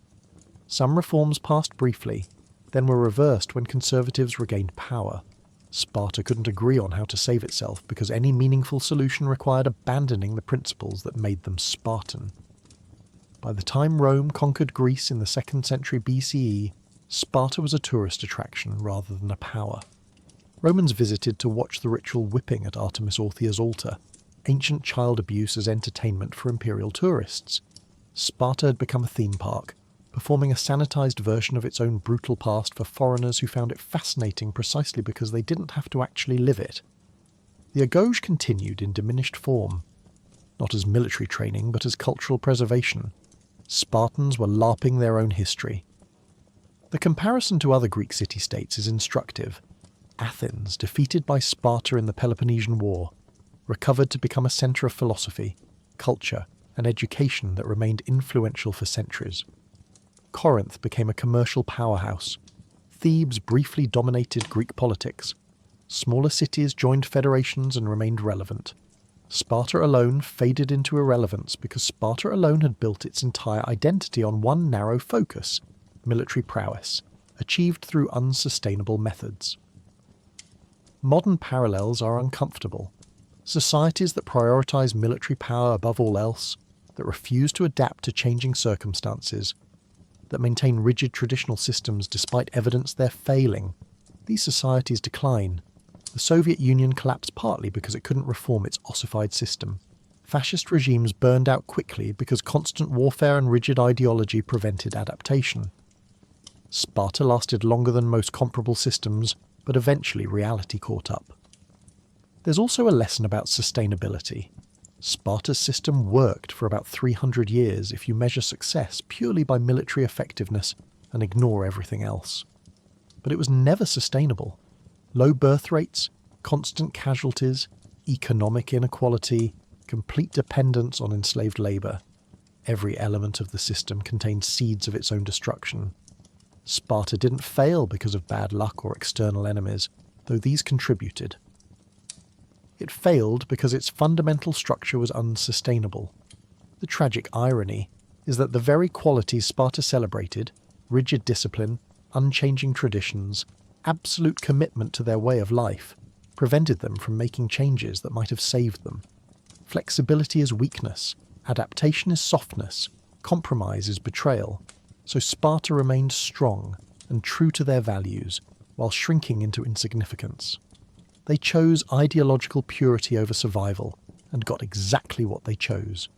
Some reforms passed briefly, then were reversed when conservatives regained power. Sparta couldn't agree on how to save itself because any meaningful solution required abandoning the principles that made them Spartan. By the time Rome conquered Greece in the 2nd century BCE, Sparta was a tourist attraction rather than a power. Romans visited to watch the ritual whipping at Artemis Orthia's altar, ancient child abuse as entertainment for imperial tourists. Sparta had become a theme park, performing a sanitized version of its own brutal past for foreigners who found it fascinating precisely because they didn't have to actually live it. The agoge continued in diminished form, not as military training but as cultural preservation. Spartans were LARPing their own history. The comparison to other Greek city-states is instructive. Athens, defeated by Sparta in the Peloponnesian War, recovered to become a centre of philosophy, culture, and education that remained influential for centuries. Corinth became a commercial powerhouse. Thebes briefly dominated Greek politics. Smaller cities joined federations and remained relevant. Sparta alone faded into irrelevance because Sparta alone had built its entire identity on one narrow focus: military prowess, achieved through unsustainable methods. Modern parallels are uncomfortable. Societies that prioritise military power above all else, that refuse to adapt to changing circumstances, that maintain rigid traditional systems despite evidence they're failing, these societies decline. The Soviet Union collapsed partly because it couldn't reform its ossified system. Fascist regimes burned out quickly because constant warfare and rigid ideology prevented adaptation. Sparta lasted longer than most comparable systems, but eventually reality caught up. There's also a lesson about sustainability. Sparta's system worked for about 300 years if you measure success purely by military effectiveness and ignore everything else. But it was never sustainable. Low birth rates, constant casualties, economic inequality, complete dependence on enslaved labour. Every element of the system contained seeds of its own destruction. Sparta didn't fail because of bad luck or external enemies, though these contributed. It failed because its fundamental structure was unsustainable. The tragic irony is that the very qualities Sparta celebrated, rigid discipline, unchanging traditions, absolute commitment to their way of life, prevented them from making changes that might have saved them. Flexibility is weakness, adaptation is softness, compromise is betrayal. So Sparta remained strong and true to their values while shrinking into insignificance. They chose ideological purity over survival and got exactly what they chose.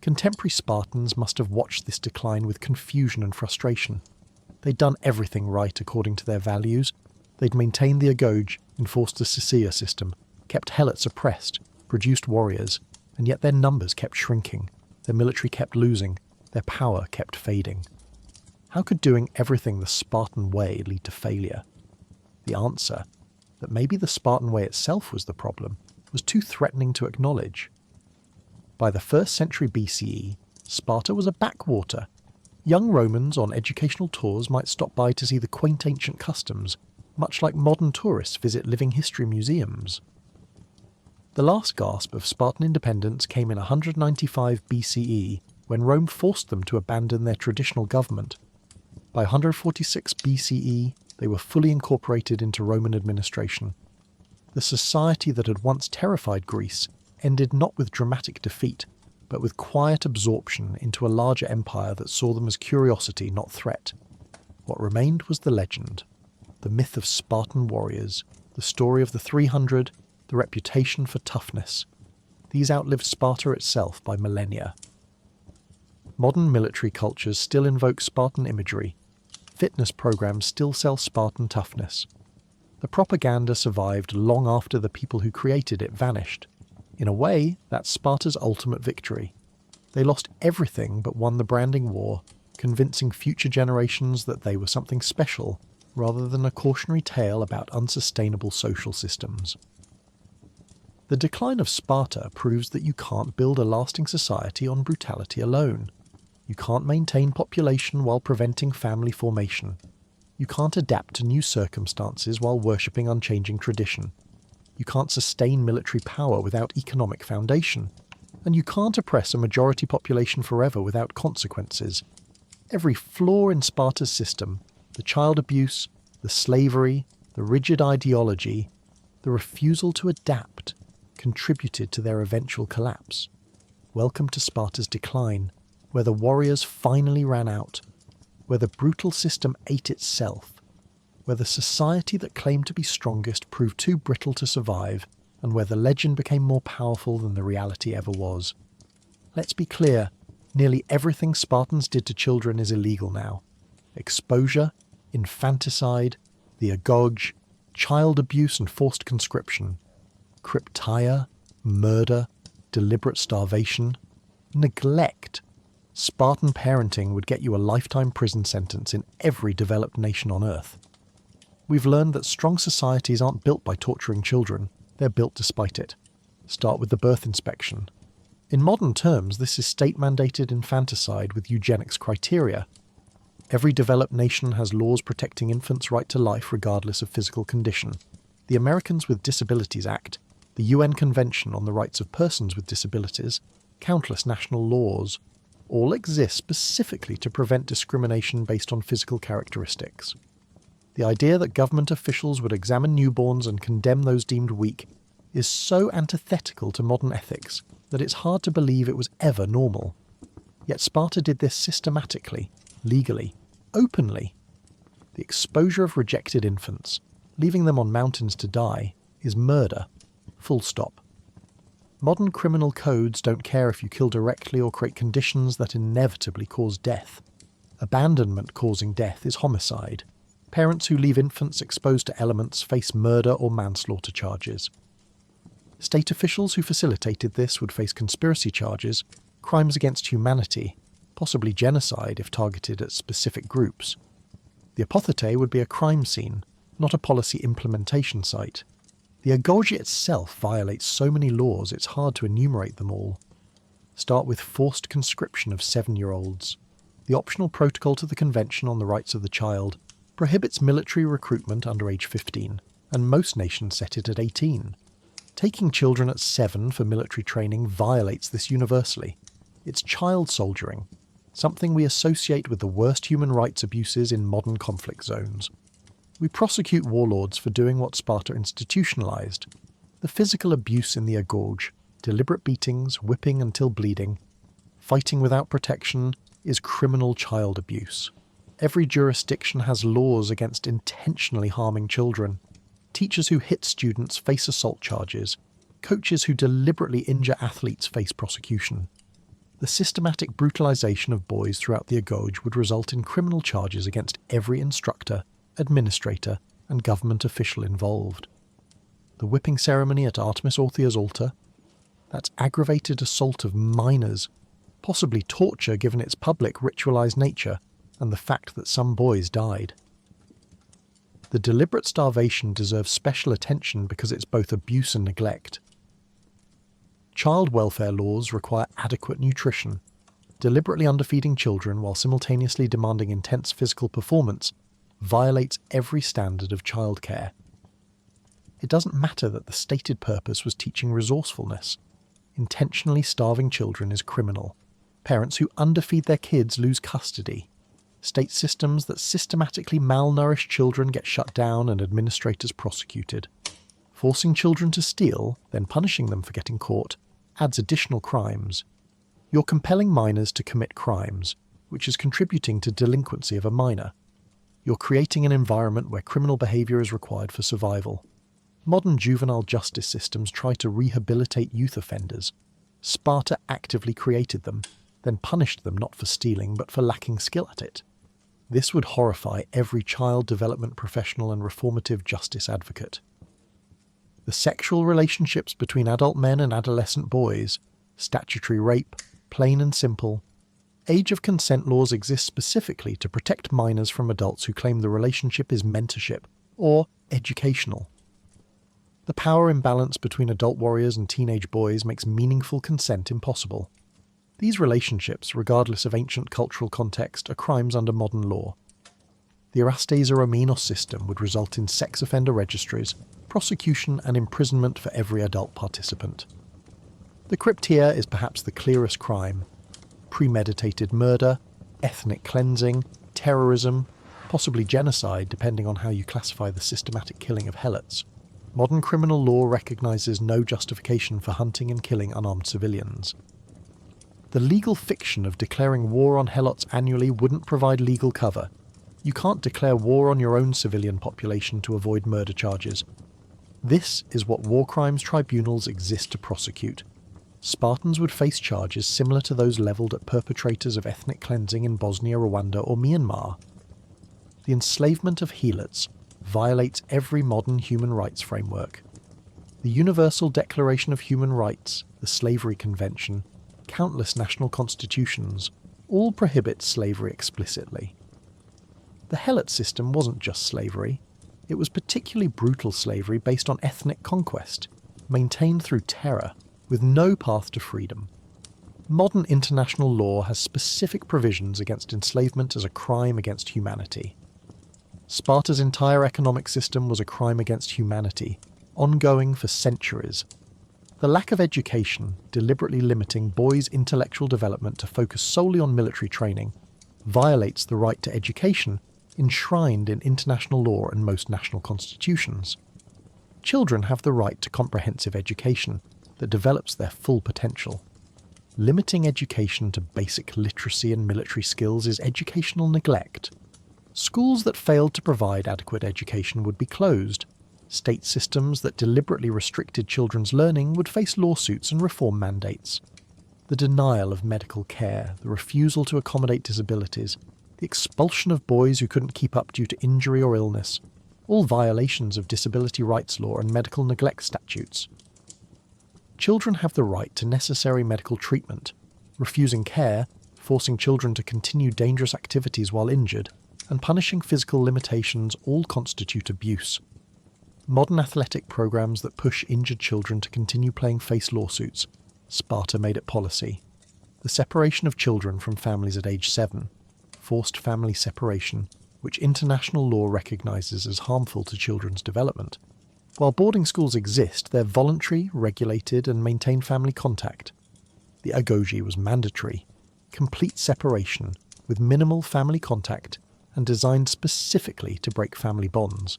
Contemporary Spartans must have watched this decline with confusion and frustration. They'd done everything right according to their values. They'd maintained the agoge, enforced the Sycia system, kept helots oppressed, produced warriors, and yet their numbers kept shrinking, their military kept losing, their power kept fading. How could doing everything the Spartan way lead to failure? The answer, that maybe the Spartan way itself was the problem, was too threatening to acknowledge. By the 1st century BCE, Sparta was a backwater. Young Romans on educational tours might stop by to see the quaint ancient customs, much like modern tourists visit living history museums. The last gasp of Spartan independence came in 195 BCE, when Rome forced them to abandon their traditional government. By 146 BCE, they were fully incorporated into Roman administration. The society that had once terrified Greece ended not with dramatic defeat, but with quiet absorption into a larger empire that saw them as curiosity, not threat. What remained was the legend, the myth of Spartan warriors, the story of the 300, the reputation for toughness. These outlived Sparta itself by millennia. Modern military cultures still invoke Spartan imagery. Fitness programs still sell Spartan toughness. The propaganda survived long after the people who created it vanished. In a way, that's Sparta's ultimate victory. They lost everything but won the branding war, convincing future generations that they were something special, rather than a cautionary tale about unsustainable social systems. The decline of Sparta proves that you can't build a lasting society on brutality alone. You can't maintain population while preventing family formation. You can't adapt to new circumstances while worshipping unchanging tradition. You can't sustain military power without economic foundation. And you can't oppress a majority population forever without consequences. Every flaw in Sparta's system, the child abuse, the slavery, the rigid ideology, the refusal to adapt, contributed to their eventual collapse. Welcome to Sparta's decline, where the warriors finally ran out, where the brutal system ate itself, where the society that claimed to be strongest proved too brittle to survive, and where the legend became more powerful than the reality ever was. Let's be clear, nearly everything Spartans did to children is illegal now. Exposure, infanticide, the agoge, child abuse and forced conscription, cryptia, murder, deliberate starvation, neglect. Spartan parenting would get you a lifetime prison sentence in every developed nation on Earth. We've learned that strong societies aren't built by torturing children, they're built despite it. Start with the birth inspection. In modern terms, this is state-mandated infanticide with eugenics criteria. Every developed nation has laws protecting infants' right to life regardless of physical condition. The Americans with Disabilities Act, the UN Convention on the Rights of Persons with Disabilities, countless national laws, all exist specifically to prevent discrimination based on physical characteristics. The idea that government officials would examine newborns and condemn those deemed weak is so antithetical to modern ethics that it's hard to believe it was ever normal. Yet Sparta did this systematically, legally, openly. The exposure of rejected infants, leaving them on mountains to die, is murder. Full stop. Modern criminal codes don't care if you kill directly or create conditions that inevitably cause death. Abandonment causing death is homicide. Parents who leave infants exposed to elements face murder or manslaughter charges. State officials who facilitated this would face conspiracy charges, crimes against humanity, possibly genocide if targeted at specific groups. The apotheke would be a crime scene, not a policy implementation site. The agoge itself violates so many laws it's hard to enumerate them all. Start with forced conscription of 7-year-olds. The optional protocol to the Convention on the Rights of the Child prohibits military recruitment under age 15, and most nations set it at 18. Taking children at 7 for military training violates this universally. It's child soldiering, something we associate with the worst human rights abuses in modern conflict zones. We prosecute warlords for doing what Sparta institutionalized. The physical abuse in the agoge, deliberate beatings, whipping until bleeding, fighting without protection, is criminal child abuse. Every jurisdiction has laws against intentionally harming children. Teachers who hit students face assault charges. Coaches who deliberately injure athletes face prosecution. The systematic brutalization of boys throughout the agoge would result in criminal charges against every instructor, administrator, and government official involved. The whipping ceremony at Artemis Orthia's altar, that's aggravated assault of minors, possibly torture given its public ritualized nature and the fact that some boys died. The deliberate starvation deserves special attention because it's both abuse and neglect. Child welfare laws require adequate nutrition. Deliberately underfeeding children while simultaneously demanding intense physical performance violates every standard of childcare. It doesn't matter that the stated purpose was teaching resourcefulness. Intentionally starving children is criminal. Parents who underfeed their kids lose custody. State systems that systematically malnourish children get shut down and administrators prosecuted. Forcing children to steal, then punishing them for getting caught, adds additional crimes. You're compelling minors to commit crimes, which is contributing to delinquency of a minor. You're creating an environment where criminal behaviour is required for survival. Modern juvenile justice systems try to rehabilitate youth offenders. Sparta actively created them, then punished them not for stealing but for lacking skill at it. This would horrify every child development professional and reformative justice advocate. The sexual relationships between adult men and adolescent boys, statutory rape, plain and simple. Age of consent laws exist specifically to protect minors from adults who claim the relationship is mentorship or educational. The power imbalance between adult warriors and teenage boys makes meaningful consent impossible. These relationships, regardless of ancient cultural context, are crimes under modern law. The Erastes Eromenos system would result in sex offender registries, prosecution and imprisonment for every adult participant. The Krypteia is perhaps the clearest crime. Premeditated murder, ethnic cleansing, terrorism, possibly genocide depending on how you classify the systematic killing of helots. Modern criminal law recognises no justification for hunting and killing unarmed civilians. The legal fiction of declaring war on helots annually wouldn't provide legal cover. You can't declare war on your own civilian population to avoid murder charges. This is what war crimes tribunals exist to prosecute. Spartans would face charges similar to those levelled at perpetrators of ethnic cleansing in Bosnia, Rwanda or Myanmar. The enslavement of helots violates every modern human rights framework. The Universal Declaration of Human Rights, the Slavery Convention, countless national constitutions, all prohibit slavery explicitly. The helot system wasn't just slavery. It was particularly brutal slavery based on ethnic conquest. maintained through terror, with no path to freedom. Modern international law has specific provisions against enslavement as a crime against humanity. Sparta's entire economic system was a crime against humanity, ongoing for centuries. The lack of education, deliberately limiting boys' intellectual development to focus solely on military training, violates the right to education enshrined in international law and most national constitutions. Children have the right to comprehensive education that develops their full potential. Limiting education to basic literacy and military skills is educational neglect. Schools that failed to provide adequate education would be closed. State systems that deliberately restricted children's learning would face lawsuits and reform mandates. The denial of medical care, the refusal to accommodate disabilities, the expulsion of boys who couldn't keep up due to injury or illness, all violations of disability rights law and medical neglect statutes. Children have the right to necessary medical treatment. Refusing care, forcing children to continue dangerous activities while injured, and punishing physical limitations all constitute abuse. Modern athletic programs that push injured children to continue playing face lawsuits. Sparta made it policy. The separation of children from families at age 7, forced family separation, which international law recognises as harmful to children's development. While boarding schools exist, they're voluntary, regulated, and maintain family contact. The agoge was mandatory, complete separation, with minimal family contact, and designed specifically to break family bonds.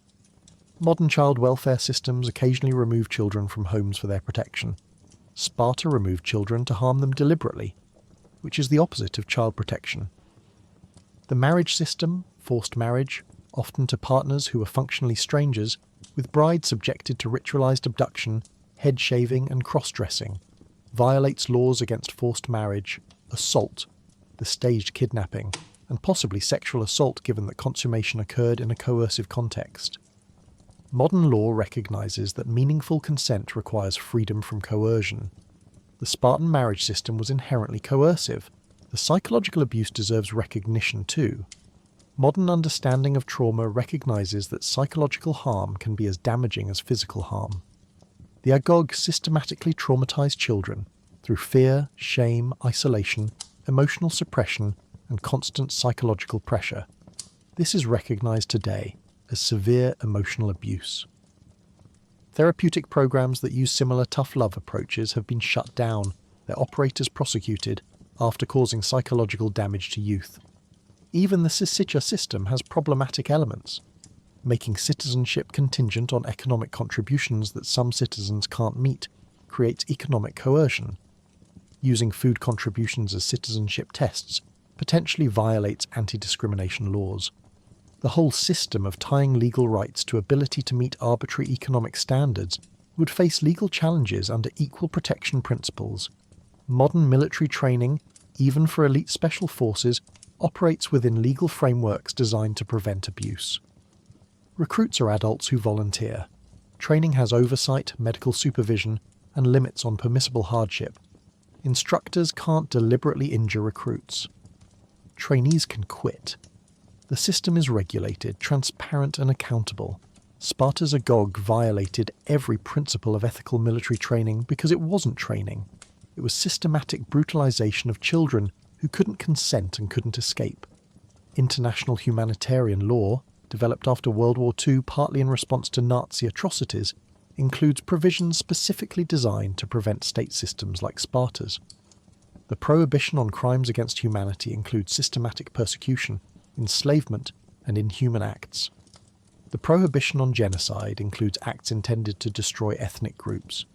Modern child welfare systems occasionally remove children from homes for their protection. Sparta removed children to harm them deliberately, which is the opposite of child protection. The marriage system, forced marriage, often to partners who were functionally strangers, with brides subjected to ritualized abduction, head shaving and cross-dressing, violates laws against forced marriage, assault, the staged kidnapping, and possibly sexual assault given that consummation occurred in a coercive context. Modern law recognizes that meaningful consent requires freedom from coercion. The Spartan marriage system was inherently coercive. The psychological abuse deserves recognition too. Modern understanding of trauma recognizes that psychological harm can be as damaging as physical harm. The Agog systematically traumatized children through fear, shame, isolation, emotional suppression, and constant psychological pressure. This is recognized today as severe emotional abuse. Therapeutic programs that use similar tough love approaches have been shut down, their operators prosecuted, after causing psychological damage to youth. Even the Sysitia system has problematic elements. Making citizenship contingent on economic contributions that some citizens can't meet creates economic coercion. Using food contributions as citizenship tests potentially violates anti-discrimination laws. The whole system of tying legal rights to ability to meet arbitrary economic standards would face legal challenges under equal protection principles. Modern military training, even for elite special forces, operates within legal frameworks designed to prevent abuse. Recruits are adults who volunteer. Training has oversight, medical supervision, and limits on permissible hardship. Instructors can't deliberately injure recruits. Trainees can quit. The system is regulated, transparent, and accountable. Sparta's Agog violated every principle of ethical military training because it wasn't training. It was systematic brutalization of children who couldn't consent and couldn't escape. International humanitarian law, developed after World War II partly in response to Nazi atrocities, includes provisions specifically designed to prevent state systems like Sparta's. The prohibition on crimes against humanity includes systematic persecution, enslavement, and inhuman acts. The prohibition on genocide includes acts intended to destroy ethnic groups.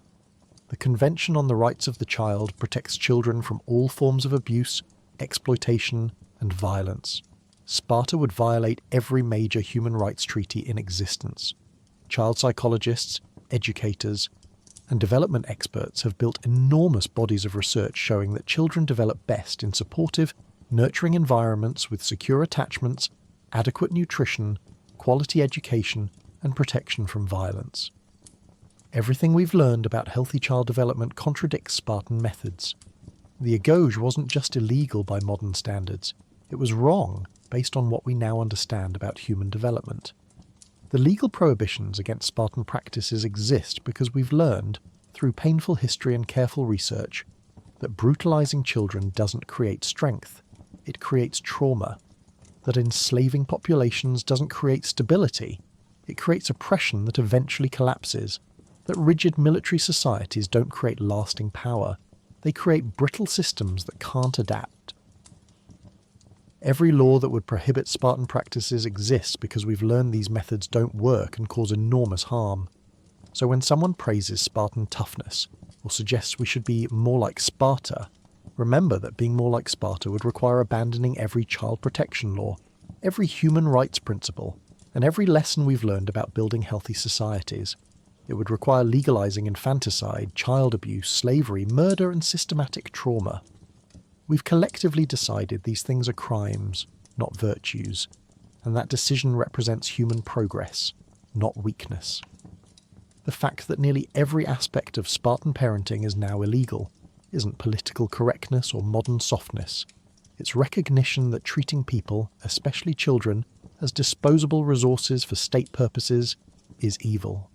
The Convention on the Rights of the Child protects children from all forms of abuse, exploitation, and violence. Sparta would violate every major human rights treaty in existence. Child psychologists, educators, and development experts have built enormous bodies of research showing that children develop best in supportive, nurturing environments with secure attachments, adequate nutrition, quality education, and protection from violence. Everything we've learned about healthy child development contradicts Spartan methods. The Agog wasn't just illegal by modern standards, it was wrong based on what we now understand about human development. The legal prohibitions against Spartan practices exist because we've learned, through painful history and careful research, that brutalizing children doesn't create strength, it creates trauma. That enslaving populations doesn't create stability, it creates oppression that eventually collapses. That rigid military societies don't create lasting power, they create brittle systems that can't adapt. Every law that would prohibit Spartan practices exists because we've learned these methods don't work and cause enormous harm. So when someone praises Spartan toughness, or suggests we should be more like Sparta, remember that being more like Sparta would require abandoning every child protection law, every human rights principle, and every lesson we've learned about building healthy societies. It would require legalizing infanticide, child abuse, slavery, murder, and systematic trauma. We've collectively decided these things are crimes, not virtues, and that decision represents human progress, not weakness. The fact that nearly every aspect of Spartan parenting is now illegal isn't political correctness or modern softness. It's recognition that treating people, especially children, as disposable resources for state purposes is evil.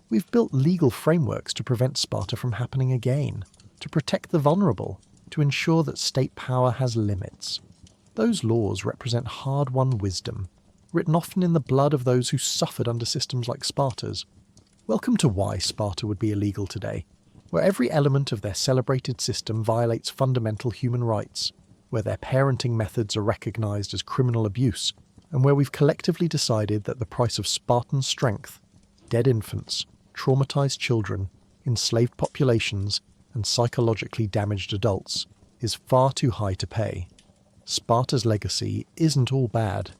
We've built legal frameworks to prevent Sparta from happening again, to protect the vulnerable, to ensure that state power has limits. Those laws represent hard-won wisdom, written often in the blood of those who suffered under systems like Sparta's. Welcome to why Sparta would be illegal today, where every element of their celebrated system violates fundamental human rights, where their parenting methods are recognized as criminal abuse, and where we've collectively decided that the price of Spartan strength, dead infants, traumatized children, enslaved populations, and psychologically damaged adults is far too high to pay. Sparta's legacy isn't all bad.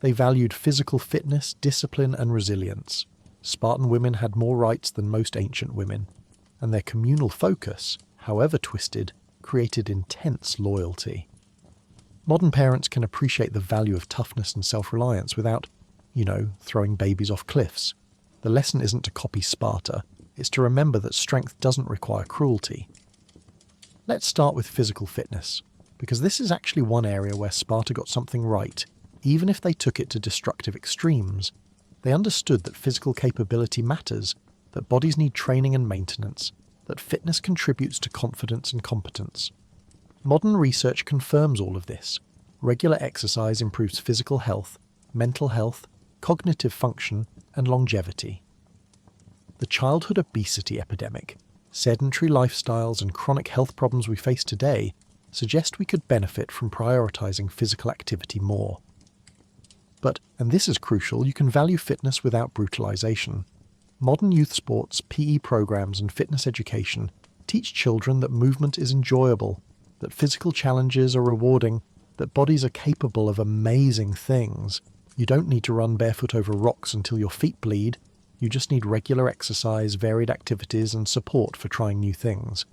They valued physical fitness, discipline, and resilience. Spartan women had more rights than most ancient women, and their communal focus, however twisted, created intense loyalty. Modern parents can appreciate the value of toughness and self-reliance without, throwing babies off cliffs. The lesson isn't to copy Sparta, it's to remember that strength doesn't require cruelty. Let's start with physical fitness, because this is actually one area where Sparta got something right, even if they took it to destructive extremes. They understood that physical capability matters, that bodies need training and maintenance, that fitness contributes to confidence and competence. Modern research confirms all of this. Regular exercise improves physical health, mental health, cognitive function, and longevity. The childhood obesity epidemic, sedentary lifestyles, and chronic health problems we face today suggest we could benefit from prioritizing physical activity more. But, and this is crucial, you can value fitness without brutalization. Modern youth sports, PE programs, and fitness education teach children that movement is enjoyable, that physical challenges are rewarding, that bodies are capable of amazing things. You don't need to run barefoot over rocks until your feet bleed. You just need regular exercise, varied activities, and support for trying new things.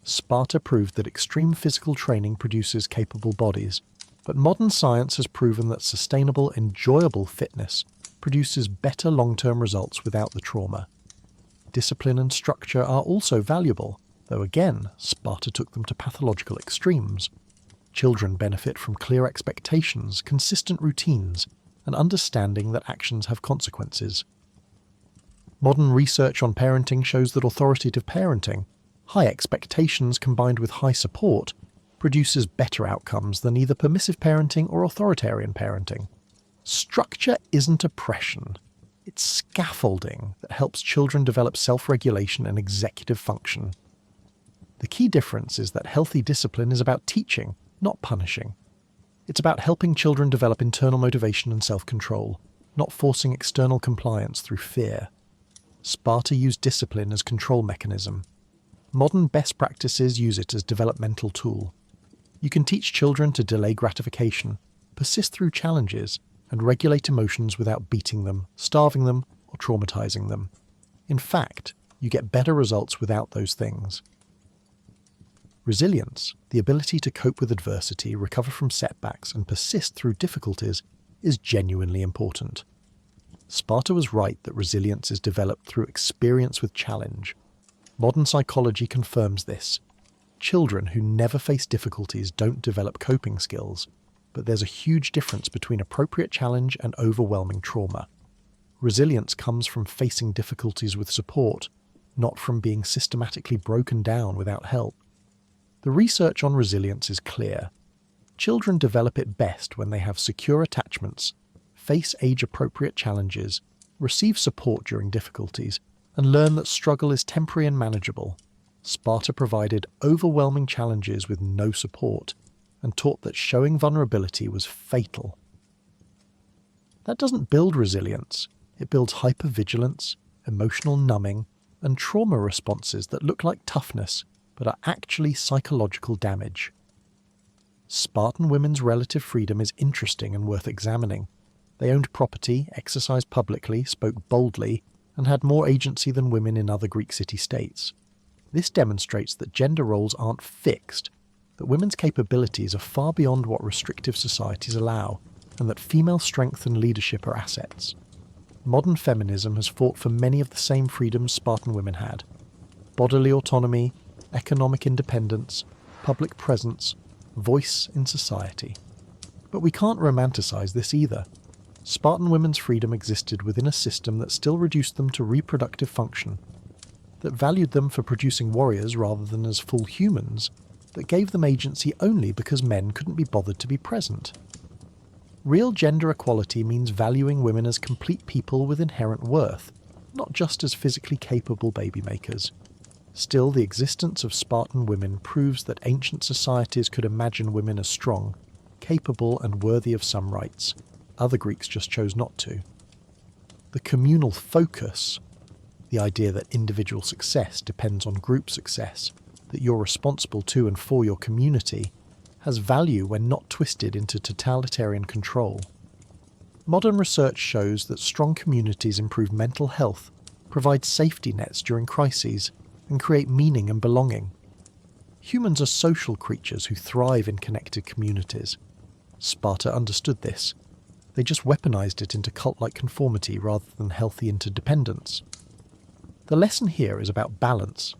Sparta proved that extreme physical training produces capable bodies, but modern science has proven that sustainable, enjoyable fitness produces better long-term results without the trauma. Discipline and structure are also valuable, though again, Sparta took them to pathological extremes. Children benefit from clear expectations, consistent routines, and understanding that actions have consequences. Modern research on parenting shows that authoritative parenting, high expectations combined with high support, produces better outcomes than either permissive parenting or authoritarian parenting. Structure isn't oppression. It's scaffolding that helps children develop self-regulation and executive function. The key difference is that healthy discipline is about teaching, not punishing. It's about helping children develop internal motivation and self-control, not forcing external compliance through fear. Sparta used discipline as control mechanism. Modern best practices use it as developmental tool. You can teach children to delay gratification, persist through challenges, and regulate emotions without beating them, starving them, or traumatizing them. In fact, you get better results without those things. Resilience, the ability to cope with adversity, recover from setbacks, and persist through difficulties, is genuinely important. Sparta was right that resilience is developed through experience with challenge. Modern psychology confirms this. Children who never face difficulties don't develop coping skills, but there's a huge difference between appropriate challenge and overwhelming trauma. Resilience comes from facing difficulties with support, not from being systematically broken down without help. The research on resilience is clear. Children develop it best when they have secure attachments, face age-appropriate challenges, receive support during difficulties, and learn that struggle is temporary and manageable. Sparta provided overwhelming challenges with no support, and taught that showing vulnerability was fatal. That doesn't build resilience. It builds hypervigilance, emotional numbing, and trauma responses that look like toughness, but are actually psychological damage. Spartan women's relative freedom is interesting and worth examining. They owned property, exercised publicly, spoke boldly, and had more agency than women in other Greek city-states. This demonstrates that gender roles aren't fixed, that women's capabilities are far beyond what restrictive societies allow, and that female strength and leadership are assets. Modern feminism has fought for many of the same freedoms Spartan women had: bodily autonomy, economic independence, public presence, voice in society. But we can't romanticize this either. Spartan women's freedom existed within a system that still reduced them to reproductive function, that valued them for producing warriors rather than as full humans, that gave them agency only because men couldn't be bothered to be present. Real gender equality means valuing women as complete people with inherent worth, not just as physically capable baby makers. Still, the existence of Spartan women proves that ancient societies could imagine women as strong, capable and worthy of some rights. Other Greeks just chose not to. The communal focus, the idea that individual success depends on group success, that you're responsible to and for your community, has value when not twisted into totalitarian control. Modern research shows that strong communities improve mental health, provide safety nets during crises, and create meaning and belonging. Humans are social creatures who thrive in connected communities. Sparta understood this. They just weaponized it into cult-like conformity rather than healthy interdependence. The lesson here is about balance.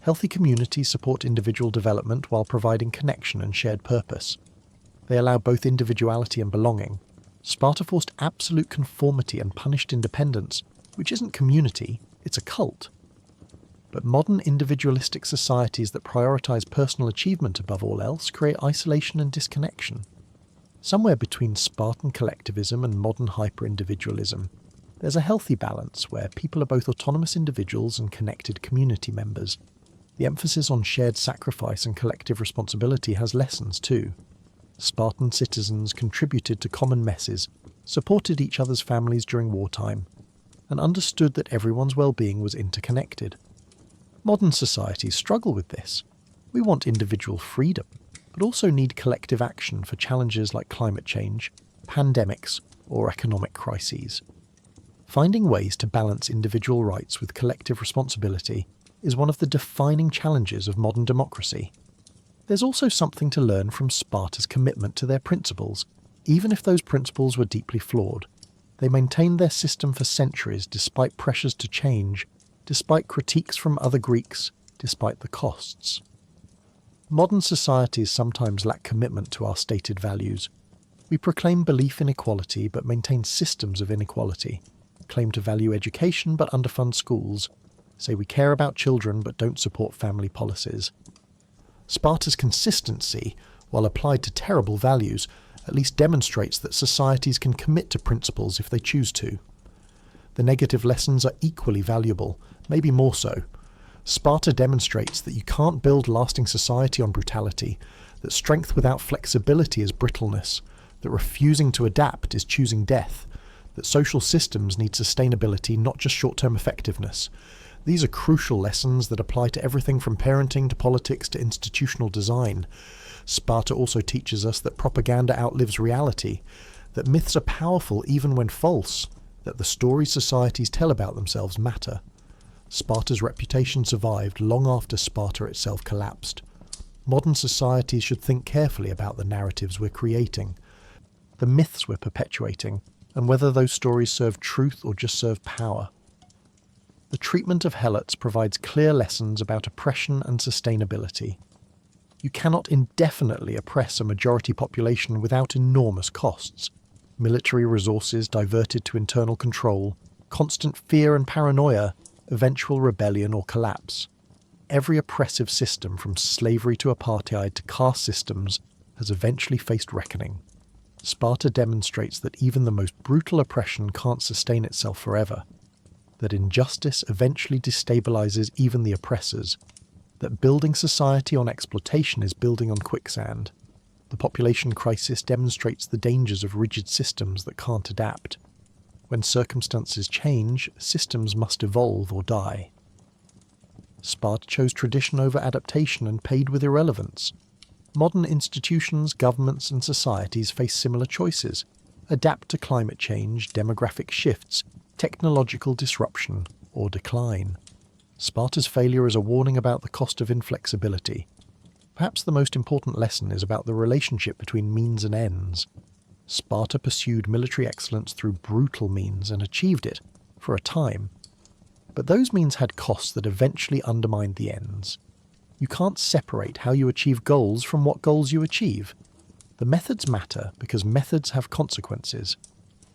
Healthy communities support individual development while providing connection and shared purpose. They allow both individuality and belonging. Sparta forced absolute conformity and punished independence, which isn't community, it's a cult. But modern individualistic societies that prioritize personal achievement above all else create isolation and disconnection. Somewhere between Spartan collectivism and modern hyper-individualism, there's a healthy balance where people are both autonomous individuals and connected community members. The emphasis on shared sacrifice and collective responsibility has lessons too. Spartan citizens contributed to common messes, supported each other's families during wartime, and understood that everyone's well-being was interconnected. Modern societies struggle with this. We want individual freedom, but also need collective action for challenges like climate change, pandemics, or economic crises. Finding ways to balance individual rights with collective responsibility is one of the defining challenges of modern democracy. There's also something to learn from Sparta's commitment to their principles, even if those principles were deeply flawed. They maintained their system for centuries despite pressures to change, despite critiques from other Greeks, despite the costs. Modern societies sometimes lack commitment to our stated values. We proclaim belief in equality but maintain systems of inequality, claim to value education but underfund schools, say we care about children but don't support family policies. Sparta's consistency, while applied to terrible values, at least demonstrates that societies can commit to principles if they choose to. The negative lessons are equally valuable, maybe more so. Sparta demonstrates that you can't build lasting society on brutality, that strength without flexibility is brittleness, that refusing to adapt is choosing death, that social systems need sustainability, not just short-term effectiveness. These are crucial lessons that apply to everything from parenting to politics to institutional design. Sparta also teaches us that propaganda outlives reality, that myths are powerful even when false, that the stories societies tell about themselves matter. Sparta's reputation survived long after Sparta itself collapsed. Modern societies should think carefully about the narratives we're creating, the myths we're perpetuating, and whether those stories serve truth or just serve power. The treatment of helots provides clear lessons about oppression and sustainability. You cannot indefinitely oppress a majority population without enormous costs. Military resources diverted to internal control, constant fear and paranoia, eventual rebellion or collapse. Every oppressive system, from slavery to apartheid to caste systems, has eventually faced reckoning. Sparta demonstrates that even the most brutal oppression can't sustain itself forever, that injustice eventually destabilizes even the oppressors, that building society on exploitation is building on quicksand. The population crisis demonstrates the dangers of rigid systems that can't adapt. When circumstances change, systems must evolve or die. Sparta chose tradition over adaptation and paid with irrelevance. Modern institutions, governments, and societies face similar choices: adapt to climate change, demographic shifts, technological disruption, or decline. Sparta's failure is a warning about the cost of inflexibility. Perhaps the most important lesson is about the relationship between means and ends. Sparta pursued military excellence through brutal means and achieved it, for a time. But those means had costs that eventually undermined the ends. You can't separate how you achieve goals from what goals you achieve. The methods matter because methods have consequences.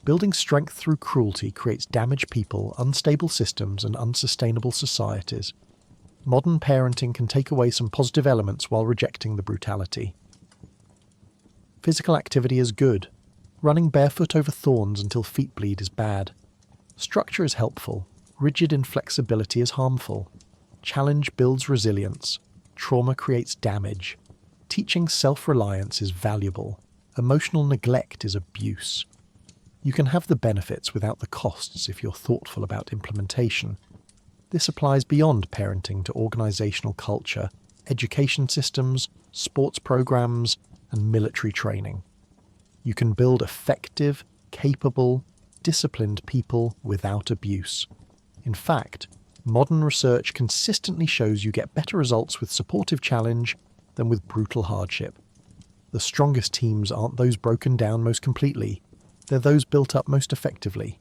Building strength through cruelty creates damaged people, unstable systems, and unsustainable societies. Modern parenting can take away some positive elements while rejecting the brutality. Physical activity is good. Running barefoot over thorns until feet bleed is bad. Structure is helpful. Rigid inflexibility is harmful. Challenge builds resilience. Trauma creates damage. Teaching self-reliance is valuable. Emotional neglect is abuse. You can have the benefits without the costs if you're thoughtful about implementation. This applies beyond parenting to organizational culture, education systems, sports programs, and military training. You can build effective, capable, disciplined people without abuse. In fact, modern research consistently shows you get better results with supportive challenge than with brutal hardship. The strongest teams aren't those broken down most completely, they're those built up most effectively.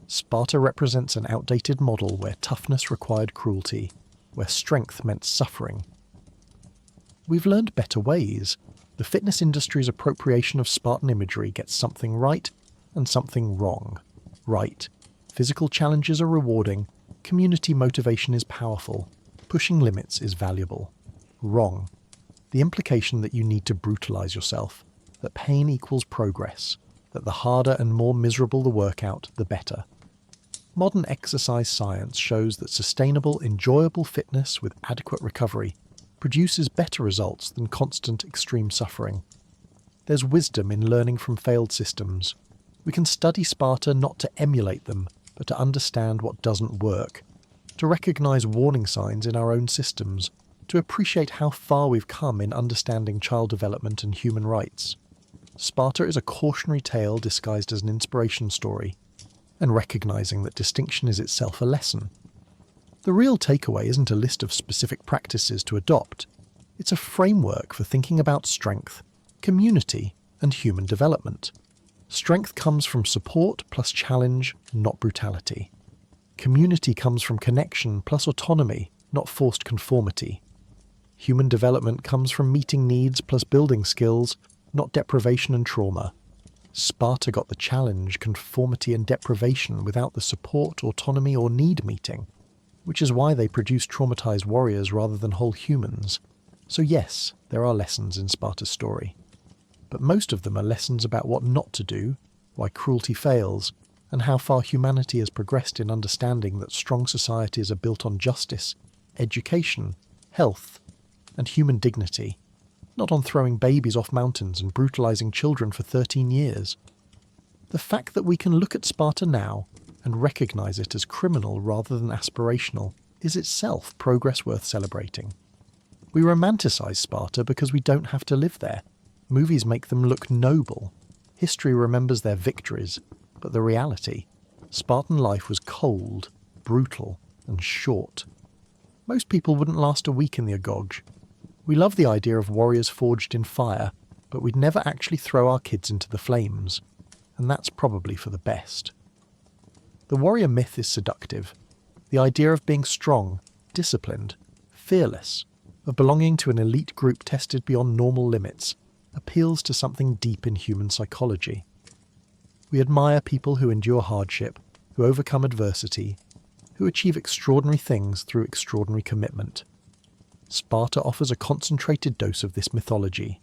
Sparta represents an outdated model where toughness required cruelty, where strength meant suffering. We've learned better ways. The fitness industry's appropriation of Spartan imagery gets something right and something wrong. Right. Physical challenges are rewarding, community motivation is powerful, pushing limits is valuable. Wrong. The implication that you need to brutalize yourself, that pain equals progress, that the harder and more miserable the workout, the better. Modern exercise science shows that sustainable, enjoyable fitness with adequate recovery produces better results than constant extreme suffering. There's wisdom in learning from failed systems. We can study Sparta not to emulate them, but to understand what doesn't work, to recognize warning signs in our own systems, to appreciate how far we've come in understanding child development and human rights. Sparta is a cautionary tale disguised as an inspiration story, and recognizing that distinction is itself a lesson. The real takeaway isn't a list of specific practices to adopt. It's a framework for thinking about strength, community, and human development. Strength comes from support plus challenge, not brutality. Community comes from connection plus autonomy, not forced conformity. Human development comes from meeting needs plus building skills, not deprivation and trauma. Sparta got the challenge, conformity and deprivation without the support, autonomy or need meeting, which is why they produced traumatized warriors rather than whole humans. So yes, there are lessons in Sparta's story. But most of them are lessons about what not to do, why cruelty fails, and how far humanity has progressed in understanding that strong societies are built on justice, education, health, and human dignity, not on throwing babies off mountains and brutalizing children for 13 years. The fact that we can look at Sparta now and recognize it as criminal rather than aspirational is itself progress worth celebrating. We romanticize Sparta because we don't have to live there. Movies make them look noble. History remembers their victories, but the reality, Spartan life was cold, brutal, and short. Most people wouldn't last a week in the Agog. We love the idea of warriors forged in fire, but we'd never actually throw our kids into the flames, and that's probably for the best. The warrior myth is seductive. The idea of being strong, disciplined, fearless, of belonging to an elite group tested beyond normal limits, appeals to something deep in human psychology. We admire people who endure hardship, who overcome adversity. who achieve extraordinary things through extraordinary commitment. Sparta offers a concentrated dose of this mythology.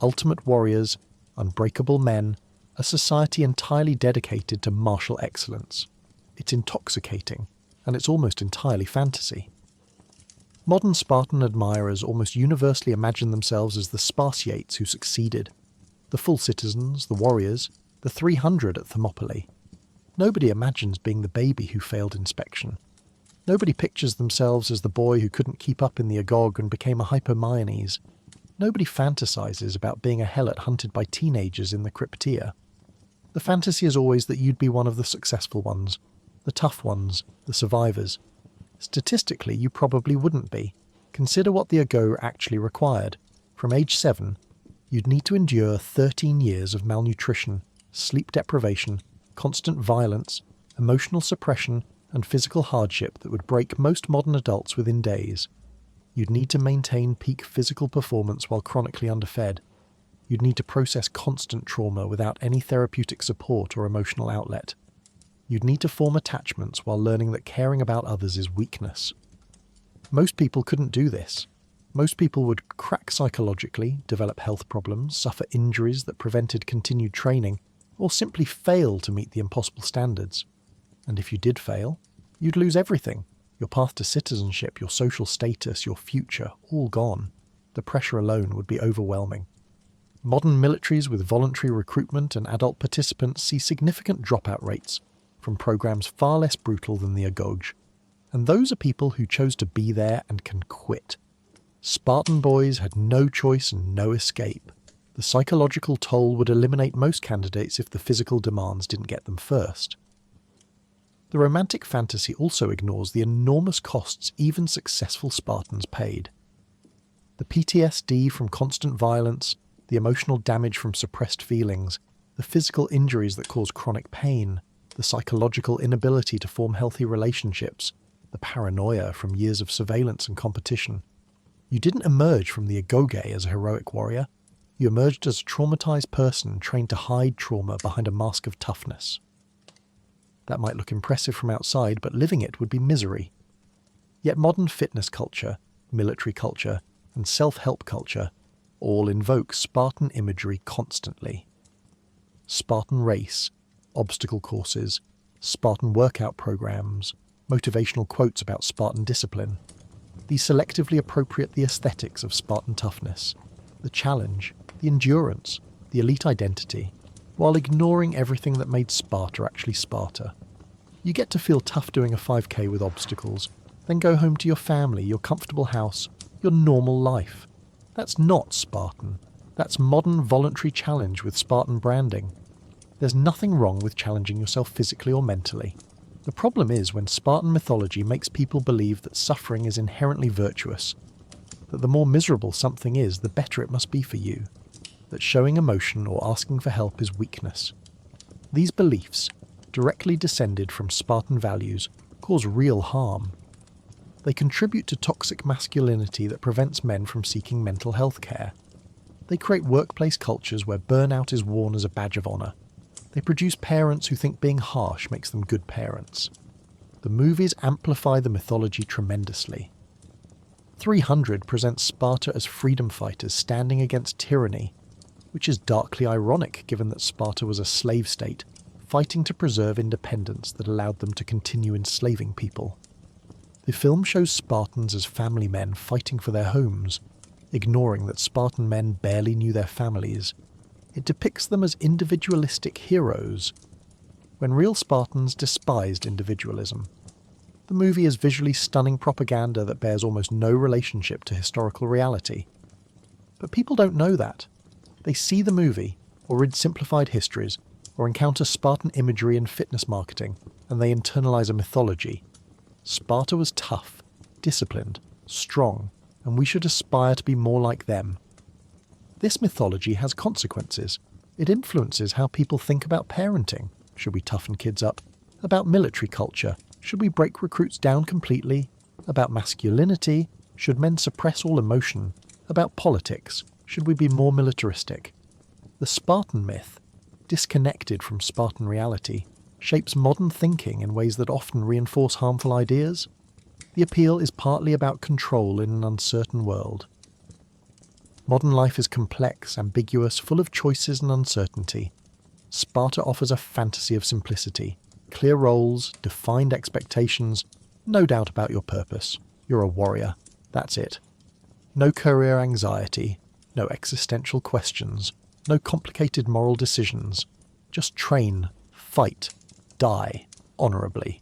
Ultimate warriors, unbreakable men, a society entirely dedicated to martial excellence. It's intoxicating, and it's almost entirely fantasy. Modern Spartan admirers almost universally imagine themselves as the Spartiates who succeeded, the full citizens, the warriors, the 300 at Thermopylae. Nobody imagines being the baby who failed inspection. Nobody pictures themselves as the boy who couldn't keep up in the agog and became a Hypomenes. Nobody fantasizes about being a helot hunted by teenagers in the Cryptea. The fantasy is always that you'd be one of the successful ones, the tough ones, the survivors. Statistically, you probably wouldn't be. Consider what the ago actually required. From age 7, you'd need to endure 13 years of malnutrition, sleep deprivation, constant violence, emotional suppression, and physical hardship that would break most modern adults within days. You'd need to maintain peak physical performance while chronically underfed. You'd need to process constant trauma without any therapeutic support or emotional outlet. You'd need to form attachments while learning that caring about others is weakness. Most people couldn't do this. Most people would crack psychologically, develop health problems, suffer injuries that prevented continued training, or simply fail to meet the impossible standards. And if you did fail, you'd lose everything. Your path to citizenship, your social status, your future, all gone. The pressure alone would be overwhelming. Modern militaries with voluntary recruitment and adult participants see significant dropout rates from programs far less brutal than the Agog. And those are people who chose to be there and can quit. Spartan boys had no choice and no escape. The psychological toll would eliminate most candidates if the physical demands didn't get them first. The romantic fantasy also ignores the enormous costs even successful Spartans paid. The PTSD from constant violence, the emotional damage from suppressed feelings, the physical injuries that cause chronic pain, the psychological inability to form healthy relationships, the paranoia from years of surveillance and competition. You didn't emerge from the Agoge as a heroic warrior. You emerged as a traumatized person trained to hide trauma behind a mask of toughness. That might look impressive from outside, but living it would be misery. Yet modern fitness culture, military culture, and self-help culture all invoke Spartan imagery constantly. Spartan race, obstacle courses, Spartan workout programs, motivational quotes about Spartan discipline. These selectively appropriate the aesthetics of Spartan toughness, the challenge, the endurance, the elite identity, while ignoring everything that made Sparta actually Sparta. You get to feel tough doing a 5k with obstacles, then go home to your family, your comfortable house, your normal life. That's not Spartan. That's modern voluntary challenge with Spartan branding. There's nothing wrong with challenging yourself physically or mentally. The problem is when Spartan mythology makes people believe that suffering is inherently virtuous, that the more miserable something is, the better it must be for you, that showing emotion or asking for help is weakness. These beliefs, directly descended from Spartan values, cause real harm. They contribute to toxic masculinity that prevents men from seeking mental health care. They create workplace cultures where burnout is worn as a badge of honour. They produce parents who think being harsh makes them good parents. The movies amplify the mythology tremendously. 300 presents Sparta as freedom fighters standing against tyranny, which is darkly ironic given that Sparta was a slave state, fighting to preserve independence that allowed them to continue enslaving people. The film shows Spartans as family men fighting for their homes, ignoring that Spartan men barely knew their families. It depicts them as individualistic heroes, when real Spartans despised individualism. The movie is visually stunning propaganda that bears almost no relationship to historical reality. But people don't know that. They see the movie, or read simplified histories, or encounter Spartan imagery in fitness marketing, and they internalize a mythology. Sparta was tough, disciplined, strong, and we should aspire to be more like them. This mythology has consequences. It influences how people think about parenting. Should we toughen kids up? About military culture. Should we break recruits down completely? About masculinity. Should men suppress all emotion? About politics. Should we be more militaristic? The Spartan myth, disconnected from Spartan reality, shapes modern thinking in ways that often reinforce harmful ideas, the appeal is partly about control in an uncertain world. Modern life is complex, ambiguous, full of choices and uncertainty. Sparta offers a fantasy of simplicity, clear roles, defined expectations, no doubt about your purpose. You're a warrior. That's it. No career anxiety, no existential questions, no complicated moral decisions. Just train, fight, die, honourably.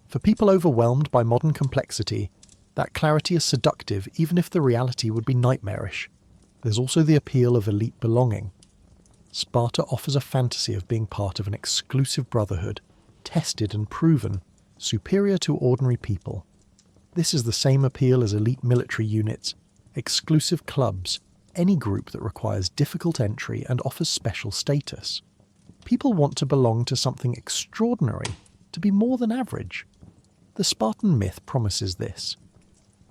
For people overwhelmed by modern complexity, that clarity is seductive even if the reality would be nightmarish. There's also the appeal of elite belonging. Sparta offers a fantasy of being part of an exclusive brotherhood, tested and proven, superior to ordinary people. This is the same appeal as elite military units, exclusive clubs, any group that requires difficult entry and offers special status. People want to belong to something extraordinary, to be more than average. The Spartan myth promises this.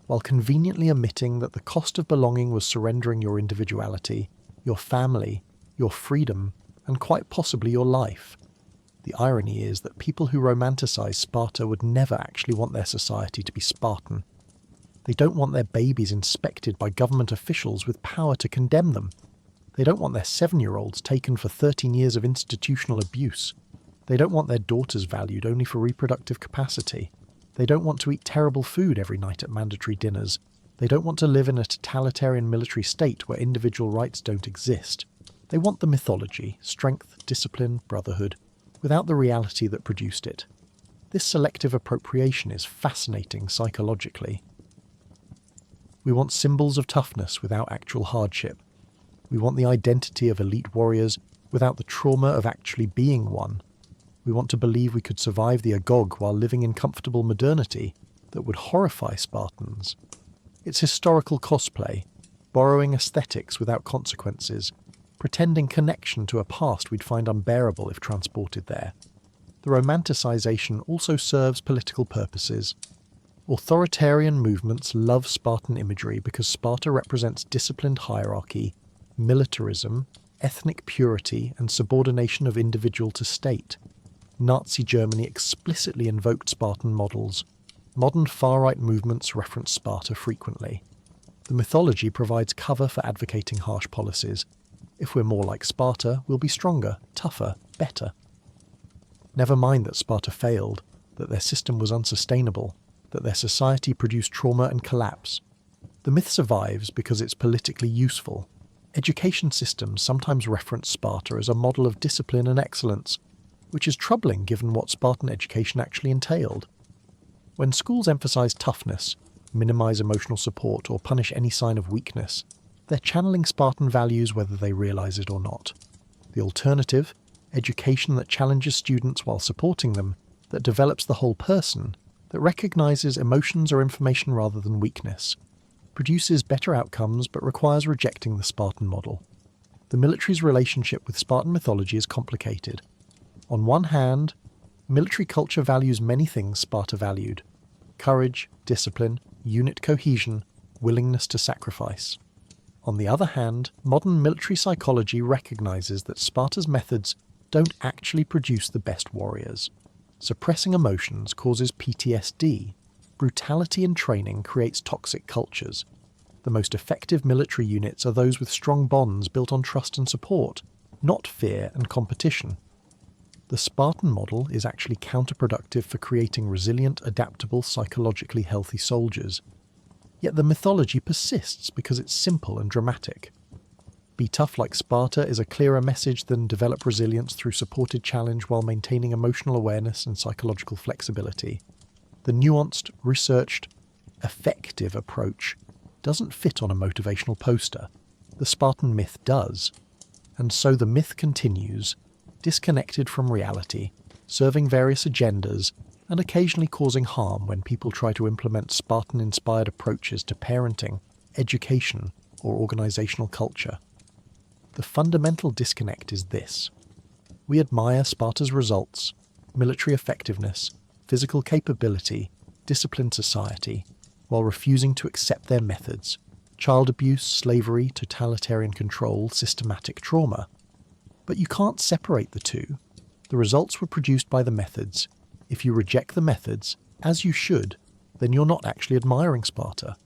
While conveniently omitting that the cost of belonging was surrendering your individuality, your family, your freedom, and quite possibly your life. The irony is that people who romanticize Sparta would never actually want their society to be Spartan. They don't want their babies inspected by government officials with power to condemn them. They don't want their 7-year-olds taken for 13 years of institutional abuse. They don't want their daughters valued only for reproductive capacity. They don't want to eat terrible food every night at mandatory dinners. They don't want to live in a totalitarian military state where individual rights don't exist. They want the mythology, strength, discipline, brotherhood, without the reality that produced it. This selective appropriation is fascinating psychologically. We want symbols of toughness without actual hardship. We want the identity of elite warriors without the trauma of actually being one. We want to believe we could survive the agog while living in comfortable modernity that would horrify Spartans. It's historical cosplay, borrowing aesthetics without consequences, pretending connection to a past we'd find unbearable if transported there. The romanticization also serves political purposes. Authoritarian movements love Spartan imagery because Sparta represents disciplined hierarchy, militarism, ethnic purity, and subordination of individual to state. Nazi Germany explicitly invoked Spartan models. Modern far-right movements reference Sparta frequently. The mythology provides cover for advocating harsh policies. If we're more like Sparta, we'll be stronger, tougher, better. Never mind that Sparta failed, that their system was unsustainable, that their society produced trauma and collapse. The myth survives because it's politically useful. Education systems sometimes reference Sparta as a model of discipline and excellence, which is troubling given what Spartan education actually entailed. When schools emphasize toughness, minimize emotional support, or punish any sign of weakness, they're channeling Spartan values whether they realize it or not. The alternative, education that challenges students while supporting them, that develops the whole person, that recognizes emotions or information rather than weakness, produces better outcomes but requires rejecting the Spartan model. The military's relationship with Spartan mythology is complicated. On one hand, military culture values many things Sparta valued: courage, discipline, unit cohesion, willingness to sacrifice. On the other hand, modern military psychology recognizes that Sparta's methods don't actually produce the best warriors. Suppressing emotions causes PTSD. Brutality in training creates toxic cultures. The most effective military units are those with strong bonds built on trust and support, not fear and competition. The Spartan model is actually counterproductive for creating resilient, adaptable, psychologically healthy soldiers. Yet the mythology persists because it's simple and dramatic. Be tough like Sparta is a clearer message than develop resilience through supported challenge while maintaining emotional awareness and psychological flexibility. The nuanced, researched, effective approach doesn't fit on a motivational poster. The Spartan myth does. And so the myth continues, disconnected from reality, serving various agendas, and occasionally causing harm when people try to implement Spartan-inspired approaches to parenting, education, or organizational culture. The fundamental disconnect is this. We admire Sparta's results, military effectiveness, physical capability, disciplined society, while refusing to accept their methods: child abuse, slavery, totalitarian control, systematic trauma. But you can't separate the two. The results were produced by the methods. If you reject the methods, as you should, then you're not actually admiring Sparta.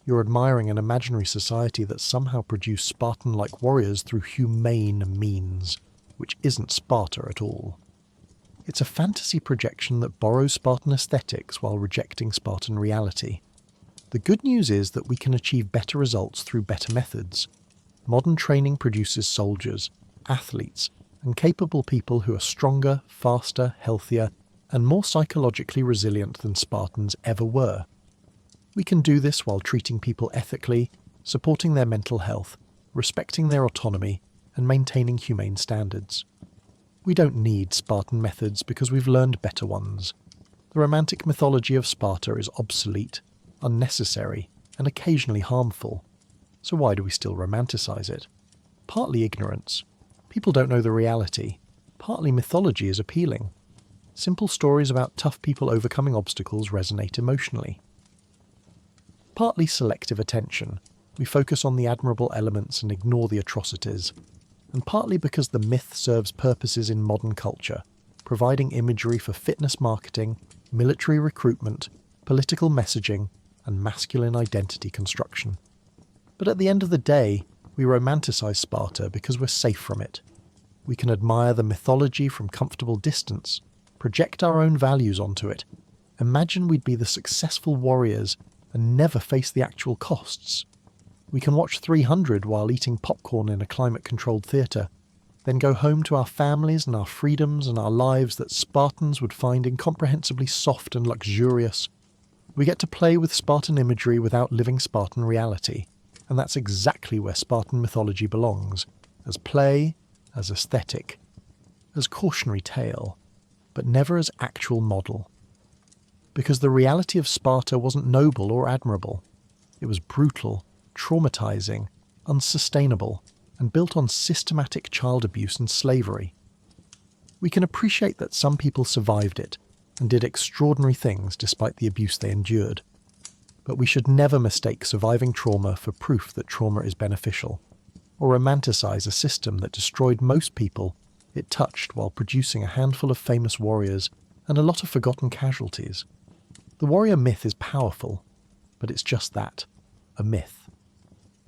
You're admiring an imaginary society that somehow produced Spartan-like warriors through humane means, which isn't Sparta at all. It's a fantasy projection that borrows Spartan aesthetics while rejecting Spartan reality. The good news is that we can achieve better results through better methods. Modern training produces soldiers, athletes, and capable people who are stronger, faster, healthier, and more psychologically resilient than Spartans ever were. We can do this while treating people ethically, supporting their mental health, respecting their autonomy, and maintaining humane standards. We don't need Spartan methods because we've learned better ones. The romantic mythology of Sparta is obsolete, unnecessary, and occasionally harmful. So why do we still romanticize it? Partly ignorance. People don't know the reality. Partly mythology is appealing. Simple stories about tough people overcoming obstacles resonate emotionally. Partly selective attention. We focus on the admirable elements and ignore the atrocities. And partly because the myth serves purposes in modern culture, providing imagery for fitness marketing, military recruitment, political messaging, and masculine identity construction. But at the end of the day, we romanticize Sparta because we're safe from it. We can admire the mythology from comfortable distance, project our own values onto it, imagine we'd be the successful warriors and never face the actual costs. We can watch 300 while eating popcorn in a climate-controlled theatre, then go home to our families and our freedoms and our lives that Spartans would find incomprehensibly soft and luxurious. We get to play with Spartan imagery without living Spartan reality. And that's exactly where Spartan mythology belongs, as play, as aesthetic, as cautionary tale, but never as actual model. Because the reality of Sparta wasn't noble or admirable. It was brutal, traumatizing, unsustainable, and built on systematic child abuse and slavery. We can appreciate that some people survived it and did extraordinary things despite the abuse they endured. But we should never mistake surviving trauma for proof that trauma is beneficial, or romanticize a system that destroyed most people it touched while producing a handful of famous warriors and a lot of forgotten casualties. The warrior myth is powerful, but it's just that, a myth.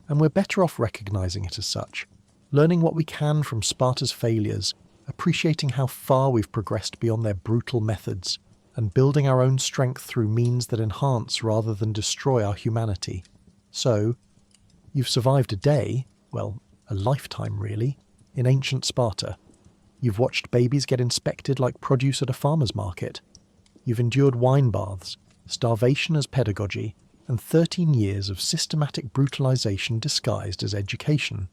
And we're better off recognizing it as such, learning what we can from Sparta's failures, appreciating how far we've progressed beyond their brutal methods, and building our own strength through means that enhance rather than destroy our humanity. So, you've survived a day, well, a lifetime really, in ancient Sparta. You've watched babies get inspected like produce at a farmer's market. You've endured wine baths, starvation as pedagogy, and 13 years of systematic brutalization disguised as education.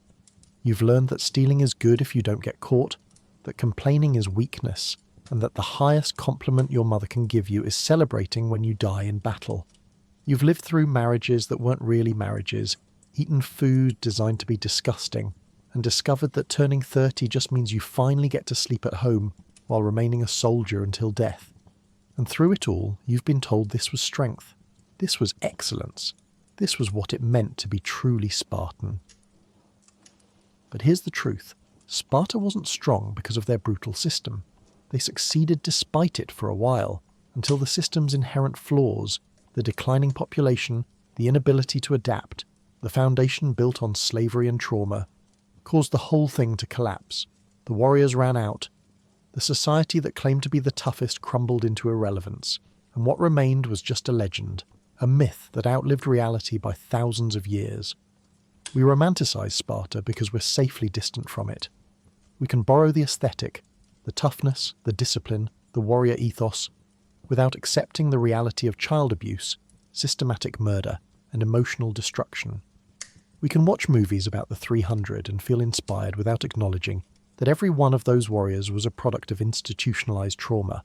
You've learned that stealing is good if you don't get caught, that complaining is weakness, and that the highest compliment your mother can give you is celebrating when you die in battle. You've lived through marriages that weren't really marriages, eaten food designed to be disgusting, and discovered that turning 30 just means you finally get to sleep at home while remaining a soldier until death. And through it all, you've been told this was strength. This was excellence. This was what it meant to be truly Spartan. But here's the truth. Sparta wasn't strong because of their brutal system. They succeeded despite it for a while, until the system's inherent flaws, the declining population, the inability to adapt, the foundation built on slavery and trauma, caused the whole thing to collapse. The warriors ran out. The society that claimed to be the toughest crumbled into irrelevance, and what remained was just a legend, a myth that outlived reality by thousands of years. We romanticize Sparta because we're safely distant from it. We can borrow the aesthetic, the toughness, the discipline, the warrior ethos, without accepting the reality of child abuse, systematic murder, and emotional destruction. We can watch movies about the 300 and feel inspired without acknowledging that every one of those warriors was a product of institutionalized trauma,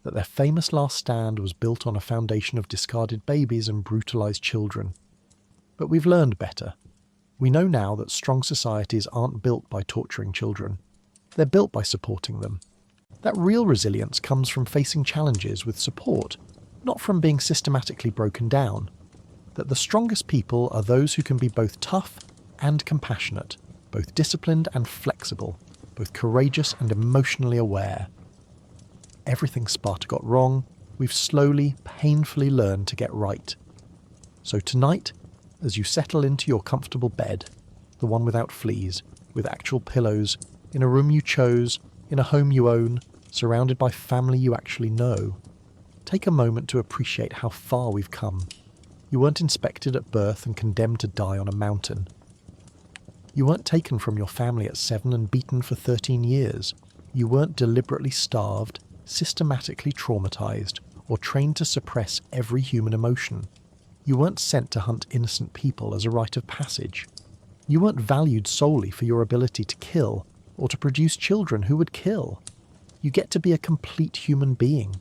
that their famous last stand was built on a foundation of discarded babies and brutalized children. But we've learned better. We know now that strong societies aren't built by torturing children. They're built by supporting them. That real resilience comes from facing challenges with support, not from being systematically broken down. That the strongest people are those who can be both tough and compassionate, both disciplined and flexible, both courageous and emotionally aware. everything Sparta got wrong, we've slowly, painfully learned to get right. So tonight, as you settle into your comfortable bed, the one without fleas, with actual pillows, in a room you chose, in a home you own, surrounded by family you actually know, take a moment to appreciate how far we've come. You weren't inspected at birth and condemned to die on a mountain. You weren't taken from your family at 7 and beaten for 13 years. You weren't deliberately starved, systematically traumatized, or trained to suppress every human emotion. You weren't sent to hunt innocent people as a rite of passage. You weren't valued solely for your ability to kill, or to produce children who would kill. You get to be a complete human being.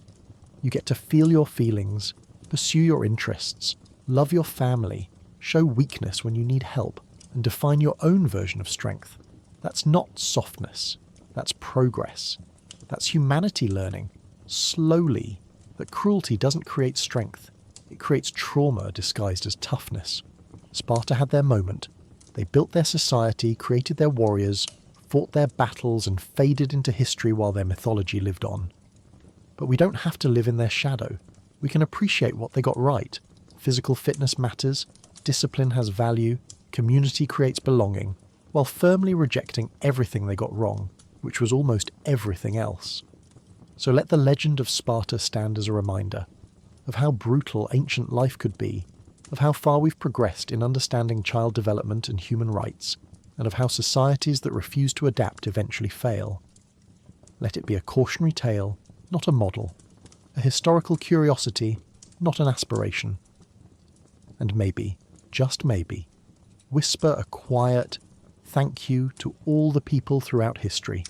You get to feel your feelings, pursue your interests, love your family, show weakness when you need help, and define your own version of strength. That's not softness. That's progress. That's humanity learning, slowly, that cruelty doesn't create strength. It creates trauma disguised as toughness. Sparta had their moment. They built their society, created their warriors, fought their battles, and faded into history while their mythology lived on. But we don't have to live in their shadow. We can appreciate what they got right. Physical fitness matters, discipline has value, community creates belonging, while firmly rejecting everything they got wrong, which was almost everything else. So let the legend of Sparta stand as a reminder of how brutal ancient life could be, of how far we've progressed in understanding child development and human rights, and of how societies that refuse to adapt eventually fail. Let it be a cautionary tale, not a model, a historical curiosity, not an aspiration. And maybe, just maybe, whisper a quiet thank you to all the people throughout history,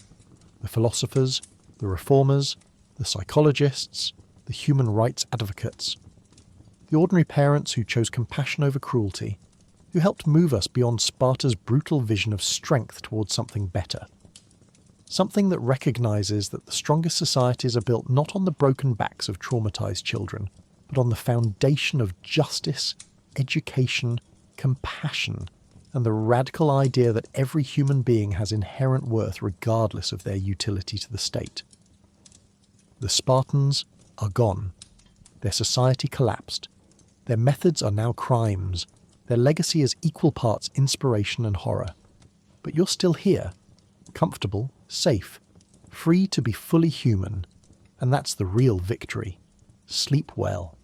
the philosophers, the reformers, the psychologists, the human rights advocates, the ordinary parents who chose compassion over cruelty, who helped move us beyond Sparta's brutal vision of strength towards something better. Something that recognises that the strongest societies are built not on the broken backs of traumatised children, but on the foundation of justice, education, compassion, and the radical idea that every human being has inherent worth regardless of their utility to the state. The Spartans are gone. Their society collapsed. Their methods are now crimes. Their legacy is equal parts inspiration and horror. But you're still here, comfortable, safe, free to be fully human, and that's the real victory. Sleep well.